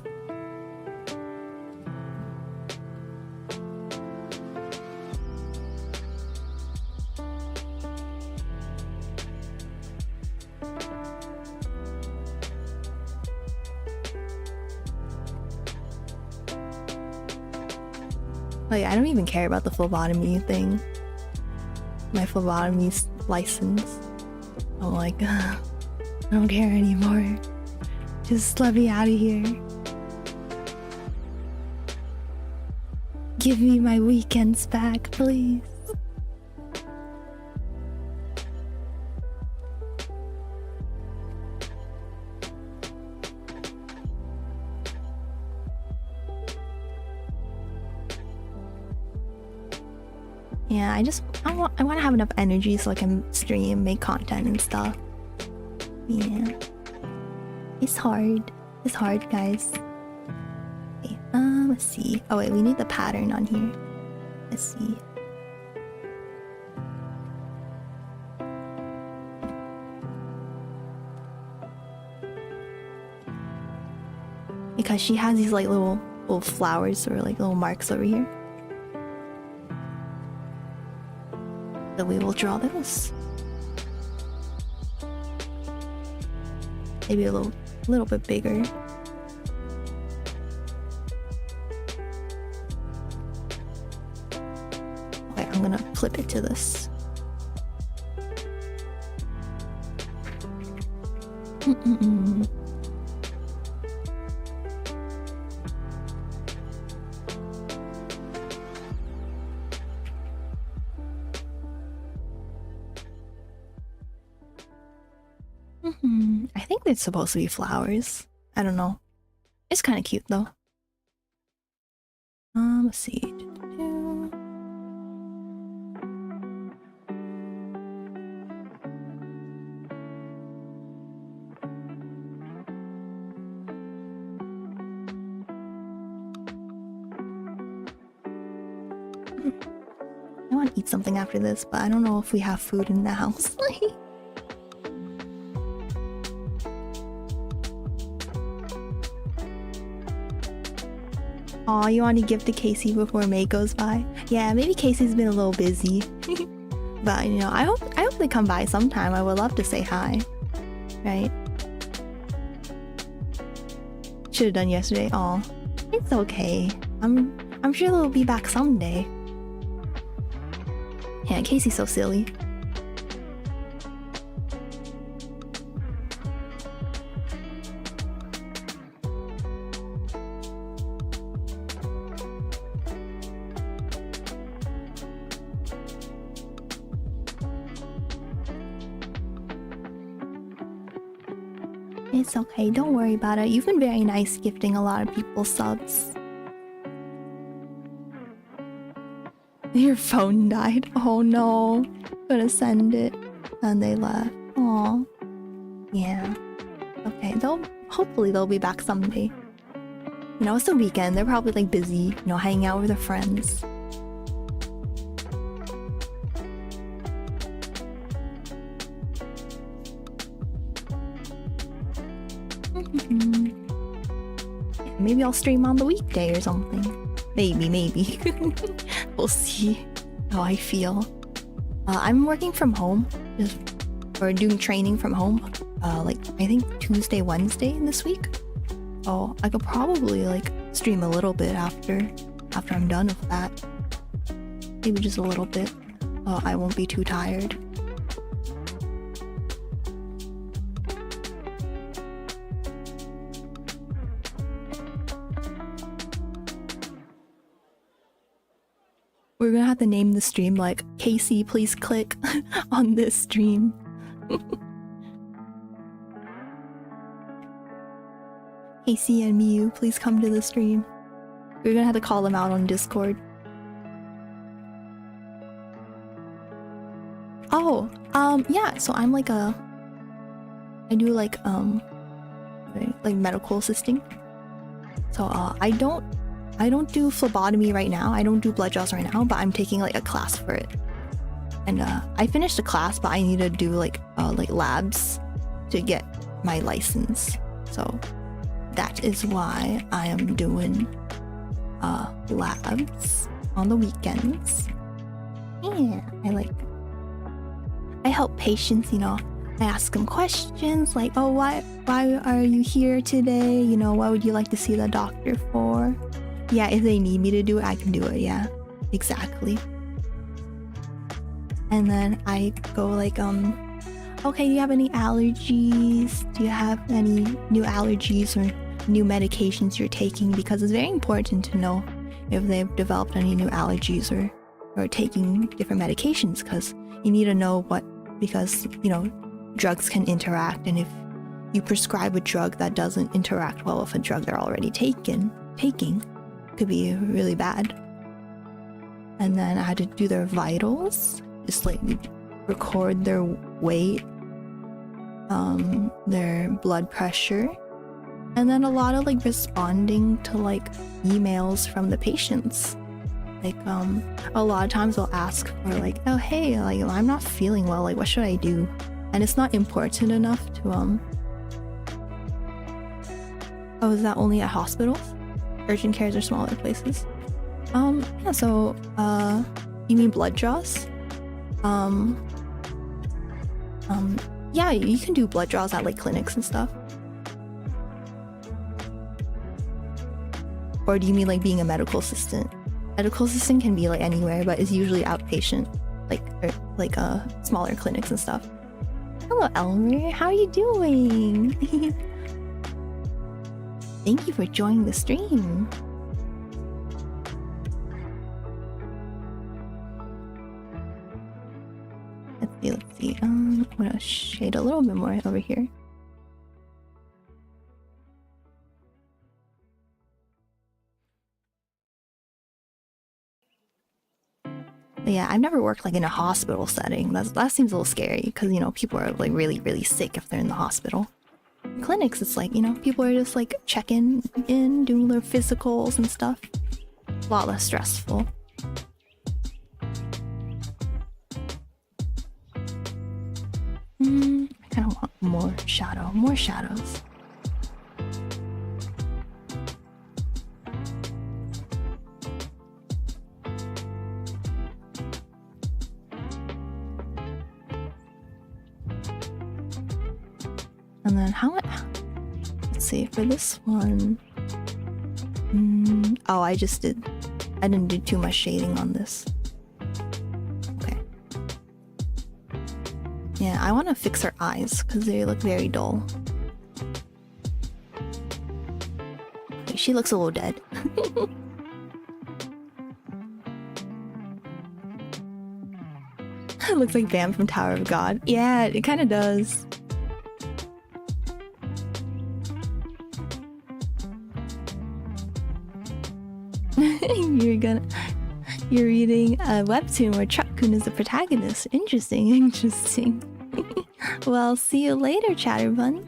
Speaker 1: Like, I don't even care about the phlebotomy thing. My phlebotomy license. I'm like, I don't care anymore. Just let me out of here. Give me my weekends back, please. Yeah, I want to have enough energy so I can stream, make content and stuff. Yeah. It's hard. It's hard, guys. Okay, let's see. Oh wait, we need the pattern on here. Let's see. Because she has these like little flowers or like little marks over here. So we will draw those. Maybe a little bit bigger. Okay, I'm gonna flip it to this. I think it's supposed to be flowers. I don't know. It's kind of cute though. Let's see. I want to eat something after this, but I don't know if we have food in the house. Aw, you want to give to Casey before May goes by? Yeah, maybe Casey's been a little busy. But, you know, I hope they come by sometime. I would love to say hi. Right? Should have done yesterday. Aw, it's okay. I'm sure they'll be back someday. Yeah, Casey's so silly. It's okay, don't worry about it. You've been very nice gifting a lot of people subs. Your phone died. Oh no. Gonna send it. And they left. Aw. Yeah. Okay, hopefully they'll be back someday. You know, it's the weekend. They're probably like busy, you know, hanging out with their friends. maybe I'll stream on the weekday or something. Maybe. We'll see how I feel. I'm working from home, or doing training from home. Like I think Tuesday, Wednesday this week. Oh, I could probably like stream a little bit after I'm done with that. Maybe just a little bit. I won't be too tired. We're gonna have to name the stream like, Casey, please click on this stream. Casey and Miu, please come to the stream. We're gonna have to call them out on Discord. Oh, yeah, so I'm like I do like medical assisting. So I don't do phlebotomy right now. I don't do blood draws right now, but I'm taking like a class for it. And I finished the class, but I need to do like labs to get my license. So that is why I am doing labs on the weekends. Yeah, I help patients, you know. I ask them questions like, oh, why are you here today? You know, what would you like to see the doctor for? Yeah, if they need me to do it, I can do it. Yeah, exactly. And then I go like, okay, do you have any allergies? Do you have any new allergies or new medications you're taking? Because it's very important to know if they've developed any new allergies or taking different medications, because you need to know what, because, you know, drugs can interact, and if you prescribe a drug that doesn't interact well with a drug they're already taking, could be really bad. And then I had to do their vitals, just like record their weight, their blood pressure, and then a lot of like responding to like emails from the patients. Like a lot of times they'll ask for like, oh hey, like I'm not feeling well, like what should I do? And it's not important enough to oh, is that only at hospitals? Urgent cares or smaller places? Yeah, so you mean blood draws? Yeah, you can do blood draws at like clinics and stuff. Or do you mean like being a medical assistant? Medical assistant can be like anywhere, but it's usually outpatient, like smaller clinics and stuff. Hello, Elmer. How are you doing? Thank you for joining the stream. Let's see. I'm gonna shade a little bit more over here. But yeah, I've never worked like in a hospital setting. That seems a little scary because, you know, people are like really sick if they're in the hospital. Clinics, it's like, you know, people are just like checking in, doing their physicals and stuff. A lot less stressful. I kind of want more shadows. And then let's see, for this one, oh, I didn't do too much shading on this. Okay. Yeah, I want to fix her eyes because they look very dull. Okay, she looks a little dead. It looks like Bam from Tower of God. Yeah, it kind of does. You're reading a webtoon where Truck-kun is the protagonist. Interesting. Well, see you later, Chatterbun.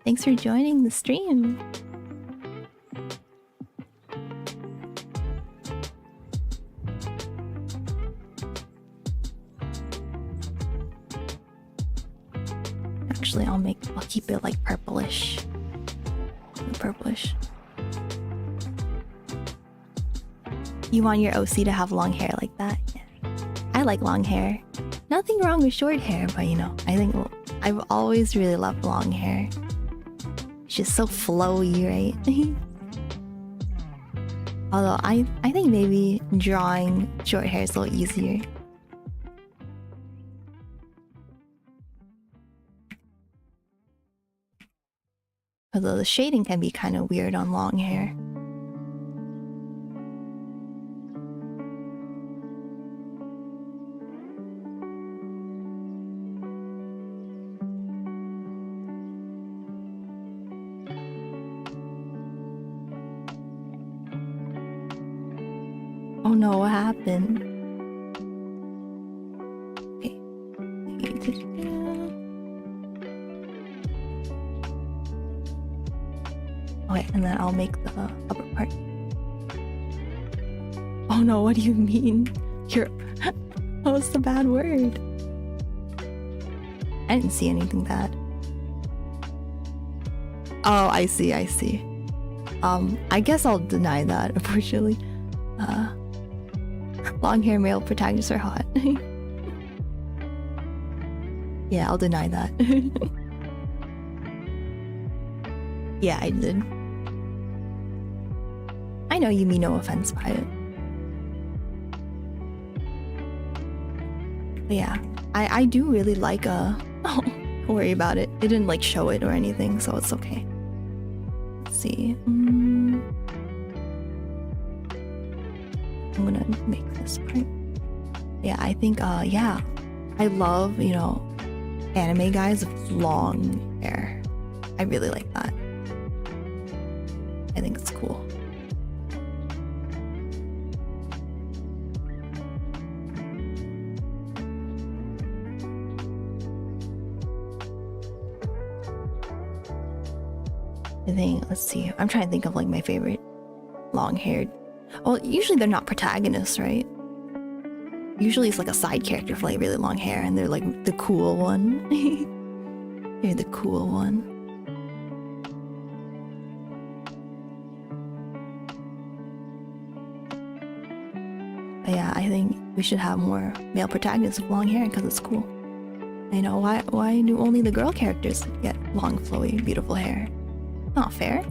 Speaker 1: Thanks for joining the stream. Actually, I'll keep it like purplish. You want your OC to have long hair like that? Yeah. I like long hair. Nothing wrong with short hair, but you know, I think I've always really loved long hair. It's just so flowy, right? Although I think maybe drawing short hair is a little easier. Although the shading can be kind of weird on long hair. Oh no, what happened? Okay. Okay, and then I'll make the upper part. Oh no, what do you mean? Oh, it's a bad word. I didn't see anything bad. Oh, I see. I guess I'll deny that, unfortunately. Long hair male protagonists are hot. Yeah, I'll deny that. Yeah, I did. I know you mean no offense by it. But yeah, I do really like oh, don't worry about it. It didn't like show it or anything, so it's okay. Let's see. I'm gonna make this part. Yeah, I think yeah. I love, you know, anime guys with long hair. I really like that. I think it's cool. I think, let's see, I'm trying to think of like my favorite long-haired. Well, usually they're not protagonists, right? Usually it's like a side character with like really long hair and they're like the cool one. They're the cool one. But yeah, I think we should have more male protagonists with long hair because it's cool. You know, why do only the girl characters get long, flowy, beautiful hair? Not fair.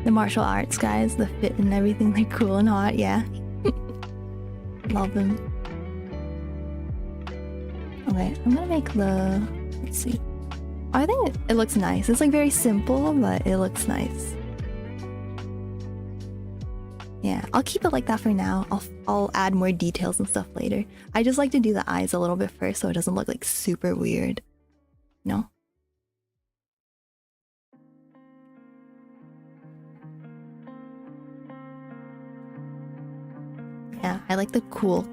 Speaker 1: The martial arts guys, the fit and everything, they're cool and hot, yeah. Love them. Okay, I'm gonna make the... let's see. I think it looks nice. It's like very simple, but it looks nice. Yeah, I'll keep it like that for now. I'll add more details and stuff later. I just like to do the eyes a little bit first so it doesn't look like super weird. No? Yeah, I like the cool,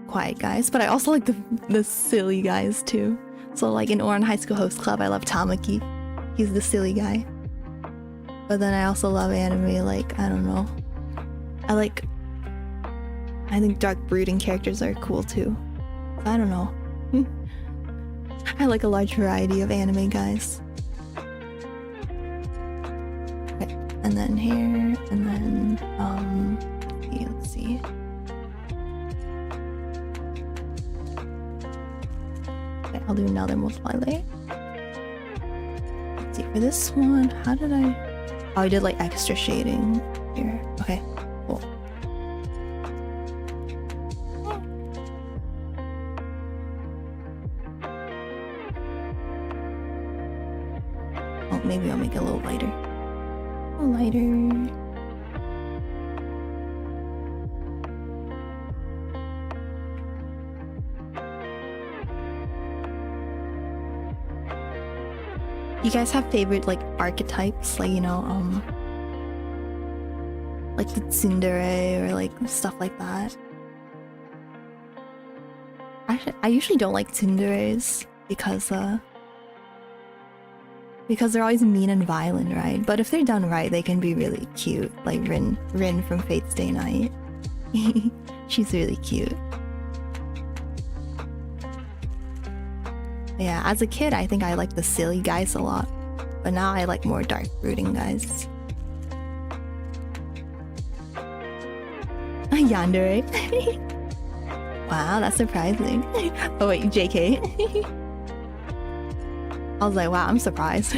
Speaker 1: quiet guys, but I also like the silly guys too. So like in Ouran High School Host Club, I love Tamaki. He's the silly guy. But then I also love anime like, I don't know. I think dark brooding characters are cool too. I don't know. I like a large variety of anime guys. Okay, and then here, and then, let's see. Okay, I'll do another multiply layer. Let's see, for this one, how did I... oh, I did like extra shading here. Okay. Cool. Oh, maybe I'll make it a little lighter. A little lighter. You guys have favorite like archetypes, like, you know, like the tsundere or like stuff like that? Actually, I usually don't like tsunderes because they're always mean and violent, right? But if they're done right, they can be really cute, like Rin from Fate's Day Night. She's really cute. Yeah, as a kid, I think I liked the silly guys a lot. But now I like more dark brooding guys. Yandere. Wow, that's surprising. Oh wait, JK. I was like, wow, I'm surprised.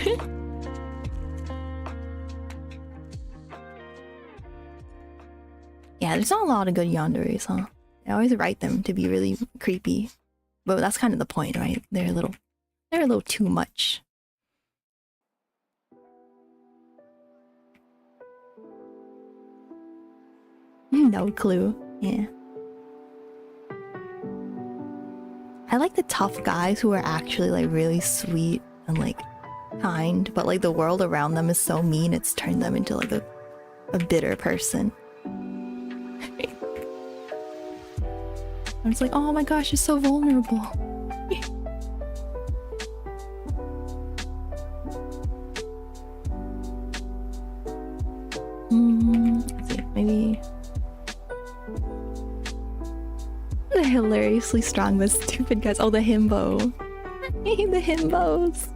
Speaker 1: Yeah, there's not a lot of good yanderes, huh? I always write them to be really creepy. But that's kind of the point, right? They're a little too much. No clue. Yeah. I like the tough guys who are actually like really sweet and like kind, but like the world around them is so mean it's turned them into like a bitter person. I'm just like, oh my gosh, you're so vulnerable. Let's see, maybe the hilariously strong but stupid guys. Oh, the himbo. The himbos.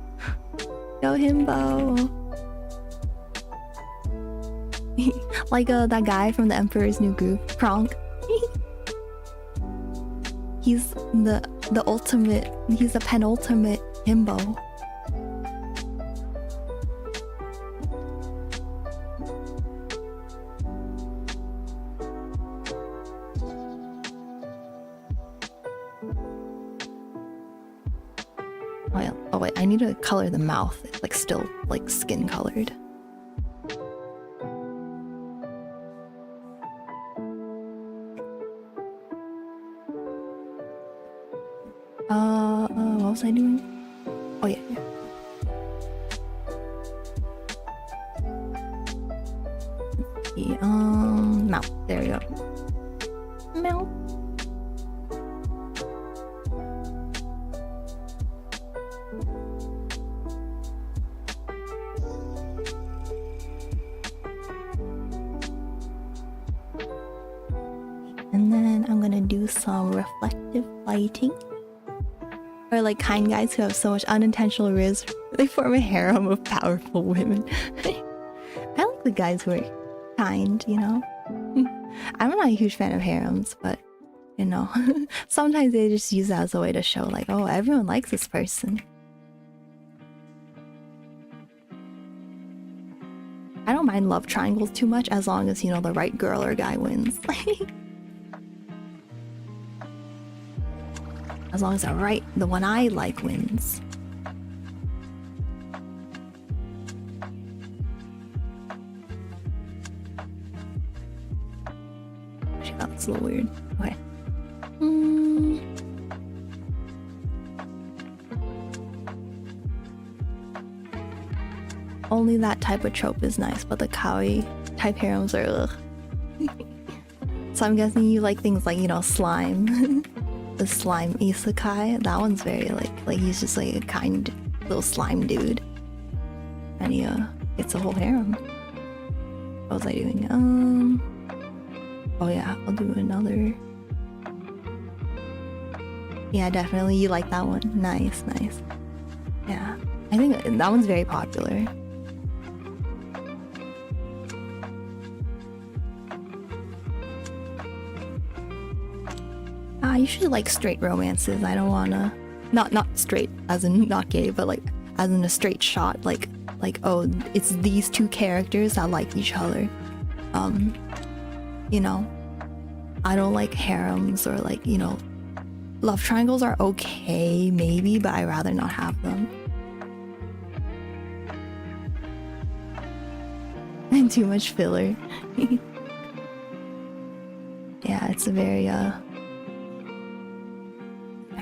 Speaker 1: Yo, himbo. Like that guy from the Emperor's New Groove, Kronk. He's the ultimate. He's the penultimate himbo. Oh wait, I need to color the mouth. It's like still like skin colored. What was I doing? Oh yeah. Mouth. There we go. Mouth. And then I'm gonna do some reflective lighting. Or like kind guys who have so much unintentional risk, they form a harem of powerful women. I like the guys who are kind, you know? I'm not a huge fan of harems, but you know, sometimes they just use that as a way to show like, oh, everyone likes this person. I don't mind love triangles too much as long as, you know, the right girl or guy wins. As long as the one I like wins. Actually, that's a little weird. Okay. Only that type of trope is nice, but the kawaii type harems are ugh. So I'm guessing you like things like, you know, slime. The slime isekai, that one's very like he's just like a kind little slime dude. And he gets a whole harem. What was I doing? Oh yeah, I'll do another. Yeah, definitely you like that one. Nice. Yeah. I think that one's very popular. I usually like straight romances. I don't wanna not straight as in not gay, but like as in a straight shot, like oh, it's these two characters that like each other. You know, I don't like harems or like, you know, love triangles are okay maybe, but I'd rather not have them. And too much filler. Yeah, it's a very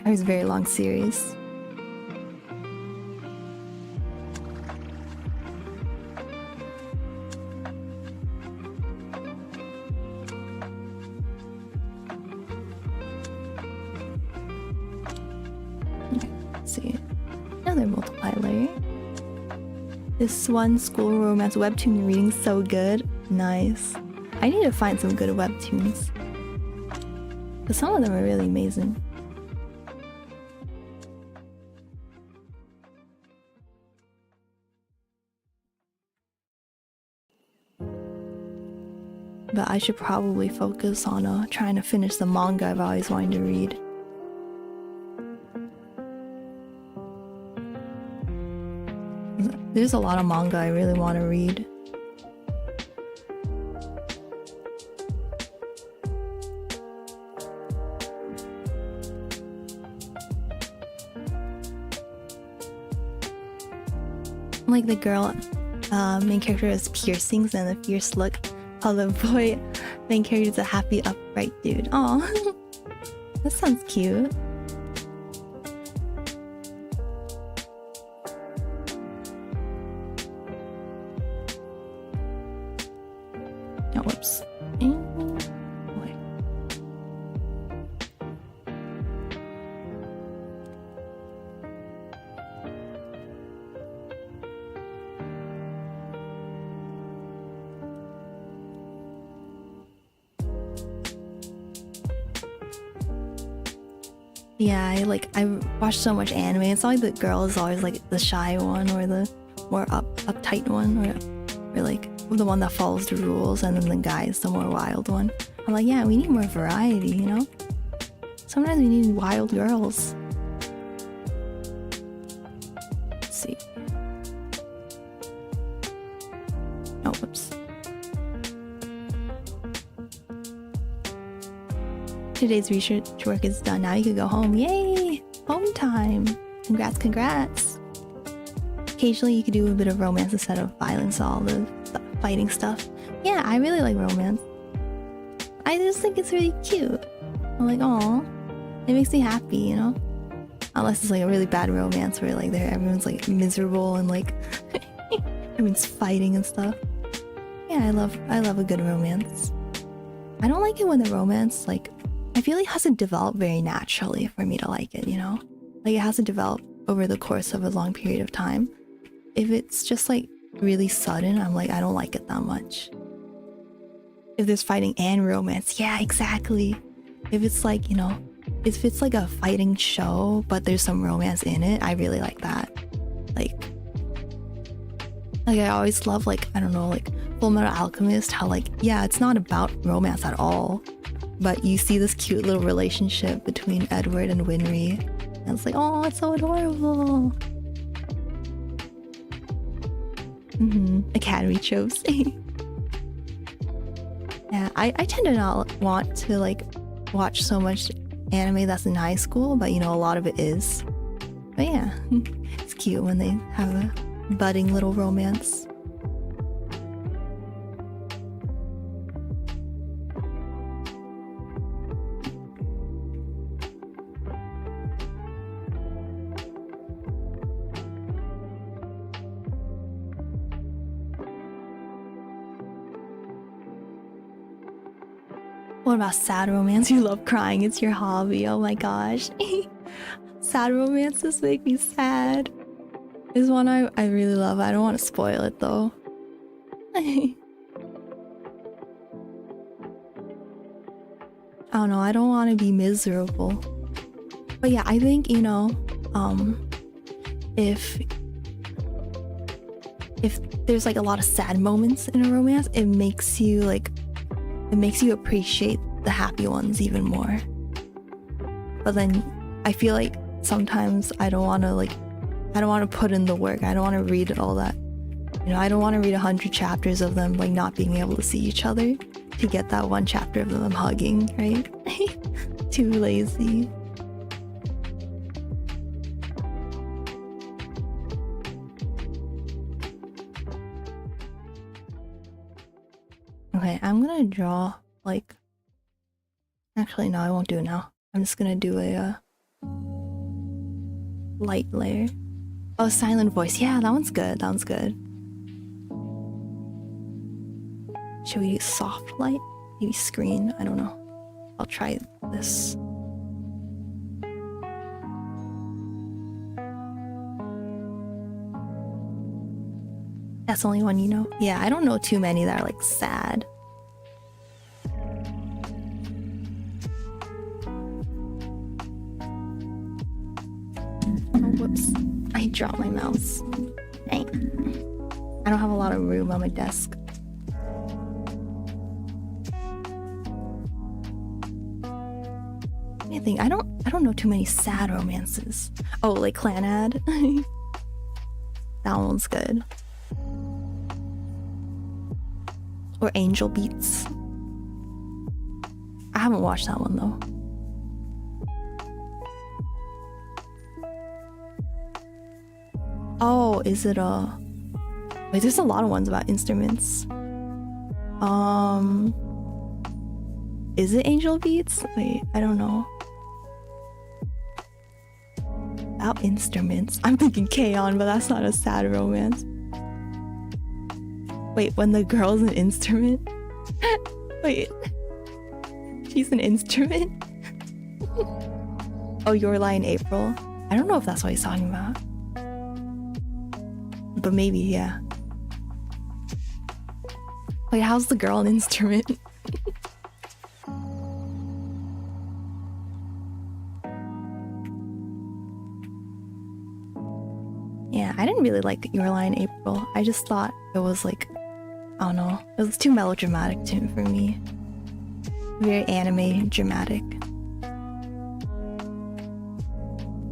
Speaker 1: it was a very long series. Okay, let's see. Another multiply layer. This one school romance webtoon reading so good. Nice. I need to find some good webtoons. Because some of them are really amazing. but I should probably focus on trying to finish the manga I've always wanted to read. There's a lot of manga I really want to read. Like the girl main character has piercings and a fierce look, while the boy main character is a happy, upright dude. Aw, that sounds cute. Oh, whoops. Yeah, I watch so much anime. It's always the girl is always like the shy one or the more uptight one, or like the one that follows the rules, and then the guy is the more wild one. I'm like, yeah, we need more variety, you know? Sometimes we need wild girls. Let's see. Oh, whoops. Today's research work is done. Now you can go home. Yay! Home time! Congrats, congrats! Occasionally you could do a bit of romance instead of violence, all the fighting stuff. Yeah, I really like romance. I just think it's really cute. I'm like, aw, it makes me happy, you know? Unless it's like a really bad romance where like everyone's like miserable and like everyone's fighting and stuff. Yeah, I love a good romance. I don't like it when the romance like I feel like it hasn't developed very naturally for me to like it, you know? Like it hasn't developed over the course of a long period of time. If it's just like really sudden, I'm like, I don't like it that much. If there's fighting and romance, yeah, exactly. If it's like, you know, if it's like a fighting show, but there's some romance in it, I really like that. Like I always love like, I don't know, like Fullmetal Alchemist, how like, yeah, it's not about romance at all. But you see this cute little relationship between Edward and Winry. And it's like, oh, it's so adorable. Academy tropes. Yeah, I tend to not want to like watch so much anime that's in high school, but you know, a lot of it is. But yeah, it's cute when they have a budding little romance. What about sad romance? You love crying, it's your hobby. Oh my gosh. Sad romances make me sad. There's one I really love. I don't want to spoil it though. I don't know, I don't want to be miserable. But yeah, I think, you know, if there's like a lot of sad moments in a romance, it makes you appreciate the happy ones even more. But then I feel like sometimes I don't want to put in the work. I don't want to read all that. You know, I don't want to read 100 chapters of them like not being able to see each other to get that one chapter of them hugging, right? Too lazy. Okay, I'm gonna draw like, actually no, I won't do it now. I'm just gonna do a light layer. Oh, silent voice. Yeah, that one's good. That one's good. Should we use soft light? Maybe screen? I don't know. I'll try this. That's the only one you know? Yeah, I don't know too many that are like sad. Oh, whoops. I dropped my mouse. Dang. I don't have a lot of room on my desk. me think. I don't know too many sad romances. Oh, like Clan Ad. That one's good. Or Angel Beats. I haven't watched that one though. Oh, is it a... Wait, there's a lot of ones about instruments. Is it Angel Beats? Wait, I don't know. About instruments. I'm thinking K-On, but that's not a sad romance. Wait, when the girl's an instrument? Wait. She's an instrument? Oh, Your Lie in April? I don't know if that's what he's talking about. But maybe, yeah. Wait, how's the girl an instrument? Yeah, I didn't really like Your Lie in April. I just thought it was like, I don't know, it was too melodramatic for me. Very anime dramatic.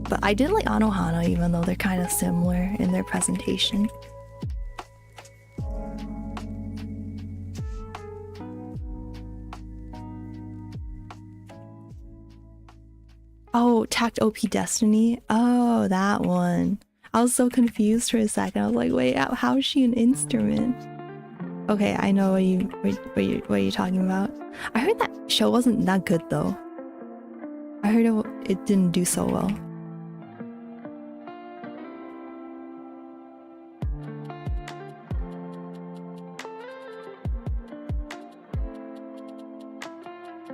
Speaker 1: But I did like Anohana, even though they're kind of similar in their presentation. Oh, Tact OP Destiny? Oh, that one. I was so confused for a second. I was like, wait, how is she an instrument? Okay, I know what you're talking about. I heard that show wasn't that good though. I heard it didn't do so well.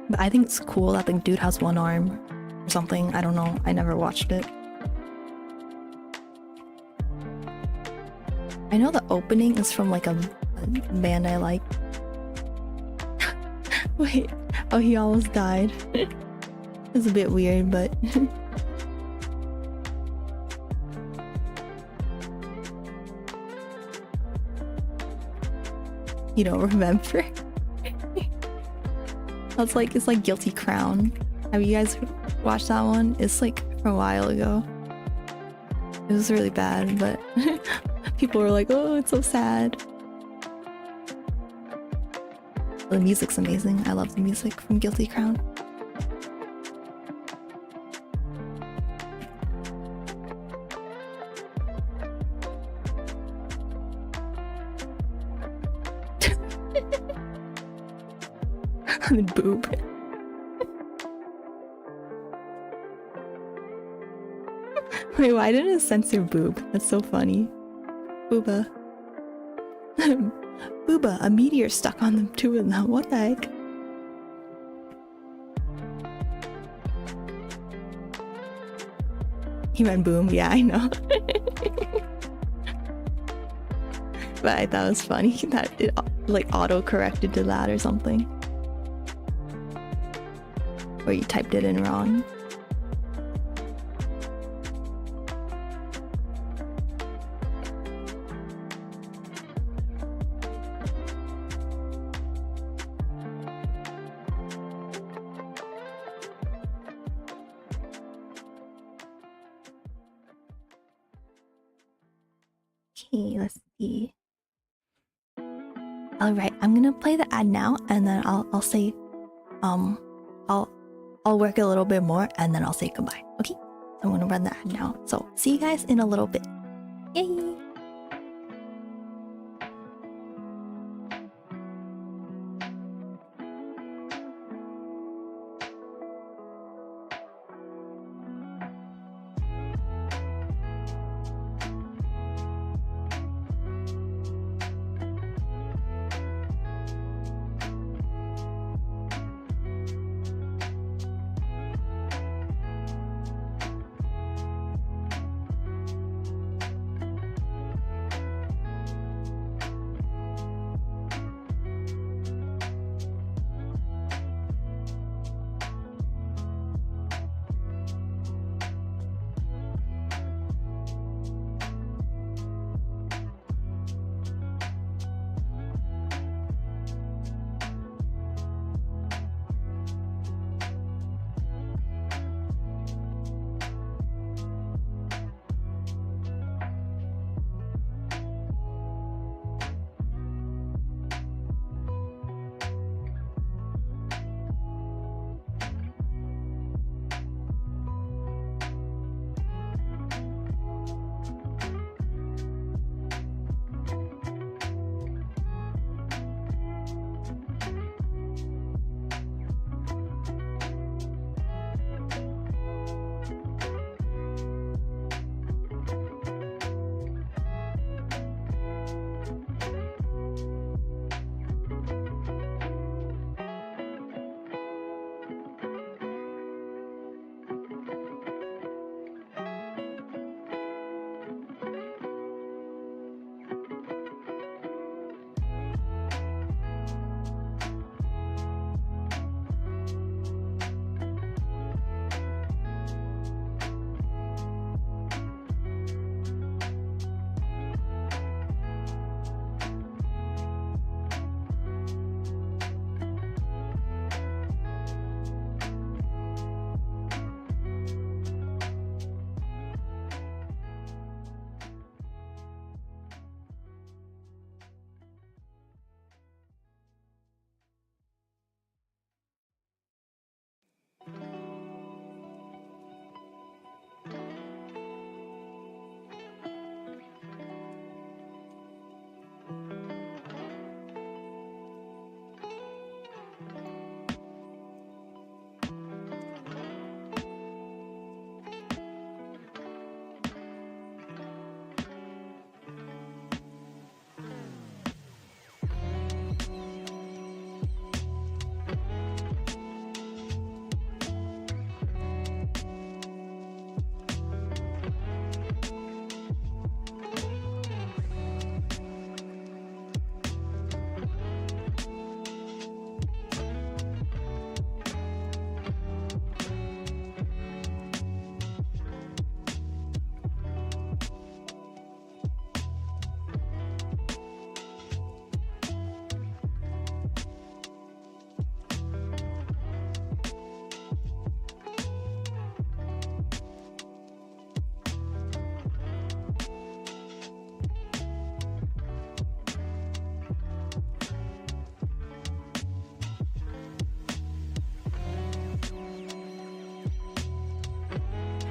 Speaker 1: But I think it's cool that the dude has one arm or something. I don't know. I never watched it. I know the opening is from like a band I like. Wait. Oh, he almost died. It's a bit weird, but... You don't remember? It's like Guilty Crown. Have you guys watched that one? It's like from a while ago. It was really bad, but people were like, oh, it's so sad. The music's amazing. I love the music from Guilty Crown. I'm in boob. Wait, why didn't it censor boob? That's so funny. Booba. Booba, a meteor stuck on the two of them. What the heck? He meant boom. Yeah, I know. But I thought it was funny that it like auto-corrected to that or something. Or you typed it in wrong. Okay, let's see. All right, I'm gonna play the ad now, and then I'll say, I'll work a little bit more, and then I'll say goodbye. Okay, I'm gonna run the ad now. So see you guys in a little bit. Yay!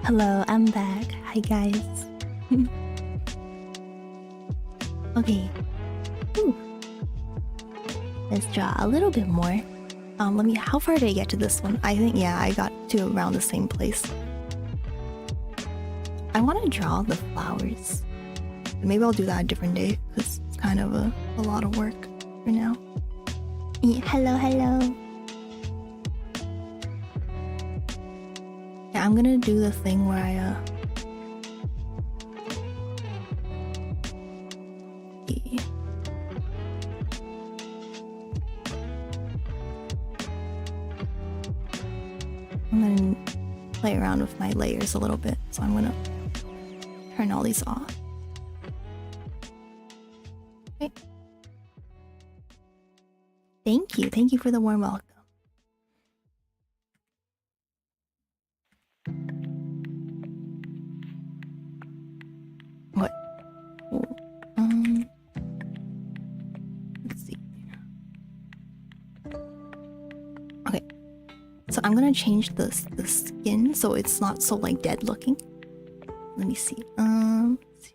Speaker 1: Hello, I'm back. Hi guys. Okay. Ooh. Let's draw a little bit more. How far did I get to this one? I think, yeah, I got to around the same place. I want to draw the flowers. Maybe I'll do that a different day, because it's kind of a lot of work for now. Yeah, hello. Yeah, I'm gonna do the thing where yeah. I'm gonna play around with my layers a little bit, so I'm gonna turn all these off. Okay. Thank you for the warm welcome. What? Let's see. Okay. So I'm gonna change the skin so it's not so like dead looking. Let me see. Let's see.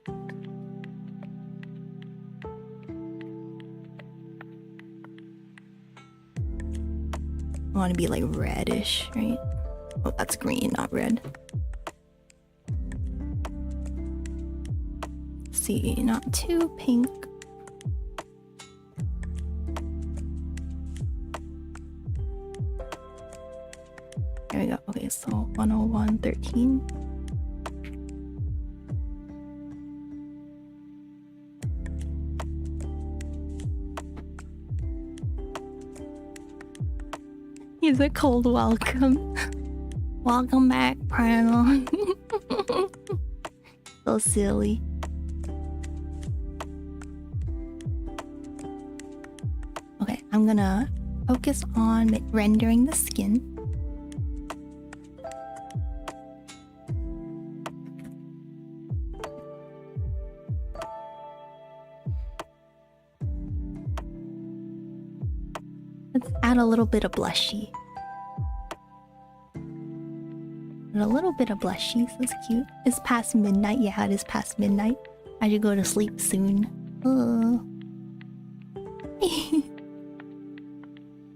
Speaker 1: I want to be like reddish, right? Oh, that's green, not red. Let's see, not too pink. There we go. Okay, so 101.13. He's a cold welcome. Welcome back, Purena. So silly. Okay, I'm gonna focus on rendering the skin. Let's add a little bit of blushy. And a little bit of blushy, so it's cute. It's past midnight. Yeah, it is past midnight. I should go to sleep soon.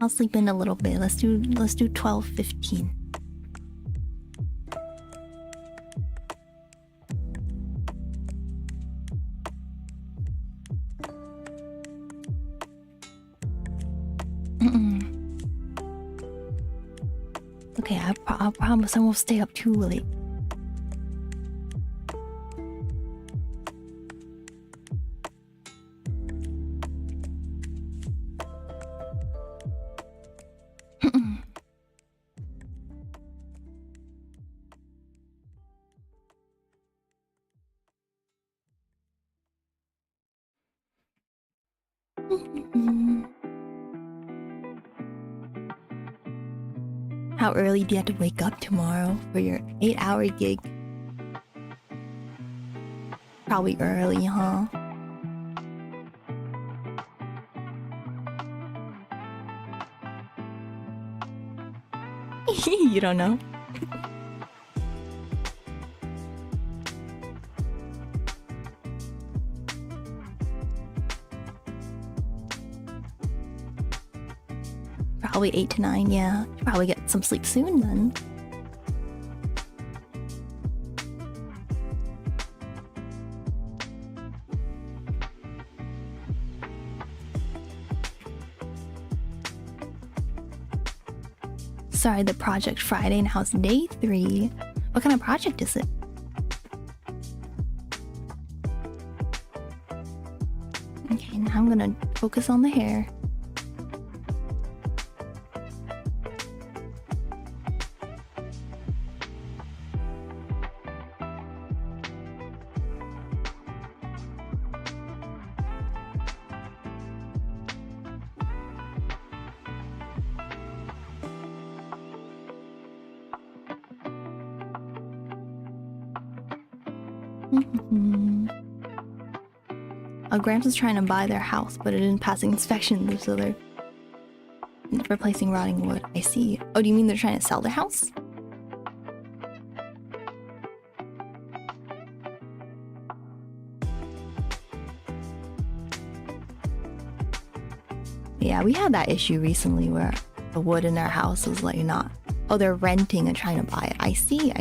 Speaker 1: I'll sleep in a little bit. Let's do 12:15. Okay, I promise I won't stay up too late. How early do you have to wake up tomorrow for your 8-hour gig? Probably early, huh? You don't know? Probably 8 to 9, yeah. Should probably get some sleep soon then. Sorry, the project Friday, now it's day 3. What kind of project is it? Okay, now I'm gonna focus on the hair. Gramps is trying to buy their house, but it didn't pass inspection, so they're replacing rotting wood. I see. Oh, do you mean they're trying to sell their house? Yeah, we had that issue recently where the wood in our house was like not... Oh, they're renting and trying to buy it. I see.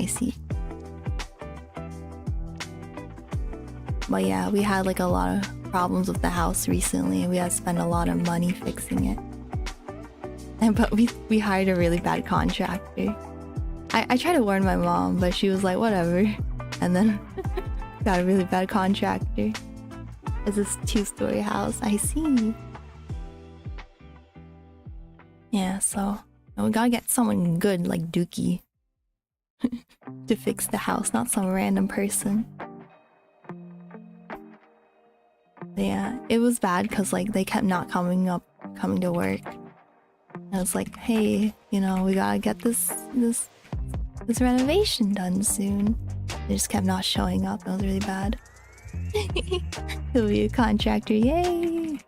Speaker 1: But yeah, we had like a lot of problems with the house recently and we had to spend a lot of money fixing it. But we hired a really bad contractor. I tried to warn my mom, but she was like, whatever. And then got a really bad contractor. It's this 2-story house. I see. Yeah, so we gotta get someone good like Dookie to fix the house, not some random person. But yeah, it was bad because like they kept not coming to work. And it's like, hey, you know, we gotta get this renovation done soon. They just kept not showing up. It was really bad. He'll be a contractor, yay!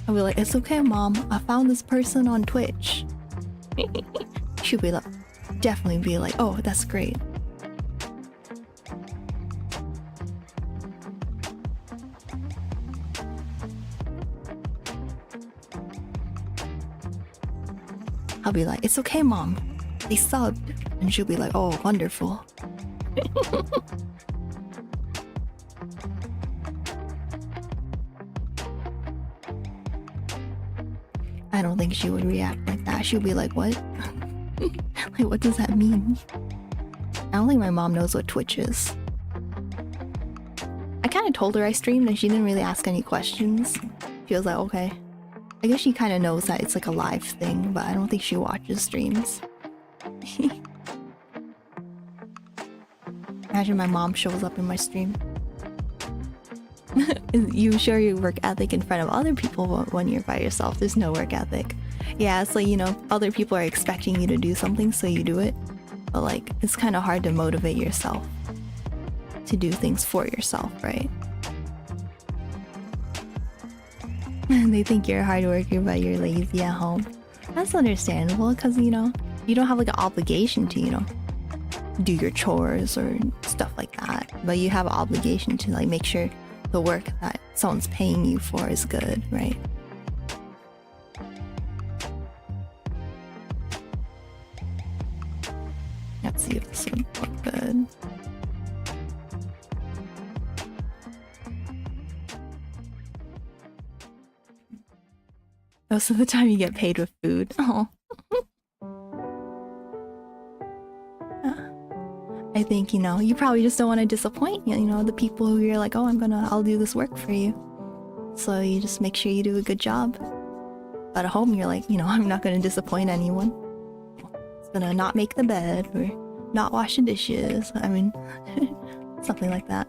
Speaker 1: I'll be like, it's okay, mom. I found this person on Twitch. She'll be like, definitely be like, oh, that's great. I'll be like, it's okay, mom. They subbed. And she'll be like, oh, wonderful. I don't think she would react like that. She'll be like, what? Like, what does that mean? I don't think my mom knows what Twitch is. I kind of told her I streamed and she didn't really ask any questions. She was like, okay. I guess she kind of knows that it's like a live thing, but I don't think she watches streams. Imagine my mom shows up in my stream. You show your work ethic in front of other people when you're by yourself. There's no work ethic. Yeah, it's like, you know, other people are expecting you to do something, so you do it. But like, it's kind of hard to motivate yourself to do things for yourself, right? They think you're a hard worker, but you're lazy at home. That's understandable, because, you know, you don't have like an obligation to, you know, do your chores or stuff like that. But you have an obligation to like make sure the work that someone's paying you for is good, right? Let's see if this would look good. Most of the time you get paid with food. Oh. I think, you know, you probably just don't want to disappoint, you know, the people who you're like, oh, I'll do this work for you. So you just make sure you do a good job. But at home, you're like, you know, I'm not going to disappoint anyone. It's going to not make the bed or not wash the dishes. I mean, something like that.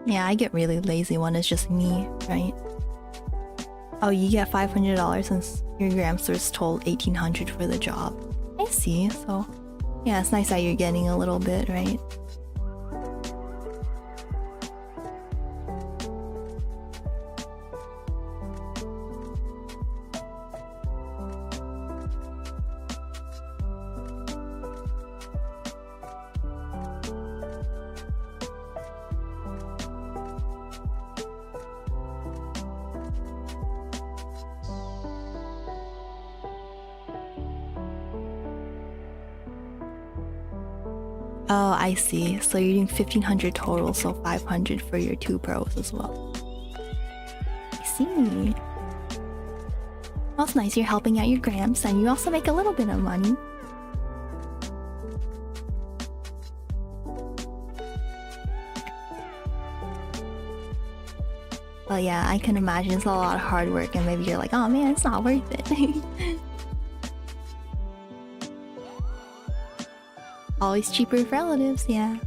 Speaker 1: Yeah, I get really lazy when it's just me, right? Oh, you get $500 since your Gramster's told $1,800 for the job. I see, so yeah, it's nice that you're getting a little bit, right? Oh, I see. So you're doing 1,500 total, so 500 for your 2 pros as well. I see. Well, it's nice you're helping out your Gramps, and you also make a little bit of money. Well, yeah, I can imagine it's a lot of hard work, and maybe you're like, oh man, it's not worth it. Always cheaper with relatives, yeah.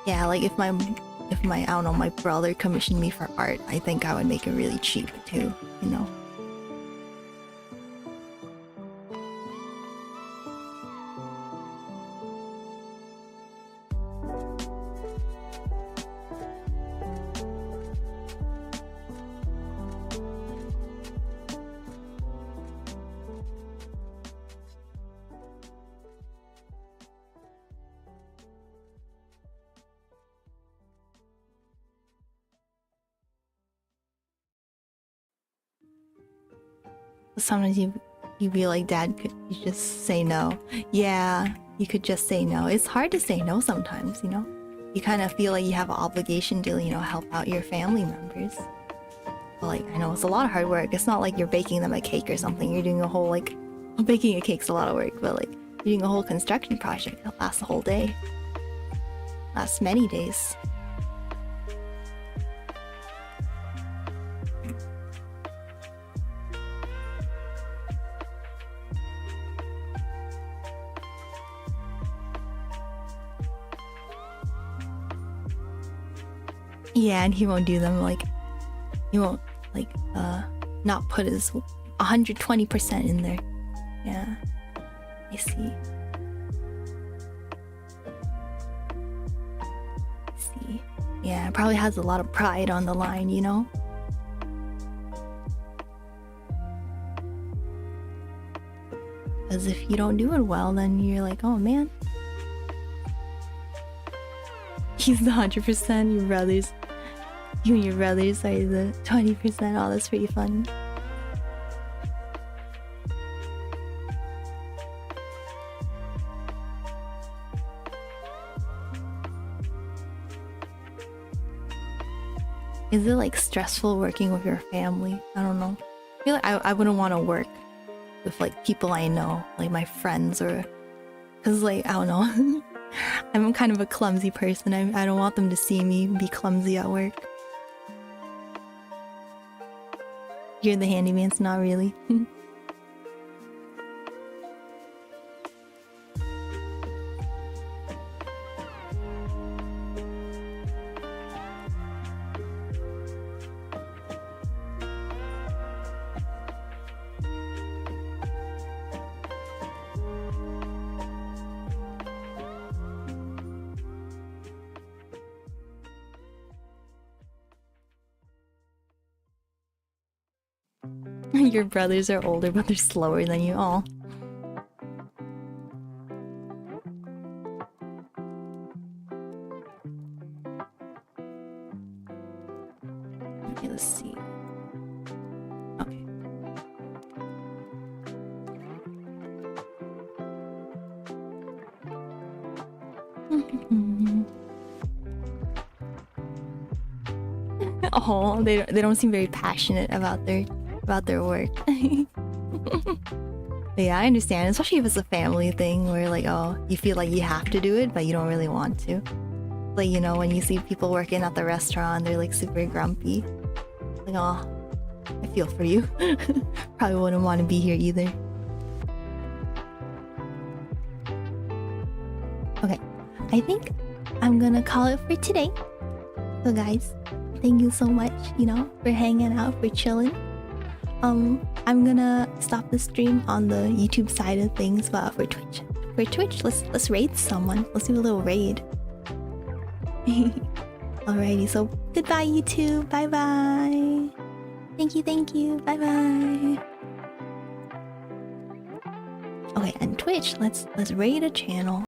Speaker 1: Yeah, like if my I don't know, my brother commissioned me for art, I think I would make it really cheap too, you know. Sometimes you be like, Dad, could you just say no? Yeah, you could just say no. It's hard to say no sometimes, you know? You kind of feel like you have an obligation to, you know, help out your family members. But like, I know it's a lot of hard work. It's not like you're baking them a cake or something. You're doing a whole, like, baking a cake's a lot of work, but like, you're doing a whole construction project that lasts a whole day. Lasts many days. Yeah, and he won't do them, like, he won't, like, not put his 120% in there. Yeah, I see. Yeah, it probably has a lot of pride on the line, you know? Because if you don't do it well, then you're like, oh man. He's the 100%, your brothers. You and your brothers are the 20%. Oh, that's pretty funny. Is it like stressful working with your family? I don't know. I feel like I wouldn't want to work with like people I know, like my friends, or because like I don't know. I'm kind of a clumsy person. I don't want them to see me be clumsy at work. You're the handyman's not really. Your brothers are older, but they're slower than you all. Okay, let's see. Okay. Oh, they don't seem very passionate about their work. But yeah, I understand, especially if it's a family thing where like, oh, you feel like you have to do it, but you don't really want to. Like, you know, when you see people working at the restaurant, they're like super grumpy. Like, oh, I feel for you. Probably wouldn't want to be here either. Okay, I think I'm gonna call it for today. So guys, thank you so much, you know, for hanging out, for chilling. I'm gonna stop the stream on the YouTube side of things, but for Twitch, let's raid someone. Let's do a little raid. Alrighty, so goodbye YouTube, bye bye. Thank you, bye bye. Okay, and Twitch, let's raid a channel.